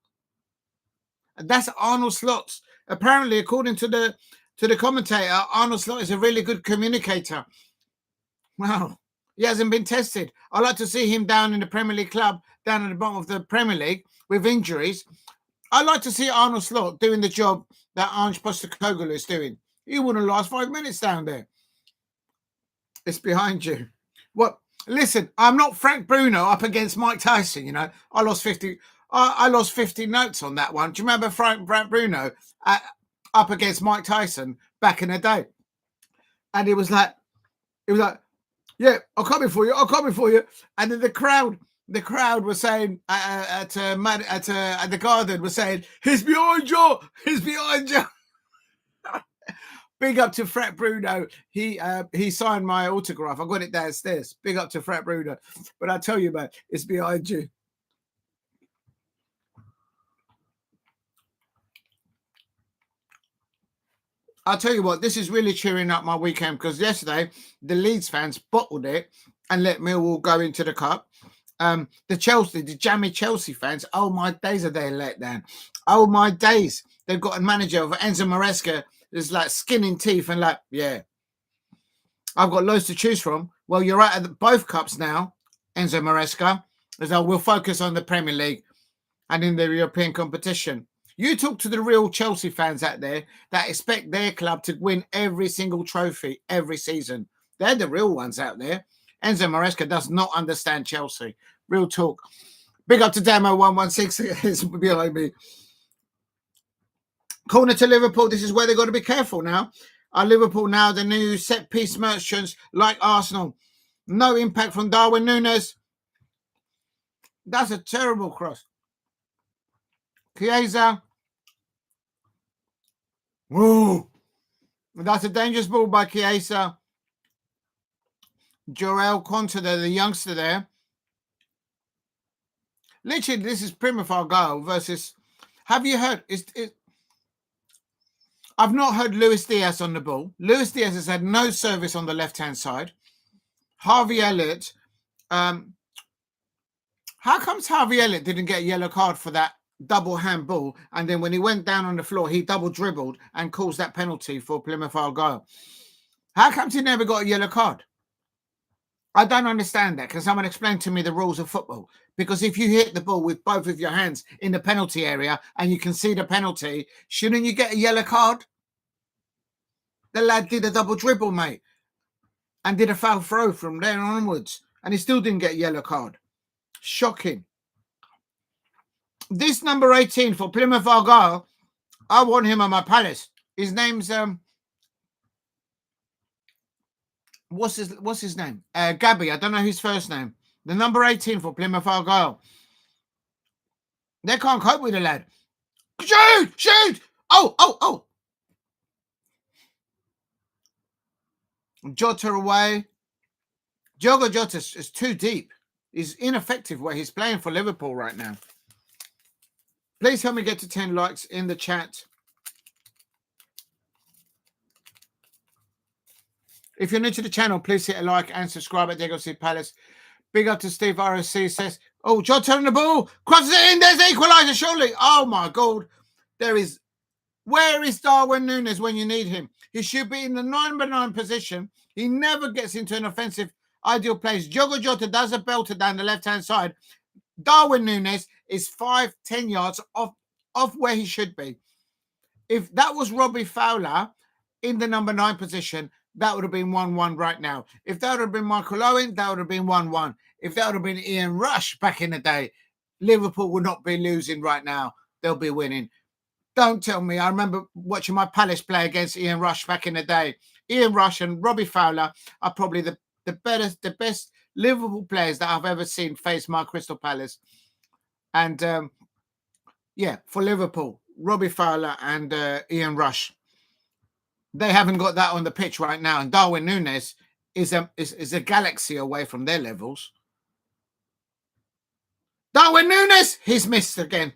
And that's Arnold Slot. Apparently, according to the commentator, Arnold Slot is a really good communicator. Wow. He hasn't been tested. I'd like to see him down in the Premier League club, down at the bottom of the Premier League with injuries. I'd like to see Arnold Slot doing the job that Ange Postecoglou is doing. He wouldn't last 5 minutes down there. It's behind you. What? Listen, I'm not Frank Bruno up against Mike Tyson. You know, I lost 50. I lost 50 notes on that one. Do you remember Frank Bruno up against Mike Tyson back in the day? And it was like, yeah, I'll come in for you. I'll come in for you. And then the crowd was saying at the garden was saying, "He's behind you. He's behind you." Big up to Fred Bruno. He signed my autograph. I got it downstairs. Big up to Fred Bruno. But I tell you, man, it's behind you. I'll tell you what, this is really cheering up my weekend because yesterday the Leeds fans bottled it and let Millwall go into the cup. The jammy Chelsea fans, oh my days, are they let down. Oh my days. They've got a manager of Enzo Maresca is like skinning teeth and like, yeah, I've got loads to choose from. Well, you're out of both cups now, Enzo Maresca, as I will focus on the Premier League and in the European competition. You talk to the real Chelsea fans out there that expect their club to win every single trophy every season. They're the real ones out there. Enzo Maresca does not understand Chelsea. Real talk. Big up to Damo116 is behind me. Corner to Liverpool. This is where they've got to be careful now. Are Liverpool now the new set-piece merchants like Arsenal? No impact from Darwin Núñez. That's a terrible cross. Chiesa. Whoa. That's a dangerous ball by Chiesa. Jarell Konsa, the youngster there. Literally, this is Plymouth Argyle versus... Have you heard... I've not heard Luis Diaz on the ball. Luis Diaz has had no service on the left-hand side. Harvey Elliott. How comes Harvey Elliott didn't get a yellow card for that double handball? And then when he went down on the floor, he double dribbled and caused that penalty for Plymouth Argyle. How comes he never got a yellow card? I don't understand that. Can someone explain to me the rules of football? Because if you hit the ball with both of your hands in the penalty area and you can see the penalty, shouldn't you get a yellow card? The lad did a double dribble, mate. and did a foul throw from there onwards, and he still didn't get a yellow card. Shocking. This number 18 for Plymouth Argyle, I want him on my Palace. His name's what's his name? Gabby. I don't know his first name. The number 18 for Plymouth Argyle. They can't cope with the lad. Shoot! Oh! Jota away. Diogo Jota is too deep. He's ineffective where he's playing for Liverpool right now. Please help me get to 10 likes in the chat. If you're new to the channel, please hit a like and subscribe at Diego C. Palace. Big up to Steve RSC says, oh, Jota on the ball. Crosses it in. There's the equaliser, surely. Oh, my God. Where is Darwin Núñez when you need him? He should be in the number 9 position. He never gets into an offensive ideal place. Diogo Jota does a belter down the left-hand side. Darwin Núñez is 5-10 yards off where he should be. If that was Robbie Fowler in the number 9 position, that would have been 1-1 right now. If that would have been Michael Owen, that would have been 1-1. If that would have been Ian Rush back in the day, Liverpool would not be losing right now. They'll be winning. Don't tell me. I remember watching my Palace play against Ian Rush back in the day. Ian Rush and Robbie Fowler are probably the best Liverpool players that I've ever seen face my Crystal Palace. And yeah, for Liverpool, Robbie Fowler and Ian Rush. They haven't got that on the pitch right now. And Darwin Núñez is a galaxy away from their levels. Darwin Núñez, he's missed again.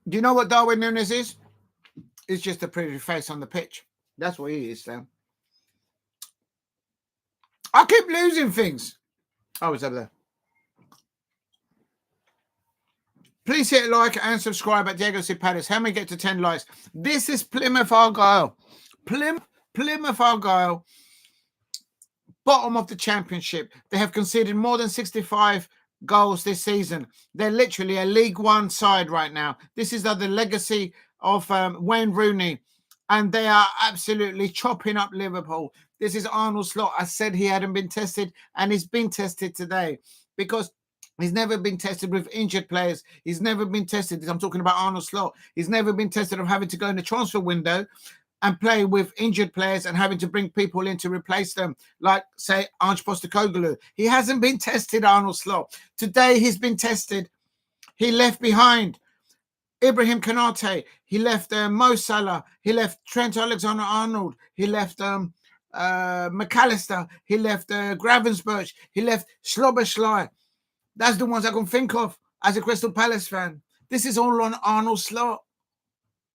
Do you know what Darwin Núñez is? He's just a pretty face on the pitch. That's what he is, Sam. I keep losing things. Oh, it's over there. Please hit a like and subscribe at Diego C. Palace. How many get to 10 likes? This is Plymouth Argyle. Plymouth Argyle, bottom of the championship. They have conceded more than 65 goals this season. They're literally a League One side right now. This is the legacy of Wayne Rooney, and they are absolutely chopping up Liverpool. This is Arnold Slot. I said he hadn't been tested, and he's been tested today because he's never been tested with injured players. He's never been tested. I'm talking about Arnold Slot. He's never been tested of having to go in the transfer window and play with injured players and having to bring people in to replace them, like, say, Ange Postecoglou. He hasn't been tested, Arnold Slot. Today he's been tested. He left behind Ibrahim Konate. He left Mo Salah. He left Trent Alexander-Arnold. He left McAllister. He left Gravensburg. He left Szoboszlai. That's the ones I can think of as a Crystal Palace fan. This is all on Arnold Slot.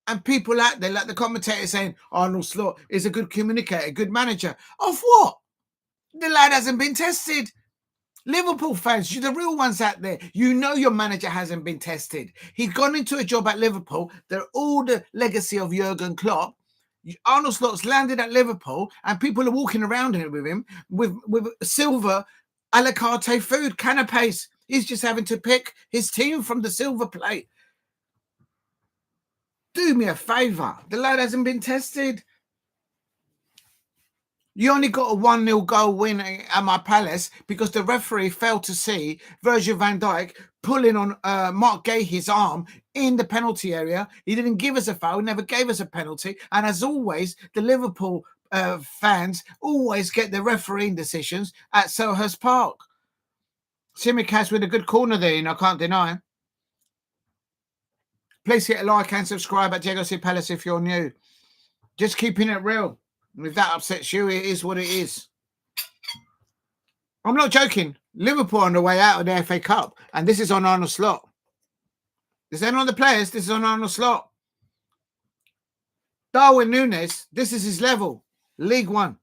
And people out there, like the commentator, saying Arnold Slot is a good communicator, good manager. Of what? The lad hasn't been tested. Liverpool fans, you're the real ones out there. You know your manager hasn't been tested. He's gone into a job at Liverpool. They're all the legacy of Jurgen Klopp. Arnold Slot's landed at Liverpool, and people are walking around here with him with silver a la carte food, canapes. He's just having to pick his team from the silver plate. Do me a favour. The lad hasn't been tested. You only got a 1-0 goal win at my Palace because the referee failed to see Virgil van Dijk pulling on Mark Gahey's arm in the penalty area. He didn't give us a foul, never gave us a penalty. And as always, the Liverpool fans always get the refereeing decisions at Selhurst Park. Simicast with a good corner there, I can't deny. Please hit a like and subscribe at Diego C. Palace if you're new. Just keeping it real. And if that upsets you, it is what it is. I'm not joking. Liverpool on the way out of the FA Cup. And this is on Arnold Slot. This ain't on the players. This is on Arnold Slot. Darwin Núñez, this is his level. League One.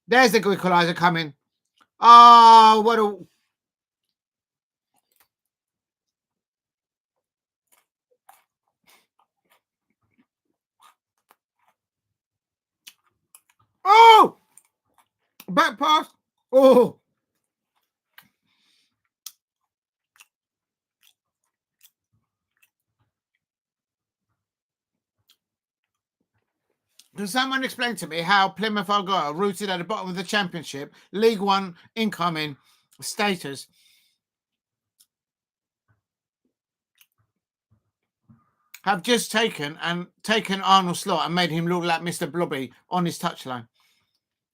There's the equaliser coming. Oh, what a... Oh! Back pass. Oh! Can someone explain to me how Plymouth Argyle, rooted at the bottom of the Championship, League One incoming status, have just taken Arnold's slot and made him look like Mr. Blobby on his touchline?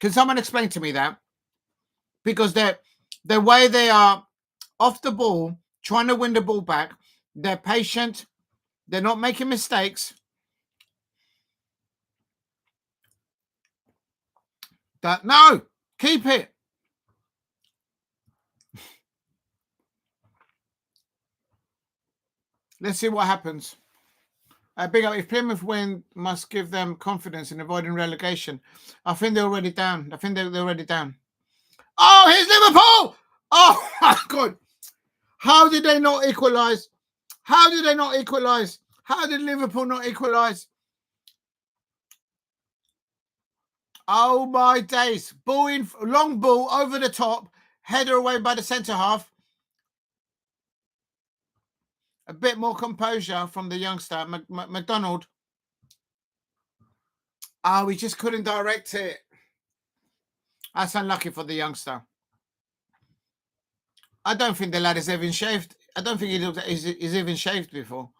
Can someone explain to me that? Because the way they are off the ball, trying to win the ball back, they're patient, they're not making mistakes. No, keep it. Let's see what happens. Big up. If Plymouth win, must give them confidence in avoiding relegation. I think they're already down. They're already down. Oh, here's Liverpool! Oh my God! How did they not equalise? How did they not equalise? How did Liverpool not equalise? Oh my days! Ball in, long ball over the top, header away by the centre half. A bit more composure from the youngster, McDonald. Oh, we just couldn't direct it. That's unlucky for the youngster. I don't think the lad is even shaved. I don't think he's even shaved before.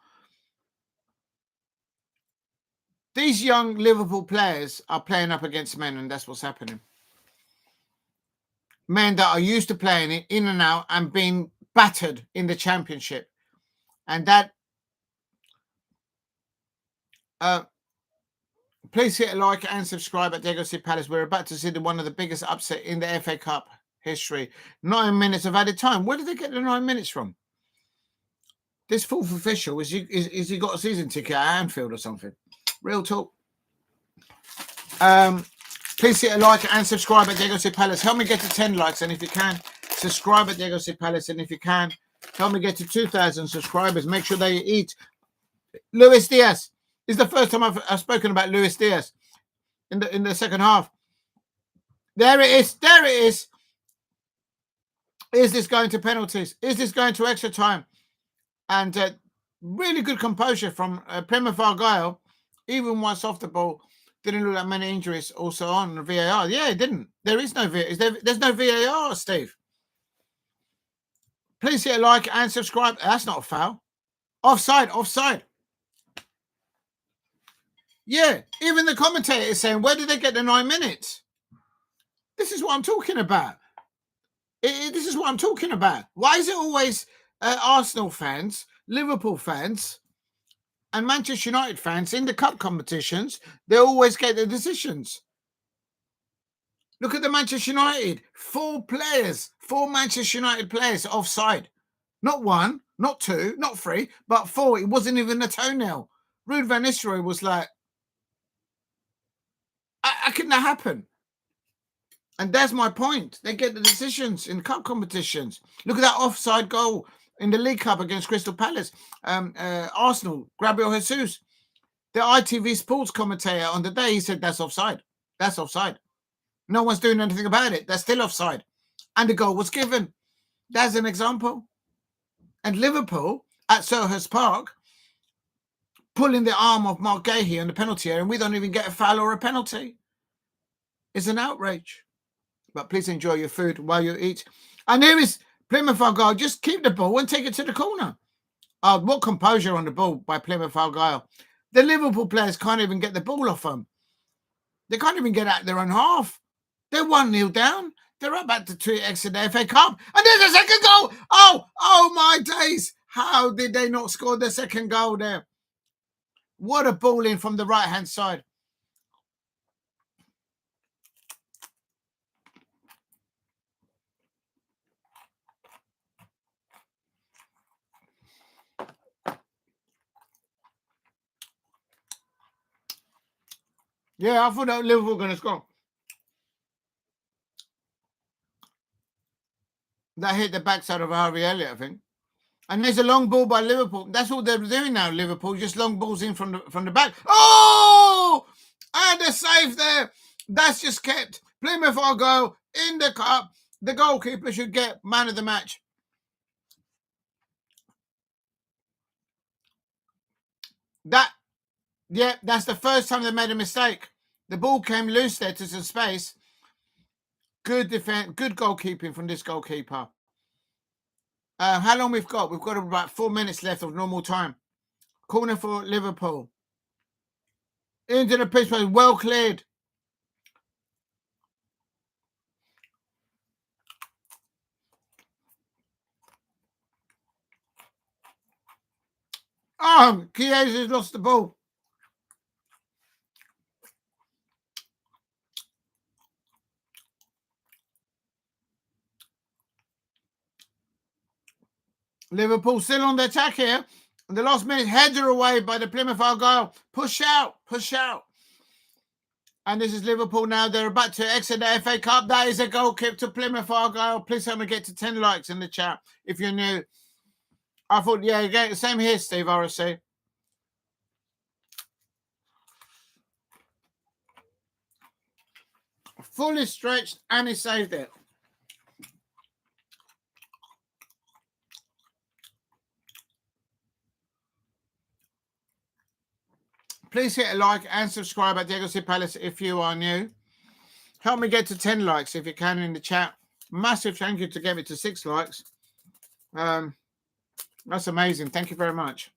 These young Liverpool players are playing up against men, and that's what's happening. Men that are used to playing it in and out and being battered in the Championship. And that... please hit a like and subscribe at Diego Palace. We're about to see one of the biggest upset in the FA Cup history. 9 minutes of added time. Where did they get the 9 minutes from? This fourth official, is he got a season ticket at Anfield or something? Real talk. Please hit a like and subscribe at Diego Palace. Help me get to 10 likes, and if you can, subscribe at Diego Palace. And if you can, help me get to 2,000 subscribers. Make sure they eat. Luis Diaz. This is the first time I've spoken about Luis Diaz in the second half. There it is. There it is. Is this going to penalties? Is this going to extra time? And really good composure from Plymouth Argyle, even once off the ball. Didn't look like many injuries also on the VAR. Yeah, it didn't. There is no VAR. There's no VAR, Steve. Please hit a like and subscribe. That's not a foul. Offside, offside. Yeah, even the commentator is saying, where did they get the 9 minutes? This is what I'm talking about. This is what I'm talking about. Why is it always Arsenal fans, Liverpool fans, and Manchester United fans in the cup competitions? They always get the decisions. Look at the Manchester United. 4 Manchester United players offside. Not 1, not 2, not 3, but 4. It wasn't even a toenail. Ruud van Nistelrooy was like, I couldn't happen. And that's my point. They get the decisions in cup competitions. Look at that offside goal in the League Cup against Crystal Palace. Arsenal, Gabriel Jesus. The ITV Sports commentator on the day, he said that's offside. That's offside. No one's doing anything about it. That's still offside. And the goal was given. That's an example. And Liverpool at Selhurst Park pulling the arm of Mark Gahey on the penalty area, and we don't even get a foul or a penalty. It's an outrage. But please enjoy your food while you eat. And here is Plymouth Argyle. Just keep the ball and take it to the corner. Oh, what composure on the ball by Plymouth Argyle. The Liverpool players can't even get the ball off them. They can't even get out their own half. They're 1-0 down. They're about to exit the FA Cup. And there's a second goal. Oh my days. How did they not score the second goal there? What a ball in from the right-hand side. Yeah, I thought that Liverpool were going to score. That hit the backside of Harvey Elliott, I think. And there's a long ball by Liverpool. That's all they're doing now, Liverpool. Just long balls in from the back. Oh! And a save there. That's just kept Plymouth Argyle in the cup. The goalkeeper should get man of the match. That's the first time they made a mistake. The ball came loose there to some space. Good defense, good goalkeeping from this goalkeeper. How long we've got? We've got about 4 minutes left of normal time. Corner for Liverpool. Into the pitch, well cleared. Oh, Chiesa's lost the ball. Liverpool still on the attack here. In the last minute, header away by the Plymouth Argyle. Push out, push out. And this is Liverpool now. They're about to exit the FA Cup. That is a goal kick to Plymouth Argyle. Please help me get to 10 likes in the chat if you're new. I thought, yeah, again, same here, Steve RSC. Fully stretched, and he saved it. Please hit a like and subscribe at Diego C. Palace if you are new. Help me get to 10 likes if you can in the chat. Massive thank you to get me to 6 likes. That's amazing. Thank you very much.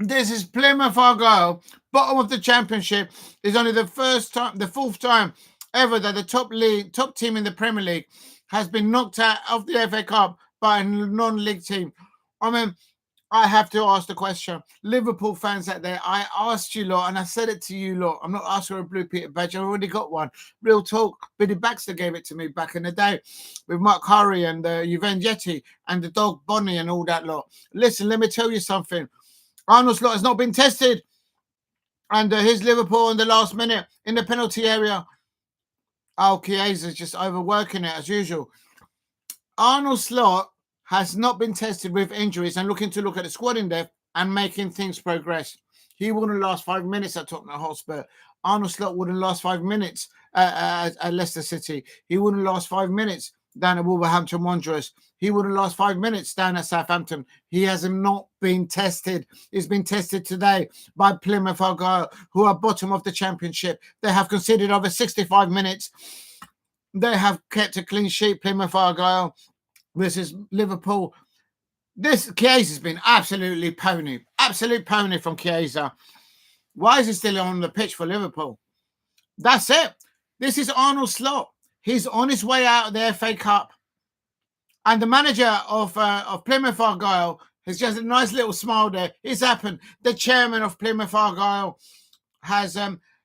This is Plymouth Argyle, bottom of the championship. It's only the fourth time ever that the top team in the Premier League has been knocked out of the FA Cup by a non-league team. I mean, I have to ask the question. Liverpool fans out there, I asked you lot, and I said it to you lot. I'm not asking for a Blue Peter badge. I already got one. Real talk. Billy Baxter gave it to me back in the day with Mark Curry and Juventus and the dog Bonnie and all that lot. Listen, let me tell you something. Arnold Slot has not been tested. And here's Liverpool in the last minute in the penalty area. Oh, Chiesa's just overworking it as usual. Arnold Slot has not been tested with injuries and looking to look at the squad in depth and making things progress. He wouldn't last 5 minutes at Tottenham Hotspur. Arnold Slot wouldn't last 5 minutes at Leicester City. He wouldn't last 5 minutes down at Wolverhampton Wanderers. He wouldn't last 5 minutes down at Southampton. He has not been tested. He's been tested today by Plymouth Argyle, who are bottom of the championship. They have conceded over 65 minutes. They have kept a clean sheet, Plymouth Argyle. This is Liverpool. This Chiesa has been absolutely pony. Absolute pony from Chiesa. Why is he still on the pitch for Liverpool? That's it. This is Arnold Slot. He's on his way out of the FA Cup. And the manager of Plymouth Argyle has just a nice little smile there. It's happened. The chairman of Plymouth Argyle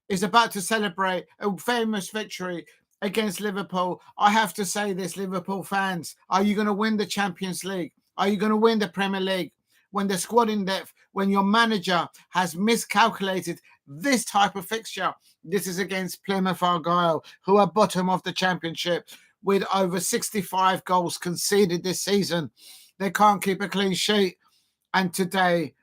is about to celebrate a famous victory against Liverpool. I have to say this, Liverpool fans, are you going to win the Champions League? Are you going to win the Premier League? When the squad in depth, when your manager has miscalculated this type of fixture, this is against Plymouth Argyle, who are bottom of the championship with over 65 goals conceded this season. They can't keep a clean sheet. And today,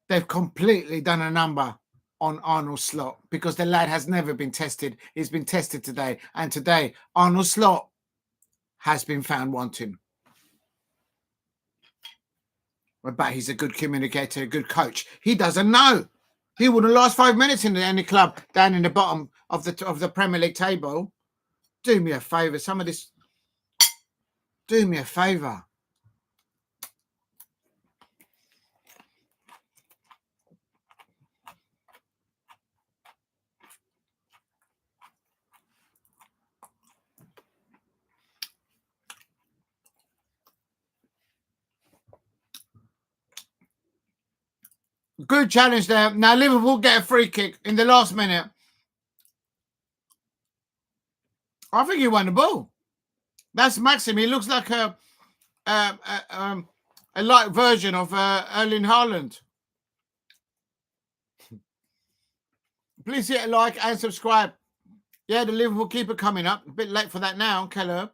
they've completely done a number on Arnold Slot because the lad has never been tested. He's been tested today. And today, Arnold Slot has been found wanting. But he's a good communicator, a good coach. He doesn't know. He wouldn't last 5 minutes in any club down in the bottom of the Premier League table. Do me a favour. Do me a favour. Good challenge there. Now Liverpool get a free kick in the last minute. I think he won the ball. That's Maatsen. He looks like a light version of Erling Haaland. Please hit a like and subscribe. Yeah, the Liverpool keeper coming up. A bit late for that now, Keller.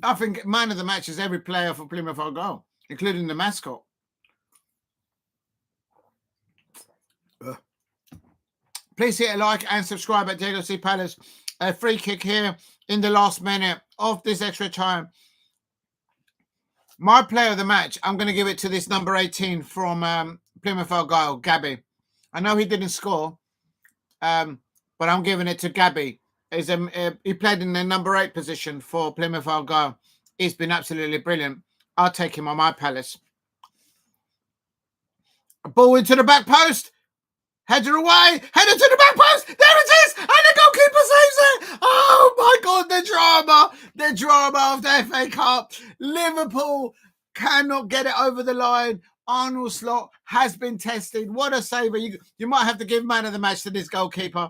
I think man of the match is every player for Plymouth Argyle, including the mascot. Please hit a like and subscribe at JLC Palace. A free kick here in the last minute of this extra time. My player of the match, I'm going to give it to this number 18 from Plymouth Argyle, Gabby. I know he didn't score, but I'm giving it to Gabby. He played in the number 8 position for Plymouth Argyle. He's been absolutely brilliant. I'll take him on my Palace. A ball into the back post. Header away, header to the back post, there it is, and the goalkeeper saves it. Oh my God, the drama of the FA Cup. Liverpool cannot get it over the line. Arnold Slot has been tested. What a saver. You might have to give man of the match to this goalkeeper.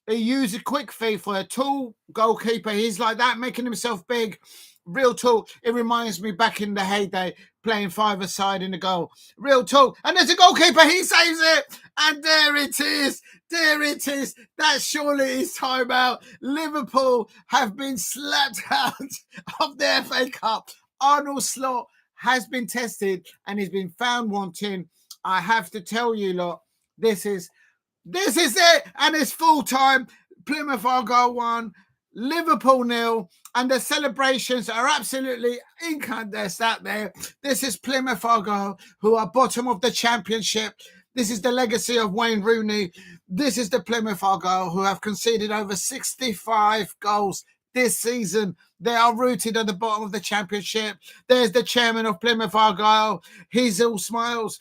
He used a quick feet for a tall goalkeeper. He's like that, making himself big. Real tall. It reminds me back in the heyday, playing five-a-side in the goal. Real tall. And there's a goalkeeper. He saves it. And there it is. There it is. That surely is timeout. Liverpool have been slapped out of the FA Cup. Arnold Slot has been tested and he's been found wanting. I have to tell you, lot, this is it. And it's full time. Plymouth Argyle 1, Liverpool 0, and the celebrations are absolutely incandescent out there. This is Plymouth Argyle, who are bottom of the championship. This is the legacy of Wayne Rooney. This is the Plymouth Argyle who have conceded over 65 goals this season. They are rooted at the bottom of the championship. There's the chairman of Plymouth Argyle. He's all smiles.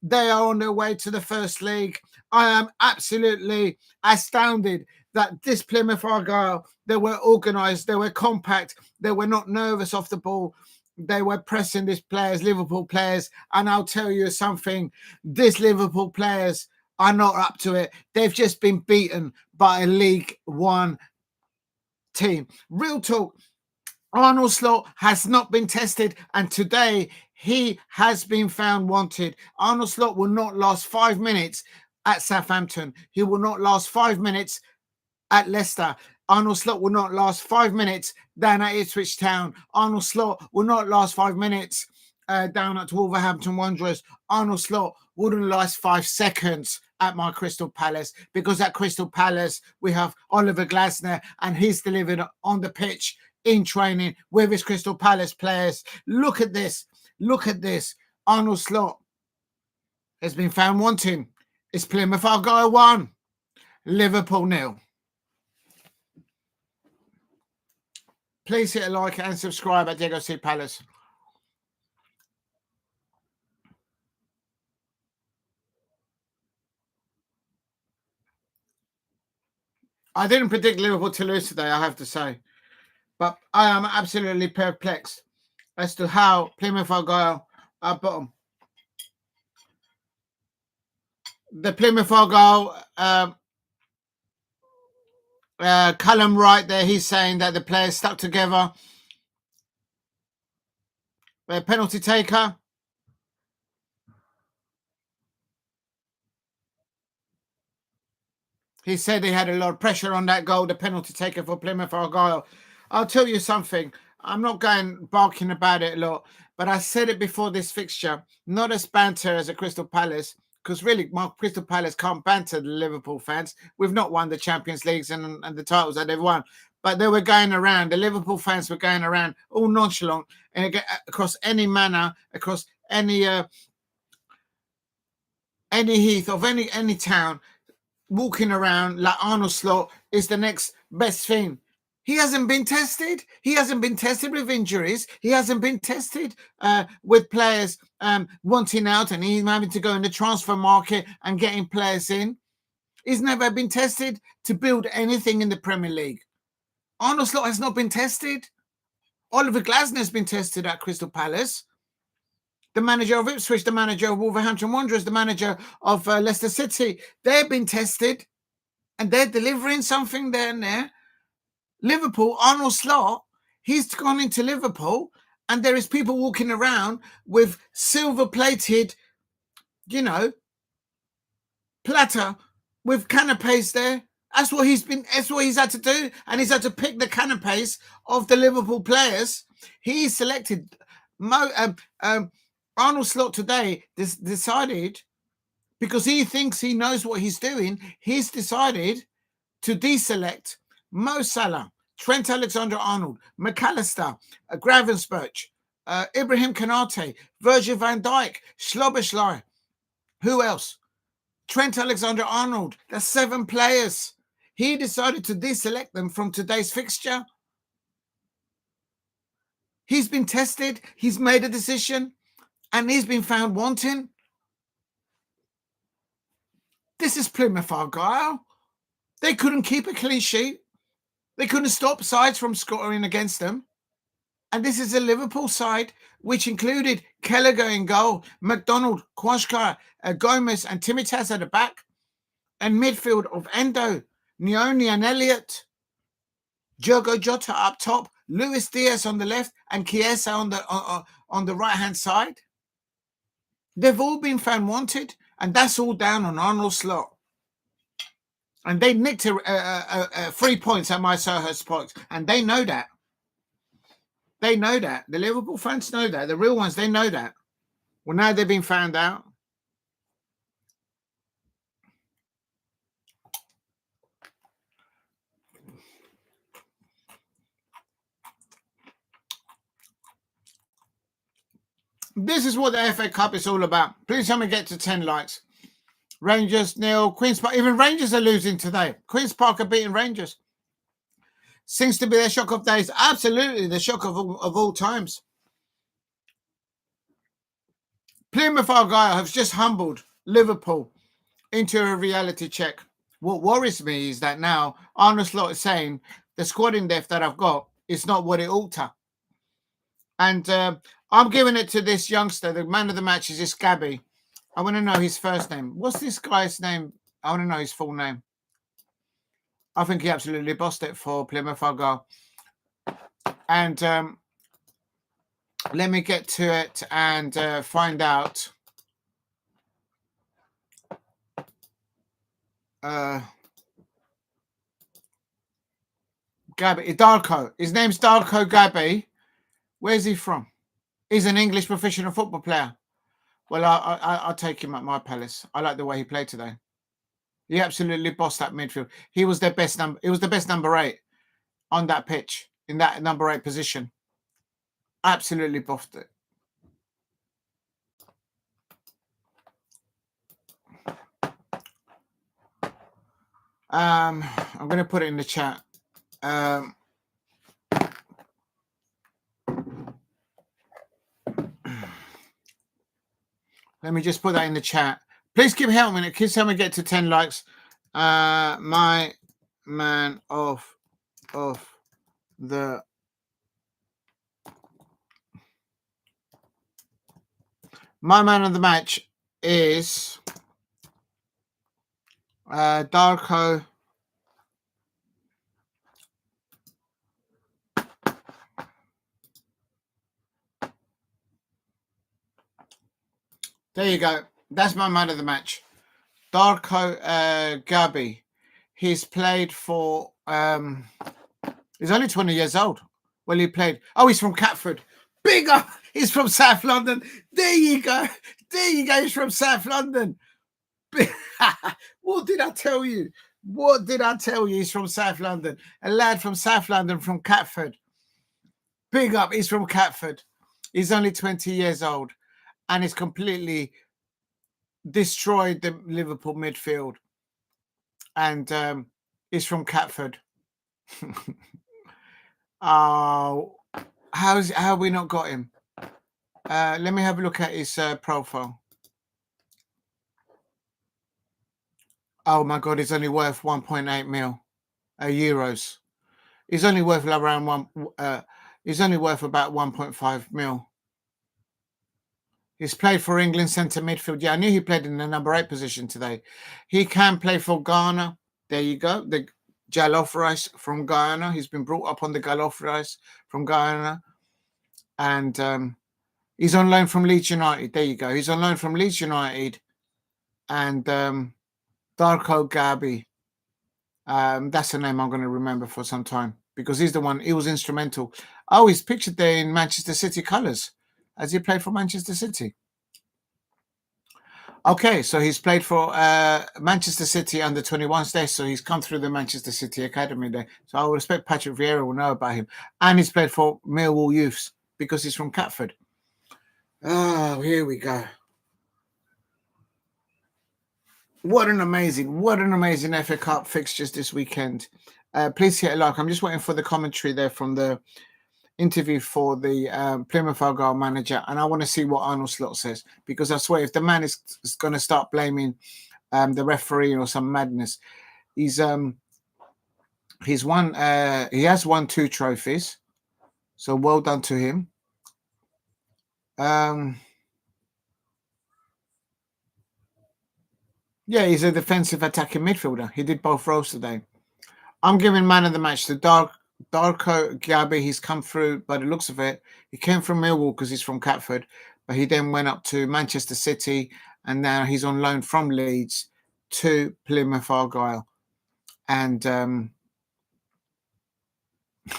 They are on their way to the First League. I am absolutely astounded that this Plymouth Argyle, they were organised, they were compact, they were not nervous off the ball. They were pressing these players, Liverpool players, and I'll tell you something, these Liverpool players are not up to it. They've just been beaten by a League One team. Real talk, Arnold Slot has not been tested, and today he has been found wanted. Arnold Slot will not last 5 minutes at Southampton. He will not last 5 minutes at Leicester. Arnold Slot will not last 5 minutes down at Ipswich Town. Arnold Slot will not last 5 minutes down at Wolverhampton Wanderers. Arnold Slot wouldn't last 5 seconds at my Crystal Palace, because at Crystal Palace we have Oliver Glasner and he's delivered on the pitch in training with his Crystal Palace players. Look at this. Look at this. Arnold Slot has been found wanting. It's Plymouth Argyle 1, Liverpool 0. Please hit a like and subscribe at Diego C Palace. I didn't predict Liverpool to lose today, I have to say. But I am absolutely perplexed as to how Plymouth Argyle are bottom. The Plymouth Argyle, Callum Wright there, he's saying that the players stuck together. Penalty taker. He said he had a lot of pressure on that goal, the penalty taker for Plymouth Argyle. I'll tell you something. I'm not going barking about it a lot, but I said it before this fixture, not as banter as a Crystal Palace, because really, my Crystal Palace can't banter the Liverpool fans. We've not won the Champions Leagues and the titles that they've won. But they were going around, the Liverpool fans were going around all nonchalant and across any manner, across any heath of any town, walking around like Arnold Slot is the next best thing. He hasn't been tested. He hasn't been tested with injuries. He hasn't been tested with players wanting out and he's having to go in the transfer market and getting players in. He's never been tested to build anything in the Premier League. Arnold Slot has not been tested. Oliver Glasner has been tested at Crystal Palace. The manager of Ipswich, the manager of Wolverhampton Wanderers, the manager of Leicester City, they've been tested and they're delivering something there and there. Liverpool, Arnold Slot, he's gone into Liverpool and there is people walking around with silver-plated, platter with canapes there. That's what he's had to do, and he's had to pick the canapes of the Liverpool players. He selected Arnold Slot today. Decided, because he thinks he knows what he's doing. He's decided to deselect Mo Salah, Trent Alexander-Arnold, McAllister, Gravenberch, Ibrahim Konate, Virgil van Dijk, Szoboszlai. Who else? Trent Alexander-Arnold. That's 7 players. He decided to deselect them from today's fixture. He's been tested. He's made a decision, and he's been found wanting. This is Plymouth Argyle. They couldn't keep a clean sheet. They couldn't stop sides from scoring against them. And this is a Liverpool side which included Kelleher in goal, McDonald, Quashka, Gomez and Timitas at the back, and midfield of Endo, Nyoni and Elliott, Diogo Jota up top, Luis Diaz on the left, and Chiesa on the right-hand side. They've all been found wanted, and that's all down on Arnold Slot. And they nicked 3 points at my Soho Sports, and they know that. They know that. The Liverpool fans know that. The real ones, they know that. Well, now they've been found out. This is what the FA Cup is all about. Please help me get to 10 likes. Rangers nil. Queen's Park. Even Rangers are losing today. Queen's Park are beating Rangers. Seems to be their shock of days. Absolutely the shock of all times. Plymouth Argyle have just humbled Liverpool into a reality check. What worries me is that now Arnold Slot is saying the squad in depth that I've got is not what it ought to. And I'm giving it to this youngster. The man of the match is this Gabby. I want to know his first name. What's this guy's name? I want to know his full name. I think he absolutely bossed it for Plymouth Argyle. And let me get to it and find out. Gabby, Darko. His name's Darko Gabby. Where's he from? He's an English professional football player. Well, I'll take him at my Palace. I like the way he played today. He absolutely bossed that midfield. He was their best number. He was the best number 8 on that pitch in that number 8 position. Absolutely bossed it. I'm going to put it in the chat. Let me just put that in the chat. Please keep helping it. Please help me get to 10 likes. My man of the match is Darko. There you go. That's my man of the match. Darko Gabby. He's played for... he's only 20 years old. Well, he played... Oh, he's from Catford. Big up! He's from South London. There you go. There you go. He's from South London. What did I tell you? What did I tell you? He's from South London. A lad from South London, from Catford. Big up. He's from Catford. He's only 20 years old. And he's completely destroyed the Liverpool midfield. And he's from Catford. Oh, how have we not got him? Let me have a look at his profile. Oh my God, he's only worth 1.8 mil euros. He's only worth around he's only worth about 1.5 mil. He's played for England centre midfield. Yeah, I knew he played in the number 8 position today. He can play for Ghana. There you go. The Jollof rice from Ghana. He's been brought up on the Jollof rice from Ghana. And he's on loan from Leeds United. There you go. He's on loan from Leeds United. And Darko Gabi. That's a name I'm going to remember for some time because he's the one. He was instrumental. Oh, he's pictured there in Manchester City colours. Has he played for Manchester City? Okay, so he's played for Manchester City under 21s there, so he's come through the Manchester City Academy there. So I would expect Patrick Vieira will know about him. And he's played for Millwall Youths because he's from Catford. Oh, here we go. What an amazing FA Cup fixtures this weekend. Please hit a like. I'm just waiting for the commentary there from the interview for the Plymouth Argyle manager, and I want to see what Arnold Slot says, because I swear if the man is going to start blaming the referee or some madness, he has won 2 trophies, so well done to him. Yeah, he's a defensive attacking midfielder. He did both roles today. I'm giving man of the match to Darko Gabi. He's come through by the looks of it. He came from Millwall because he's from Catford, but he then went up to Manchester City, and now he's on loan from Leeds to Plymouth Argyle. And I'm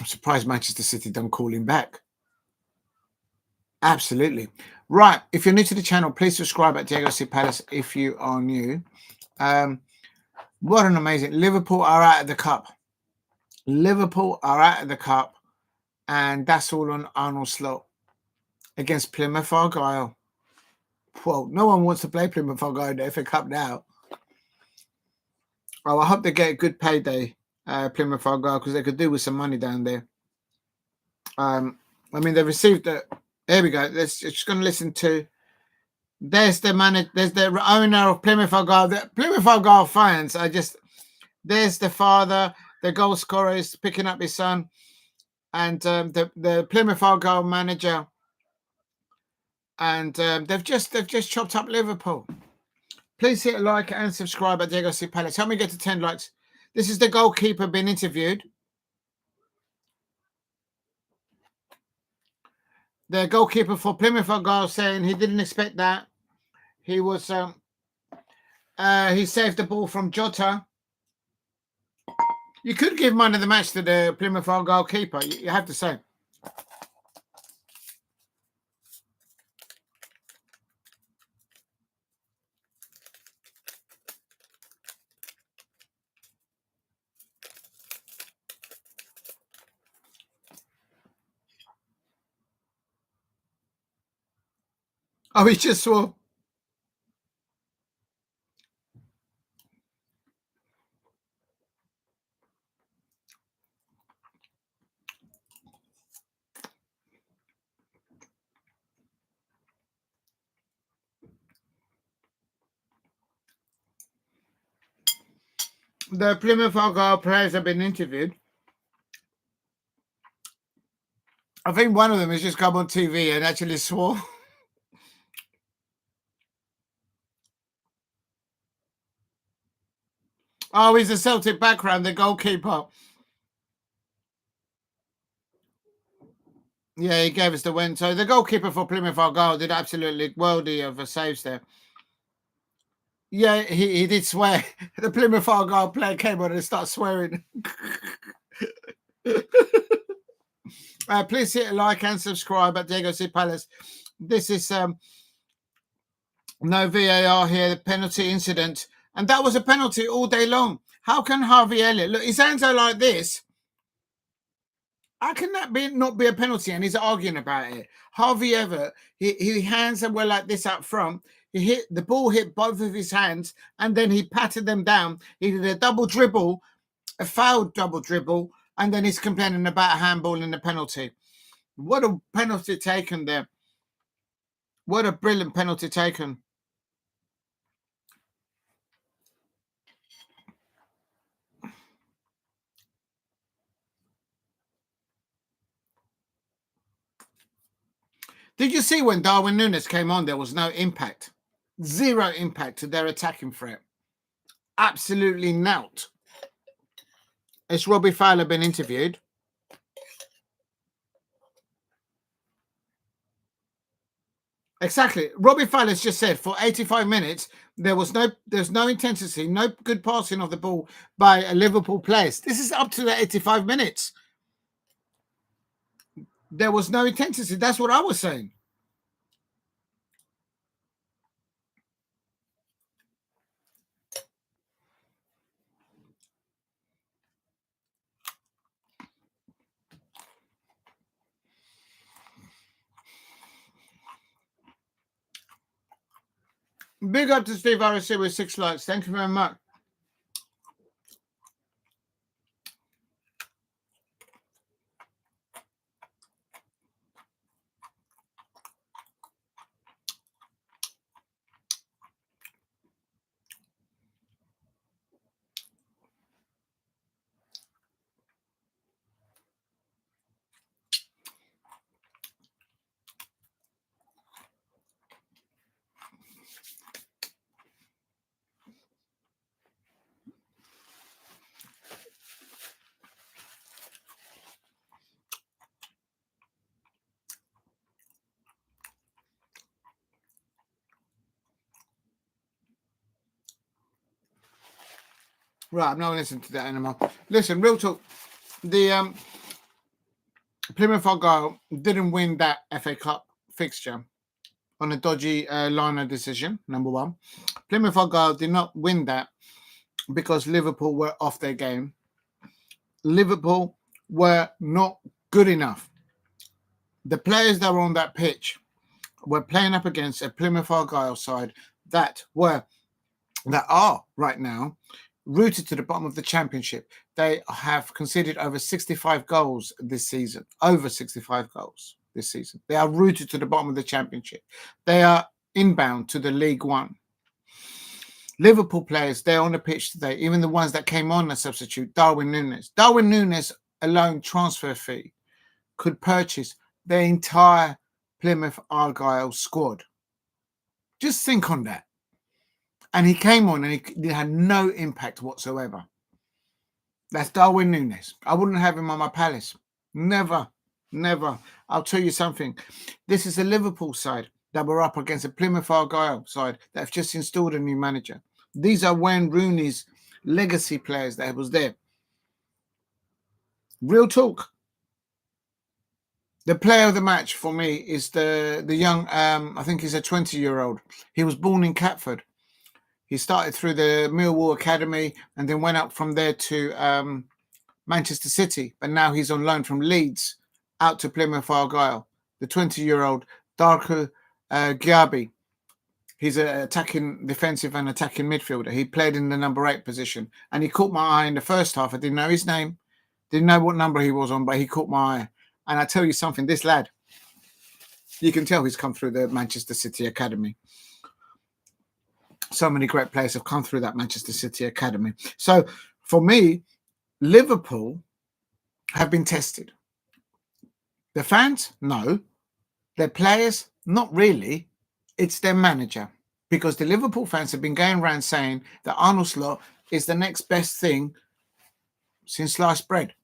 surprised Manchester City don't call him back. Absolutely. Right. If you're new to the channel, please subscribe at Diego C. Palace if you are new. What an amazing... Liverpool are out of the cup. Liverpool are out of the cup, and that's all on Arnold Slot against Plymouth Argyle. Well, no one wants to play Plymouth Argyle in the FA Cup now. Oh, I hope they get a good payday, Plymouth Argyle, because they could do with some money down there. I mean, they received the... There we go. Let's just going to listen to... There's the manager. There's the owner of Plymouth Argyle. The Plymouth Argyle fans are just... There's the father. The goal scorer is picking up his son. And the Plymouth Argyle manager... And they've just chopped up Liverpool. Please hit a like and subscribe at Diego C. Palace. Help me get to 10 likes. This is the goalkeeper being interviewed. The goalkeeper for Plymouth Argyle saying he didn't expect that. He was he saved the ball from Jota. You could give man of the match to the Plymouth Argyle keeper. You have to say. Oh, he just swore. The Plymouth Argyle players have been interviewed. I think one of them has just come on TV and actually swore. Oh, he's a Celtic background, the goalkeeper. Yeah, he gave us the win. So the goalkeeper for Plymouth Argyle did absolutely worldy of saves there. Yeah, he did swear. The Plymouth Argyle player came on and started swearing. Please hit a like and subscribe at Diego C. Palace. This is no VAR here, the penalty incident. And that was a penalty all day long. How can Harvey Elliott... Look, his hands are like this. How can that not be a penalty? And he's arguing about it. Harvey Everett, his hands were like this up front. The ball hit both of his hands, and then he patted them down. He did a double dribble, a fouled double dribble, and then he's complaining about a handball and the penalty. What a penalty taken there. What a brilliant penalty taken. Did you see when Darwin Núñez came on, there was no impact? Zero impact to their attacking threat. Absolutely not. It's Robbie Fowler been interviewed. Exactly. Robbie Fowler's just said for 85 minutes there's no intensity, no good passing of the ball by a Liverpool players. This is up to the 85 minutes. There was no intensity. That's what I was saying. Big up to Steve RSC with 6 likes. Thank you very much. Right, I'm not listening to that anymore. Listen, real talk. The Plymouth Argyle didn't win that FA Cup fixture on a dodgy liner decision, number one. Plymouth Argyle did not win that because Liverpool were off their game. Liverpool were not good enough. The players that were on that pitch were playing up against a Plymouth Argyle side that are right now rooted to the bottom of the Championship. They have conceded over 65 goals this season. Over 65 goals this season. They are rooted to the bottom of the Championship. They are inbound to the League One. Liverpool players, they're on the pitch today, even the ones that came on as substitute, Darwin Núñez. Darwin Núñez alone transfer fee could purchase the entire Plymouth Argyle squad. Just think on that. And he came on and he had no impact whatsoever. That's Darwin Núñez. I wouldn't have him on my Palace. Never, never. I'll tell you something. This is a Liverpool side that were up against a Plymouth Argyle side that have just installed a new manager. These are Wayne Rooney's legacy players that was there. Real talk. The player of the match for me is the young, I think he's a 20-year-old. He was born in Catford. He started through the Millwall Academy and then went up from there to Manchester City. But now he's on loan from Leeds out to Plymouth Argyle. The 20-year-old Darko Gyabi. He's an attacking, defensive and attacking midfielder. He played in the number 8 position. And he caught my eye in the first half. I didn't know his name. Didn't know what number he was on, but he caught my eye. And I tell you something, this lad, you can tell he's come through the Manchester City Academy. So many great players have come through that Manchester City Academy. So for me, Liverpool have been tested. The fans, no. Their players, not really. It's their manager. Because the Liverpool fans have been going around saying that Arne Slot is the next best thing since sliced bread.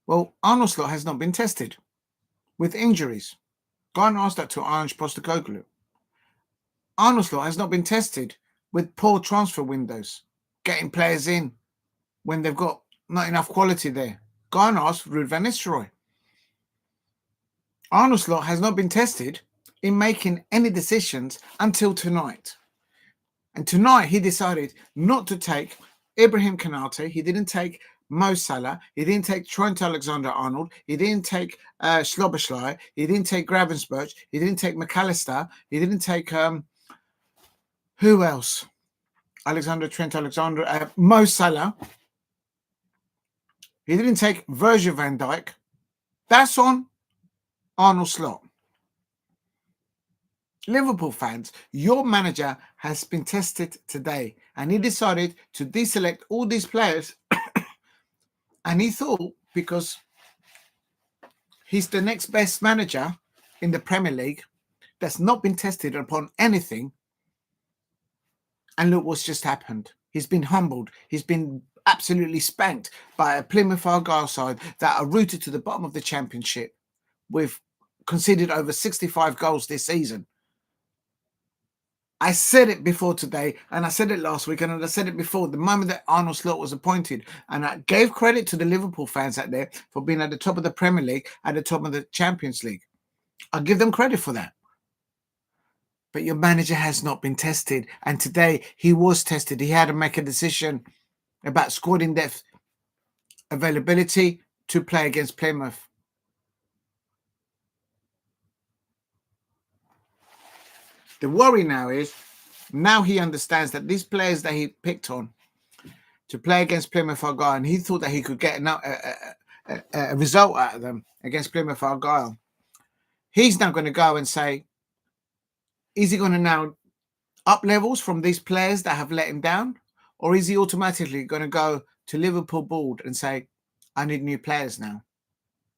Well, Arne Slot has not been tested with injuries. Go and ask that to Ange Postecoglou. Arne Slot has not been tested with poor transfer windows, getting players in when they've got not enough quality there. Go and ask Ruud van Nistelrooy. Arne Slot has not been tested in making any decisions until tonight. And tonight he decided not to take Ibrahim Konate. He didn't take Mo Salah. He didn't take Trent Alexander-Arnold. He didn't take Szoboszlai. He didn't take Gravenberch. He didn't take McAllister. He didn't take who else? Trent Alexander, Mo Salah. He didn't take Virgil van Dijk. That's on Arne Slot. Liverpool fans, your manager has been tested today and he decided to deselect all these players and he thought because he's the next best manager in the Premier League that's not been tested upon anything. And look what's just happened. He's been humbled. He's been absolutely spanked by a Plymouth Argyle side that are rooted to the bottom of the Championship with conceded over 65 goals this season. I said it before today, and I said it last week, and I said it before. The moment that Arne Slot was appointed, and I gave credit to the Liverpool fans out there for being at the top of the Premier League, at the top of the Champions League. I give them credit for that. But your manager has not been tested, and today he was tested. He had to make a decision about squad in depth availability to play against Plymouth. The worry now is, now he understands that these players that he picked on to play against Plymouth Argyle, and he thought that he could get a result out of them against Plymouth Argyle. He's now going to go and say, is he going to now up levels from these players that have let him down? Or is he automatically going to go to Liverpool board and say, I need new players now.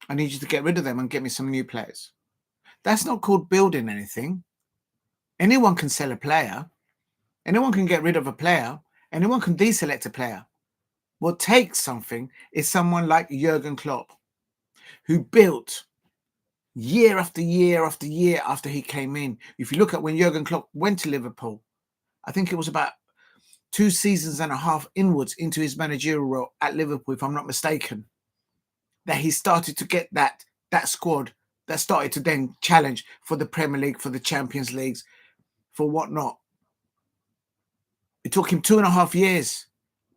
I need you to get rid of them and get me some new players. That's not called building anything. Anyone can sell a player. Anyone can get rid of a player. Anyone can deselect a player. What takes something is someone like Jurgen Klopp, who built year after year after year after he came in. If you look at when Jurgen Klopp went to Liverpool, I think it was about 2 seasons and a half inwards into his managerial role at Liverpool, if I'm not mistaken, that he started to get that squad that started to then challenge for the Premier League, for the Champions Leagues, for whatnot. It took him 2.5 years.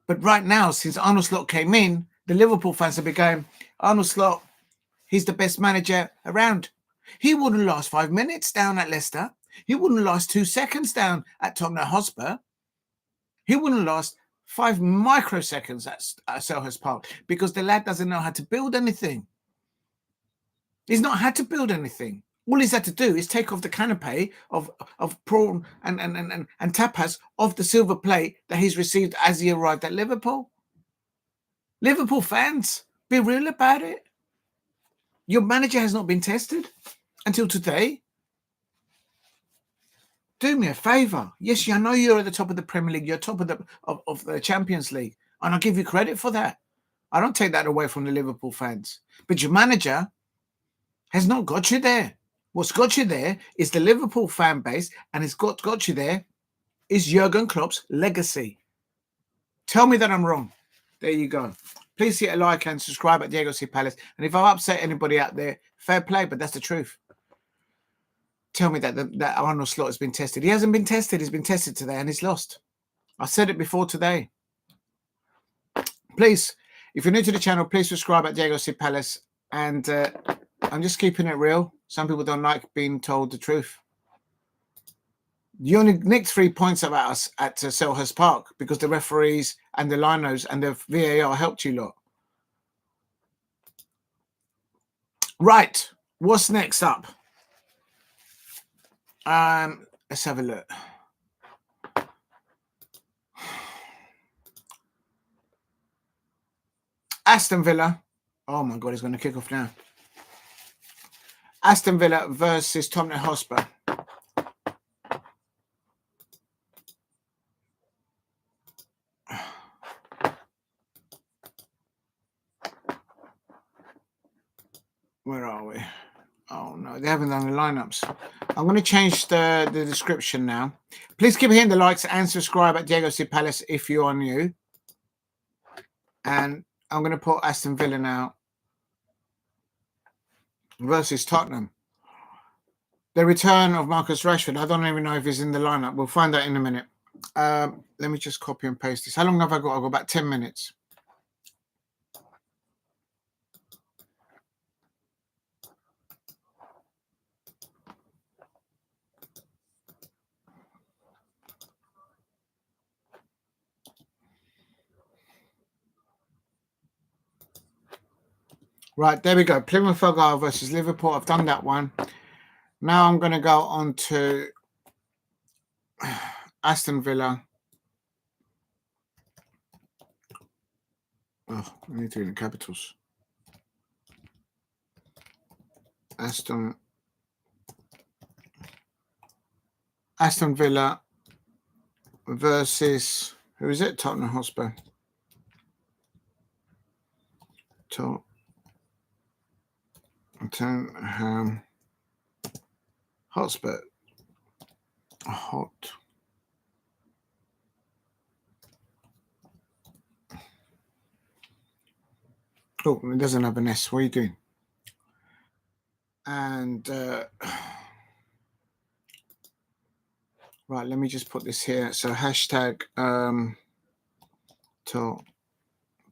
But right now, since Arne Slot came in, the Liverpool fans have been going, Arne Slot, he's the best manager around. He wouldn't last 5 minutes down at Leicester. He wouldn't last 2 seconds down at Tottenham Hotspur. He wouldn't last 5 microseconds at Selhurst Park because the lad doesn't know how to build anything. He's not had to build anything. All he's had to do is take off the canapé of prawn and tapas off the silver plate that he's received as he arrived at Liverpool. Liverpool fans, be real about it. Your manager has not been tested until today. Do me a favour. Yes, I know you're at the top of the Premier League. You're top of the Champions League. And I give you credit for that. I don't take that away from the Liverpool fans. But your manager has not got you there. What's got you there is the Liverpool fan base, and it's got you there is Jurgen Klopp's legacy. Tell me that I'm wrong. There you go. Please hit a like and subscribe at Diego C. Palace. And if I've upset anybody out there, fair play, but that's the truth. Tell me that Arne Slot has been tested. He hasn't been tested. He's been tested today and he's lost. I said it before today. Please, if you're new to the channel, please subscribe at Diego C. Palace. And I'm just keeping it real. Some people don't like being told the truth. You only nicked 3 points about us at Selhurst Park because the referees and the linos and the VAR helped you lot. Right. What's next up? Let's have a look. Aston Villa. Oh my God, he's going to kick off now. Aston Villa versus Tottenham Hotspur. Where are we? Oh no, they haven't done the lineups. I'm going to change the description now. Please keep hitting the likes and subscribe at Diego C. Palace if you are new. And I'm going to put Aston Villa now versus Tottenham. The return of Marcus Rashford. I don't even know if he's in the lineup. We'll find out in a minute. Let me just copy and paste this. How long have I got? I've got about 10 minutes. Right, there we go. Plymouth Argyle versus Liverpool. I've done that one. Now I'm going to go on to Aston Villa. Oh, I need to get the capitals. Aston Villa versus, who is it? Tottenham Hotspur. Tottenham Hotspur. Oh, it doesn't have an S. What are you doing? And right, let me just put this here. So hashtag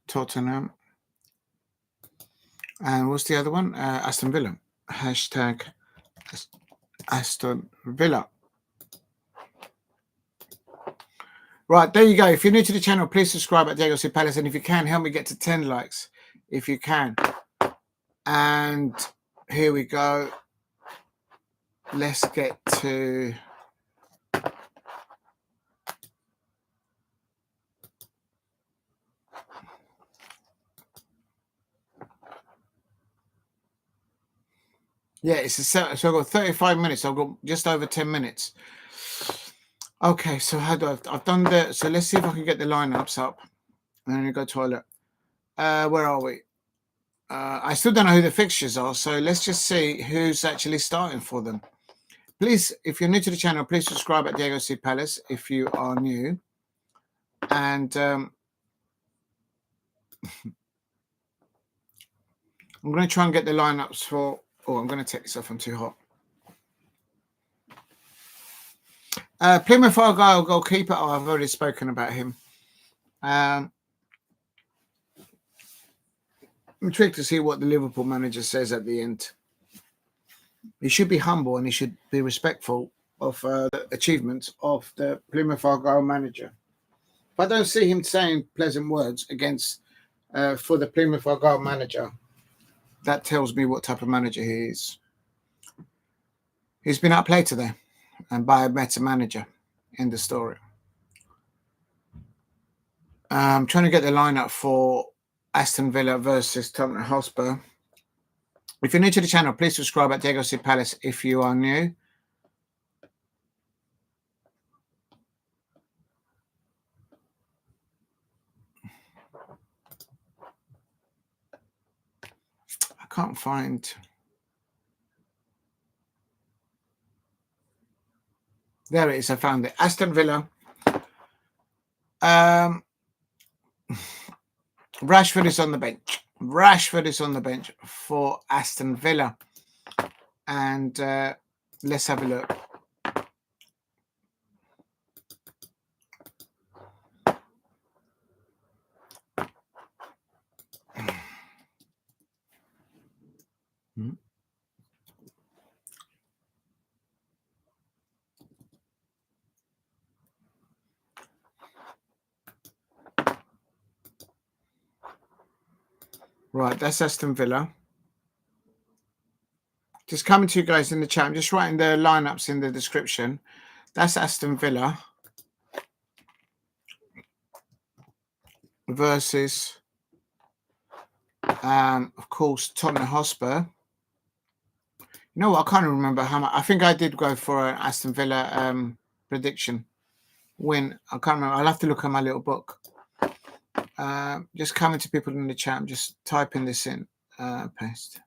Tottenham. And what's the other one? Aston Villa. Hashtag Aston Villa. Right, there you go. If you're new to the channel, please subscribe at Diego C Palace. And if you can, help me get to 10 likes. If you can. And here we go. Let's get to... Yeah, so I've got 35 minutes. I've got just over 10 minutes. Okay, so how do I've done the... So let's see if I can get the lineups up. And then go toilet. Where are we? I still don't know who the fixtures are, so let's just see who's actually starting for them. Please, if you're new to the channel, please subscribe at Diego C Palace if you are new. And I'm going to try and get the lineups for... Oh, I'm going to take this off. I'm too hot. Plymouth ARGYLE goalkeeper. Oh, I've already spoken about him. I'm intrigued to see what the Liverpool manager says at the end. He should be humble and he should be respectful of the achievements of the Plymouth ARGYLE manager. If I don't see him saying pleasant words against for the Plymouth ARGYLE manager, that tells me what type of manager he is. He's been outplayed today and by a better manager. End of story. I'm trying to get the lineup for Aston Villa versus Tottenham HOTSPUR. If you're new to the channel, please subscribe at Diego C Palace if you are new. I can't find... There it is. I found it. Aston Villa. Rashford is on the bench. Rashford is on the bench for Aston Villa. And let's have a look. Right, that's Aston Villa. Just coming to you guys in the chat. I'm just writing the lineups in the description. That's Aston Villa versus, of course, Tottenham HOTSPUR. You know what? I can't remember how much. I think I did go for an Aston Villa prediction win. I can't remember. I'll have to look at my little book. Just coming to people in the chat. I'm just typing this in. Paste.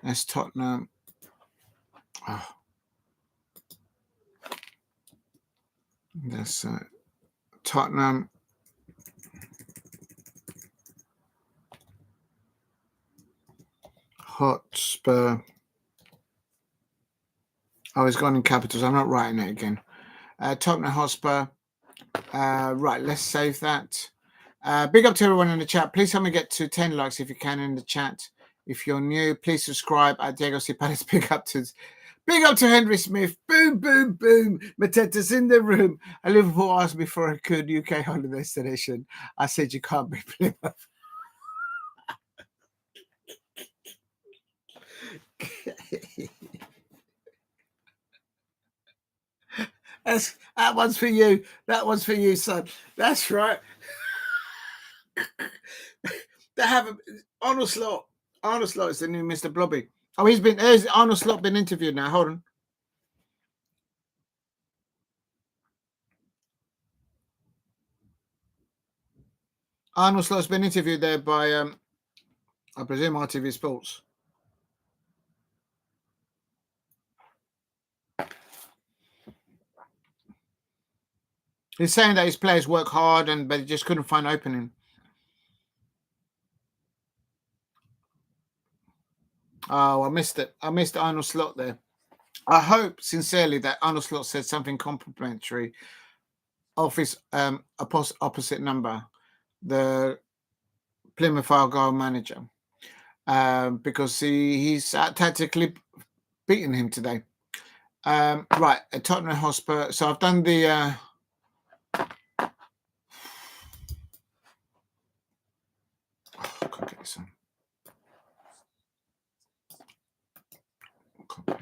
That's Tottenham. Oh. That's Tottenham HOTSPUR. Oh, it's gone in capitals. I'm not writing it again. Tottenham HOTSPUR. Right, let's save that. Big up to everyone in the chat. Please help me get to 10 likes if you can in the chat. If you're new, please subscribe at Diego C Palace. Big up to Henry Smith. Boom, boom, boom. Mateta's in the room. And Liverpool asked me for a good UK holiday destination. I said you can't be Plymouth. That one's for you. That one's for you, son. That's right. They have Arnold Slot. Arnold Slot is the new Mr. Blobby. Oh, there's Arnold Slot been interviewed now. Hold on. Arnold Slot's been interviewed there by, I presume, RTV Sports. He's saying that his players work hard, but he just couldn't find opening. Oh, I missed it. I missed Arnold Slot there. I hope sincerely that Arnold Slot said something complimentary of his opposite number, the Plymouth Argyle manager, because he's tactically beaten him today. Right, Tottenham Hotspur. So I've done the. I can't get this on. Copy.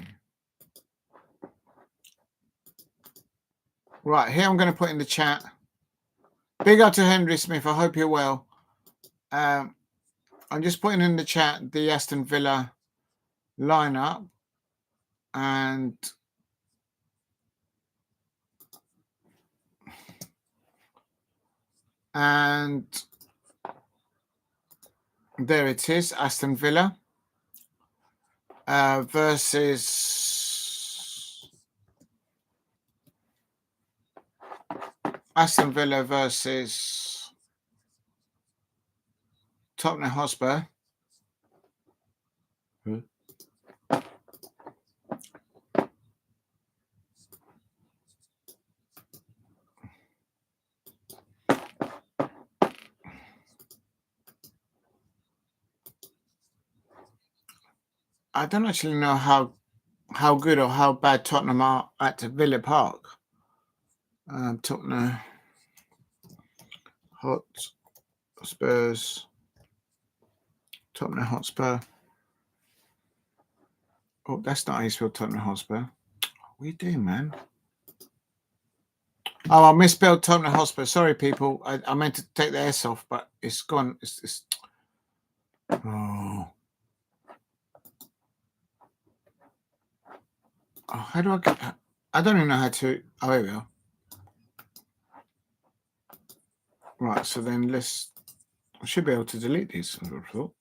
Right, here I'm going to put in the chat. Big up to Henry Smith. I hope you're well. I'm just putting in the chat the Aston Villa lineup, and there it is, Aston Villa versus Tottenham Hotspur. I don't actually know how good or how bad Tottenham are at Villa Park. Tottenham Hotspurs. Tottenham Hotspur. Oh, that's not how you spell Tottenham Hotspur. What are you doing, man? Oh, I misspelled Tottenham Hotspur. Sorry, people. I meant to take the S off, but it's gone. It's... Oh. Oh, how do I get that? I don't even know how to. Oh, here we are. Right, so then I should be able to delete this. Can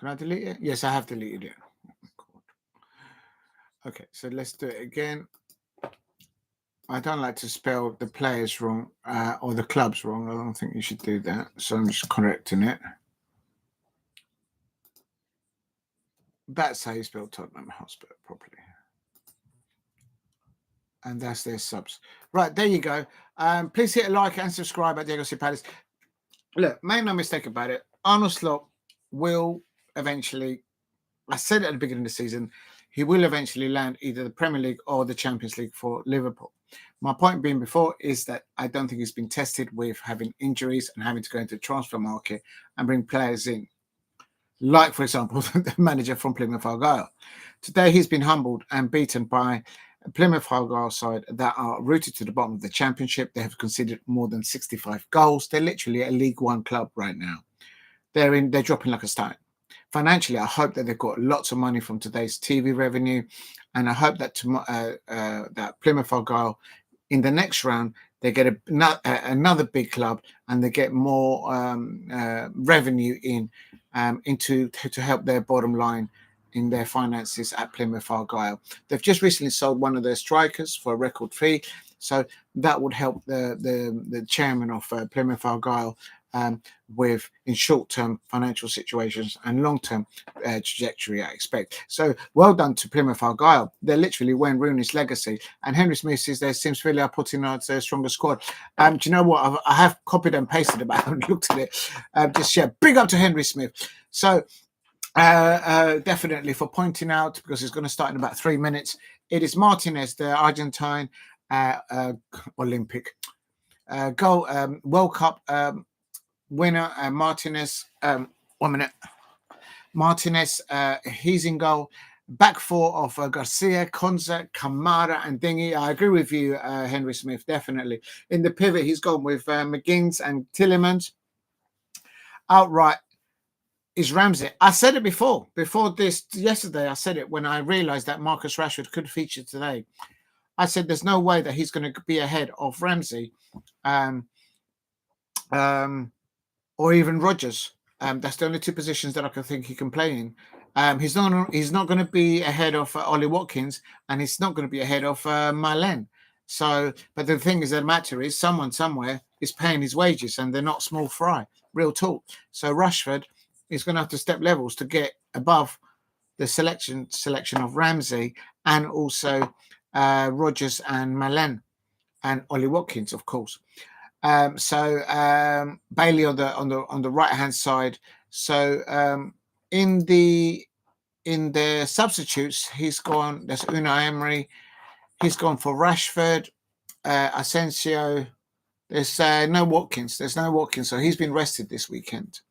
I delete it? Yes, I have deleted it. Okay, so let's do it again. I don't like to spell the players wrong or the clubs wrong. I don't think you should do that. So I'm just correcting it. That's how you spell Tottenham Hotspur properly. And that's their subs. Right, there you go. Please hit a like and subscribe at Diego C. Palace. Look, make no mistake about it. Arnold Slot will eventually, I said it at the beginning of the season, he will eventually land either the Premier League or the Champions League for Liverpool. My point being before is that I don't think he's been tested with having injuries and having to go into the transfer market and bring players in. Like, for example, the manager from Plymouth Argyle. Today, he's been humbled and beaten by a Plymouth Argyle side that are rooted to the bottom of the Championship. They have conceded more than 65 goals. They're literally a League One club right now. They're dropping like a stone. Financially, I hope that they've got lots of money from today's TV revenue, and I hope that that Plymouth Argyle in the next round they get another big club and they get more revenue to help their bottom line in their finances at Plymouth Argyle. They've just recently sold one of their strikers for a record fee, so that would help the chairman of Plymouth Argyle with in short-term financial situations and long-term trajectory, I expect. So well done to Plymouth Argyle. They're literally Wayne Rooney's legacy. And Henry Smith says their Sims Villa are putting out their stronger squad. Do you know what? I have copied and pasted about it and looked at it. Big up to Henry Smith. So definitely for pointing out, because it's going to start in about 3 minutes. It is Martinez, the Argentine Olympic goal World Cup winner. Martinez, 1 minute. Martinez, he's in goal. Back four of Garcia, Konsa, Kamara, and Digne. I agree with you, Henry Smith, definitely. In the pivot, he's gone with McGinn and Tielemans. Outright is Ramsey. I said it before this yesterday. I said it when I realized that Marcus Rashford could feature today. I said there's no way that he's going to be ahead of Ramsey or even Rodgers. That's the only two positions that I can think he can play in. He's not going to be ahead of Ollie Watkins, and he's not going to be ahead of Malen. So, but the thing is, the matter is, someone somewhere is paying his wages, and they're not small fry. Real talk. So Rashford is going to have to step levels to get above the selection of Ramsey and also Rodgers and Malen and Ollie Watkins, of course. So Bailey on the right hand side. So in the substitutes, he's gone. There's Unai Emery. He's gone for Rashford, Asensio. There's no Watkins. There's no Watkins, so he's been rested this weekend.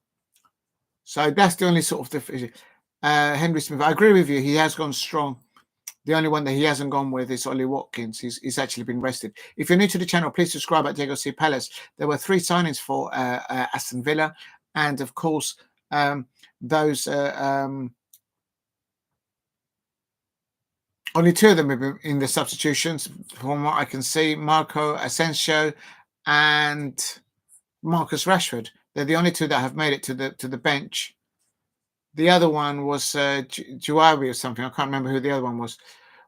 So that's the only sort of difference. Henry Smith, I agree with you. He has gone strong. The only one that he hasn't gone with is Ollie Watkins. He's actually been rested. If you're new to the channel, please subscribe at Diego C. Palace. There were 3 signings for Aston Villa. And, of course, those only 2 of them have been in the substitutions, from what I can see. Marco Asensio and Marcus Rashford. They're the only 2 that have made it to the bench. The other one was Juabi or something. I can't remember who the other one was.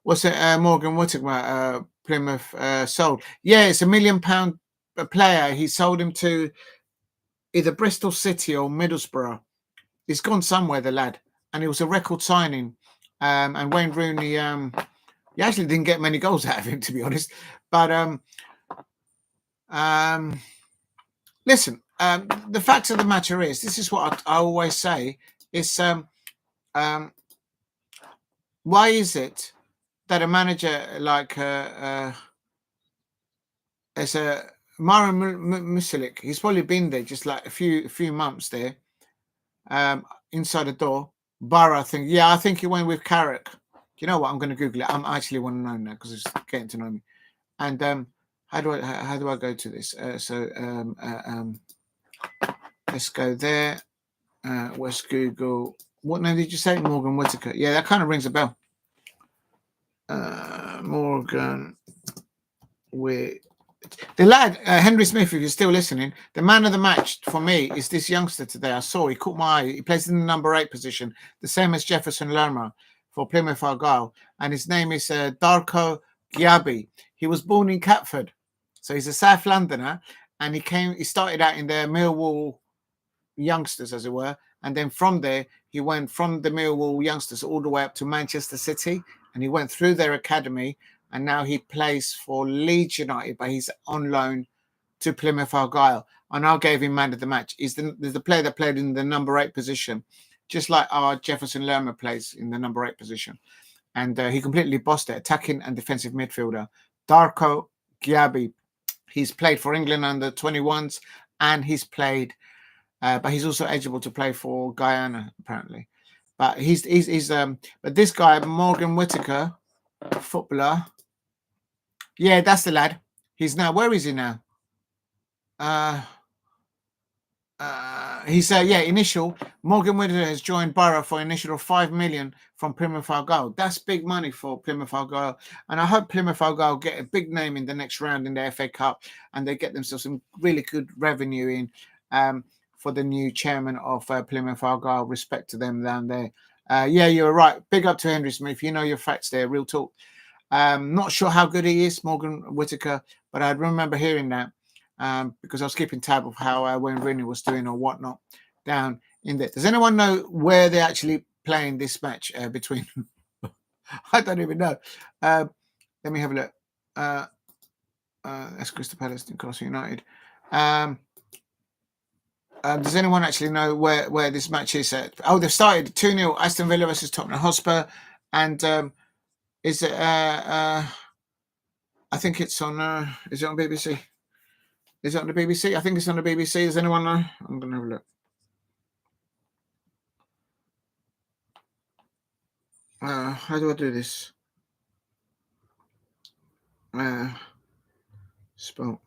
Was it Morgan Whittaker, Plymouth sold? Yeah, it's £1 million player. He sold him to either Bristol City or Middlesbrough. He's gone somewhere, the lad. And it was a record signing. And Wayne Rooney, he actually didn't get many goals out of him, to be honest. But listen, the fact of the matter is, this is what I always say, is why is it that a manager like as a Maren Musilic, he's probably been there just like a few months there, inside the door. Barra, I think he went with Carrick. You know what? I'm going to Google it. I actually want to know now because it's getting to know me. And how do I go to this? Let's go there. Let's Google. What name did you say? Morgan Whittaker. Yeah, that kind of rings a bell. Morgan with the lad Henry Smith. If you're still listening, the man of the match for me is this youngster today. I saw, he caught my eye. He plays in the number 8 position, the same as Jefferson Lerma for Plymouth Argyle, and his name is Darko Gyabi. He was born in Catford, so he's a South Londoner, and he started out in the Millwall youngsters, as it were, and then from there he went from the Millwall youngsters all the way up to Manchester City, and he went through their academy, and now he plays for Leeds United, but he's on loan to Plymouth Argyle. And I gave him man of the match. He's the player that played in the number 8 position, just like our Jefferson Lerma plays in the number 8 position. And he completely bossed it, attacking and defensive midfielder. Darko Gyabi. He's played for England under 21s, and he's played, but he's also eligible to play for Guyana, apparently. But but this guy, Morgan Whittaker, footballer. Yeah, that's the lad. He's now, where is he now? He's initial. Morgan Whittaker has joined Borough for an initial of 5 million from Plymouth Argyle. That's big money for Plymouth Argyle, and I hope Plymouth Argyle get a big name in the next round in the FA Cup, and they get themselves some really good revenue in for the new chairman of Plymouth Argyle. Respect to them down there. Yeah, you're right. Big up to Henry Smith. You know your facts there. Real talk. Not sure how good he is, Morgan Whittaker, but I remember hearing that. Because I was keeping tab of how Wayne Rooney was doing or whatnot down in there. Does anyone know where they're actually playing this match between? I don't even know. Let me have a look. That's Crystal Palace, Newcastle United. Does anyone actually know where this match is at? Oh, they've started 2-0 Aston Villa versus Tottenham HOTSPUR, and is it? I think it's on. Is it on BBC? Is it on the BBC? I think it's on the BBC. Does anyone know? I'm going to have a look. How do I do this? Spell.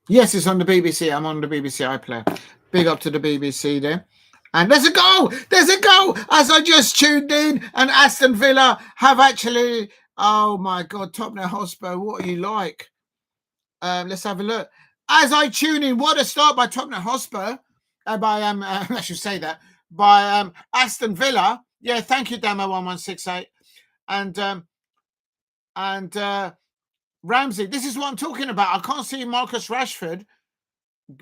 Yes, it's on the BBC. I'm on the BBC iPlayer. Big up to the BBC there. And there's a goal! There's a goal! As I just tuned in, and Aston Villa have actually... Oh, my God. Tottenham Hotspur, what are you like? Let's have a look. As I tune in, what a start by Tottenham Hotspur. I should say that. By Aston Villa. Yeah, thank you, Damo1168. And Ramsey, this is what I'm talking about. I can't see Marcus Rashford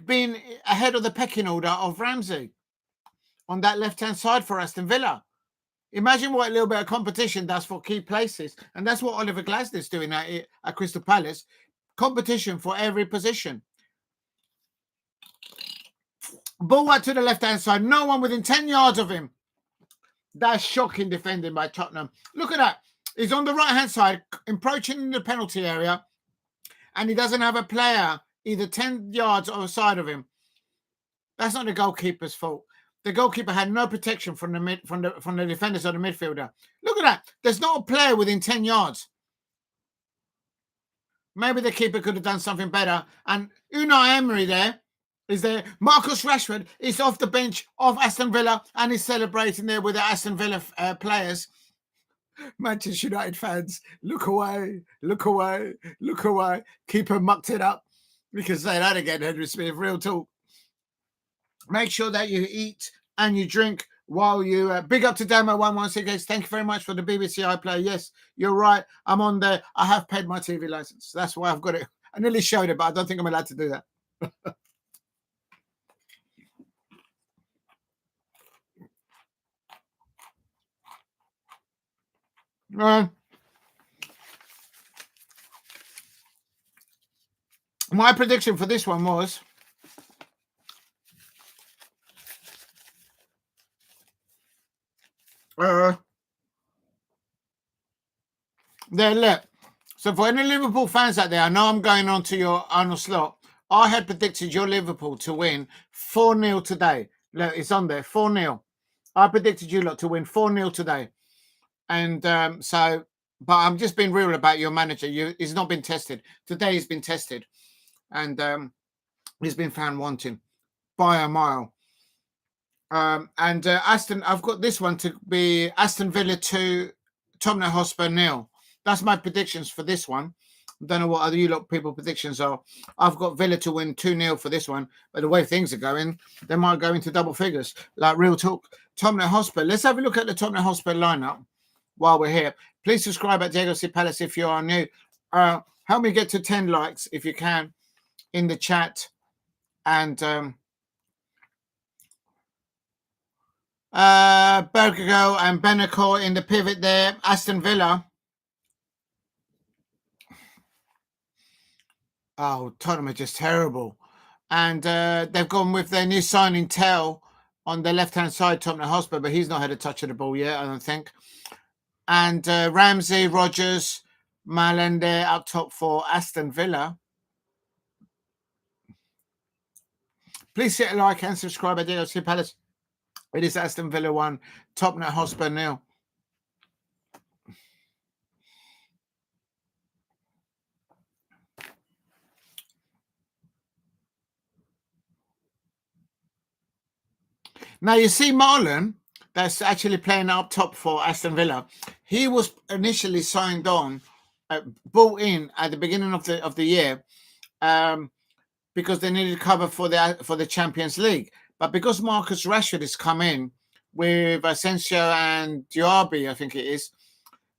being ahead of the pecking order of Ramsey. on that left-hand side for Aston Villa. Imagine what a little bit of competition does for key places. And that's what Oliver Glasner's doing at Crystal Palace. Competition for every position. Ball out to the left-hand side. No one within 10 yards of him. That's shocking defending by Tottenham. Look at that. He's on the right-hand side, approaching the penalty area, and he doesn't have a player either 10 yards or side of him. That's not the goalkeeper's fault. The goalkeeper had no protection from the defenders or the midfielder. Look at that. There's not a player within 10 yards. Maybe the keeper could have done something better. And Unai Emery is there. Marcus Rashford is off the bench of Aston Villa and is celebrating there with the Aston Villa players. Manchester United fans, look away, look away, look away. Keeper mucked it up. We can say that again, Henry Smith, real talk. Make sure that you eat and you drink while you... big up to Damo116, guys. Thank you very much for the BBC iPlayer. Yes, you're right. I'm on there. I have paid my TV license. That's why I've got it. I nearly showed it, but I don't think I'm allowed to do that. My prediction for this one was... there, look. So for any Liverpool fans out there, I know I'm going on to your Arnold Slot. I had predicted your Liverpool to win 4-0 today. Look, it's on there, 4-0. I predicted you lot to win 4-0 today. And but I'm just being real about your manager. He's not been tested. Today he's been tested. And he's been found wanting by a mile. I've got this one to be Aston Villa 2, Tottenham HOTSPUR 0. That's my predictions for this one. I don't know what other you lot people predictions are. I've got Villa to win 2-0 for this one. But the way things are going, they might go into double figures. Like real talk. Tottenham HOTSPUR. Let's have a look at the Tottenham HOTSPUR lineup while we're here. Please subscribe at Diego C. Palace if you are new. Help me get to 10 likes if you can in the chat. And Bergvall and Benacore in the pivot there. Aston Villa. Oh, Tottenham are just terrible. And they've gone with their new signing, Tell, on the left-hand side, Tottenham HOTSPUR, but he's not had a touch of the ball yet, I don't think. And Ramsey, Rogers, Malen there up top for Aston Villa. Please hit a like and subscribe at Diego C. Palace. It is Aston Villa 1, Tottenham HOTSPUR 0. Now, you see Malen, that's actually playing up top for Aston Villa. He was initially signed on, brought in at the beginning of the year because they needed cover for the Champions League. But because Marcus Rashford has come in with Asensio and Diaby, I think it is,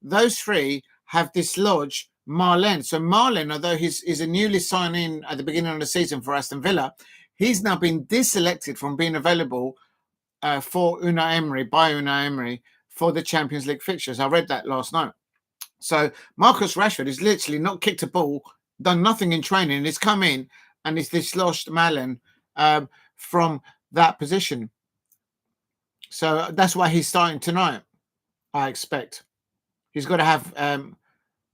those three have dislodged Malen. So Malen, although he's a newly signed in at the beginning of the season for Aston Villa, he's now been deselected from being available for Unai Emery for the Champions League fixtures. I read that last night. So Marcus Rashford has literally not kicked a ball, done nothing in training, and he's come in and he's dislodged Malen from that position. So that's why he's starting tonight, I expect. He's got to have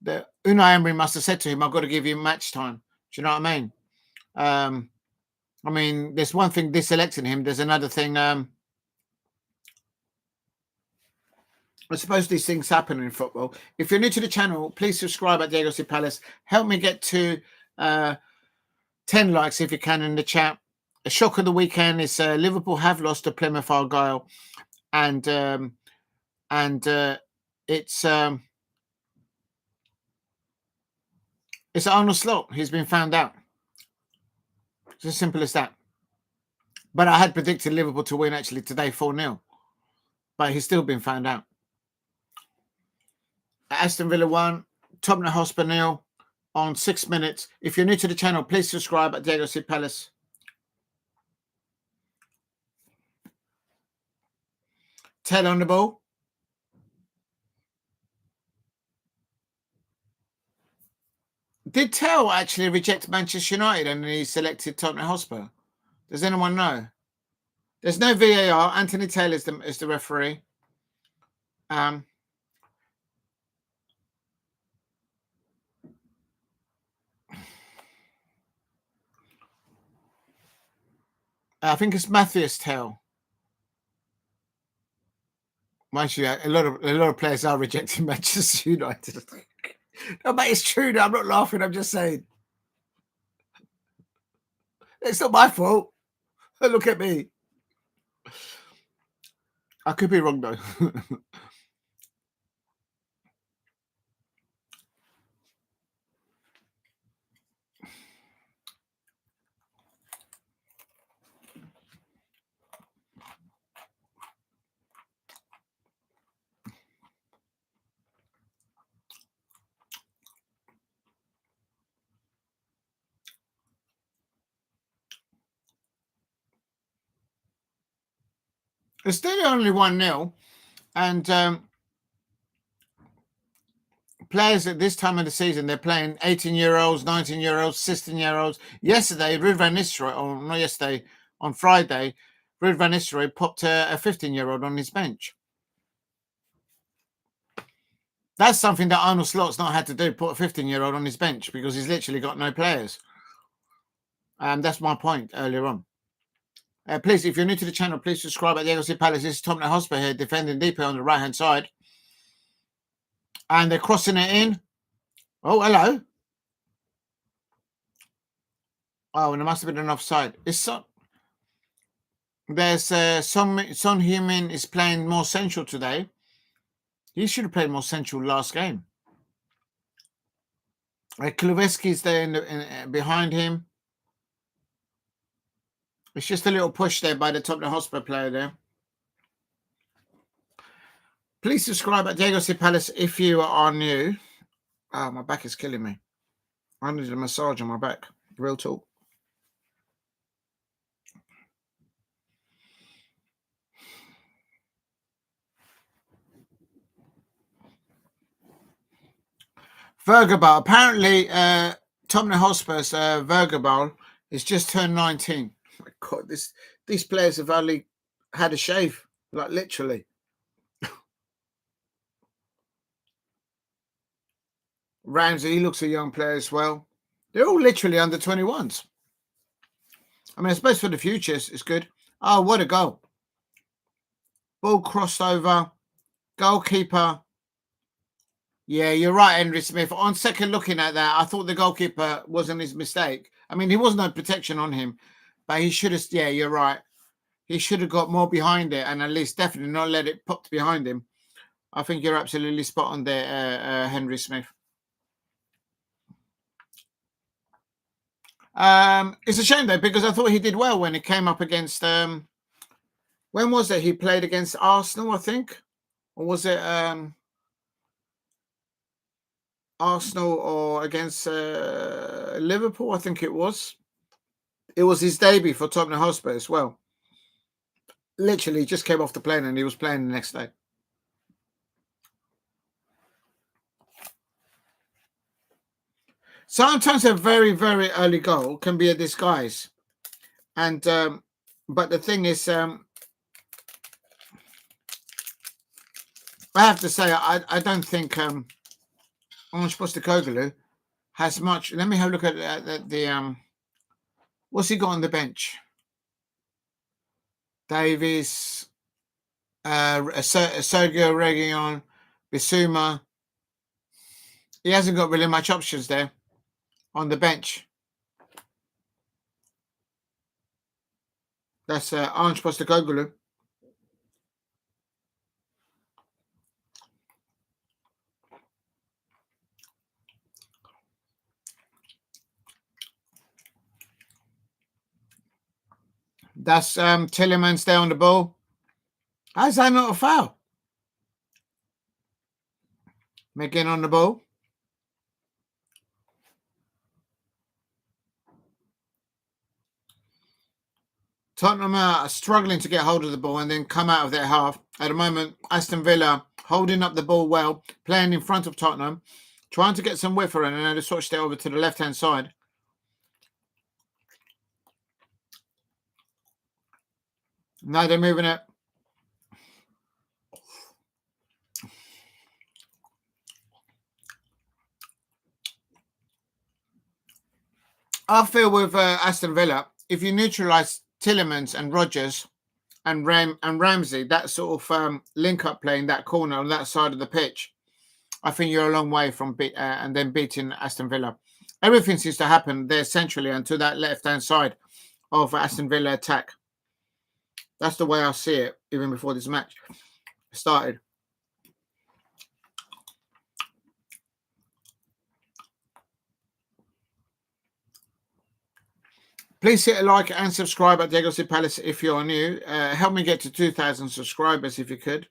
the Unai Emery must have said to him, I've got to give you match time. Do you know what I mean? There's one thing deselecting him. There's another thing. I suppose these things happen in football. If you're new to the channel, please subscribe at Diego C. Palace. Help me get to 10 likes if you can in the chat. A shock of the weekend is Liverpool have lost to Plymouth Argyle, and it's Arnold Slot. He's been found out. It's as simple as that. But I had predicted Liverpool to win actually today 4-0, but he's still been found out. Aston Villa 1, Tottenham HOTSPUR 0 on 6 minutes. If you're new to the channel, please subscribe at Diego C. Palace. Ted on the ball. Did Tell actually reject Manchester United and he selected Tottenham Hotspur? Does anyone know? There's no VAR. Anthony Taylor is the referee. I think it's Matthias Tell. Mind you, a lot of players are rejecting Manchester United. No, but it's true. I'm not laughing. I'm just saying. It's not my fault. Look at me. I could be wrong though. It's still only 1-0, and players at this time of the season, they're playing 18-year-olds, 19-year-olds, 16-year-olds. Yesterday, Ruud van Nistelrooy, or not yesterday, on Friday, Ruud van Nistelrooy popped a 15-year-old on his bench. That's something that Arnold Slot's not had to do, put a 15-year-old on his bench, because he's literally got no players. That's my point earlier on. Please, if you're new to the channel, please subscribe at the ARGYLE Palace. This is Tottenham HOTSPUR here, defending deeper on the right-hand side. And they're crossing it in. Oh, hello. Oh, and there must have been an offside. There's Son Heung-min is playing more central today. He should have played more central last game. Kulusevski's there behind him. It's just a little push there by the Tottenham HOTSPUR player there. Please subscribe at the ARGYLE Palace if you are new. Oh, my back is killing me. I need a massage on my back. Real talk. Bergvall. Apparently, Tottenham Hotspur's Bergvall has just turned 19. Oh my God, these players have only had a shave, like literally. Ramsey, he looks a young player as well. They're all literally under 21s. I mean, I suppose for the future, it's good. Oh, what a goal. Ball crossed over. Goalkeeper. Yeah, you're right, Henry Smith. On second looking at that, I thought the goalkeeper wasn't his mistake. I mean, there was no protection on him, but he should have, yeah, you're right. He should have got more behind it and at least definitely not let it pop behind him. I think you're absolutely spot on there, Henry Smith. It's a shame, though, because I thought he did well when he came up against... when was it? He played against Arsenal, I think? Or was it... Arsenal or against Liverpool, I think it was. It was his debut for Tottenham Hotspur as well. Literally just came off the plane and he was playing the next day. Sometimes a very, very early goal can be a disguise. And but the thing is, I have to say, I don't think Postecoglou has much. Let me have a look at the what's he got on the bench? Davies, Sergio Reguilon, Bissouma. He hasn't got really much options there on the bench. That's Ange Postecoglou. That's Tielemans there on the ball. How's that not a foul? McGinn on the ball. Tottenham are struggling to get hold of the ball and then come out of their half. At the moment, Aston Villa holding up the ball well, playing in front of Tottenham, trying to get some width around, and now they switched it over to the left-hand side. Now they're moving it. I feel with Aston Villa, if you neutralise Tielemans and Rodgers and Ramsey, that sort of link-up play in that corner on that side of the pitch, I think you're a long way from and then beating Aston Villa. Everything seems to happen there centrally and to that left-hand side of Aston Villa attack. That's the way I see it, even before this match started. Please hit a like and subscribe at Diego Palace if you're new. Help me get to 2,000 subscribers if you could.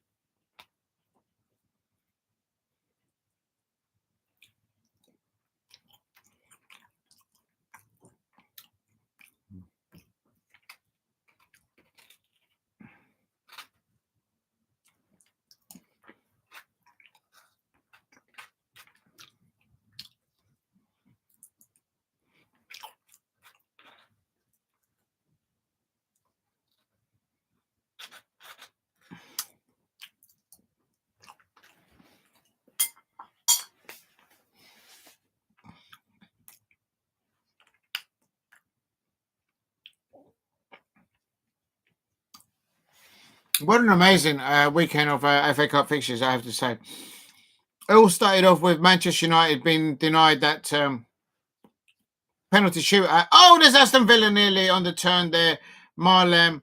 What an amazing weekend of FA Cup fixtures, I have to say. It all started off with Manchester United being denied that penalty shootout. Oh, there's Aston Villa nearly on the turn there. Malen.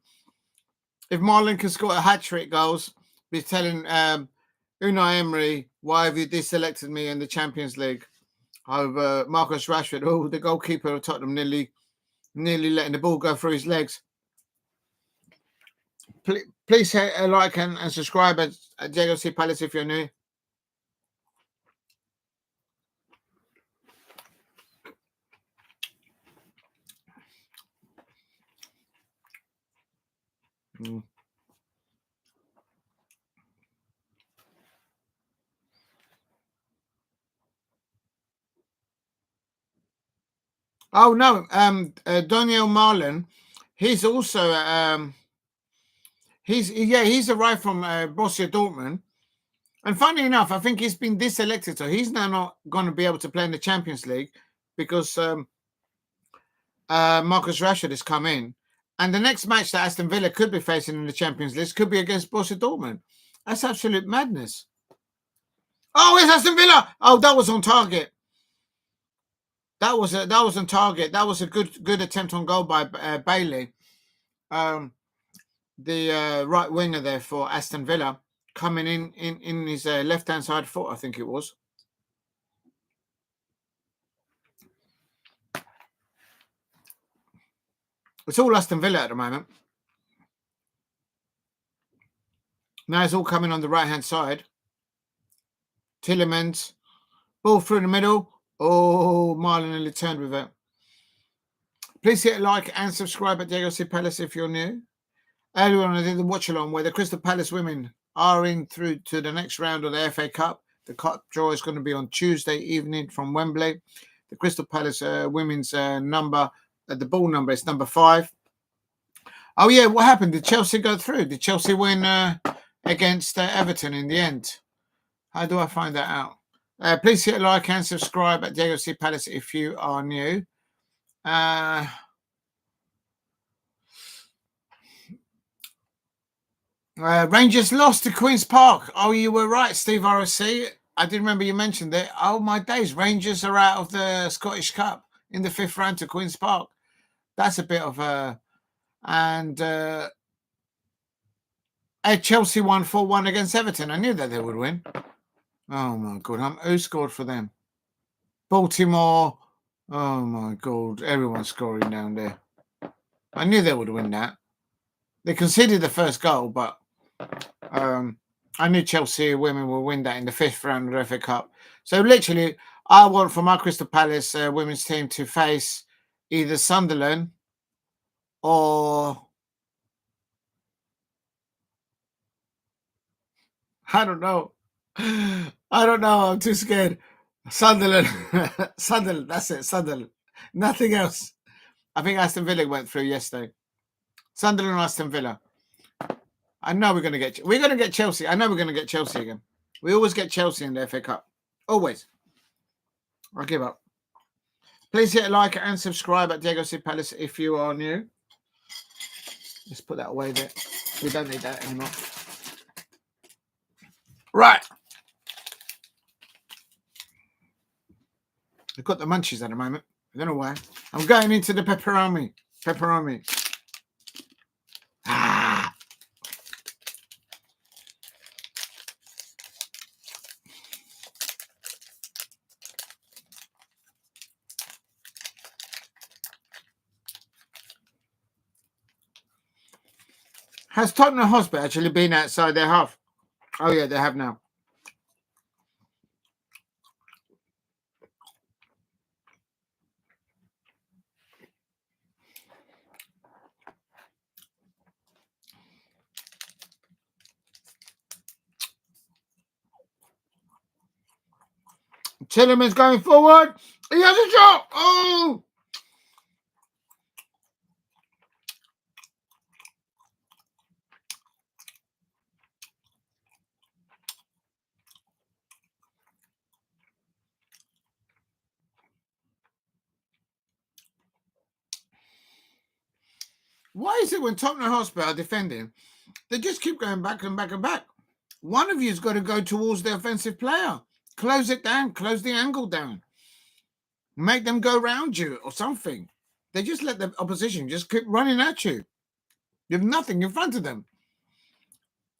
If Malen can score a hat-trick goals, he's telling Unai Emery, why have you deselected me in the Champions League over Marcus Rashford? Oh, the goalkeeper of Tottenham nearly letting the ball go through his legs. Please hit a like and subscribe at Diego Palace if you're new. Oh no, Daniel Malen, he's also he's arrived from Borussia Dortmund, and funny enough, I think he's been deselected, so he's now not going to be able to play in the Champions League because Marcus Rashford has come in, and the next match that Aston Villa could be facing in the Champions League could be against Borussia Dortmund. That's absolute madness. Oh, it's Aston Villa. Oh, that was on target. That was on target. That was a good attempt on goal by Bailey, the right winger there for Aston Villa, coming in his left-hand side foot, I think it was. It's all Aston Villa at the moment. Now it's all coming on the right-hand side. Tielemans, ball through the middle. Oh, Malen nearly turned with it. Please hit a like and subscribe at Diego Palace if you're new. Earlier on, I did the watch-along where the Crystal Palace women are in through to the next round of the FA Cup. The cup draw is going to be on Tuesday evening from Wembley. The Crystal Palace women's number, the ball number is number 5. Oh, yeah, what happened? Did Chelsea go through? Did Chelsea win against Everton in the end? How do I find that out? Please hit a like and subscribe at Diego Palace if you are new. Rangers lost to Queen's Park. Oh, you were right, Steve RSC. I did remember you mentioned it. Oh, my days. Rangers are out of the Scottish Cup in the 5th round to Queen's Park. That's a bit of a... And Chelsea won 4-1 against Everton. I knew that they would win. Oh, my God. Who scored for them? Baltimore. Oh, my God. Everyone's scoring down there. I knew they would win that. They conceded the first goal, but I knew Chelsea women will win that in the 5th round of the FA Cup. So literally, I want for my Crystal Palace women's team to face either Sunderland or I don't know. I don't know. I'm too scared. Sunderland. Sunderland. That's it. Sunderland. Nothing else. I think Aston Villa went through yesterday. Sunderland, Aston Villa. I know we're going to get Chelsea. I know we're going to get Chelsea again. We always get Chelsea in the FA Cup. Always. I give up. Please hit a like and subscribe at Diego C Palace if you are new. Let's put that away there. We don't need that anymore. Right. I've got the munchies at the moment. I don't know why. I'm going into the pepperoni. Pepperoni. Ah. Has Tottenham HOTSPUR actually been outside their half? Oh, yeah, they have now. Tielemans going forward. He has a shot. Oh! Why is it when Tottenham HOTSPUR are defending, they just keep going back and back and back? One of you's got to go towards the offensive player. Close it down. Close the angle down. Make them go round you or something. They just let the opposition just keep running at you. You have nothing in front of them.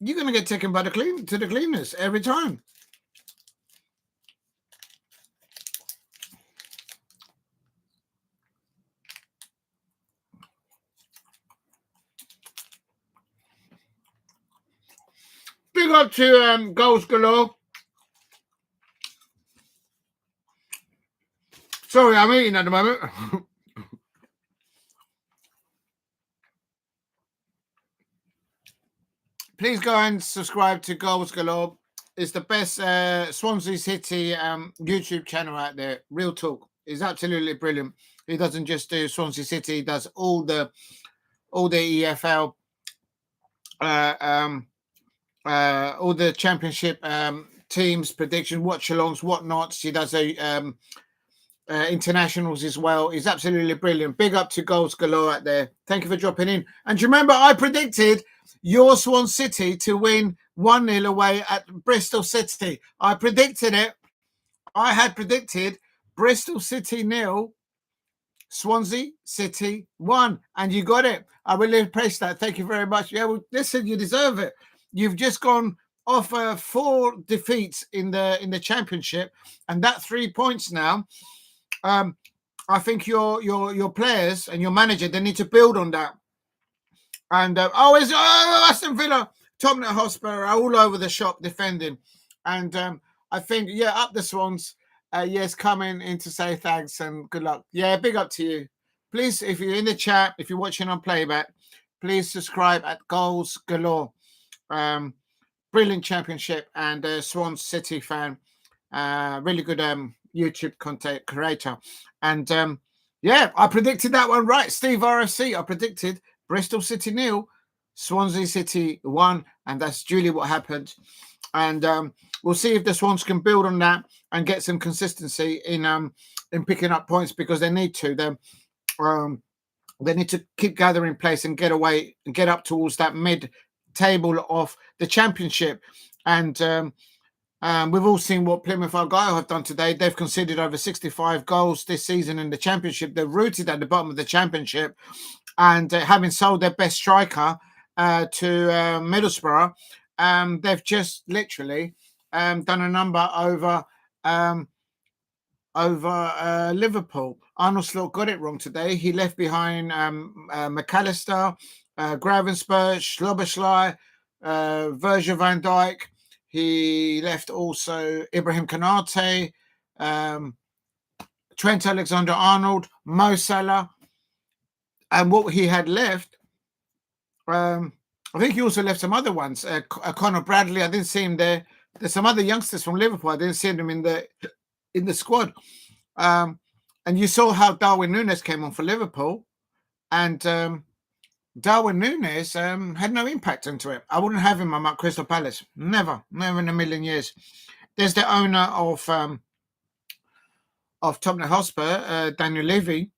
You're going to get taken by the cleaners every time. Big up to Goals Galore. Sorry, I'm eating at the moment. Please go and subscribe to Goals Galore. It's the best Swansea City YouTube channel out there. Real talk. It's absolutely brilliant. He doesn't just do Swansea City. He does all the EFL, all the championship teams, prediction, watch-alongs, whatnots. He does internationals as well. He's absolutely brilliant. Big up to Goals Galore out there. Thank you for dropping in. And do you remember I predicted your Swan City to win 1-0 away at Bristol City? I predicted it. I had predicted Bristol City 0, Swansea City 1, and you got it. I really appreciate that. Thank you very much. Yeah, well, listen, you deserve it. You've just gone off 4 defeats in the championship, and that 3 points now. I think your players and your manager, they need to build on that. And Aston Villa, Tottenham HOTSPUR are all over the shop defending, and I think up the Swans. Yes, coming in to say thanks and good luck. Yeah, big up to you. Please, if you're in the chat, if you're watching on playback, please subscribe at Goals Galore. Brilliant championship and Swan City fan. Really good YouTube content creator. And I predicted that one right. Steve RFC, I predicted Bristol City 0, Swansea City 1, and that's duly what happened. And we'll see if the Swans can build on that and get some consistency in picking up points, because they need to. They need to keep gathering pace and get away and get up towards that mid-table of the championship. And we've all seen what Plymouth Argyle have done today. They've conceded over 65 goals this season in the championship. They're rooted at the bottom of the championship, and having sold their best striker to Middlesbrough, they've just literally done a number over Liverpool. Arnold Slot got it wrong today. He left behind McAllister, Gravenspur, Schloberschlei, Virgil van Dijk. He left also Ibrahim Konate, Trent Alexander-Arnold, Mo Salah. And what he had left, I think he also left some other ones. Conor Bradley, I didn't see him there. There's some other youngsters from Liverpool. I didn't see them in the squad. And you saw how Darwin Núñez came on for Liverpool, and Darwin Núñez had no impact into it. I wouldn't have him at Crystal Palace. Never in a million years. There's the owner of Tottenham HOTSPUR, Daniel Levy.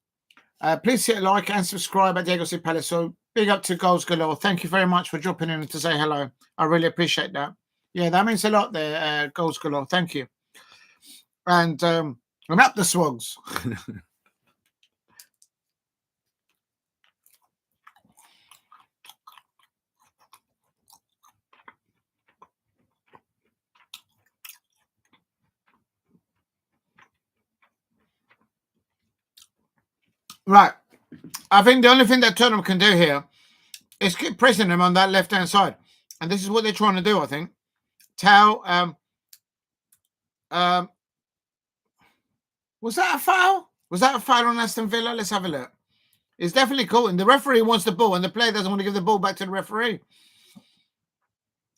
Please hit like and subscribe at Diego C. Palace. So big up to Goals Galore. Thank you very much for dropping in to say hello. I really appreciate that. Yeah, that means a lot there, Goals Galore. Thank you. And I'm up the Swogs. Right. I think the only thing that Tottenham can do here is keep pressing them on that left-hand side. And this is what they're trying to do, I think. Tau, was that a foul? Was that a foul on Aston Villa? Let's have a look. It's definitely cool. And the referee wants the ball, and the player doesn't want to give the ball back to the referee.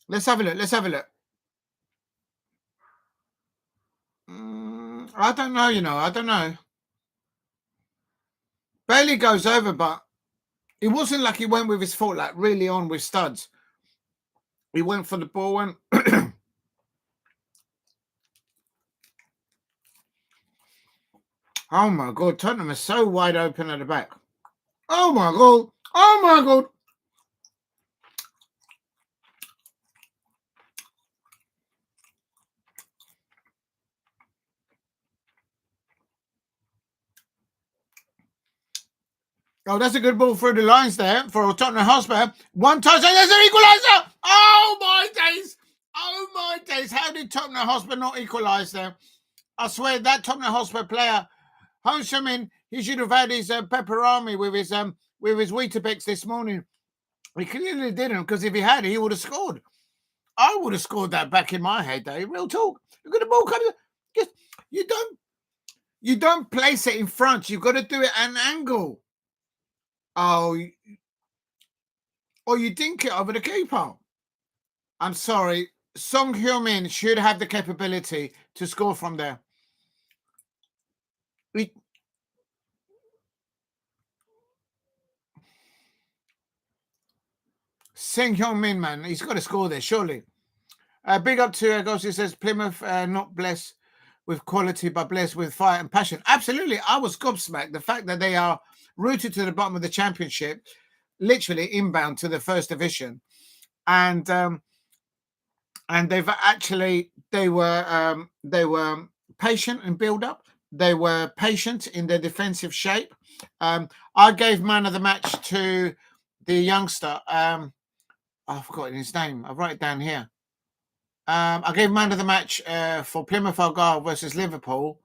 Let's have a look. Let's have a look. I don't know, I don't know. Bailey goes over, but it wasn't like he went with his foot, like really on with studs. He went for the ball and oh my God, Tottenham is so wide open at the back. Oh my God. Oh my God. Oh, that's a good ball through the lines there for Tottenham HOTSPUR. One touch, and there's an equaliser. Oh my days. Oh my days. How did Tottenham HOTSPUR not equalise there? I swear that Tottenham HOTSPUR player, Hong-Min, he should have had his pepperami with his Weetabix this morning. He clearly didn't, because if he had, he would have scored. I would have scored that back in my head, though. Real talk. Look at the ball coming. You don't place it in front. You've got to do it at an angle. Oh, or you dink it over the keeper. I'm sorry. Son Heung-min should have the capability to score from there. Son Heung-min, man, he's got to score there, surely. Big up to Garcia says Plymouth not blessed with quality, but blessed with fire and passion. Absolutely, I was gobsmacked. The fact that they are rooted to the bottom of the championship, literally inbound to the first division, and they were patient in build up. They were patient in their defensive shape. I gave man of the match to the youngster. I've forgotten his name. I've written it down here. I gave man of the match for Plymouth Argyle versus Liverpool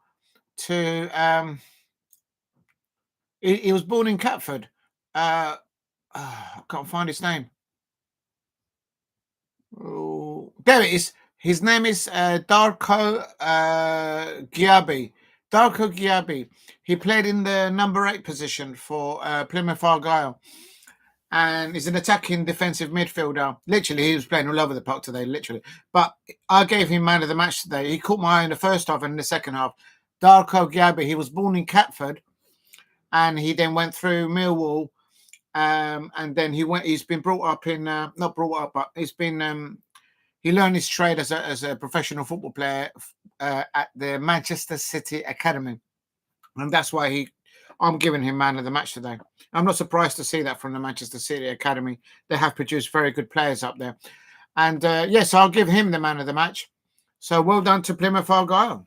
to he was born in Catford. I can't find his name. Oh, there it is. His name is Darko Gyabi. Darko Gyabi. He played in the number 8 position for Plymouth Argyle. And he's an attacking defensive midfielder. Literally, he was playing all over the park today, literally. But I gave him man of the match today. He caught my eye in the first half and in the second half. Darko Gyabi, he was born in Catford. And he then went through Millwall. And then he's been brought up in, not brought up, but he's been, he learned his trade as a professional football player at the Manchester City Academy. And that's why I'm giving him man of the match today. I'm not surprised to see that from the Manchester City Academy. They have produced very good players up there. And yes, I'll give him the man of the match. So well done to Plymouth Argyle.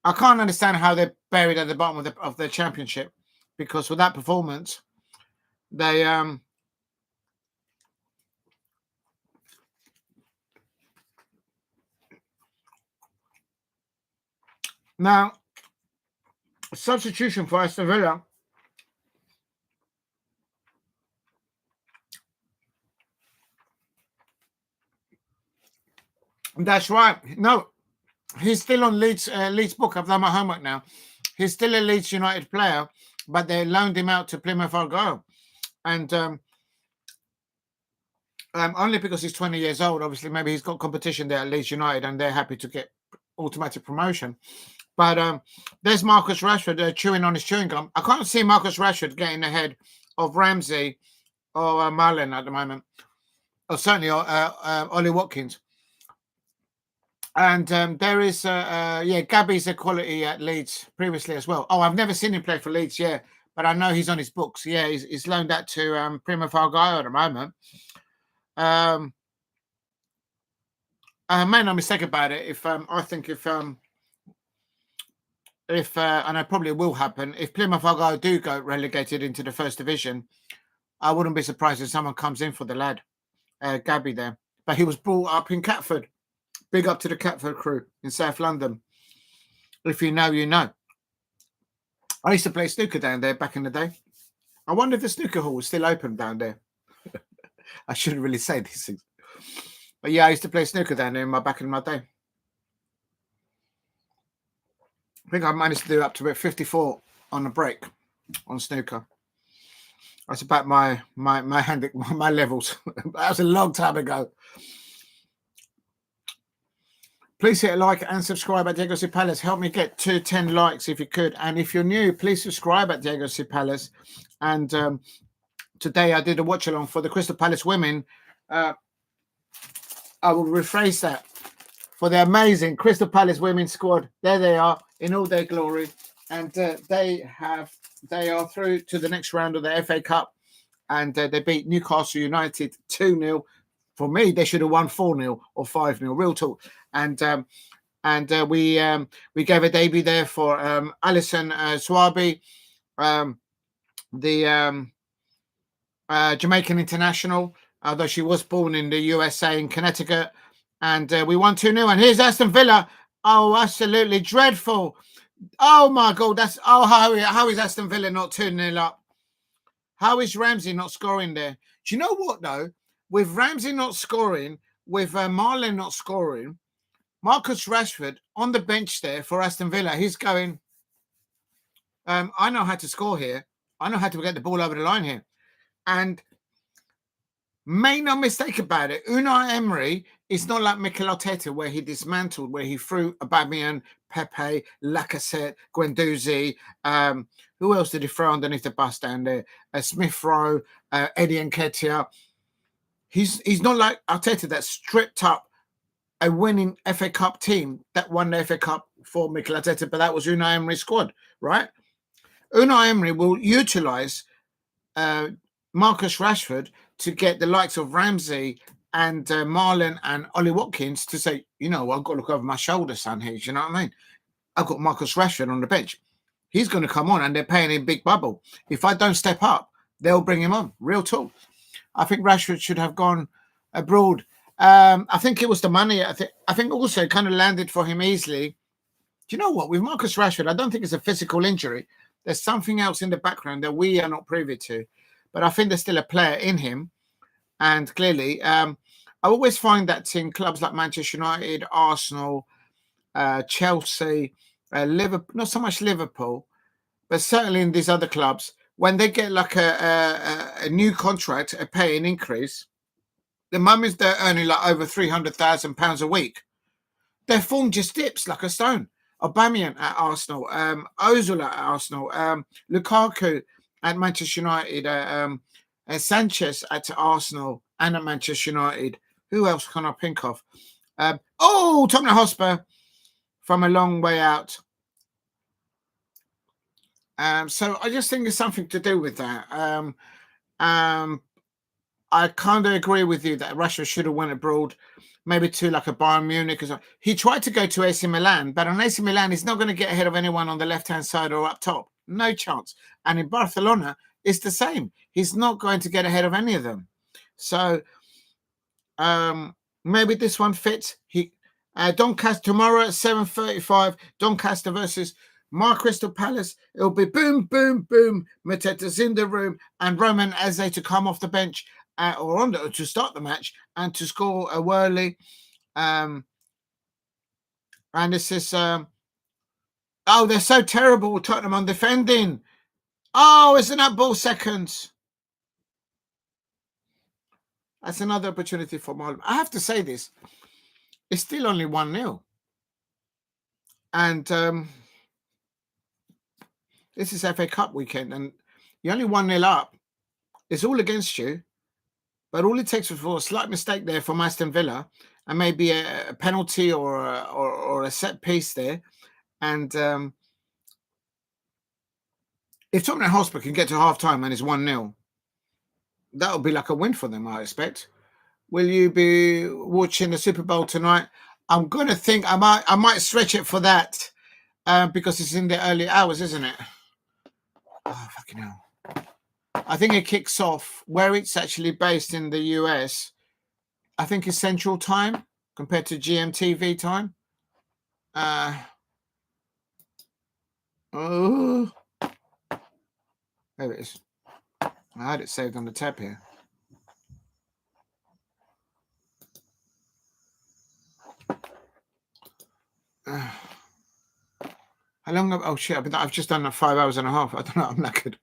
I can't understand how they're buried at the bottom of the championship, because with that performance, they now substitution for Aston Villa. That's right. No, he's still on Leeds book. I've done my homework now. He's still a Leeds United player, but they loaned him out to Plymouth Argyle. And only because he's 20 years old. Obviously, maybe he's got competition there at Leeds United, and they're happy to get automatic promotion. But there's Marcus Rashford chewing on his chewing gum. I can't see Marcus Rashford getting ahead of Ramsey or Malen at the moment, or certainly Ollie Watkins. And there is, Gabby's a quality at Leeds previously as well. Oh, I've never seen him play for Leeds, but I know he's on his books. Yeah, he's loaned out to Plymouth ARGYLE at the moment. I made no mistake about it. I think if and it probably will happen, if Plymouth ARGYLE do go relegated into the first division, I wouldn't be surprised if someone comes in for the lad, Gabby there. But he was brought up in Catford. Big up to the Catford crew in South London. If you know, you know. I used to play snooker down there back in the day. I wonder if the snooker hall was still open down there. I shouldn't really say these things. But yeah, I used to play snooker down there back in my day. I think I managed to do up to about 54 on a break on snooker. That's about my levels. That was a long time ago. Please hit a like and subscribe at Diego Palace. Help me get to 10 likes if you could. And if you're new, please subscribe at Diego Palace. And today I did a watch along for the Crystal Palace women. I will rephrase that. For the amazing Crystal Palace women's squad. There they are in all their glory. And they are through to the next round of the FA Cup. And they beat Newcastle United 2-0. For me, they should have won 4-0 or 5-0. Real talk. And we gave a debut there for Alison Swaby, the Jamaican international, although she was born in the USA in Connecticut. And we won 2-0. And here's Aston Villa. Oh, absolutely dreadful. Oh, my God. How is Aston Villa not 2-0 up? How is Ramsey not scoring there? Do you know what, though? With Ramsey not scoring, with Malen not scoring, Marcus Rashford on the bench there for Aston Villa, he's going, I know how to score here. I know how to get the ball over the line here. And make no mistake about it, Unai Emery is not like Mikel Arteta, where he dismantled, where he threw Aubameyang, Pepe, Lacazette, Guendouzi. Who else did he throw underneath the bus down there? Smith Rowe, Eddie Nketiah. He's not like Arteta that stripped up a winning FA Cup team that won the FA Cup for Mikel Arteta, but that was Unai Emery's squad, right? Unai Emery will utilise Marcus Rashford to get the likes of Ramsey and Malen and Ollie Watkins to say, you know, I've got to look over my shoulder, son, here. Do you know what I mean? I've got Marcus Rashford on the bench. He's going to come on, and they're paying him big bubble. If I don't step up, they'll bring him on. Real talk. I think Rashford should have gone abroad. I think it was the money. I think also it kind of landed for him easily. Do you know what? With Marcus Rashford, I don't think it's a physical injury. There's something else in the background that we are not privy to. But I think there's still a player in him. And clearly, I always find that in clubs like Manchester United, Arsenal, Chelsea, Liverpool, not so much Liverpool, but certainly in these other clubs, when they get like a new contract, a paying increase, the moment they're earning like over £300,000 a week, their form just dips like a stone. Aubameyang at Arsenal, Ozil at Arsenal, Lukaku at Manchester United, Sanchez at Arsenal and at Manchester United. Who else can I think of? Tottenham HOTSPUR from a long way out. So I just think it's something to do with that. I kind of agree with you that Rashford should have went abroad, maybe to like a Bayern Munich. He tried to go to AC Milan, but on AC Milan, he's not going to get ahead of anyone on the left-hand side or up top. No chance. And in Barcelona, it's the same. He's not going to get ahead of any of them. So maybe this one fits. Doncaster tomorrow at 7:35. Doncaster versus Crystal Palace. It'll be boom, boom, boom. Mateta's in the room, and Roman Eze to come off the bench to start the match and to score a whirly. And this is they're so terrible, Tottenham on defending. Oh, isn't that ball seconds? That's another opportunity for Malen. I have to say this. It's still only 1-0. And this is FA Cup weekend. And you're only 1-0 up. It's all against you. But all it takes for a slight mistake there from Aston Villa and maybe a penalty or a set piece there. And if Tottenham Hotspur can get to half-time and it's 1-0, that'll be like a win for them, I expect. Will you be watching the Super Bowl tonight? I'm going to think I might stretch it for that because it's in the early hours, isn't it? Oh, fucking hell. I think it kicks off where it's actually based in the US. I think it's Central Time compared to GMTV time. Oh, there it is. I had it saved on the tab here. How long? Oh shit! I've just done 5 hours and a half. I don't know. I'm knackered.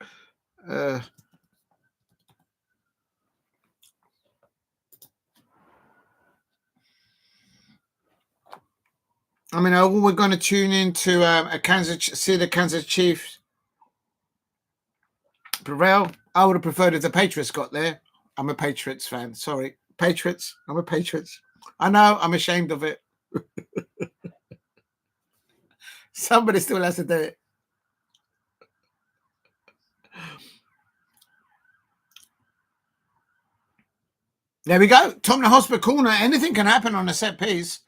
I mean, we're going to tune into see the Kansas Chiefs prevail. I would have preferred if the Patriots got there. I'm a Patriots fan. Sorry, Patriots. I'm a Patriots. I know. I'm ashamed of it. Somebody still has to do it. There we go. Tottenham Hotspur corner. Anything can happen on a set piece.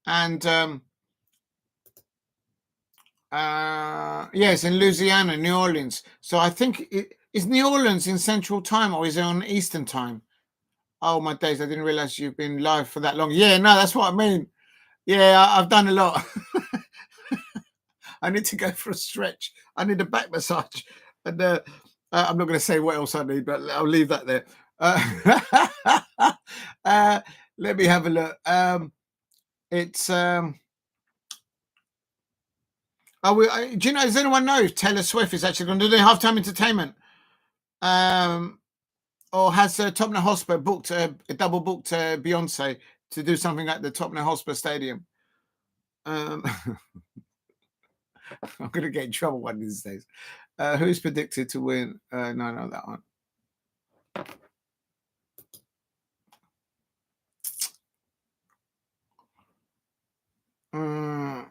And yes, in Louisiana, New Orleans. So I think is New Orleans in Central Time or is it on Eastern Time? Oh my days! I didn't realize you've been live for that long. Yeah, no, that's what I mean. Yeah, I've done a lot. I need to go for a stretch. I need a back massage, and I'm not going to say what else I need, but I'll leave that there. Let me have a look. It's do you know? Does anyone know if Taylor Swift is actually going to do the halftime entertainment? Or has Tottenham Hotspur double booked Beyonce to do something at the Tottenham Hotspur Stadium? I'm going to get in trouble one of these days. Who's predicted to win? No, that one. Oh.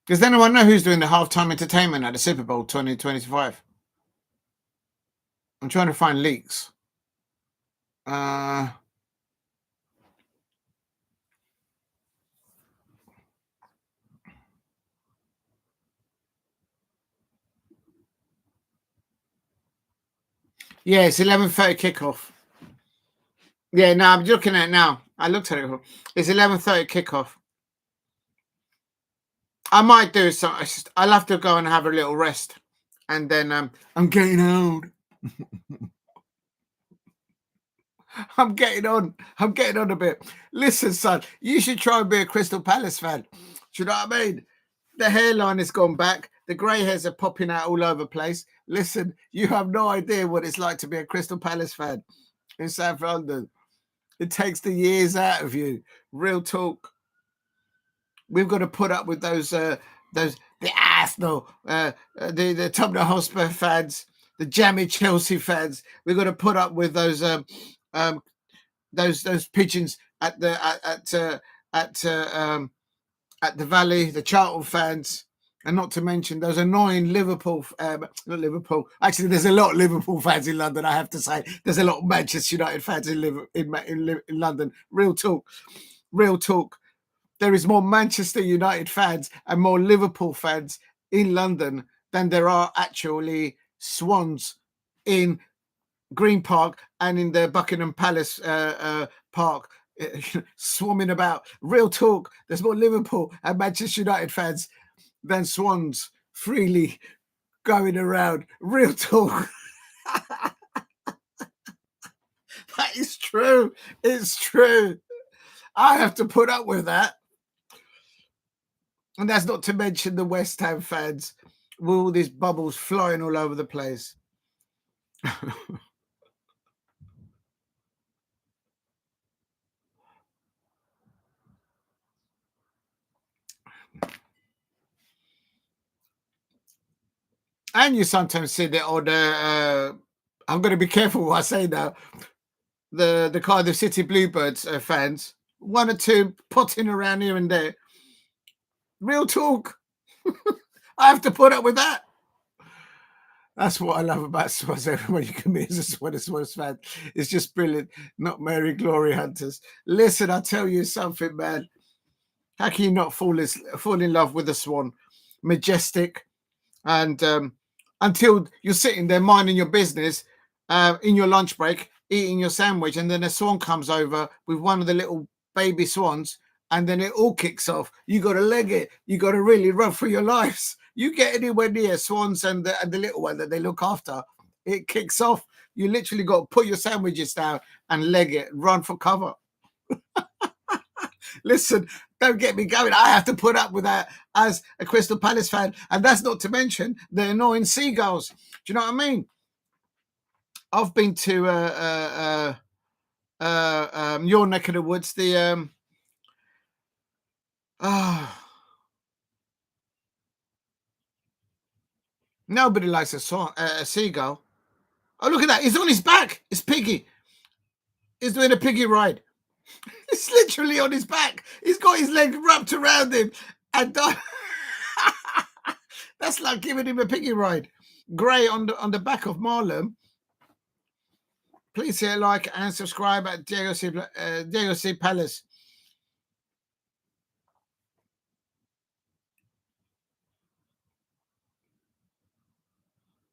Does anyone know who's doing the halftime entertainment at the Super Bowl 2025? I'm trying to find leaks. Yeah, it's 11:30 kickoff. Yeah, no, I'm looking at it now. I looked at it. It's 11:30 kickoff. I might do some. I'll have to go and have a little rest, and then I'm getting old. I'm getting on a bit. Listen, son, you should try and be a Crystal Palace fan. Do you know what I mean? The hairline has gone back. The grey hairs are popping out all over the place. Listen, you have no idea what it's like to be a Crystal Palace fan in South London. It takes the years out of you. Real talk. We've got to put up with those the Arsenal, the Tottenham Hotspur fans, the jammy Chelsea fans. We've got to put up with those pigeons at the Valley, the Charlton fans, and not to mention those annoying Liverpool. Not Liverpool. Actually, there's a lot of Liverpool fans in London. I have to say, there's a lot of Manchester United fans in London. Real talk. There is more Manchester United fans and more Liverpool fans in London than there are actually Swans in Green Park and in the Buckingham Palace Park swarming about. Real talk. There's more Liverpool and Manchester United fans than Swans freely going around. Real talk. That is true. It's true. I have to put up with that. And that's not to mention the West Ham fans with all these bubbles flying all over the place. And you sometimes see the odd, I'm going to be careful what I say now, the Cardiff City Bluebirds fans, one or two potting around here and there. Real talk. I have to put up with that. That's what I love about Swaz. Everybody can be as a Swaz fan. It's just brilliant. Not Mary Glory Hunters. Listen, I'll tell you something, man. How can you not fall in love with the Swan? Majestic. And until you're sitting there minding your business in your lunch break, eating your sandwich, and then a swan comes over with one of the little baby swans, and then it all kicks off. You got to leg it. You got to really run for your lives. You get anywhere near swans and the little one that they look after, it kicks off. You literally got to put your sandwiches down and leg it, run for cover. Listen, don't get me going. I have to put up with that as a Crystal Palace fan. And that's not to mention the annoying seagulls. Do you know what I mean? I've been to your neck of the woods, the nobody likes a seagull. Oh, look at that. He's on his back. It's Piggy. He's doing a piggy ride. It's literally on his back. He's got his leg wrapped around him. And that's like giving him a piggy ride. Gray on the back of Malen. Please hit like and subscribe at Diego C. Palace.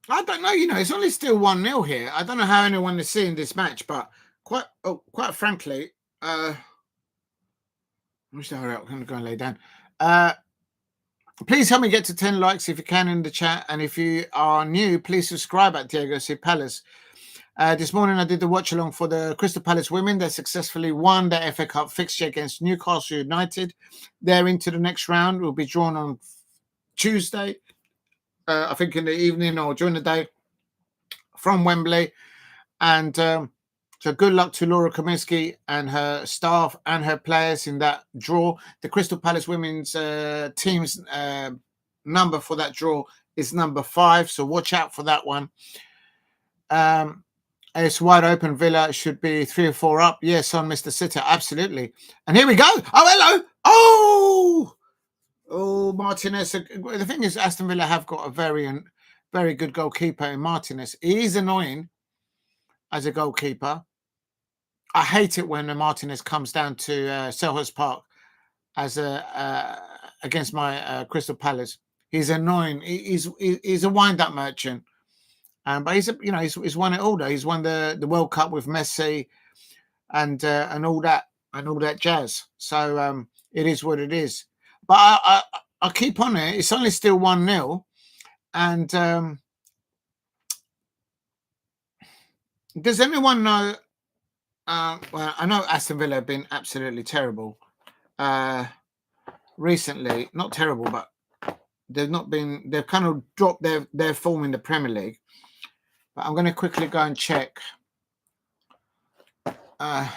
I don't know, it's only still 1-0 here. I don't know how anyone is seeing this match, but quite frankly, I wish to hurry up. I'm going to go and lay down. Please help me get to 10 likes if you can in the chat. And if you are new, please subscribe at Diego C. Palace. This morning, I did the watch along for the Crystal Palace women. They successfully won the FA Cup fixture against Newcastle United. They're into the next round. Will be drawn on Tuesday, I think in the evening or during the day from Wembley. And so good luck to Laura Kinsky and her staff and her players in that draw. The Crystal Palace women's team's number for that draw is number 5. So watch out for that one. It's wide open. Villa should be 3 or 4 up. Yes, on Mr. Sitter. Absolutely. And here we go. Oh, hello. Oh, Martinez. The thing is, Aston Villa have got a very good goalkeeper in Martinez. He is annoying as a goalkeeper. I hate it when Martinez comes down to Selhurst Park as against my Crystal Palace. He's annoying. He's a wind-up merchant. But he's won it all though. He's won the World Cup with Messi and all that jazz. So it is what it is. But I keep on it. It's only still 1-0, and does anyone know? Well, I know Aston Villa have been absolutely terrible recently. Not terrible, but they've not been. They've kind of dropped their form in the Premier League. But I'm going to quickly go and check. I'm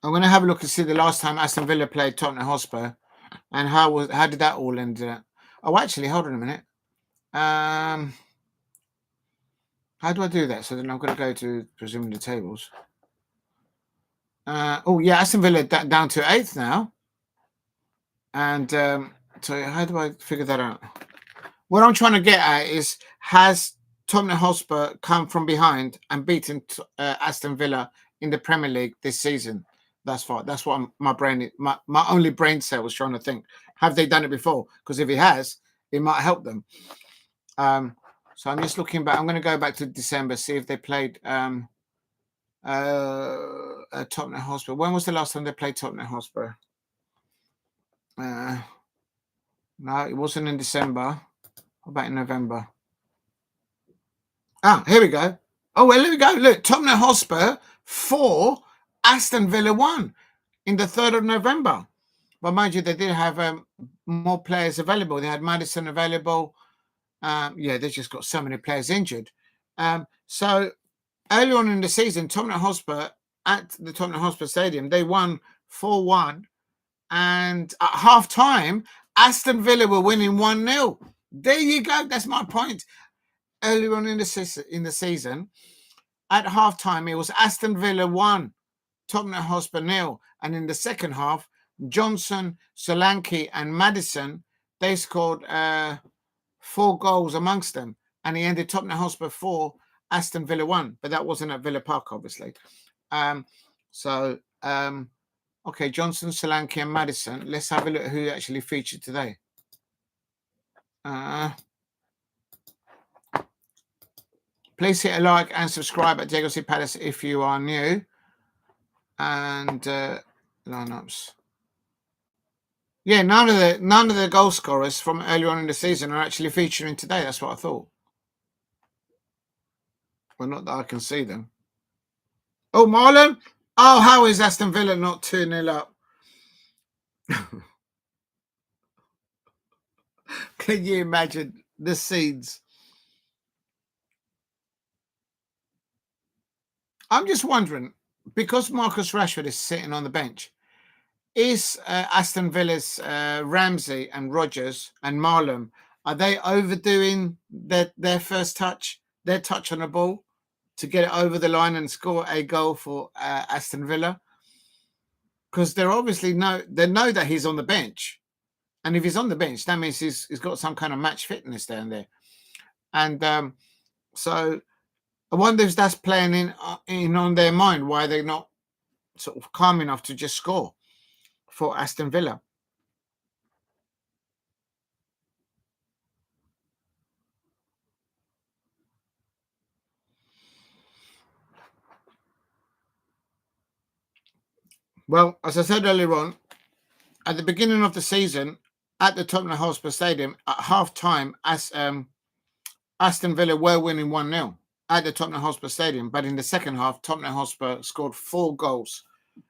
going to have a look and see the last time Aston Villa played Tottenham HOTSPUR and how did that all end up? Oh, actually, hold on a minute. How do I do that? So then I'm going to go to presumably the tables. Oh yeah, Aston Villa down to 8th now. And so how do I figure that out? What I'm trying to get at is, has Tottenham HOTSPUR come from behind and beaten Aston Villa in the Premier League this season? That's what my only brain cell was trying to think. Have they done it before? Because if it has, it might help them. So I'm just looking back. I'm going to go back to December, see if they played Tottenham HOTSPUR. When was the last time they played Tottenham HOTSPUR? No, it wasn't in December. What about in November? Ah, here we go. Oh, well, here we go. Look, Tottenham HOTSPUR 4, Aston Villa won in the 3rd of November. But mind you, they did have more players available. They had Maatsen available. Yeah, they just got so many players injured. So early on in the season, Tottenham Hotspur at the Tottenham Hotspur Stadium, they won 4-1. And at half time, Aston Villa were winning 1-0. There you go. That's my point. Earlier on in the season, at half time, it was Aston Villa 1, Tottenham Hotspur 0. And in the second half, Johnson, Solanke, and Maatsen, they scored 4 goals amongst them. And he ended Tottenham Hotspur 4, Aston Villa 1. But that wasn't at Villa Park, obviously. Okay, Johnson, Solanke, and Maatsen. Let's have a look at who actually featured today. Please hit a like and subscribe at Diego C. Palace if you are new. And lineups. Yeah, none of the goal scorers from earlier on in the season are actually featuring today. That's what I thought. Well, not that I can see them. Oh, Malen. Oh, how is Aston Villa not 2-0 up? Can you imagine the scenes? I'm just wondering, because Marcus Rashford is sitting on the bench, is Aston Villa's Ramsey and Rodgers and Malen, are they overdoing their first touch, their touch on the ball to get it over the line and score a goal for Aston Villa? Because they're obviously they know that he's on the bench. And if he's on the bench, that means he's got some kind of match fitness down there. And so I wonder if that's playing in on their mind, why they're not sort of calm enough to just score for Aston Villa. Well, as I said earlier on, at the beginning of the season, at the Tottenham Hotspur Stadium, at half-time, Aston Villa were winning 1-0 at the Tottenham Hotspur Stadium. But in the second half, Tottenham Hotspur scored 4 goals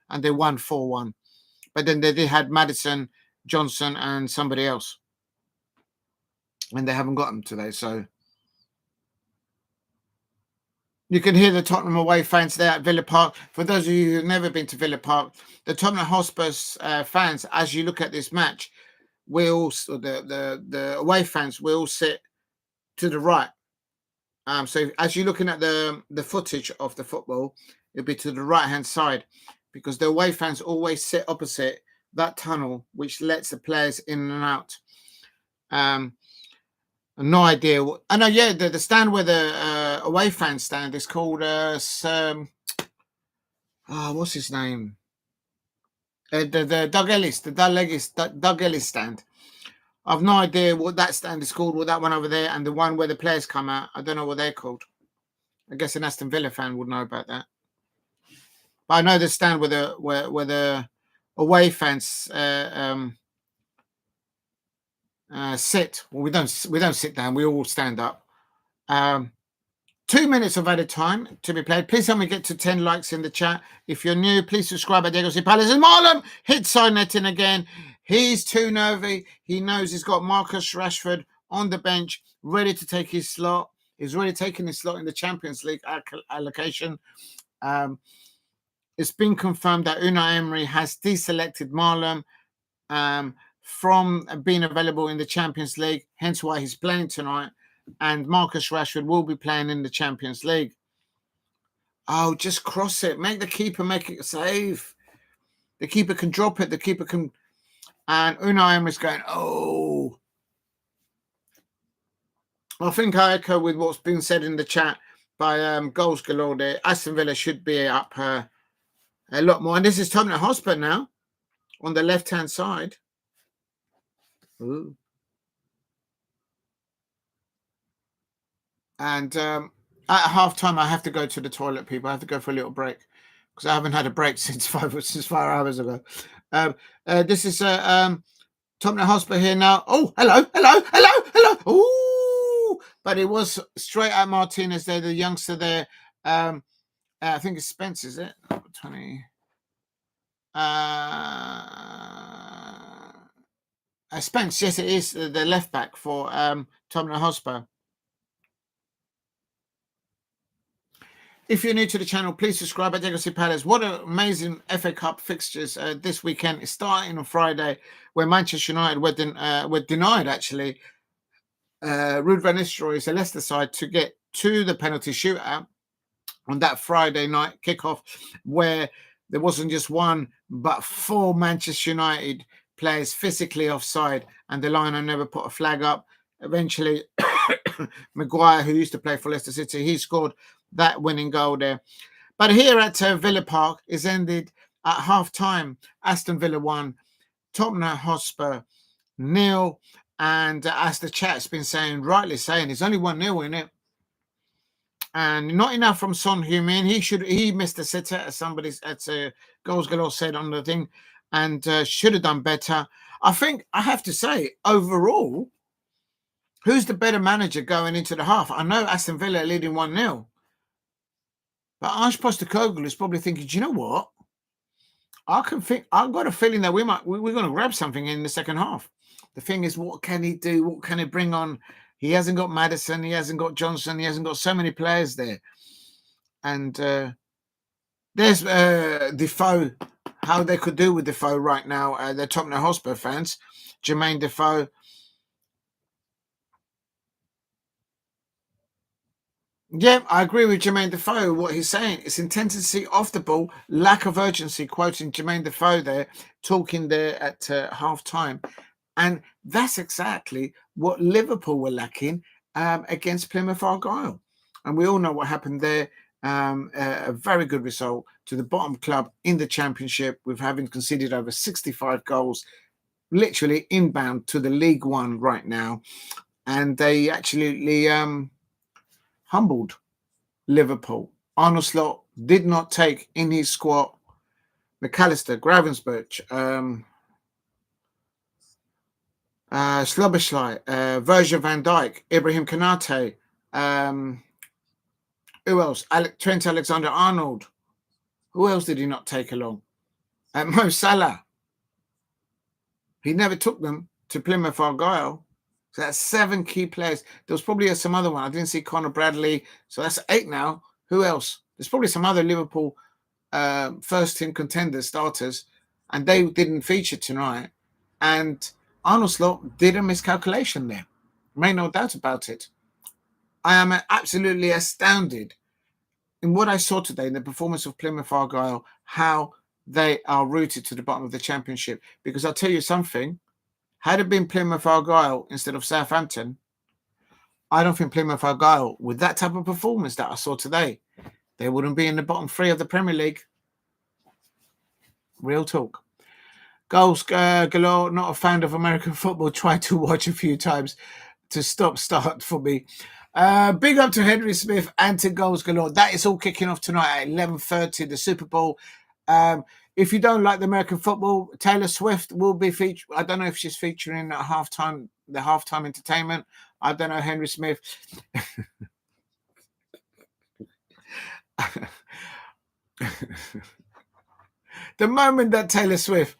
and they won 4-1. But then they had Maatsen, Johnson, and somebody else. And they haven't got them today, so... You can hear the Tottenham away fans there at Villa Park. For those of you who've never been to Villa Park, the Tottenham Hotspur's fans, as you look at this match, the away fans will sit to the right. So as you're looking at the footage of the football, it'll be to the right-hand side, because the away fans always sit opposite that tunnel, which lets the players in and out. No idea. I know, yeah, the stand where the away fans stand is called what's his name? The Doug Ellis stand. I've no idea what that stand is called, or that one over there, and the one where the players come out. I don't know what they're called. I guess an Aston Villa fan would know about that. But I know the stand where the away fans sit. Well, we don't sit down. We all stand up. 2 minutes of added time to be played. Please help me get to 10 likes in the chat. If you're new, please subscribe at Diego C. Palace. And Malen hit side netting again. He's too nervy. He knows he's got Marcus Rashford on the bench, ready to take his slot. He's already taken his slot in the Champions League allocation. It's been confirmed that Unai Emery has deselected Malen from being available in the Champions League, hence why he's playing tonight. And Marcus Rashford will be playing in the Champions League. Oh, just cross it. Make the keeper make it save. The keeper can drop it. The keeper can... And Unai Emery's going, oh. I think I echo with what's been said in the chat by Goals Galore there. Aston Villa should be up a lot more. And this is Tottenham Hotspur now on the left-hand side. Ooh. And at half-time, I have to go to the toilet, people. I have to go for a little break because I haven't had a break since 5 hours ago. This is Tottenham Hotspur here now. Oh, hello. Ooh, but it was straight at Martinez there, the youngster there. I think it's Spence, is it? 20. Spence, yes, it is the left back for Tottenham HOTSPUR. If you're new to the channel, please subscribe at Legacy Palace. What an amazing FA Cup fixtures this weekend. It's starting on Friday, where Manchester United were denied, actually, Ruud van Nistelrooy, the Leicester side, to get to the penalty shootout on that Friday night kickoff, where there wasn't just one, but 4 Manchester United players physically offside, and the liner never put a flag up. Eventually, Maguire, who used to play for Leicester City, he scored that winning goal there. But here at Villa Park is ended at half-time. Aston Villa 1, Tottenham HOTSPUR 0. And as the chat's been saying, rightly saying, it's only 1-0 in it. And not enough from Son Heung-min. He missed a sitter, as somebody at Goals Galore said on the thing, and should have done better. I think I have to say, overall, who's the better manager going into the half? I know Aston Villa are leading 1-0. But Ange Postecoglou is probably thinking, do you know what? I've got a feeling that we're going to grab something in the second half. The thing is, what can he do? What can he bring on? He hasn't got Maatsen. He hasn't got Johnson. He hasn't got so many players there. And there's Defoe. How they could do with Defoe right now. They're Tottenham HOTSPUR fans. Jermaine Defoe. Yeah, I agree with Jermaine Defoe. What he's saying, it's intensity off the ball, lack of urgency, quoting Jermaine Defoe there, talking there at half-time. And that's exactly what Liverpool were lacking against Plymouth Argyle. And we all know what happened there. A very good result to the bottom club in the Championship, with having conceded over 65 goals, literally inbound to the League One right now. And they actually humbled Liverpool. Arne Slot did not take in his squad McAllister, Gravensburg, Slobosly, Virgil van Dijk, Ibrahim Konate, who else? Trent Alexander-Arnold. Who else did he not take along? Mo Salah. He never took them to Plymouth Argyle. So that's 7 key players. There was probably some other one. I didn't see Conor Bradley. So that's 8 now. Who else? There's probably some other Liverpool first-team contenders, starters, and they didn't feature tonight. And Arne Slot did a miscalculation there. Make no doubt about it. I am absolutely astounded in what I saw today in the performance of Plymouth Argyle, how they are rooted to the bottom of the Championship. Because I'll tell you something, had it been Plymouth Argyle instead of Southampton, I don't think Plymouth Argyle, with that type of performance that I saw today, they wouldn't be in the bottom 3 of the Premier League. Real talk. Goals Galore, not a fan of American football, tried to watch a few times to start for me. Big up to Henry Smith and to Goals Galore. That is all kicking off tonight at 11:30, the Super Bowl. If you don't like the American football, Taylor Swift will be featured. I don't know if she's featuring at halftime, the halftime entertainment. I don't know, Henry Smith. The moment that Taylor Swift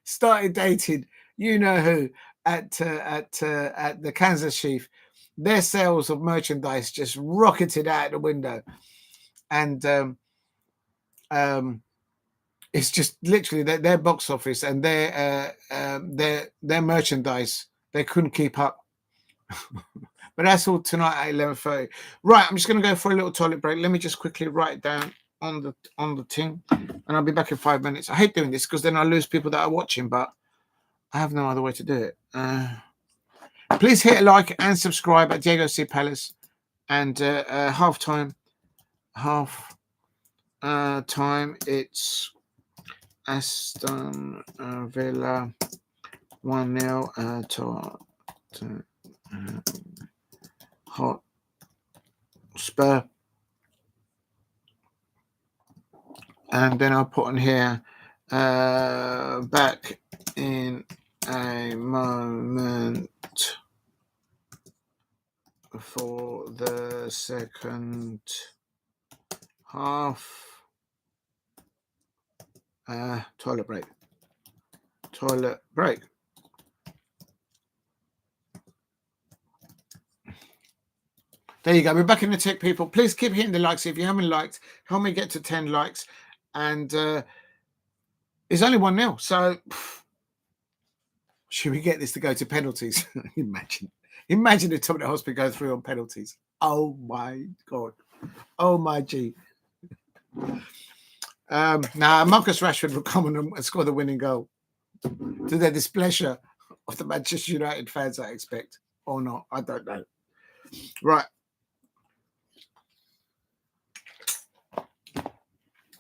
started dating, you know who, at the Kansas Chief, their sales of merchandise just rocketed out the window, and it's just literally their box office and their merchandise, they couldn't keep up. But that's all tonight at 11:30. Right, I'm just going to go for a little toilet break. Let me just quickly write it down on the thing, and I'll be back in 5 minutes. I hate doing this because then I lose people that are watching, but I have no other way to do it. Please hit a like and subscribe at Diego C. Palace. And half time, it's Aston Villa 1-0 to HOTSPUR. And then I'll put on here, back in a moment for the second half. Toilet break. Toilet break. There you go. We're back in the tick, people. Please keep hitting the likes if you haven't liked. Help me get to 10 likes. And it's only 1-0. So should we get this to go to penalties? Imagine if Tottenham HOTSPUR go through on penalties. Oh my God. Oh my G. Now Marcus Rashford will come on and score the winning goal to the displeasure of the Manchester United fans, I expect, or not. I don't know. Right.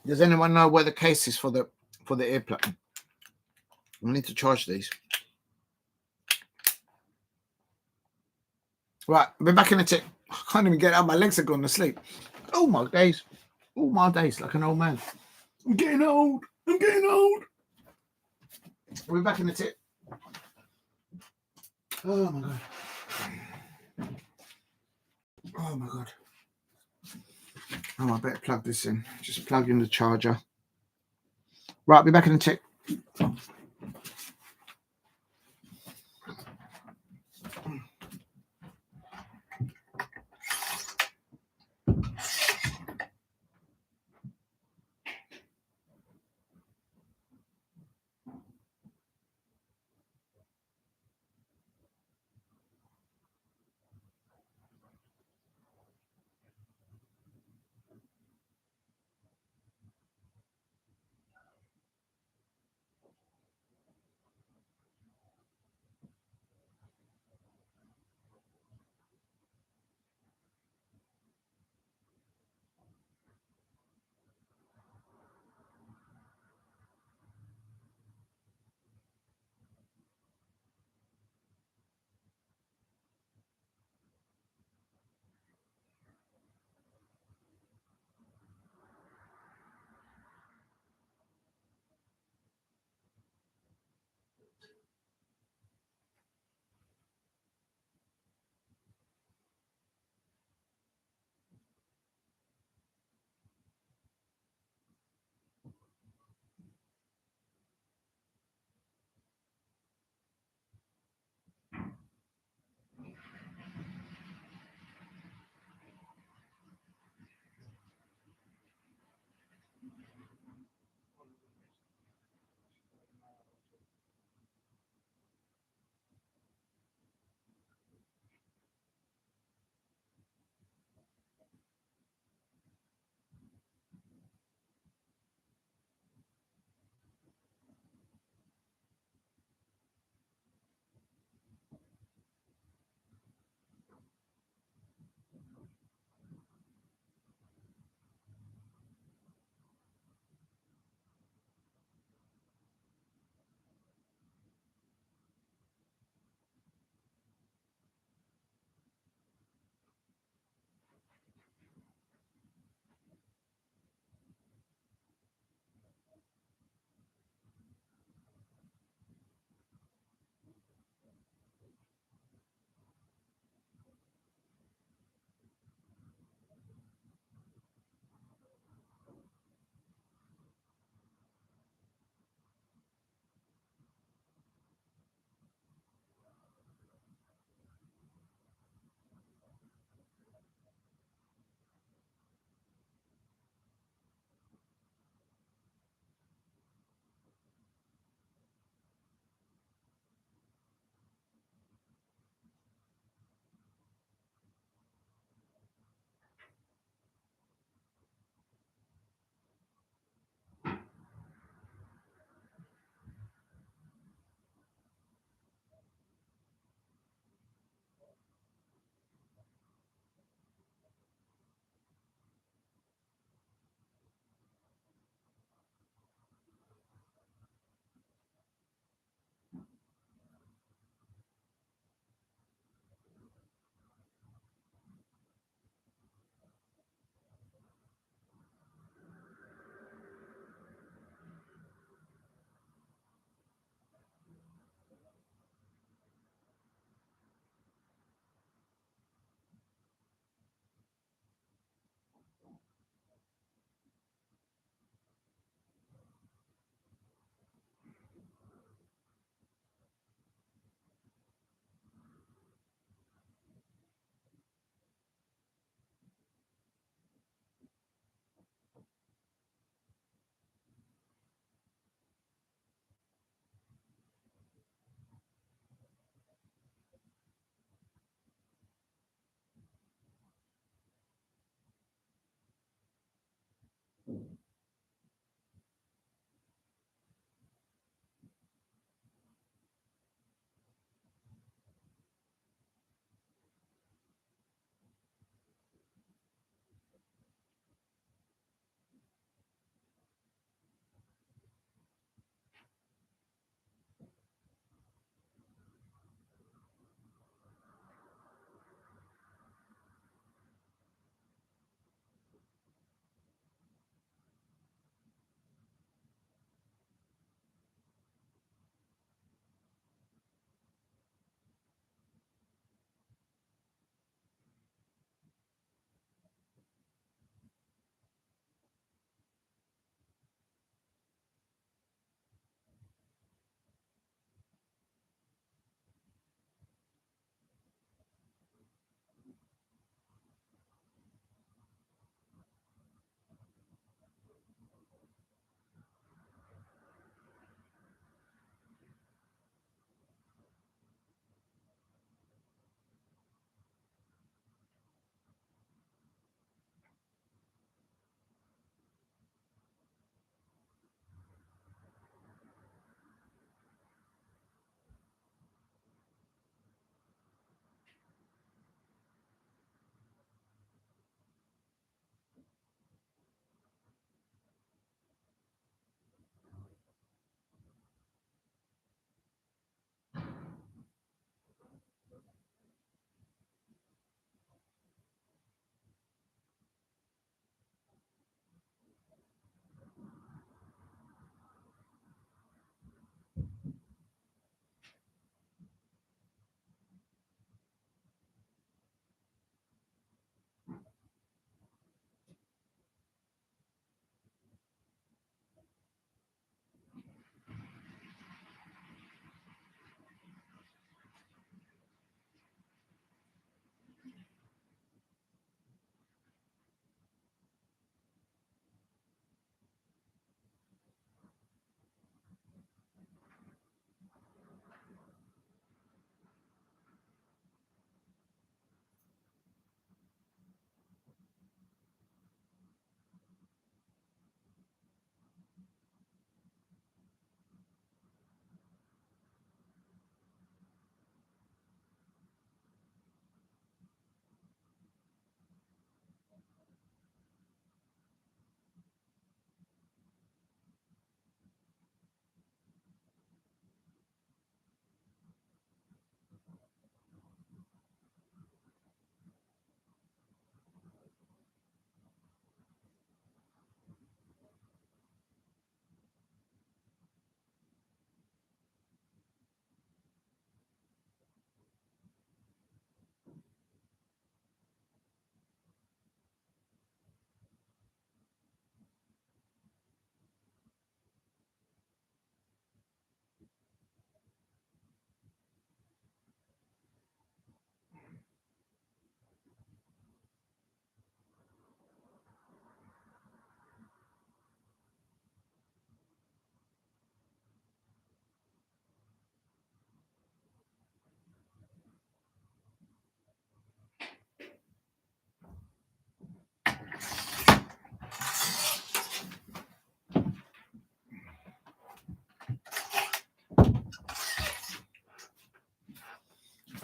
Does anyone know where the case is for the earplug? I need to charge these. Right, we're back in the tick. I can't even get out. My legs are gone to sleep. Oh my days. All my days, like an old man. I'm getting old. I'm getting old. We're back in the tick. Oh my God. Oh my God. Oh, I better plug this in. Just plug in the charger. Right, we're back in the tick.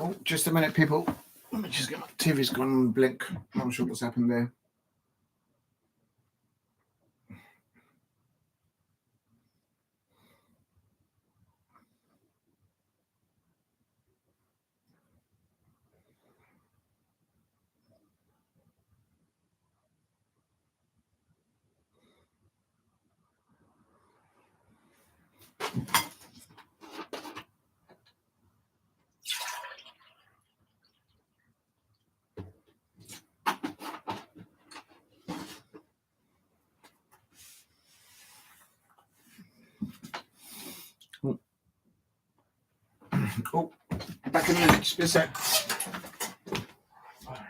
Oh, just a minute, people. Let me just get my TV's gone on blink. I'm not sure what's happened there. Oh, back in a minute. Just a sec. All right.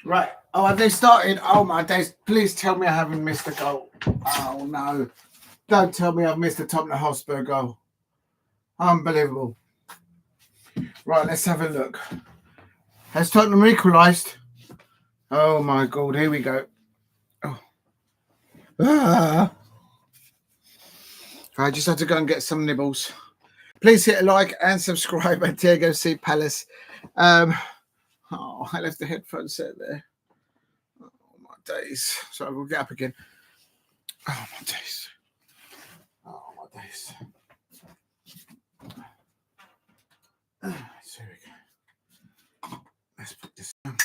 Right. Oh, have they started? Oh, my days. Please tell me I haven't missed a goal. Oh, no. Don't tell me I've missed a Tottenham HOTSPUR goal. Unbelievable. Right, let's have a look. Has Tottenham equalised? Oh my God, here we go. Oh. I just had to go and get some nibbles. Please hit a like and subscribe at Diego C. Palace. I left the headphones set there. Oh my days. So we'll get up again. Oh my days. Oh my days. So here we go. Let's put this down.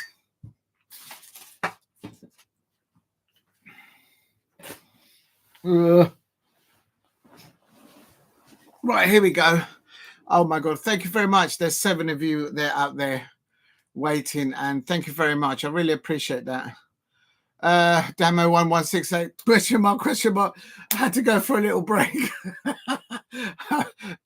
Right, here we go. Oh my God, thank you very much. There's 7 of you there out there waiting, and thank you very much. I really appreciate that. Damo1168, question mark. I had to go for a little break.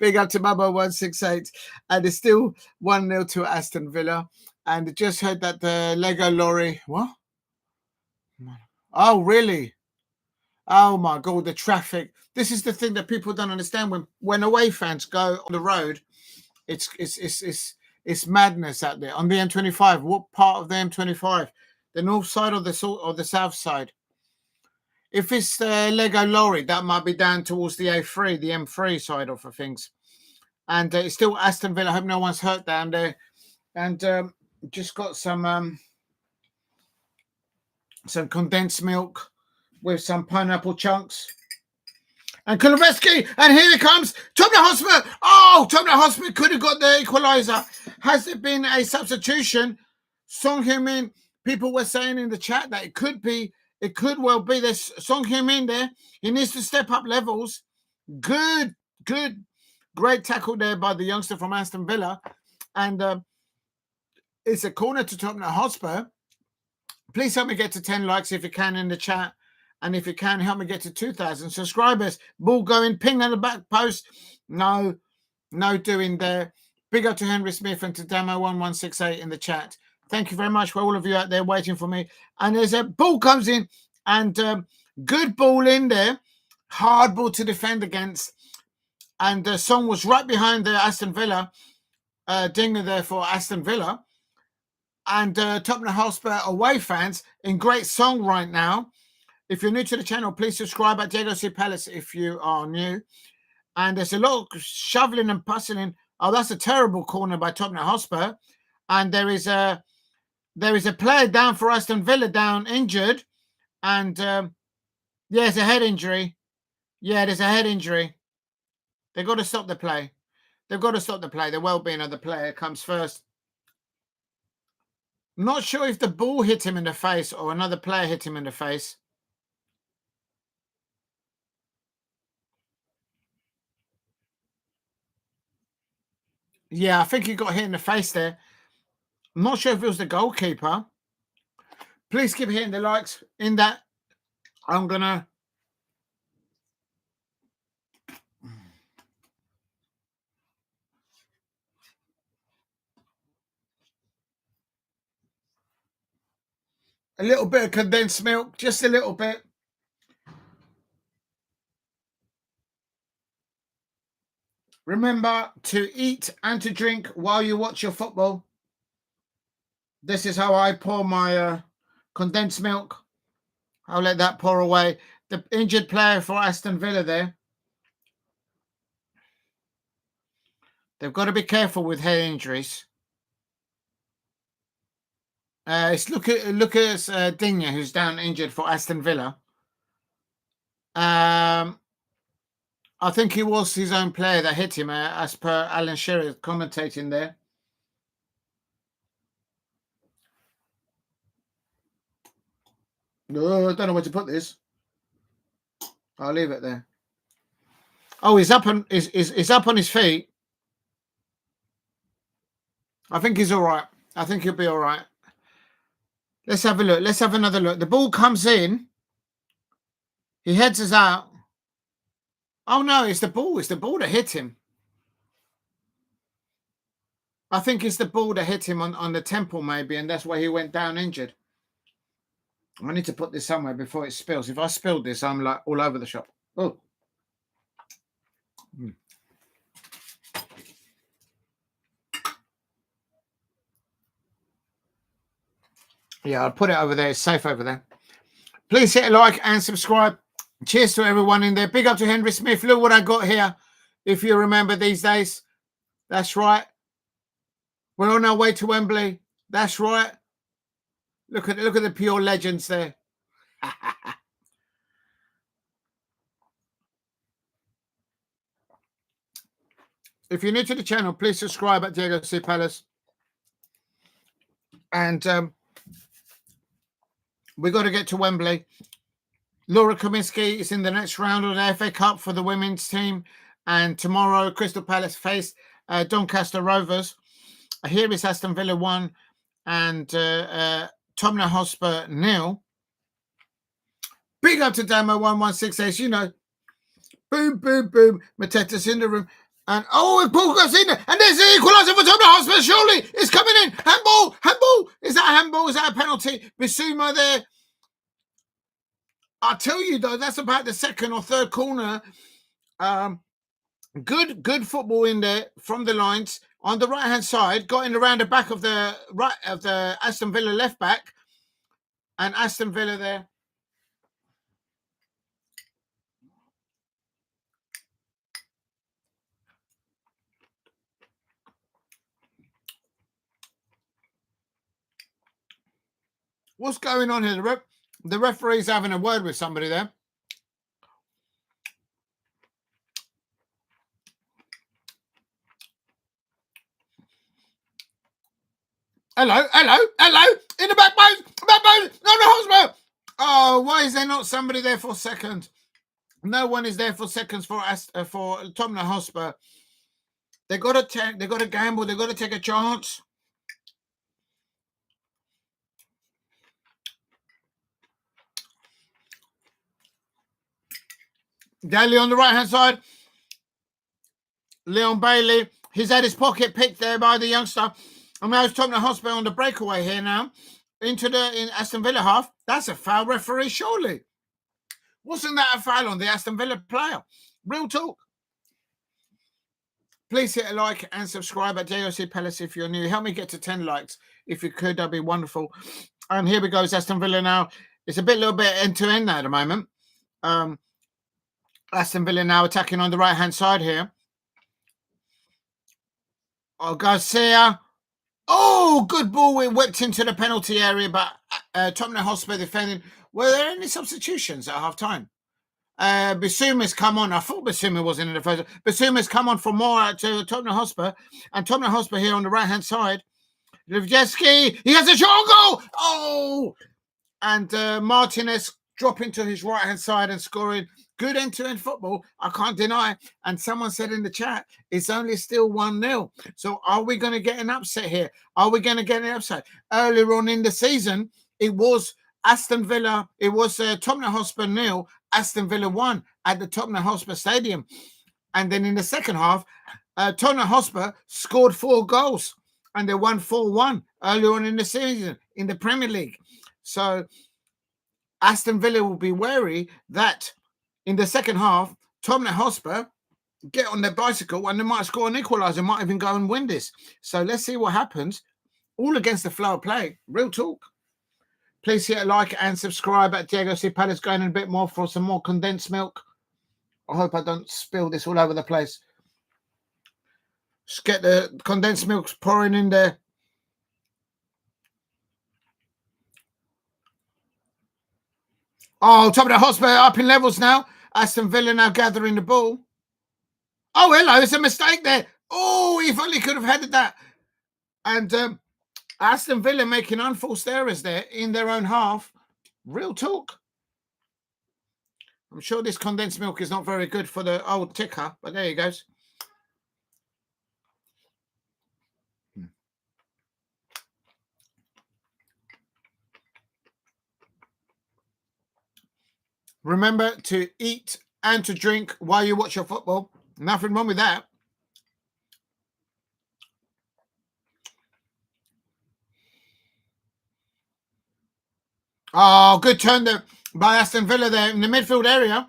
Big up to Mamo168. And it's still 1-0 to Aston Villa. And just heard that the Lego lorry. What? Oh, really? Oh my God, the traffic. This is the thing that people don't understand. When away fans go on the road, it's madness out there. On the M25, what part of the M25? The north side or the south side? If it's the Lego lorry, that might be down towards the A3, the M3 side of things. And it's still Aston Villa. I hope no one's hurt down there. And just got some condensed milk with some pineapple chunks. And Kone-Doherty, and here it comes. Tottenham HOTSPUR. Oh, Tottenham HOTSPUR could have got the equaliser. Has there been a substitution? Son Heung-min, people were saying in the chat that it could well be. There's Son Heung-min there. He needs to step up levels. Good. Great tackle there by the youngster from Aston Villa. And it's a corner to Tottenham HOTSPUR. Please help me get to 10 likes if you can in the chat. And if you can, help me get to 2,000 subscribers. Ball going, ping on the back post. No doing there. Big up to Henry Smith and to Damo1168 in the chat. Thank you very much for all of you out there waiting for me. And there's a ball comes in, and good ball in there. Hard ball to defend against. And Song was right behind the Aston Villa. Digne there for Aston Villa. And Tottenham HOTSPUR away fans in great song right now. If you're new to the channel, please subscribe at Diego C. Palace if you are new. And there's a lot of shoveling and puzzling. Oh, that's a terrible corner by Tottenham HOTSPUR. And there is a player down for Aston Villa down injured. And yeah, it's a head injury. Yeah, there's a head injury. They've got to stop the play. They've got to stop the play. The well-being of the player comes first. I'm not sure if the ball hit him in the face or another player hit him in the face. Yeah, I think he got hit in the face there. I'm not sure if it was the goalkeeper. Please keep hitting the likes. In that, I'm going to... A little bit of condensed milk, just a little bit. Remember to eat and to drink while you watch your football. This is how I pour my condensed milk. I'll let that pour away. The injured player for Aston Villa there. They've got to be careful with head injuries. It's Lucas Digne, who's down injured for Aston Villa. I think he was his own player that hit him, as per Alan Shearer commentating there. No, I don't know where to put this. I'll leave it there. Oh, he's up on his feet. I think he's all right. I think he'll be all right. Let's have a look. Let's have another look. The ball comes in. He heads us out. Oh, no, it's the ball. It's the ball that hit him. I think it's the ball that hit him on the temple, maybe, and that's why he went down injured. I need to put this somewhere before it spills. If I spill this, I'm like all over the shop. Oh. Yeah, I'll put it over there. It's safe over there. Please hit a like and subscribe. Cheers to everyone in there. Big up to Henry Smith. Look what I got here. If you remember these days. That's right. We're on our way to Wembley. That's right. Look at the pure legends there. If you're new to the channel, please subscribe at Diego C. Palace. And we got to get to Wembley. Laura Kinsky is in the next round of the FA Cup for the women's team. And tomorrow, Crystal Palace face Doncaster Rovers. Here is Aston Villa 1 and Tottenham HOTSPUR 0. Big up to Damo 1168. You know, boom, boom, boom. Mateta's in the room. And Paul Garcia. And there's the equaliser for Tottenham HOTSPUR. Surely it's coming in. Handball. Handball. Is that a handball? Is that a penalty? Bissouma there. I'll tell you though, that's about the second or third corner. Good football in there from the lines on the right hand side. Got in around the back of the Aston Villa left back, and Aston Villa there. What's going on here? The referee's having a word with somebody there. Hello. In the back post. No, HOTSPUR. Oh, why is there not somebody there for a second? No one is there for seconds for Tottenham HOTSPUR. They got to gamble. They got to take a chance. Daly on the right hand side. Leon Bailey. He's had his pocket picked there by the youngster. And now it's Tottenham HOTSPUR on the breakaway here now. Into in Aston Villa half. That's a foul, referee, surely. Wasn't that a foul on the Aston Villa player? Real talk. Please hit a like and subscribe at JOC Palace if you're new. Help me get to 10 likes. If you could, that'd be wonderful. And here we go. It's Aston Villa now. It's a little bit end-to-end now at the moment. Aston Villa now attacking on the right-hand side here. Oh, Garcia. Oh, good ball. It whipped into the penalty area, but Tottenham HOTSPUR defending. Were there any substitutions at half-time? Bissouma's come on. I thought Bissouma wasn't in the first. Bissouma's come on for more to Tottenham HOTSPUR. And Tottenham HOTSPUR here on the right-hand side. Levjeski, he has a shot goal. Oh! And Martinez dropping to his right-hand side and scoring. Good end-to-end football, I can't deny. And someone said in the chat, it's only still 1-0. So are we going to get an upset here? Are we going to get an upset? Earlier on in the season, it was Aston Villa, it was Tottenham HOTSPUR 0, Aston Villa 1 at the Tottenham HOTSPUR Stadium. And then in the second half, Tottenham HOTSPUR scored 4 goals and they won 4-1 earlier on in the season in the Premier League. So Aston Villa will be wary that in the second half, Tottenham HOTSPUR get on their bicycle and they might score an equaliser, might even go and win this. So let's see what happens. All against the flow of play. Real talk. Please hit a like and subscribe at Diego C. Palace, going in a bit more for some more condensed milk. I hope I don't spill this all over the place. Just get the condensed milk pouring in there. Oh, Tottenham HOTSPUR up in levels now. Aston Villa now gathering the ball. Oh, hello. It's a mistake there. Oh, if only could have headed that. And Aston Villa making unforced errors there in their own half. Real talk. I'm sure this condensed milk is not very good for the old ticker, but there he goes. Remember to eat and to drink while you watch your football. Nothing wrong with that. Oh, good turn there by Aston Villa there in the midfield area.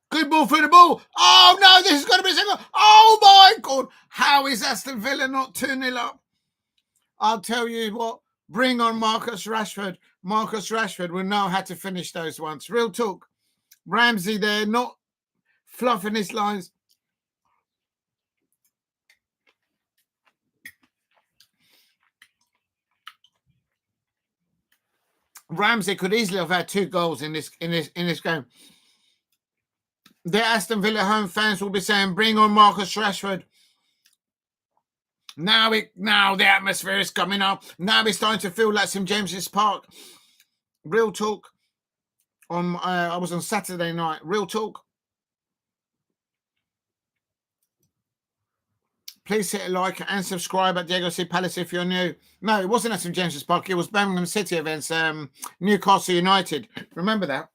Good ball through the ball. Oh, no, this is going to be a single. Oh, my God. How is Aston Villa not 2-0 up? I'll tell you what. Bring on Marcus Rashford. Marcus Rashford will know how to finish those ones. Real talk. Ramsey there, not fluffing his lines. Ramsey could easily have had 2 goals in this game. The Aston Villa home fans will be saying, "Bring on Marcus Rashford." Now the atmosphere is coming up. Now it's starting to feel like St James's Park. Real talk. I was on Saturday night. Real talk. Please hit a like and subscribe at Diego C. Palace if you're new. No, it wasn't at St James's Park. It was Birmingham City against Newcastle United. Remember that?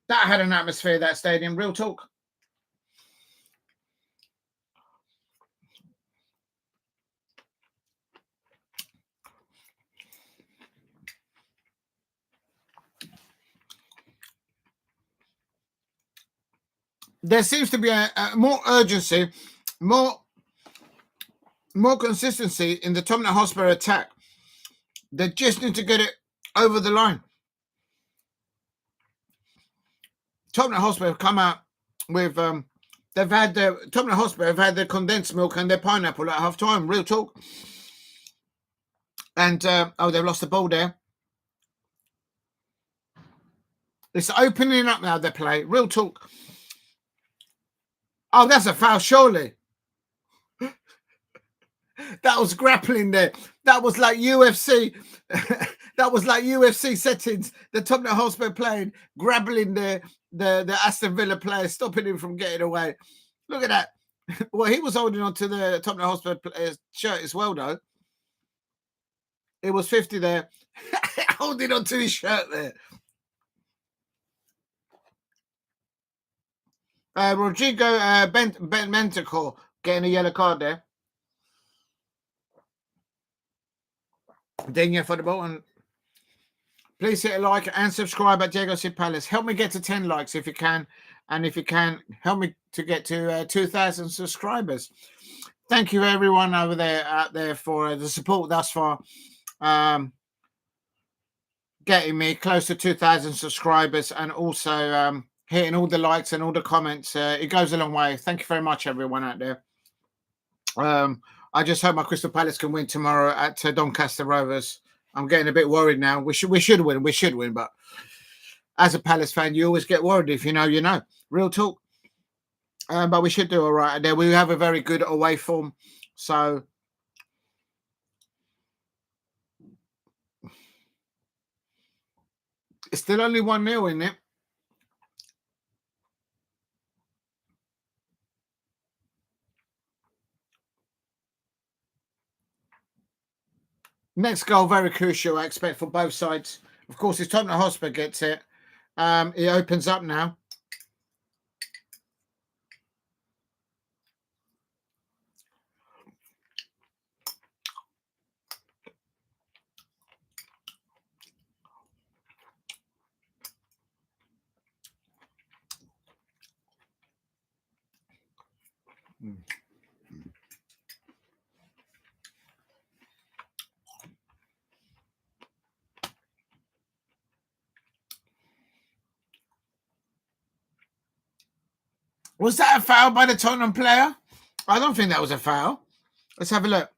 That had an atmosphere, that stadium. Real talk. There seems to be a more urgency, more consistency in the Tottenham Hotspur attack. They just need to get it over the line. Tottenham Hotspur have come out with Tottenham Hotspur have had their condensed milk and their pineapple at half time. Real talk. And they've lost the ball there. It's opening up now, they play. Real talk. Oh, that's a foul, surely. That was grappling there. That was like UFC. That was like UFC settings. The Tottenham Hotspur playing, grappling the Aston Villa player, stopping him from getting away. Look at that. Well, he was holding on to the Tottenham Hotspur shirt as well, though. It was 50 there. Holding on to his shirt there. Rodrigo Bentancur getting a yellow card there. Digne for the ball. And please hit a like and subscribe at Diego C. Palace. Help me get to 10 likes if you can. And if you can, help me to get to 2,000 subscribers. Thank you, everyone out there for the support thus far. Getting me close to 2,000 subscribers and also hitting all the likes and all the comments. It goes a long way. Thank you very much, everyone out there. I just hope my Crystal Palace can win tomorrow at Doncaster Rovers. I'm getting a bit worried now. We should win. But as a Palace fan, you always get worried. If you know, you know. Real talk. But we should do all right there. We have a very good away form. So it's still only 1-0 in it. Next goal, very crucial, I expect, for both sides. Of course, if Tottenham Hotspur gets it, it opens up now. Was that a foul by the Tottenham player? I don't think that was a foul. Let's have a look.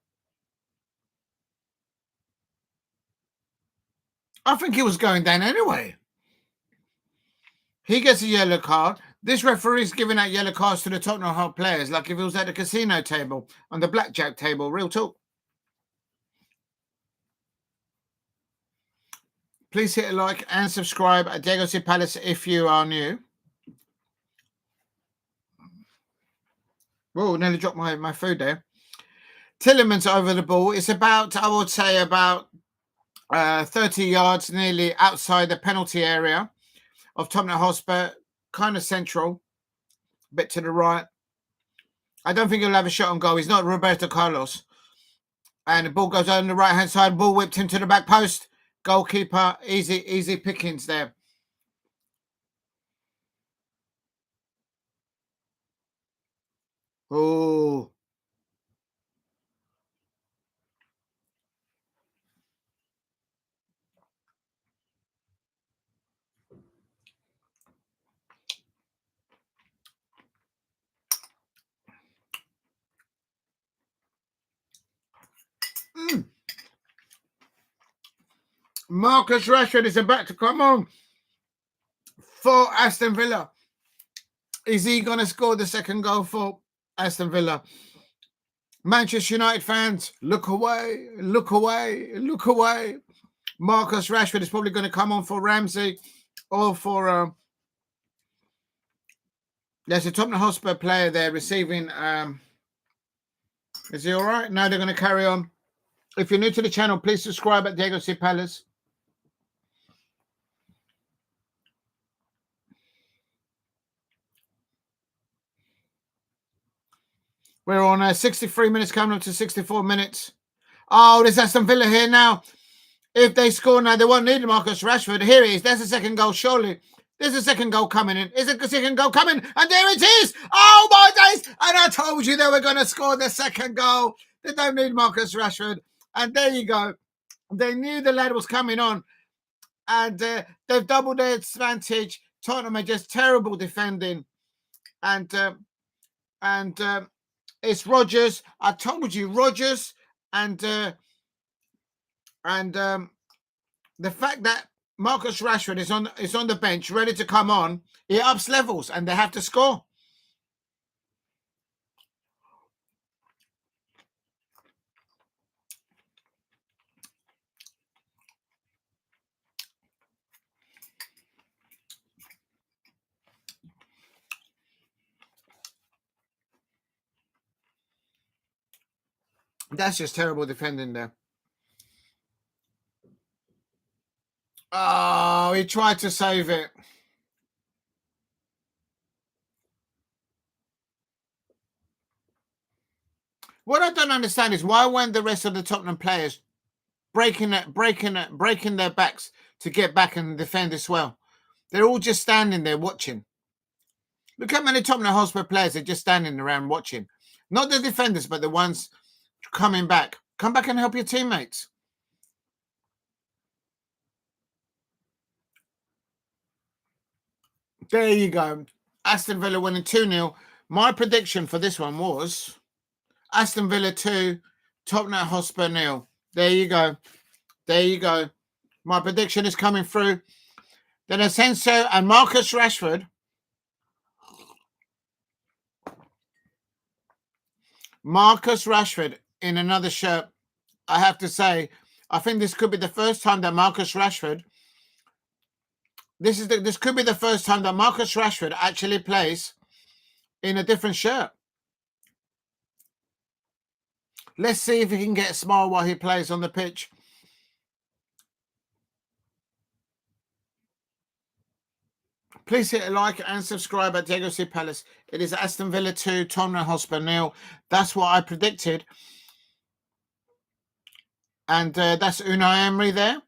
I think he was going down anyway. He gets a yellow card. This referee's giving out yellow cards to the Tottenham Hotspur players like if it was at the casino table, on the blackjack table. Real talk. Please hit a like and subscribe at Diego C. Palace if you are new. Whoa, nearly dropped my food there. Tielemans over the ball. It's about, I would say, about 30 yards nearly outside the penalty area of Tottenham Hotspur, kind of central, a bit to the right. I don't think he'll have a shot on goal. He's not Roberto Carlos. And the ball goes on the right-hand side. Ball whipped him to the back post. Goalkeeper, easy pickings there. Oh. Marcus Rashford is about to come on for Aston Villa. Is he going to score the second goal for Aston Villa? Manchester United fans, look away, look away, look away. Marcus Rashford is probably going to come on for Ramsey or for... there's a Tottenham Hotspur player there receiving... is he all right? No, they're going to carry on. If you're new to the channel, please subscribe at Diego C. Palace. We're on 63 minutes, coming up to 64 minutes. Oh, there's Aston Villa here now. If they score now, they won't need Marcus Rashford. Here it is. There's a second goal, surely. There's a second goal coming in. Is a second goal coming? And there it is. Oh, my days. And I told you they were going to score the second goal. They don't need Marcus Rashford. And there you go. They knew the lad was coming on. And they've doubled their advantage. Tottenham are just terrible defending. And it's Rodgers. I told you, Rodgers. And the fact that Marcus Rashford is on the bench, ready to come on, it ups levels, and they have to score. That's just terrible defending there. Oh, he tried to save it. What I don't understand is why weren't the rest of the Tottenham players breaking their backs to get back and defend as well? They're all just standing there watching. Look how many Tottenham Hotspur players are just standing around watching. Not the defenders, but the ones coming back. Come back and help your teammates. There you go. Aston Villa winning 2-0. My prediction for this one was Aston Villa 2, Tottenham Hotspur 0. There you go. There you go. My prediction is coming through. Then Asensio and Marcus Rashford. Marcus Rashford in another shirt. I have to say, I think this could be the first time that Marcus Rashford... This could be the first time that Marcus Rashford actually plays in a different shirt. Let's see if he can get a smile while he plays on the pitch. Please hit a like and subscribe at Diego C. Palace. It is Aston Villa 2, Tottenham Hotspur 0. That's what I predicted. And that's Unai Emery there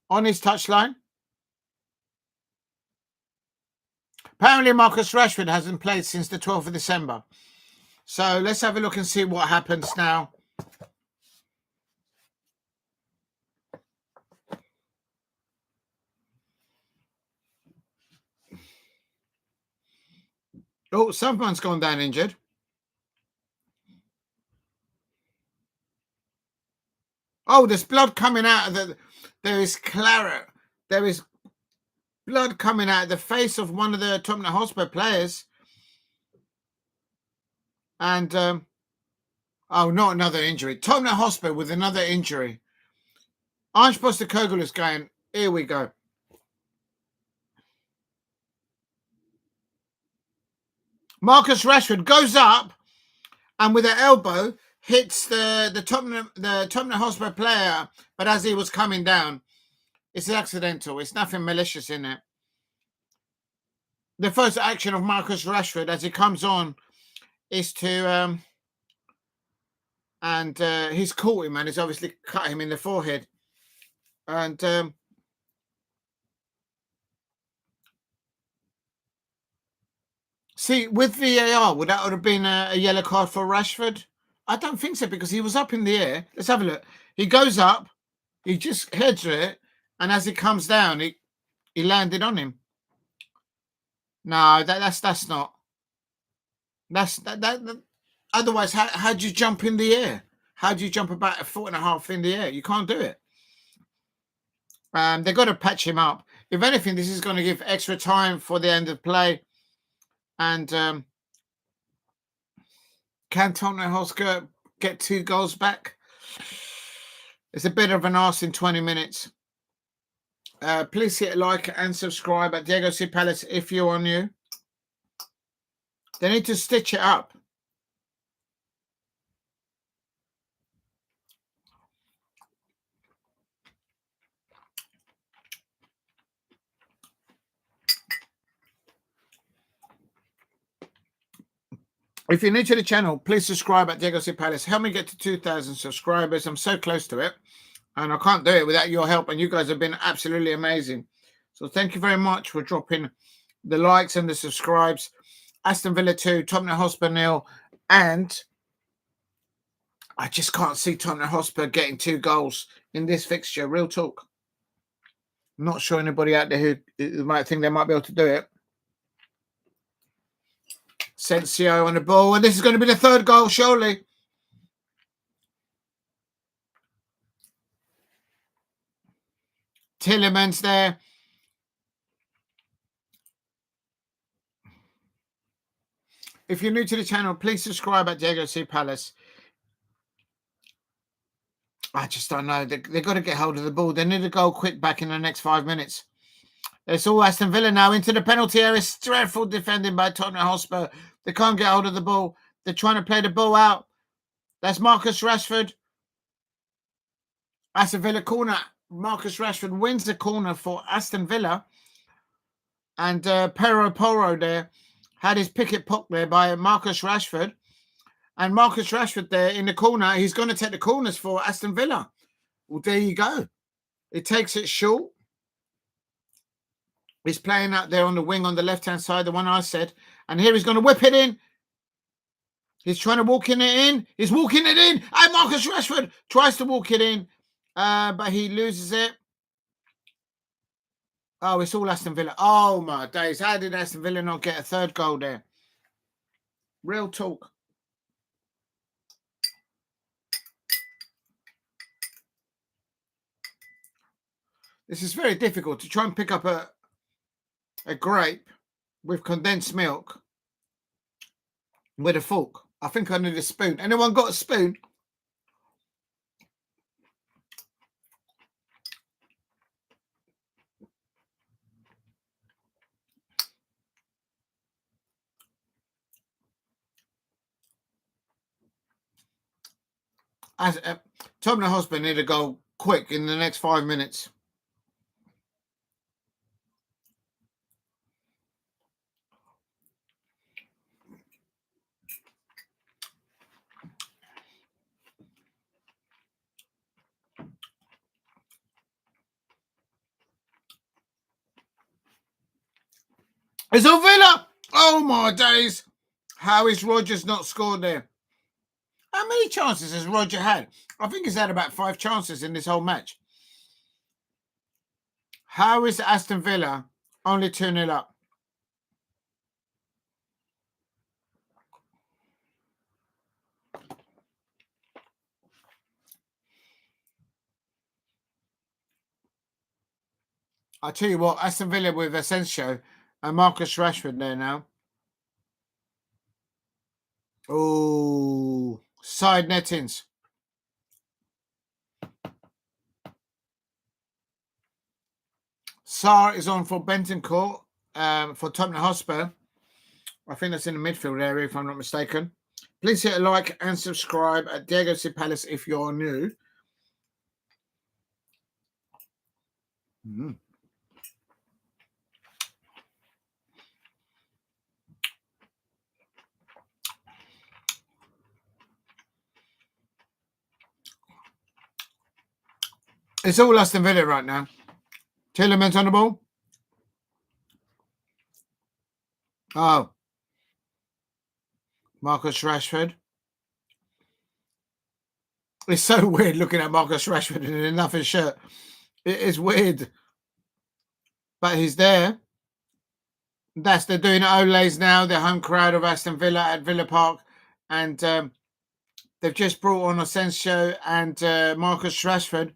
on his touchline. Apparently, Marcus Rashford hasn't played since the 12th of December. So let's have a look and see what happens now. Oh, someone's gone down injured. Oh, there's blood coming out of the... There is claret. There is blood coming out of the face of one of the Tottenham Hotspur players. And, oh, not another injury. Tottenham Hotspur with another injury. Ange Postecoglou is going, here we go. Marcus Rashford goes up and with an elbow hits the Tottenham Hotspur player, but as he was coming down, it's accidental. It's nothing malicious in it. The first action of Marcus Rashford as he comes on is to he's caught him and he's obviously cut him in the forehead. And see, with VAR, would that have been a yellow card for Rashford? I don't think so, because he was up in the air. Let's have a look. He goes up, he just heads it, and as he comes down, he landed on him. No, that's not. That. Otherwise, how do you jump in the air? How do you jump about 1.5 feet in the air? You can't do it. They've got to patch him up. If anything, this is going to give extra time for the end of play. And can Tottenham Hotspur get 2 goals back? It's a bit of an arse in 20 minutes. Please hit like and subscribe at Diego Palace if you are new. They need to stitch it up. If you're new to the channel, please subscribe at Diego Palace. Help me get to 2,000 subscribers. I'm so close to it. And I can't do it without your help. And you guys have been absolutely amazing. So thank you very much for dropping the likes and the subscribes. Aston Villa 2, Tottenham Hotspur 0. And I just can't see Tottenham Hotspur getting 2 goals in this fixture. Real talk. I'm not sure anybody out there who might think they might be able to do it. Asensio on the ball. And this is going to be the 3rd goal, surely. Tielemans there. If you're new to the channel, please subscribe at Diego Palace. I just don't know. They've got to get hold of the ball. They need to go quick back in the next 5 minutes. It's all Aston Villa now into the penalty area. It's dreadful defending by Tottenham Hotspur. They can't get hold of the ball. They're trying to play the ball out. That's Marcus Rashford. Aston Villa corner. Marcus Rashford wins the corner for Aston Villa. And Porro there had his picket popped there by Marcus Rashford. And Marcus Rashford there in the corner. He's going to take the corners for Aston Villa. Well, there you go. It takes it short. He's playing out there on the wing on the left-hand side, the one I said. And here he's going to whip it in. He's trying to walk it in. He's walking it in. And Marcus Rashford tries to walk it in. But he loses it. Oh, it's all Aston Villa. Oh, my days. How did Aston Villa not get a 3rd goal there? Real talk. This is very difficult to try and pick up a grape with condensed milk with a fork. I think I need a spoon. Anyone got a spoon? Tottenham Hotspur need to go quick in the next 5 minutes. It's all Villa. Oh, my days. How is Rodgers not scored there? How many chances has Roger had? I think he's had about 5 chances in this whole match. How is Aston Villa only 2-0 up? I tell you what, Aston Villa with Asensio and Marcus Rashford there now. Oh, side nettings. Sarr is on for Bentoncourt for Tottenham Hotspur. I think that's in the midfield area, if I'm not mistaken. Please hit a like and subscribe at Diego Palace if you're new. It's all Aston Villa right now. Tielemans on the ball. Oh. Marcus Rashford. It's so weird looking at Marcus Rashford in a nothing shirt. It is weird. But he's there. They're doing Olays now. The home crowd of Aston Villa at Villa Park. And they've just brought on Asensio and Marcus Rashford.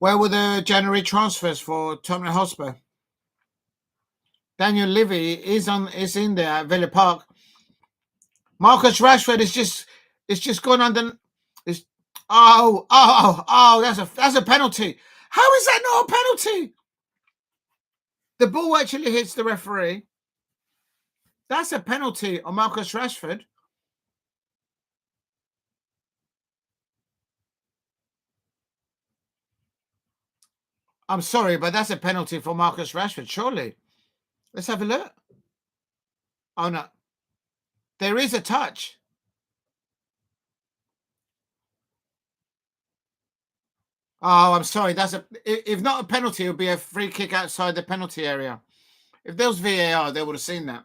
Where were the January transfers for Tottenham Hotspur? Daniel Levy is in there at Villa Park. Marcus Rashford is just gone under. That's a penalty. How is that not a penalty? The ball actually hits the referee. That's a penalty on Marcus Rashford. I'm sorry, but that's a penalty for Marcus Rashford, surely. Let's have a look. Oh, no. There is a touch. Oh, I'm sorry. If not a penalty, it would be a free kick outside the penalty area. If there was VAR, they would have seen that.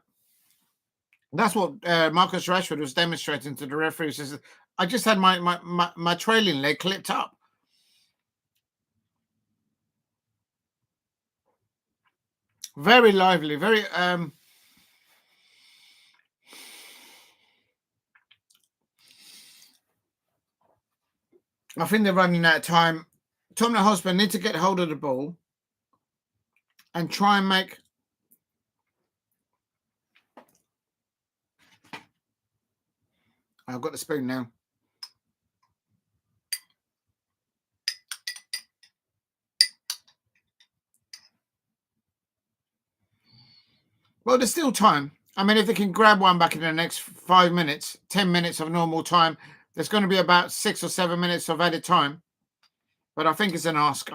That's what Marcus Rashford was demonstrating to the referee. He says, I just had my trailing leg clipped up. Very lively, very I think they're running out of time. Tottenham Hotspur need to get hold of the ball and try and make. I've got the spoon now. Well, there's still time. I mean, if they can grab one back in the next 5 minutes, 10 minutes of normal time, there's going to be about 6 or 7 minutes of added time. But I think it's an ask.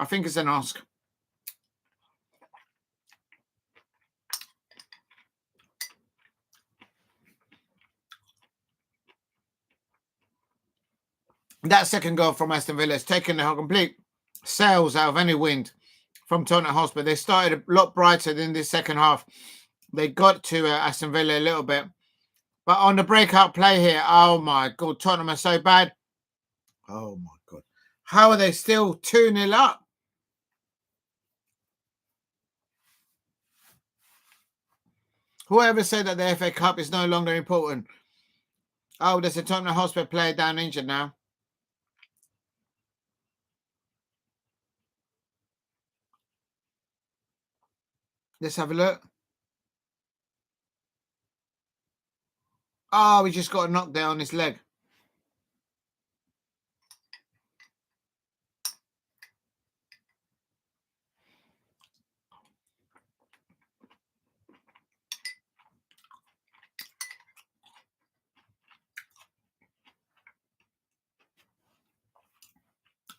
That second goal from Aston Villa has taken the complete sails out of any wind from Tottenham Hotspur. They started a lot brighter than this second half. They got to Aston Villa a little bit. But on the breakout play here, oh my God, Tottenham are so bad. Oh my God. How are they still 2-0 up? Whoever said that the FA Cup is no longer important? Oh, there's a Tottenham Hotspur player down injured now. Let's have a look. Oh, he just got a knockdown on his leg.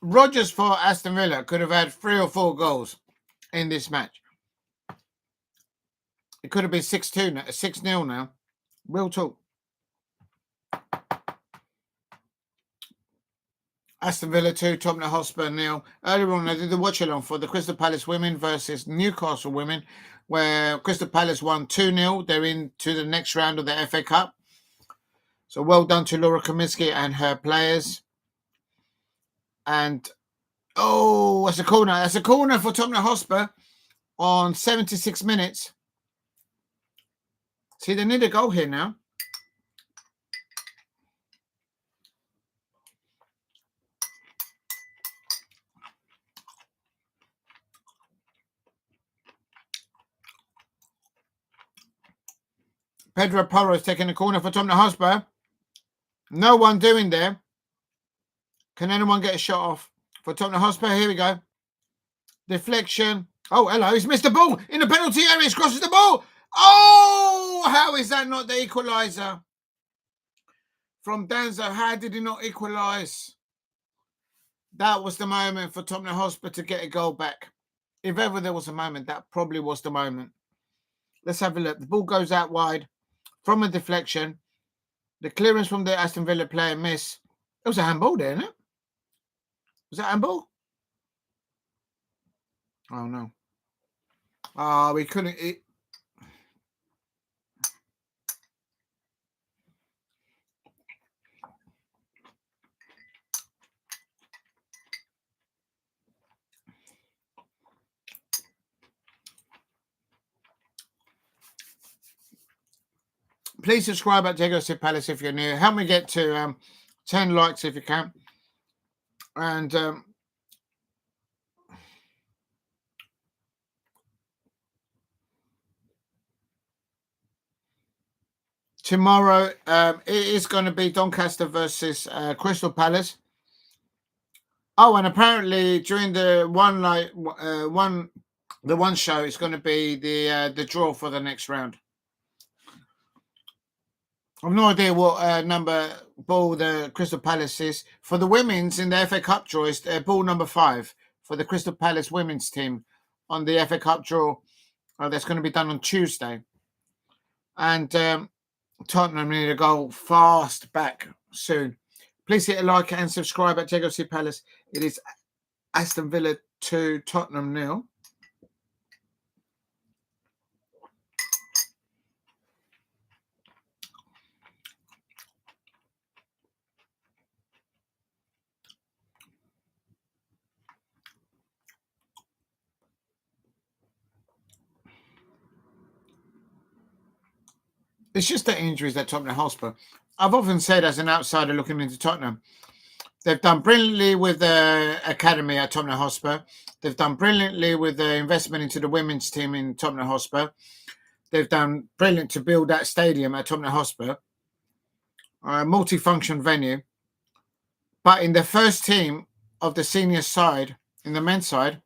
Rodgers for Aston Villa could have had 3 or 4 goals in this match. It could have been 6-0 now. Real talk. Aston Villa 2, Tottenham Hotspur 0. Earlier on, I did the watch-along for the Crystal Palace women versus Newcastle women, where Crystal Palace won 2-0. They're into the next round of the FA Cup. So well done to Laura Kinsky and her players. And, oh, that's a corner. That's a corner for Tottenham Hotspur on 76 minutes. See, they need a goal here now. Pedro Porro is taking a corner for Tottenham Hotspur. No one doing there. Can anyone get a shot off for Tottenham Hotspur? Here we go. Deflection. Oh, hello. He's missed the ball in the penalty area. He crosses the ball. Oh, how is that not the equaliser? From Danso, how did he not equalise? That was the moment for Tottenham Hotspur to get a goal back. If ever there was a moment, that probably was the moment. Let's have a look. The ball goes out wide from a deflection. The clearance from the Aston Villa player miss. It was a handball there, isn't it? Was that handball? Oh, no. Oh, we couldn't. Please subscribe at Diego Palace if you're new. Help me get to 10 likes if you can. And Tomorrow, it is going to be Doncaster versus Crystal Palace. Oh, and apparently during the one show, it's going to be the draw for the next round. I've no idea what number ball the Crystal Palace is. For the women's in the FA Cup draw, it's ball number 5 for the Crystal Palace women's team on the FA Cup draw. That's going to be done on Tuesday. And Tottenham need to go fast back soon. Please hit a like and subscribe at JGC Palace. It is Aston Villa 2, Tottenham 0. It's just the injuries at Tottenham HOTSPUR. I've often said as an outsider looking into Tottenham, they've done brilliantly with the academy at Tottenham HOTSPUR. They've done brilliantly with the investment into the women's team in Tottenham HOTSPUR. They've done brilliant to build that stadium at Tottenham HOTSPUR, a multifunction venue. But in the first team of the senior side, in the men's side,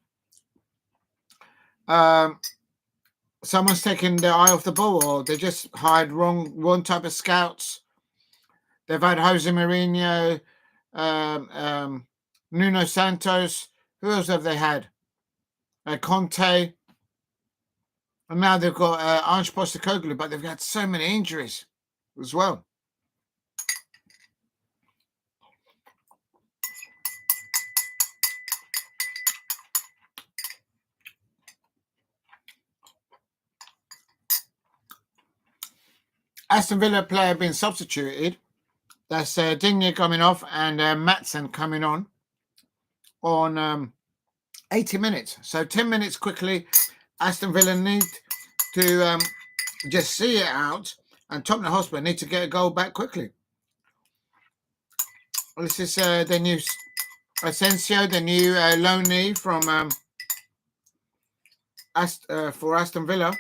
someone's taken their eye off the ball, or they just hired one type of scouts. They've had Jose Mourinho, Nuno Santos. Who else have they had? Conte. And now they've got Ange Postecoglou, but they've had so many injuries as well. Aston Villa player being substituted. That's Digne coming off and Maatsen coming on 80 minutes. So 10 minutes quickly. Aston Villa need to just see it out, and Tottenham HOTSPUR need to get a goal back quickly. This is the new Asensio, the new loanee from for Aston Villa.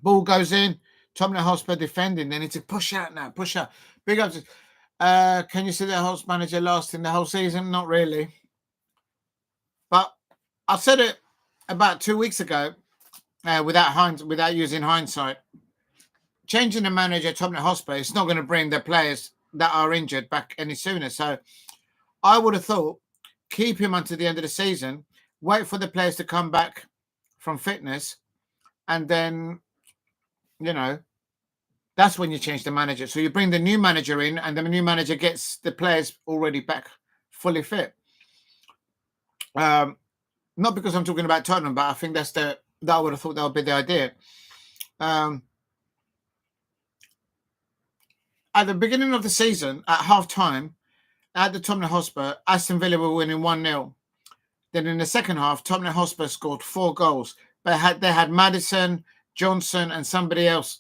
Ball goes in. Tottenham HOTSPUR defending. They need to push out now. Push out. Big up. Can you see the host manager lasting the whole season? Not really. But I said it about 2 weeks ago without using hindsight. Changing the manager at Tottenham HOTSPUR is not going to bring the players that are injured back any sooner. So I would have thought keep him until the end of the season, wait for the players to come back from fitness, and then, that's when you change the manager. So you bring the new manager in, and the new manager gets the players already back fully fit. Not because I'm talking about Tottenham, but I think that I would have thought that would be the idea. At the beginning of the season, at half-time, at the Tottenham HOTSPUR, Aston Villa were winning 1-0. Then in the second half, Tottenham HOTSPUR scored 4 goals. But they had Maddison, Johnson, and somebody else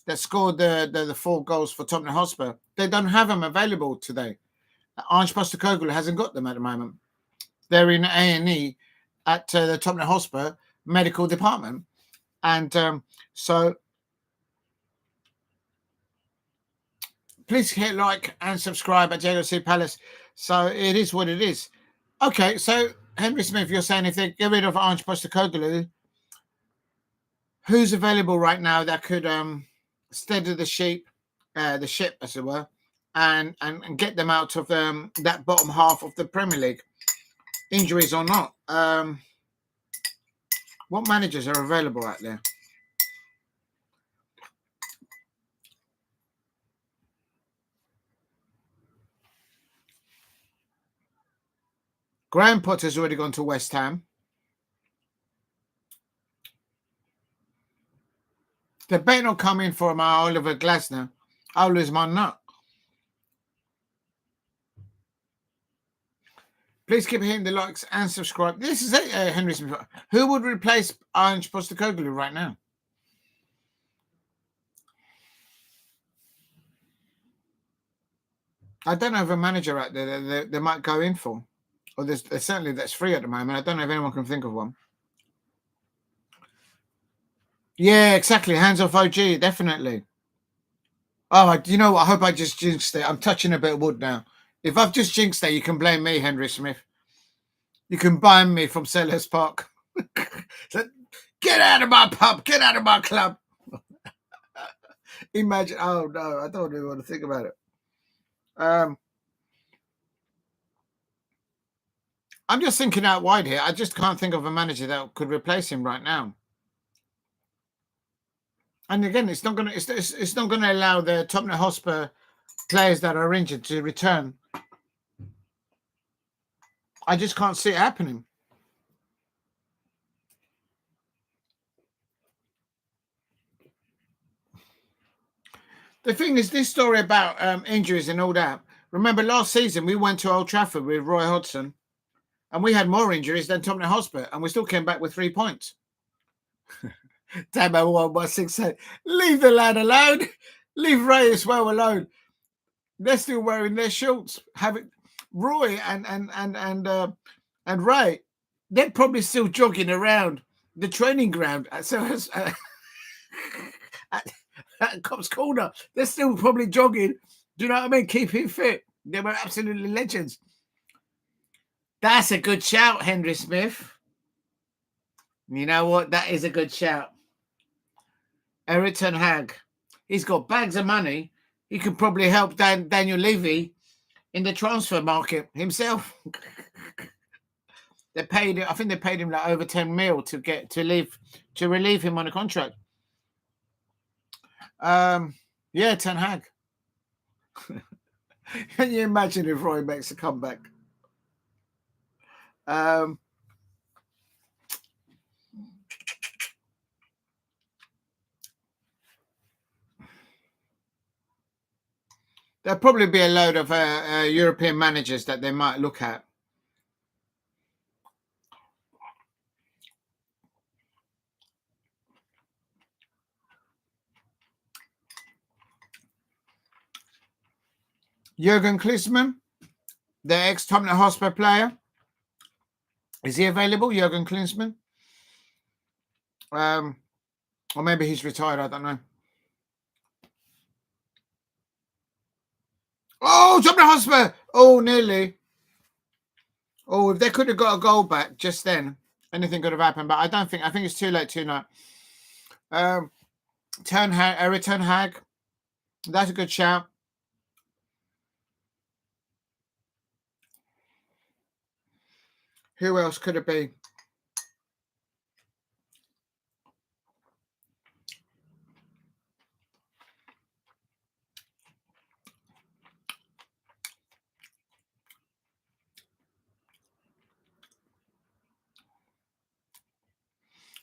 that scored the 4 goals for Tottenham HOTSPUR. They don't have them available today. Ange Postecoglou hasn't got them at the moment. They're in A&E at the Tottenham HOTSPUR medical department. And so please hit like and subscribe at JGC Palace. So it is what it is. Okay, so Henry Smith, you're saying if they get rid of Ange Postecoglou, who's available right now that could steady the ship, as it were, and get them out of that bottom half of the Premier League, injuries or not? What managers are available out there? Graham Potter's already gone to West Ham. They better not come in for my Oliver Glasner. I'll lose my nut. Please keep hitting the likes and subscribe. This is it, Henry Smith. Who would replace Ange Postecoglou right now? I don't know of a manager out there that they might go in for. Or there's certainly that's free at the moment. I don't know if anyone can think of one. Yeah, exactly. Hands off OG, definitely. Oh, you know what? I hope I just jinxed it. I'm touching a bit of wood now. If I've just jinxed it, you can blame me, Henry Smith. You can ban me from Selhurst Park. So, get out of my pub. Get out of my club. Imagine. Oh, no. I don't even want to think about it. I'm just thinking out wide here. I just can't think of a manager that could replace him right now. And again, it's not going to allow the Tottenham HOTSPUR players that are injured to return. I just can't see it happening. The thing is, this story about injuries and all that. Remember last season we went to Old Trafford with Roy Hodgson, and we had more injuries than Tottenham HOTSPUR, and we still came back with 3 points. Damo 116 said, "Leave the lad alone. Leave Ray as well alone. They're still wearing their shorts. Roy and Ray, they're probably still jogging around the training ground. So at Cops Corner, they're still probably jogging. Do you know what I mean? Keeping fit. They were absolutely legends." That's a good shout, Henry Smith. You know what? That is a good shout. Erik ten Hag. He's got bags of money. He could probably help Daniel Levy in the transfer market himself. I think they paid him like over 10 mil to relieve him on a contract. Yeah, Ten Hag. Can you imagine if Roy makes a comeback? There'll probably be a load of European managers that they might look at. Jurgen Klinsmann, the ex-Tottenham HOTSPUR player. Is he available, Jurgen Klinsmann? Or maybe he's retired, I don't know. Oh, Tottenham HOTSPUR! Oh, nearly. Oh, if they could have got a goal back just then, anything could have happened. But I think it's too late tonight. Erik ten Hag. That's a good shout. Who else could it be?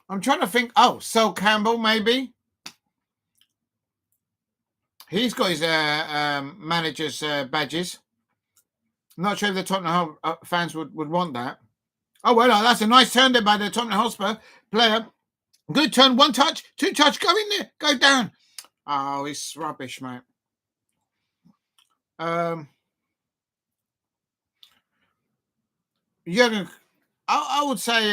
I'm trying to think. Oh, Sol Campbell, maybe. He's got his manager's badges. I'm not sure if the Tottenham fans would want that. Oh, well, that's a nice turn there by the Tottenham HOTSPUR player. Good turn. 1 touch, 2 touch. Go in there. Go down. Oh, it's rubbish, mate. Jurgen, I would say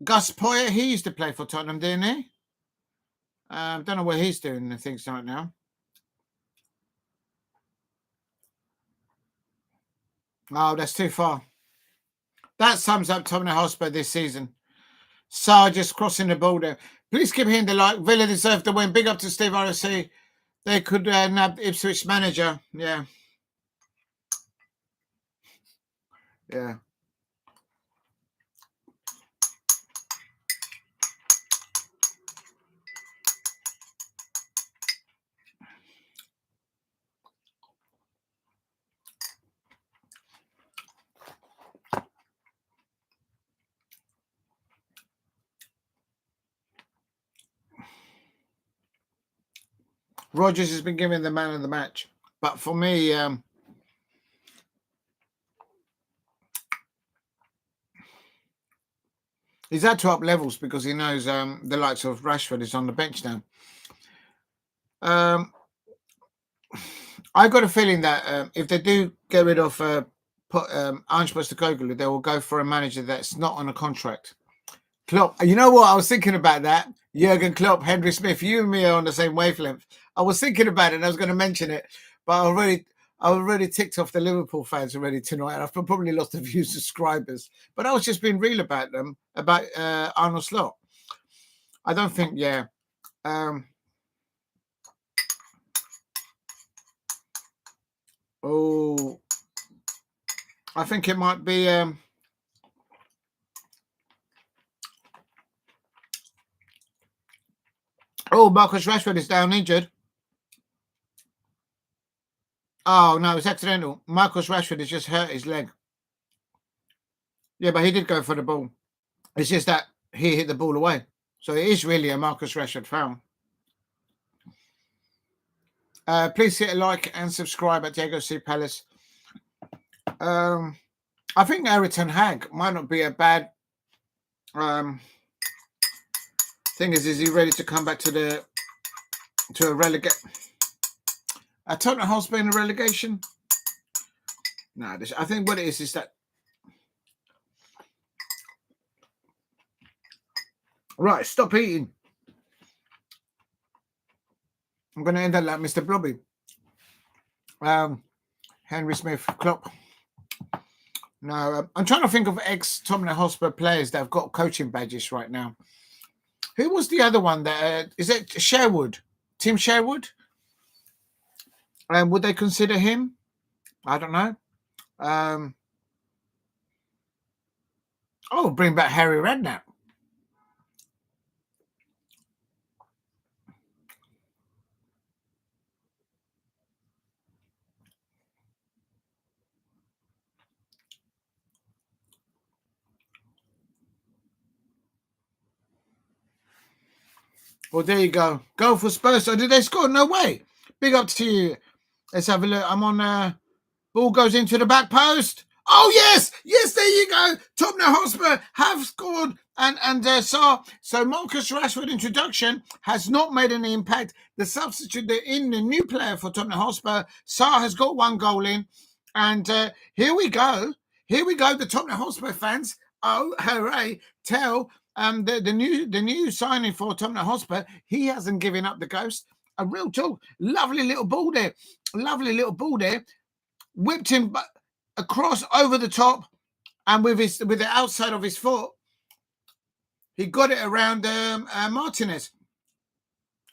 Gus Poyet, he used to play for Tottenham, didn't he? Don't know what he's doing and things right now. Oh, that's too far. That sums up Tottenham HOTSPUR this season. So just crossing the border. Please keep hitting the like. Villa deserve to win. Big up to Steve RSC. They could nab Ipswich manager. Yeah. Yeah. Rodgers has been given the man of the match. But for me, he's had to up levels because he knows the likes of Rashford is on the bench now. I got a feeling that if they do get rid of put Ange Postecoglou, they will go for a manager that's not on a contract. Klopp, you know what? I was thinking about that. Jurgen Klopp, Henry Smith, you and me are on the same wavelength. I was thinking about it and I was going to mention it, but I already ticked off the Liverpool fans already tonight, and I've probably lost a few subscribers. But I was just being real about them, about Arnold Slot. I don't think, yeah. I think it might be Marcus Rashford is down injured. Oh, no, it's accidental. Marcus Rashford has just hurt his leg. Yeah, but he did go for the ball. It's just that he hit the ball away. So it is really a Marcus Rashford foul. Please hit a like and subscribe at Diego C. Palace. I think Eric Ten Hag might not be a bad thing. Is he ready to come back to a relegate? Tottenham Hotspur in a relegation? No, I think what it is that. Right, stop eating. I'm going to end up like Mr. Blobby. Henry Smith, Klopp. No, I'm trying to think of ex-Tottenham Hotspur players that have got coaching badges right now. Who was the other one that is it? Sherwood, Tim Sherwood. Would they consider him? I don't know. Bring back Harry Redknapp. Well, there you go. Goal for Spurs. So did they score? No way. Big up to you. Let's have a look. I'm on. Ball goes into the back post. Oh, yes. Yes, there you go. Tottenham Hotspur have scored. And so Marcus Rashford introduction has not made any impact. The substitute, the new player for Tottenham Hotspur, Sarr has got one goal in. And here we go. Here we go. The Tottenham Hotspur fans. Oh, hooray. Tell the new signing for Tottenham Hotspur, he hasn't given up the ghost. A real talk. Lovely little ball there. Lovely little ball there. Whipped him across over the top, and with the outside of his foot, he got it around Martinez.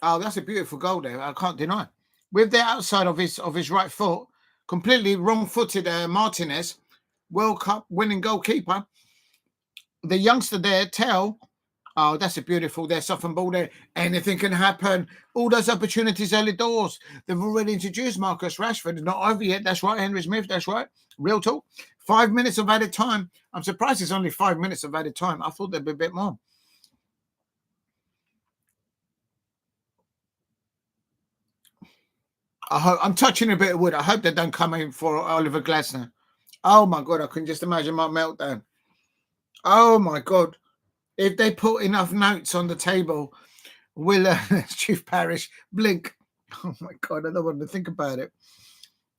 Oh, that's a beautiful goal there. I can't deny. With the outside of his right foot, completely wrong-footed Martinez, World Cup winning goalkeeper. The youngster there, Tell. Oh, that's a beautiful there, softened ball there. Anything can happen. All those opportunities early doors. They've already introduced Marcus Rashford. Not over yet. That's right, Henry Smith. That's right. Real talk. 5 minutes of added time. I'm surprised it's only 5 minutes of added time. I thought there'd be a bit more. I'm touching a bit of wood. I hope they don't come in for Oliver Glasner. Oh, my God. I can just imagine my meltdown. Oh, my God. If they put enough notes on the table, will Chief Parish blink? Oh, my God. I don't want to think about it.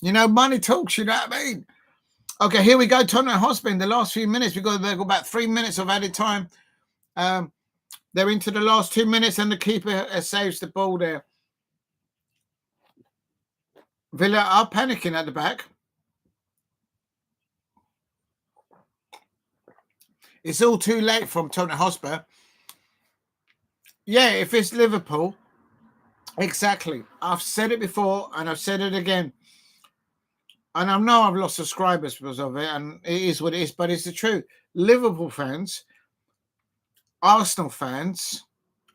You know, money talks, you know what I mean? Okay, here we go. Tottenham Hotspur in the last few minutes. They've got about 3 minutes of added time. They're into the last 2 minutes, and the keeper saves the ball there. Villa are panicking at the back. It's all too late from Tottenham Hotspur. Yeah, if it's Liverpool, exactly. I've said it before, and I've said it again. And I know I've lost subscribers because of it, and it is what it is, but it's the truth. Liverpool fans, Arsenal fans,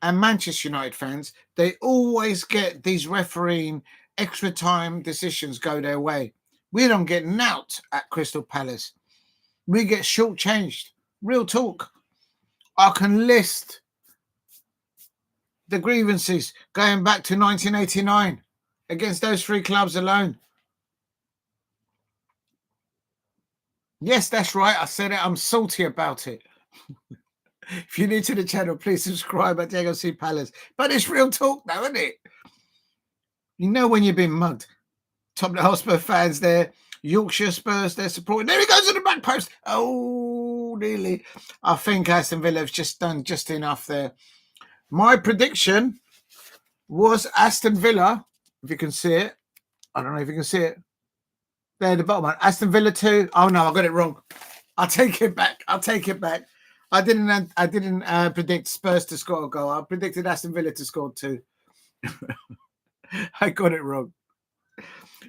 and Manchester United fans, they always get these refereeing extra time decisions go their way. We don't get knout at Crystal Palace. We get shortchanged. Real talk. I can list the grievances going back to 1989 against those three clubs alone. Yes, that's right. I said it. I'm salty about it. If you're new to the channel, please subscribe at Diego C. Palace. But it's real talk now, isn't it? You know when you've been mugged. Tottenham Hotspur fans there. Yorkshire Spurs, they're supporting. There he goes to the back post. Oh, nearly. I think Aston Villa have just done just enough there. My prediction was Aston Villa, if you can see it. I don't know if you can see it. There, the bottom one. Aston Villa 2. Oh, no, I got it wrong. I'll take it back. I didn't predict Spurs to score a goal. I predicted Aston Villa to score 2. I got it wrong.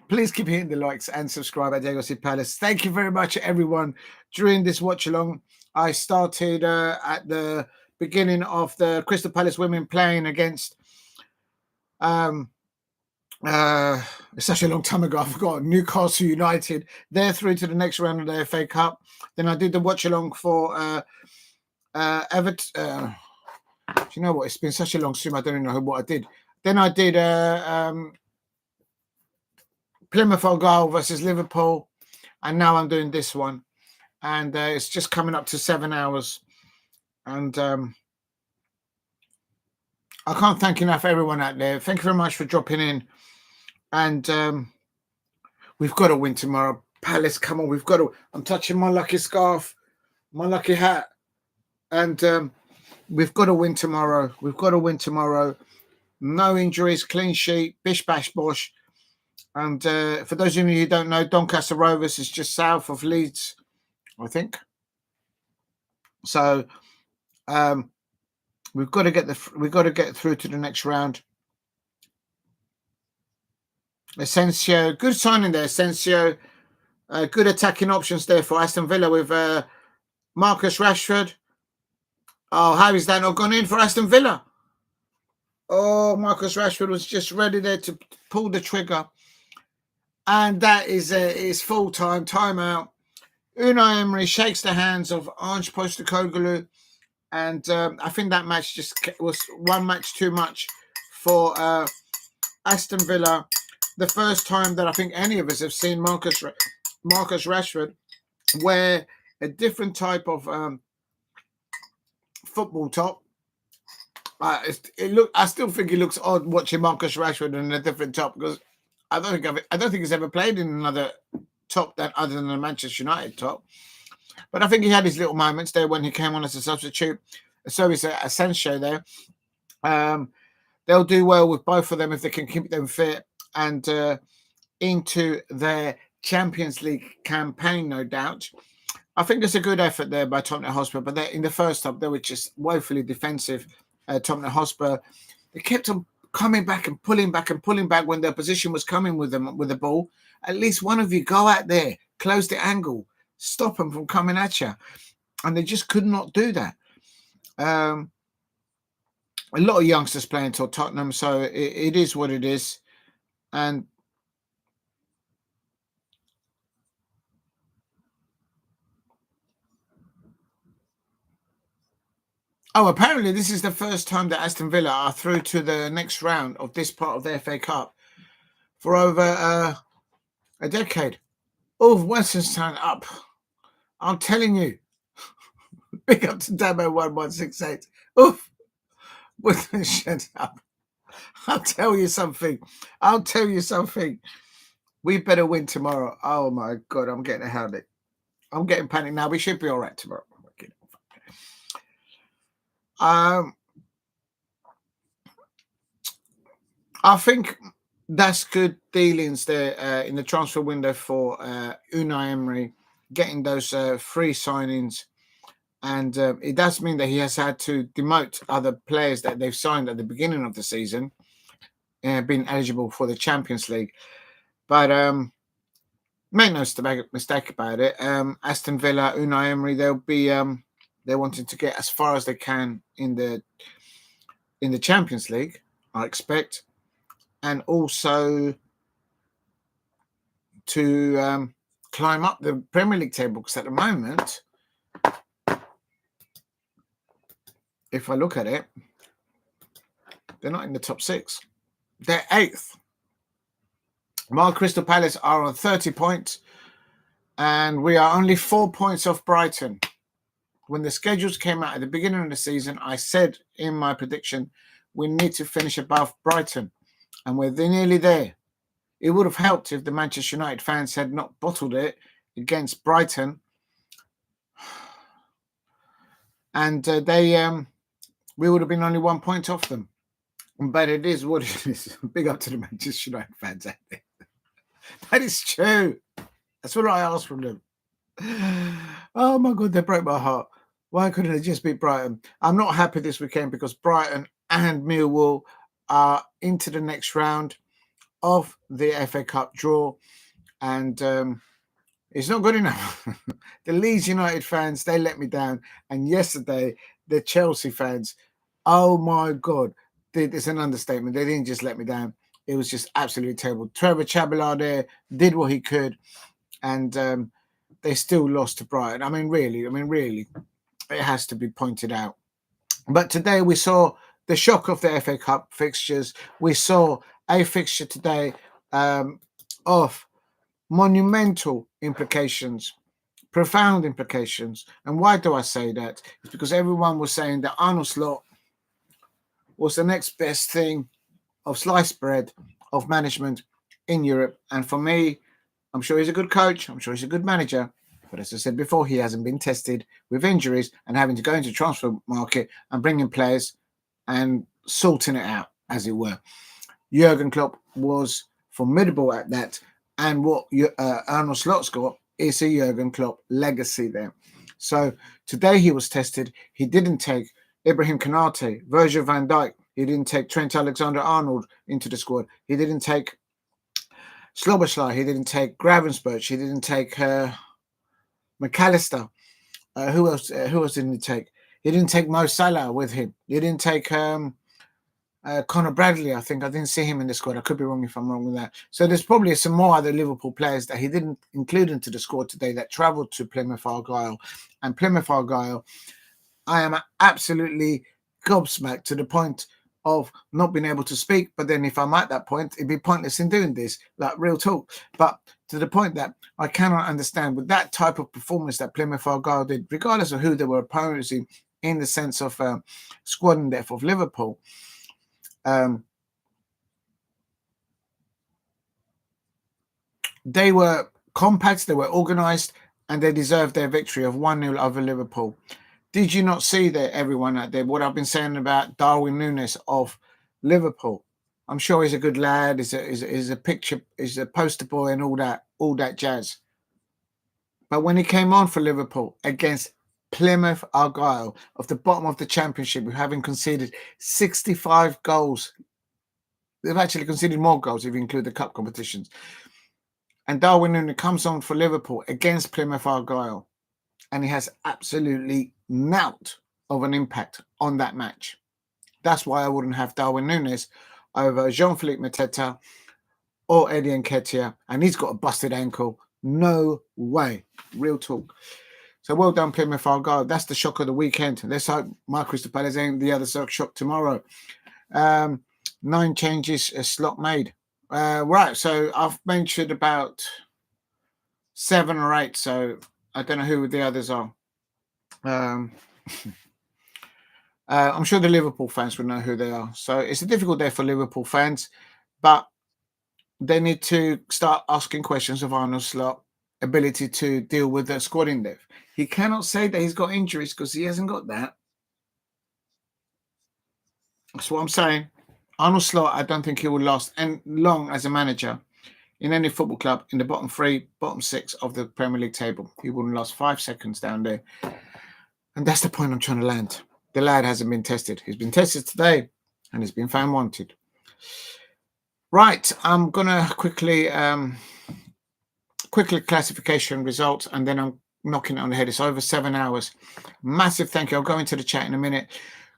Please keep hitting the likes and subscribe at Diego Palace. Thank you very much, everyone. During this watch along, I started at the beginning of the Crystal Palace women playing against. It's such a long time ago. I forgot. Newcastle United. They're through to the next round of the FA Cup. Then I did the watch along for Everton. Do you know what? It's been such a long stream. I don't even know what I did. Then I did Plymouth ARGYLE versus Liverpool, and now I'm doing this one, and it's just coming up to 7 hours, and I can't thank enough everyone out there. Thank you very much for dropping in, and we've got to win tomorrow. Palace, come on, we've got to. I'm touching my lucky scarf, my lucky hat, and we've got to win tomorrow. We've got to win tomorrow. No injuries, clean sheet, bish bash bosh. And for those of you who don't know, Doncaster Rovers is just south of Leeds, I think. So we've got to get through to the next round. Asensio, good signing there. Asensio, good attacking options there for Aston Villa with Marcus Rashford. Oh, how is that not gone in for Aston Villa? Oh, Marcus Rashford was just ready there to pull the trigger. And that is full-time timeout. Unai Emery shakes the hands of Ange Postecoglou, and I think that match just was one match too much for Aston Villa. The first time that I think any of us have seen Marcus Rashford wear a different type of football top. I still think it looks odd watching Marcus Rashford in a different top, because I don't think he's ever played in another top other than the Manchester United top. But I think he had his little moments there when he came on as a substitute. So is Asensio there. They'll do well with both of them if they can keep them fit and into their Champions League campaign, no doubt. I think it's a good effort there by Tottenham HOTSPUR, but in the first half, they were just woefully defensive. Tottenham HOTSPUR, they kept on coming back and pulling back when their position was coming with them with the ball. At least one of you go out there, close the angle, stop them from coming at you, and they just could not do that. A lot of youngsters playing for Tottenham, so it is what it is. And apparently this is the first time that Aston Villa are through to the next round of this part of the FA Cup for over a decade. Oh, Western's time up. I'm telling you. Big up to Damo1168. Oof. Shut up. I'll tell you something. We better win tomorrow. Oh my God, I'm getting a headache. I'm getting panicked now. We should be all right tomorrow. I think that's good dealings there in the transfer window for Unai Emery, getting those free signings. And it does mean that he has had to demote other players that they've signed at the beginning of the season, being eligible for the Champions League. But make no mistake about it. Aston Villa, Unai Emery, they're wanting to get as far as they can in the Champions League, I expect, and also to climb up the Premier League table, because at the moment, if I look at it, they're not in the top 6. They're 8th. While Crystal Palace are on 30 points, and we are only 4 points off Brighton. When the schedules came out at the beginning of the season, I said in my prediction, we need to finish above Brighton, and we're nearly there. It would have helped if the Manchester United fans had not bottled it against Brighton. And we would have been only 1 point off them. But it is what it is. Big up to the Manchester United fans out there. That is true. That's what I asked from them. Oh my God, they broke my heart. Why couldn't they just beat Brighton? I'm not happy this weekend because Brighton and Millwall are into the next round of the FA Cup draw. And it's not good enough. The Leeds United fans, they let me down. And yesterday, the Chelsea fans, oh my God, it's an understatement. They didn't just let me down. It was just absolutely terrible. Trevor Chaballard there did what he could. And they still lost to Brighton. I mean, really, it has to be pointed out. But today we saw the shock of the FA Cup fixtures. We saw a fixture today of monumental implications, profound implications. And why do I say that? It's because everyone was saying that Arne Slot was the next best thing of sliced bread of management in Europe. And for me, I'm sure he's a good coach. I'm sure he's a good manager. But as I said before, he hasn't been tested with injuries and having to go into the transfer market and bring in players and sorting it out, as it were. Jurgen Klopp was formidable at that. And what Arne Slot's got is a Jurgen Klopp legacy there. So today he was tested. He didn't take Ibrahim Konate, Virgil van Dijk. He didn't take Trent Alexander-Arnold into the squad. He didn't take Szoboszlai. He didn't take Gravenberch. He didn't take McAllister. Who else didn't he take? He didn't take Mo Salah with him. He didn't take Conor Bradley. I think I didn't see him in the squad. I could be wrong if I'm wrong with that. So there's probably some more other Liverpool players that he didn't include into the squad today that travelled to Plymouth Argyle. And Plymouth Argyle, I am absolutely gobsmacked to the point of not being able to speak. But then if I'm at that point, it'd be pointless in doing this, like real talk. But to the point that I cannot understand with that type of performance that Plymouth Argyle did, regardless of who they were opposing in the sense of squad and depth of Liverpool. They were compact, they were organised, and they deserved their victory of 1-0 over Liverpool. Did you not see that, everyone out there, what I've been saying about Darwin Núñez of Liverpool? I'm sure he's a good lad, he's a poster boy and all that jazz. But when he came on for Liverpool against Plymouth Argyle of the bottom of the Championship, having conceded 65 goals, they've actually conceded more goals if you include the cup competitions. And Darwin Núñez comes on for Liverpool against Plymouth Argyle, and he has absolutely naught of an impact on that match. That's why I wouldn't have Darwin Núñez over Jean-Philippe Mateta or Eddie Nketiah, and he's got a busted ankle. No way. Real talk. So well done, Plymouth Argyle. That's the shock of the weekend. Let's hope my Crystal Palace ain't the other shock tomorrow. 9 changes, a slot made. Right, so I've mentioned about 7 or 8, so I don't know who the others are. I'm sure the Liverpool fans would know who they are. So it's a difficult day for Liverpool fans, but they need to start asking questions of Arne Slot's ability to deal with the squad in depth. He cannot say that he's got injuries because he hasn't got that. That's what I'm saying. Arne Slot, I don't think he will last long as a manager in any football club in the bottom 3, bottom 6 of the Premier League table. He wouldn't last 5 seconds down there. And that's the point I'm trying to land. The lad hasn't been tested. He's been tested today and he's been found wanted. Right, I'm going to quickly classification results, and then I'm knocking it on the head. It's over 7 hours. Massive thank you. I'll go into the chat in a minute.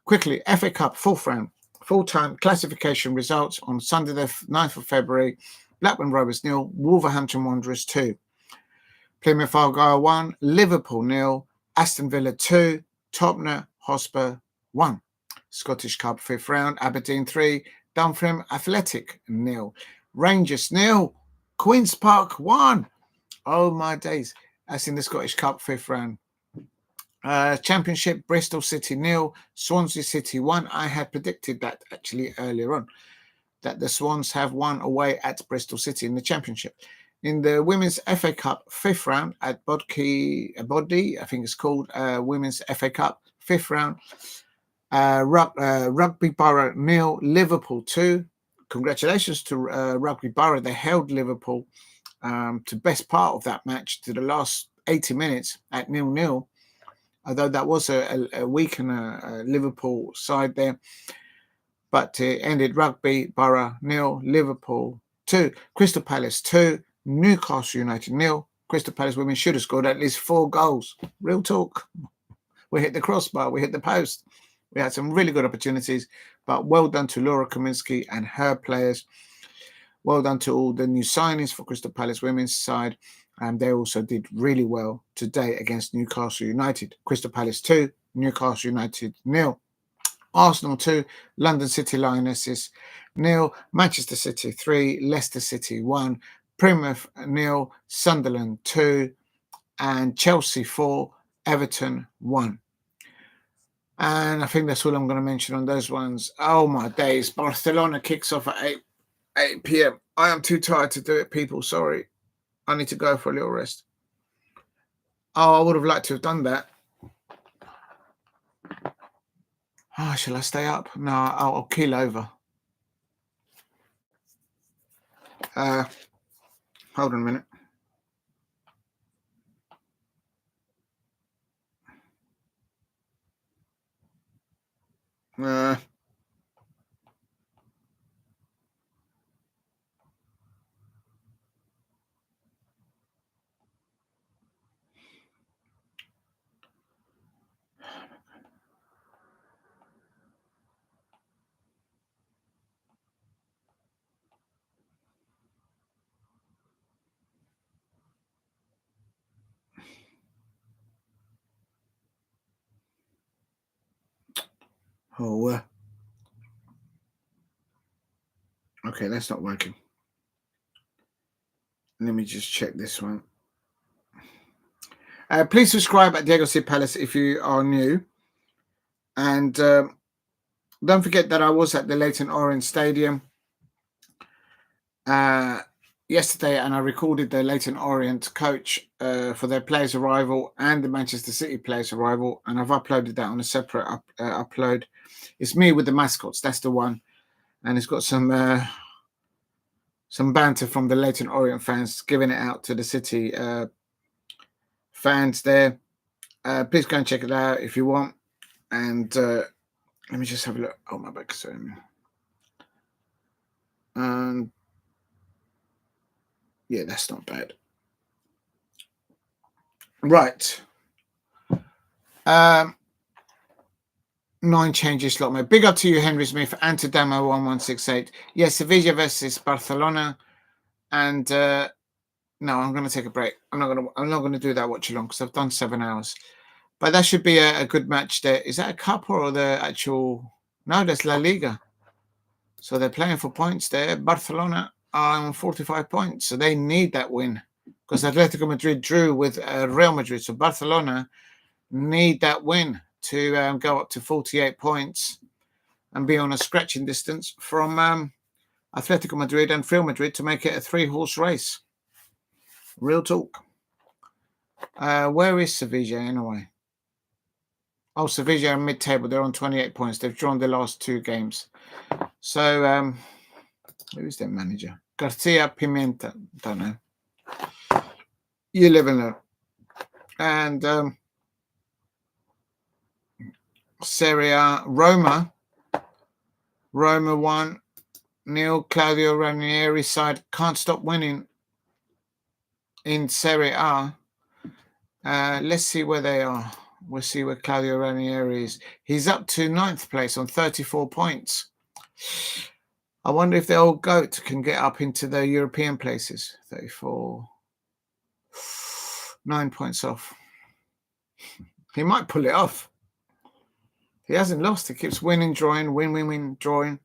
Quickly, FA Cup, 4th round, full-time classification results on Sunday the 9th of February. Blackburn Rovers 0, Wolverhampton Wanderers 2. Plymouth Argyle 1, Liverpool 0, Aston Villa 2, Tottenham HOTSPUR 1. Scottish Cup 5th round, Aberdeen 3, Dunfermline Athletic 0. Rangers 0, Queen's Park 1. Oh my days. That's in the Scottish Cup 5th round. Championship, Bristol City 0, Swansea City 1. I had predicted that actually earlier on. that the Swans have won away at Bristol City in the Championship. In the Women's FA Cup 5th round at Bogarde, I think it's called, Women's FA Cup 5th round, Rugby Borough 0, Liverpool 2. Congratulations to Rugby Borough. They held Liverpool to best part of that match, to the last 80 minutes at 0-0, although that was a weak and a Liverpool side there. But it ended Rugby Borough 0, Liverpool 2, Crystal Palace 2, Newcastle United 0. Crystal Palace women should have scored at least 4 goals. Real talk. We hit the crossbar, we hit the post. We had some really good opportunities, but well done to Laura Kinsky and her players. Well done to all the new signings for Crystal Palace women's side. And they also did really well today against Newcastle United. Crystal Palace 2, Newcastle United 0. Arsenal 2, London City Lionesses 0, Manchester City 3, Leicester City 1, Plymouth 0, Sunderland 2, and Chelsea 4, Everton 1. And I think that's all I'm going to mention on those ones. Oh my days. Barcelona kicks off at 8 p.m. I am too tired to do it, people. Sorry. I need to go for a little rest. Oh, I would have liked to have done that. Oh, shall I stay up? No, I'll keel over. Hold on a minute. Okay, that's not working. Let me just check this one. Please subscribe at Diego C. Palace if you are new. And don't forget that I was at the Leyton Orient Stadium yesterday, and I recorded the Leyton Orient coach for their players' arrival and the Manchester City players' arrival, and I've uploaded that on a separate upload. It's me with the mascots, that's the one, and it's got some banter from the Leyton Orient fans, giving it out to the City fans there. Please go and check it out if you want. And let me just have a look. Oh, my back. Sorry. Yeah, that's not bad. Right. 9 changes slot, mate. Big up to you, Henry Smith, and to Damo1168. Yes, Sevilla versus Barcelona. And no, I'm going to take a break. I'm not going to do that watch along because I've done 7 hours. But that should be a good match there. Is that a cup or the actual? No, that's La Liga. So they're playing for points there. Barcelona are on 45 points, so they need that win because Atletico Madrid drew with Real Madrid. So Barcelona need that win to go up to 48 points and be on a scratching distance from Atletico Madrid and Real Madrid to make it a 3-horse race. Real talk. Where is Sevilla anyway? Oh, Sevilla are mid-table. They're on 28 points. They've drawn the last 2 games. So, who is their manager? Garcia, Pimenta. Don't know. You live and learn. And Serie A, Roma 1-0. Claudio Ranieri's side can't stop winning in Serie A. Let's see where they are. We'll see where Claudio Ranieri is. He's up to 9th place on 34 points. I wonder if the old goat can get up into the European places. 34. 9 points off. He might pull it off. He hasn't lost. He keeps winning, drawing, win, drawing.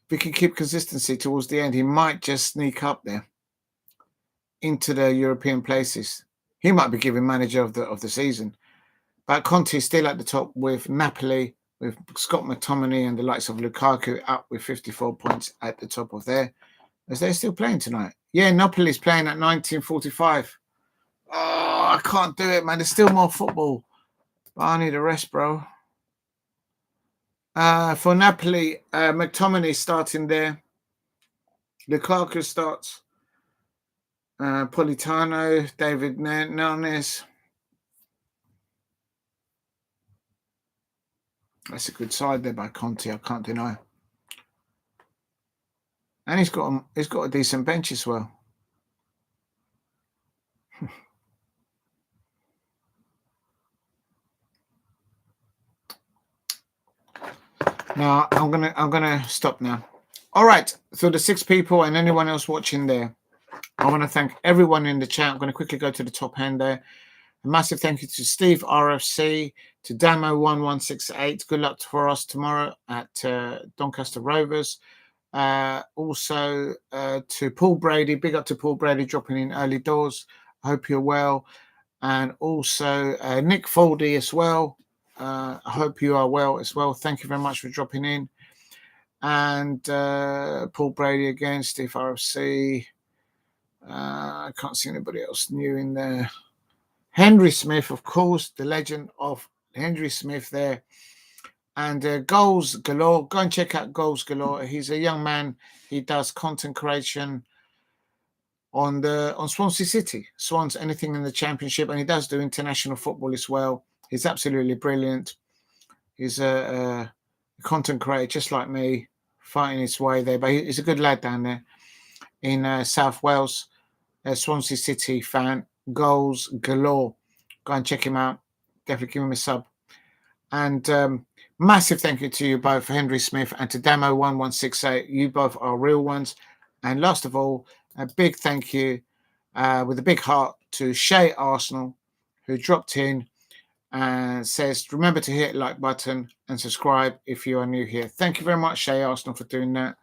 If he can keep consistency towards the end, he might just sneak up there into the European places. He might be given manager of the season. But Conte is still at the top with Napoli with Scott McTominay and the likes of Lukaku up with 54 points at the top of there. Is they still playing tonight? Yeah, Napoli's playing at 19:45. Oh, I can't do it, man. There's still more football. But I need a rest, bro. For Napoli, McTominay starting there. Lukaku starts. Politano, David Nunes. That's a good side there by Conte, I can't deny. And he's got a decent bench as well. Now I'm gonna stop now. All right, so the 6 people and anyone else watching there, I want to thank everyone in the chat. I'm going to quickly go to the top hand there. A massive thank you to Steve RFC, to Damo1168. Good luck for us tomorrow at Doncaster Rovers. Also to Paul Brady. Big up to Paul Brady dropping in early doors. I hope you're well. And also Nick Foldy as well. I hope you are well as well. Thank you very much for dropping in. And Paul Brady again, Steve RFC. I can't see anybody else new in there. Henry Smith, of course, the legend of Henry Smith there. And Goals Galore. Go and check out Goals Galore. He's a young man. He does content creation on Swansea City. Swans, anything in the Championship. And he does do international football as well. He's absolutely brilliant. He's a content creator just like me, fighting his way there. But he's a good lad down there in South Wales. Swansea City fan. Goals Galore. Go and check him out. Definitely give him a sub. And massive thank you to you both, Henry Smith and to Damo1168. You both are real ones. And last of all, a big thank you with a big heart to Shay Arsenal, who dropped in and says, remember to hit like button and subscribe if you are new here. Thank you very much, Shay Arsenal, for doing that.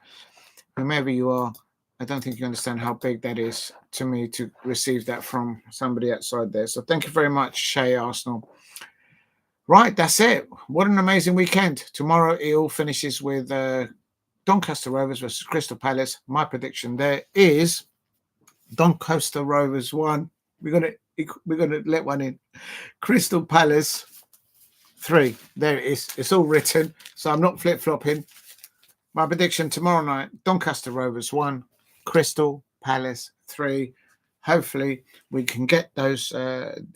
Whomever you are, I don't think you understand how big that is to me to receive that from somebody outside there. So thank you very much, Shay Arsenal. Right, that's it. What an amazing weekend. Tomorrow it all finishes with Doncaster Rovers versus Crystal Palace. My prediction there is Doncaster Rovers 1. We're gonna let one in. Crystal Palace 3. There it is. It's all written, so I'm not flip-flopping. My prediction tomorrow night: Doncaster Rovers 1, Crystal Palace 3. Hopefully, we can get those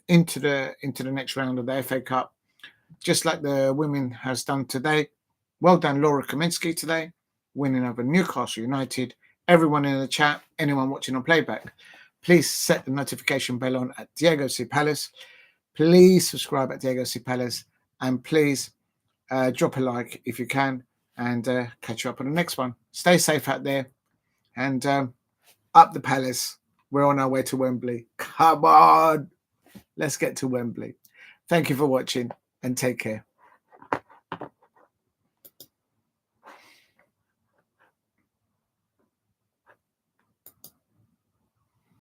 into the next round of the FA Cup, just like the women has done today. Well done, Laura Kaminsky today, winning over Newcastle United. Everyone in the chat, anyone watching on playback, please set the notification bell on at Diego C. Palace. Please subscribe at Diego C. Palace. And please drop a like if you can. And catch you up on the next one. Stay safe out there. And up the Palace. We're on our way to Wembley. Come on. Let's get to Wembley. Thank you for watching and take care.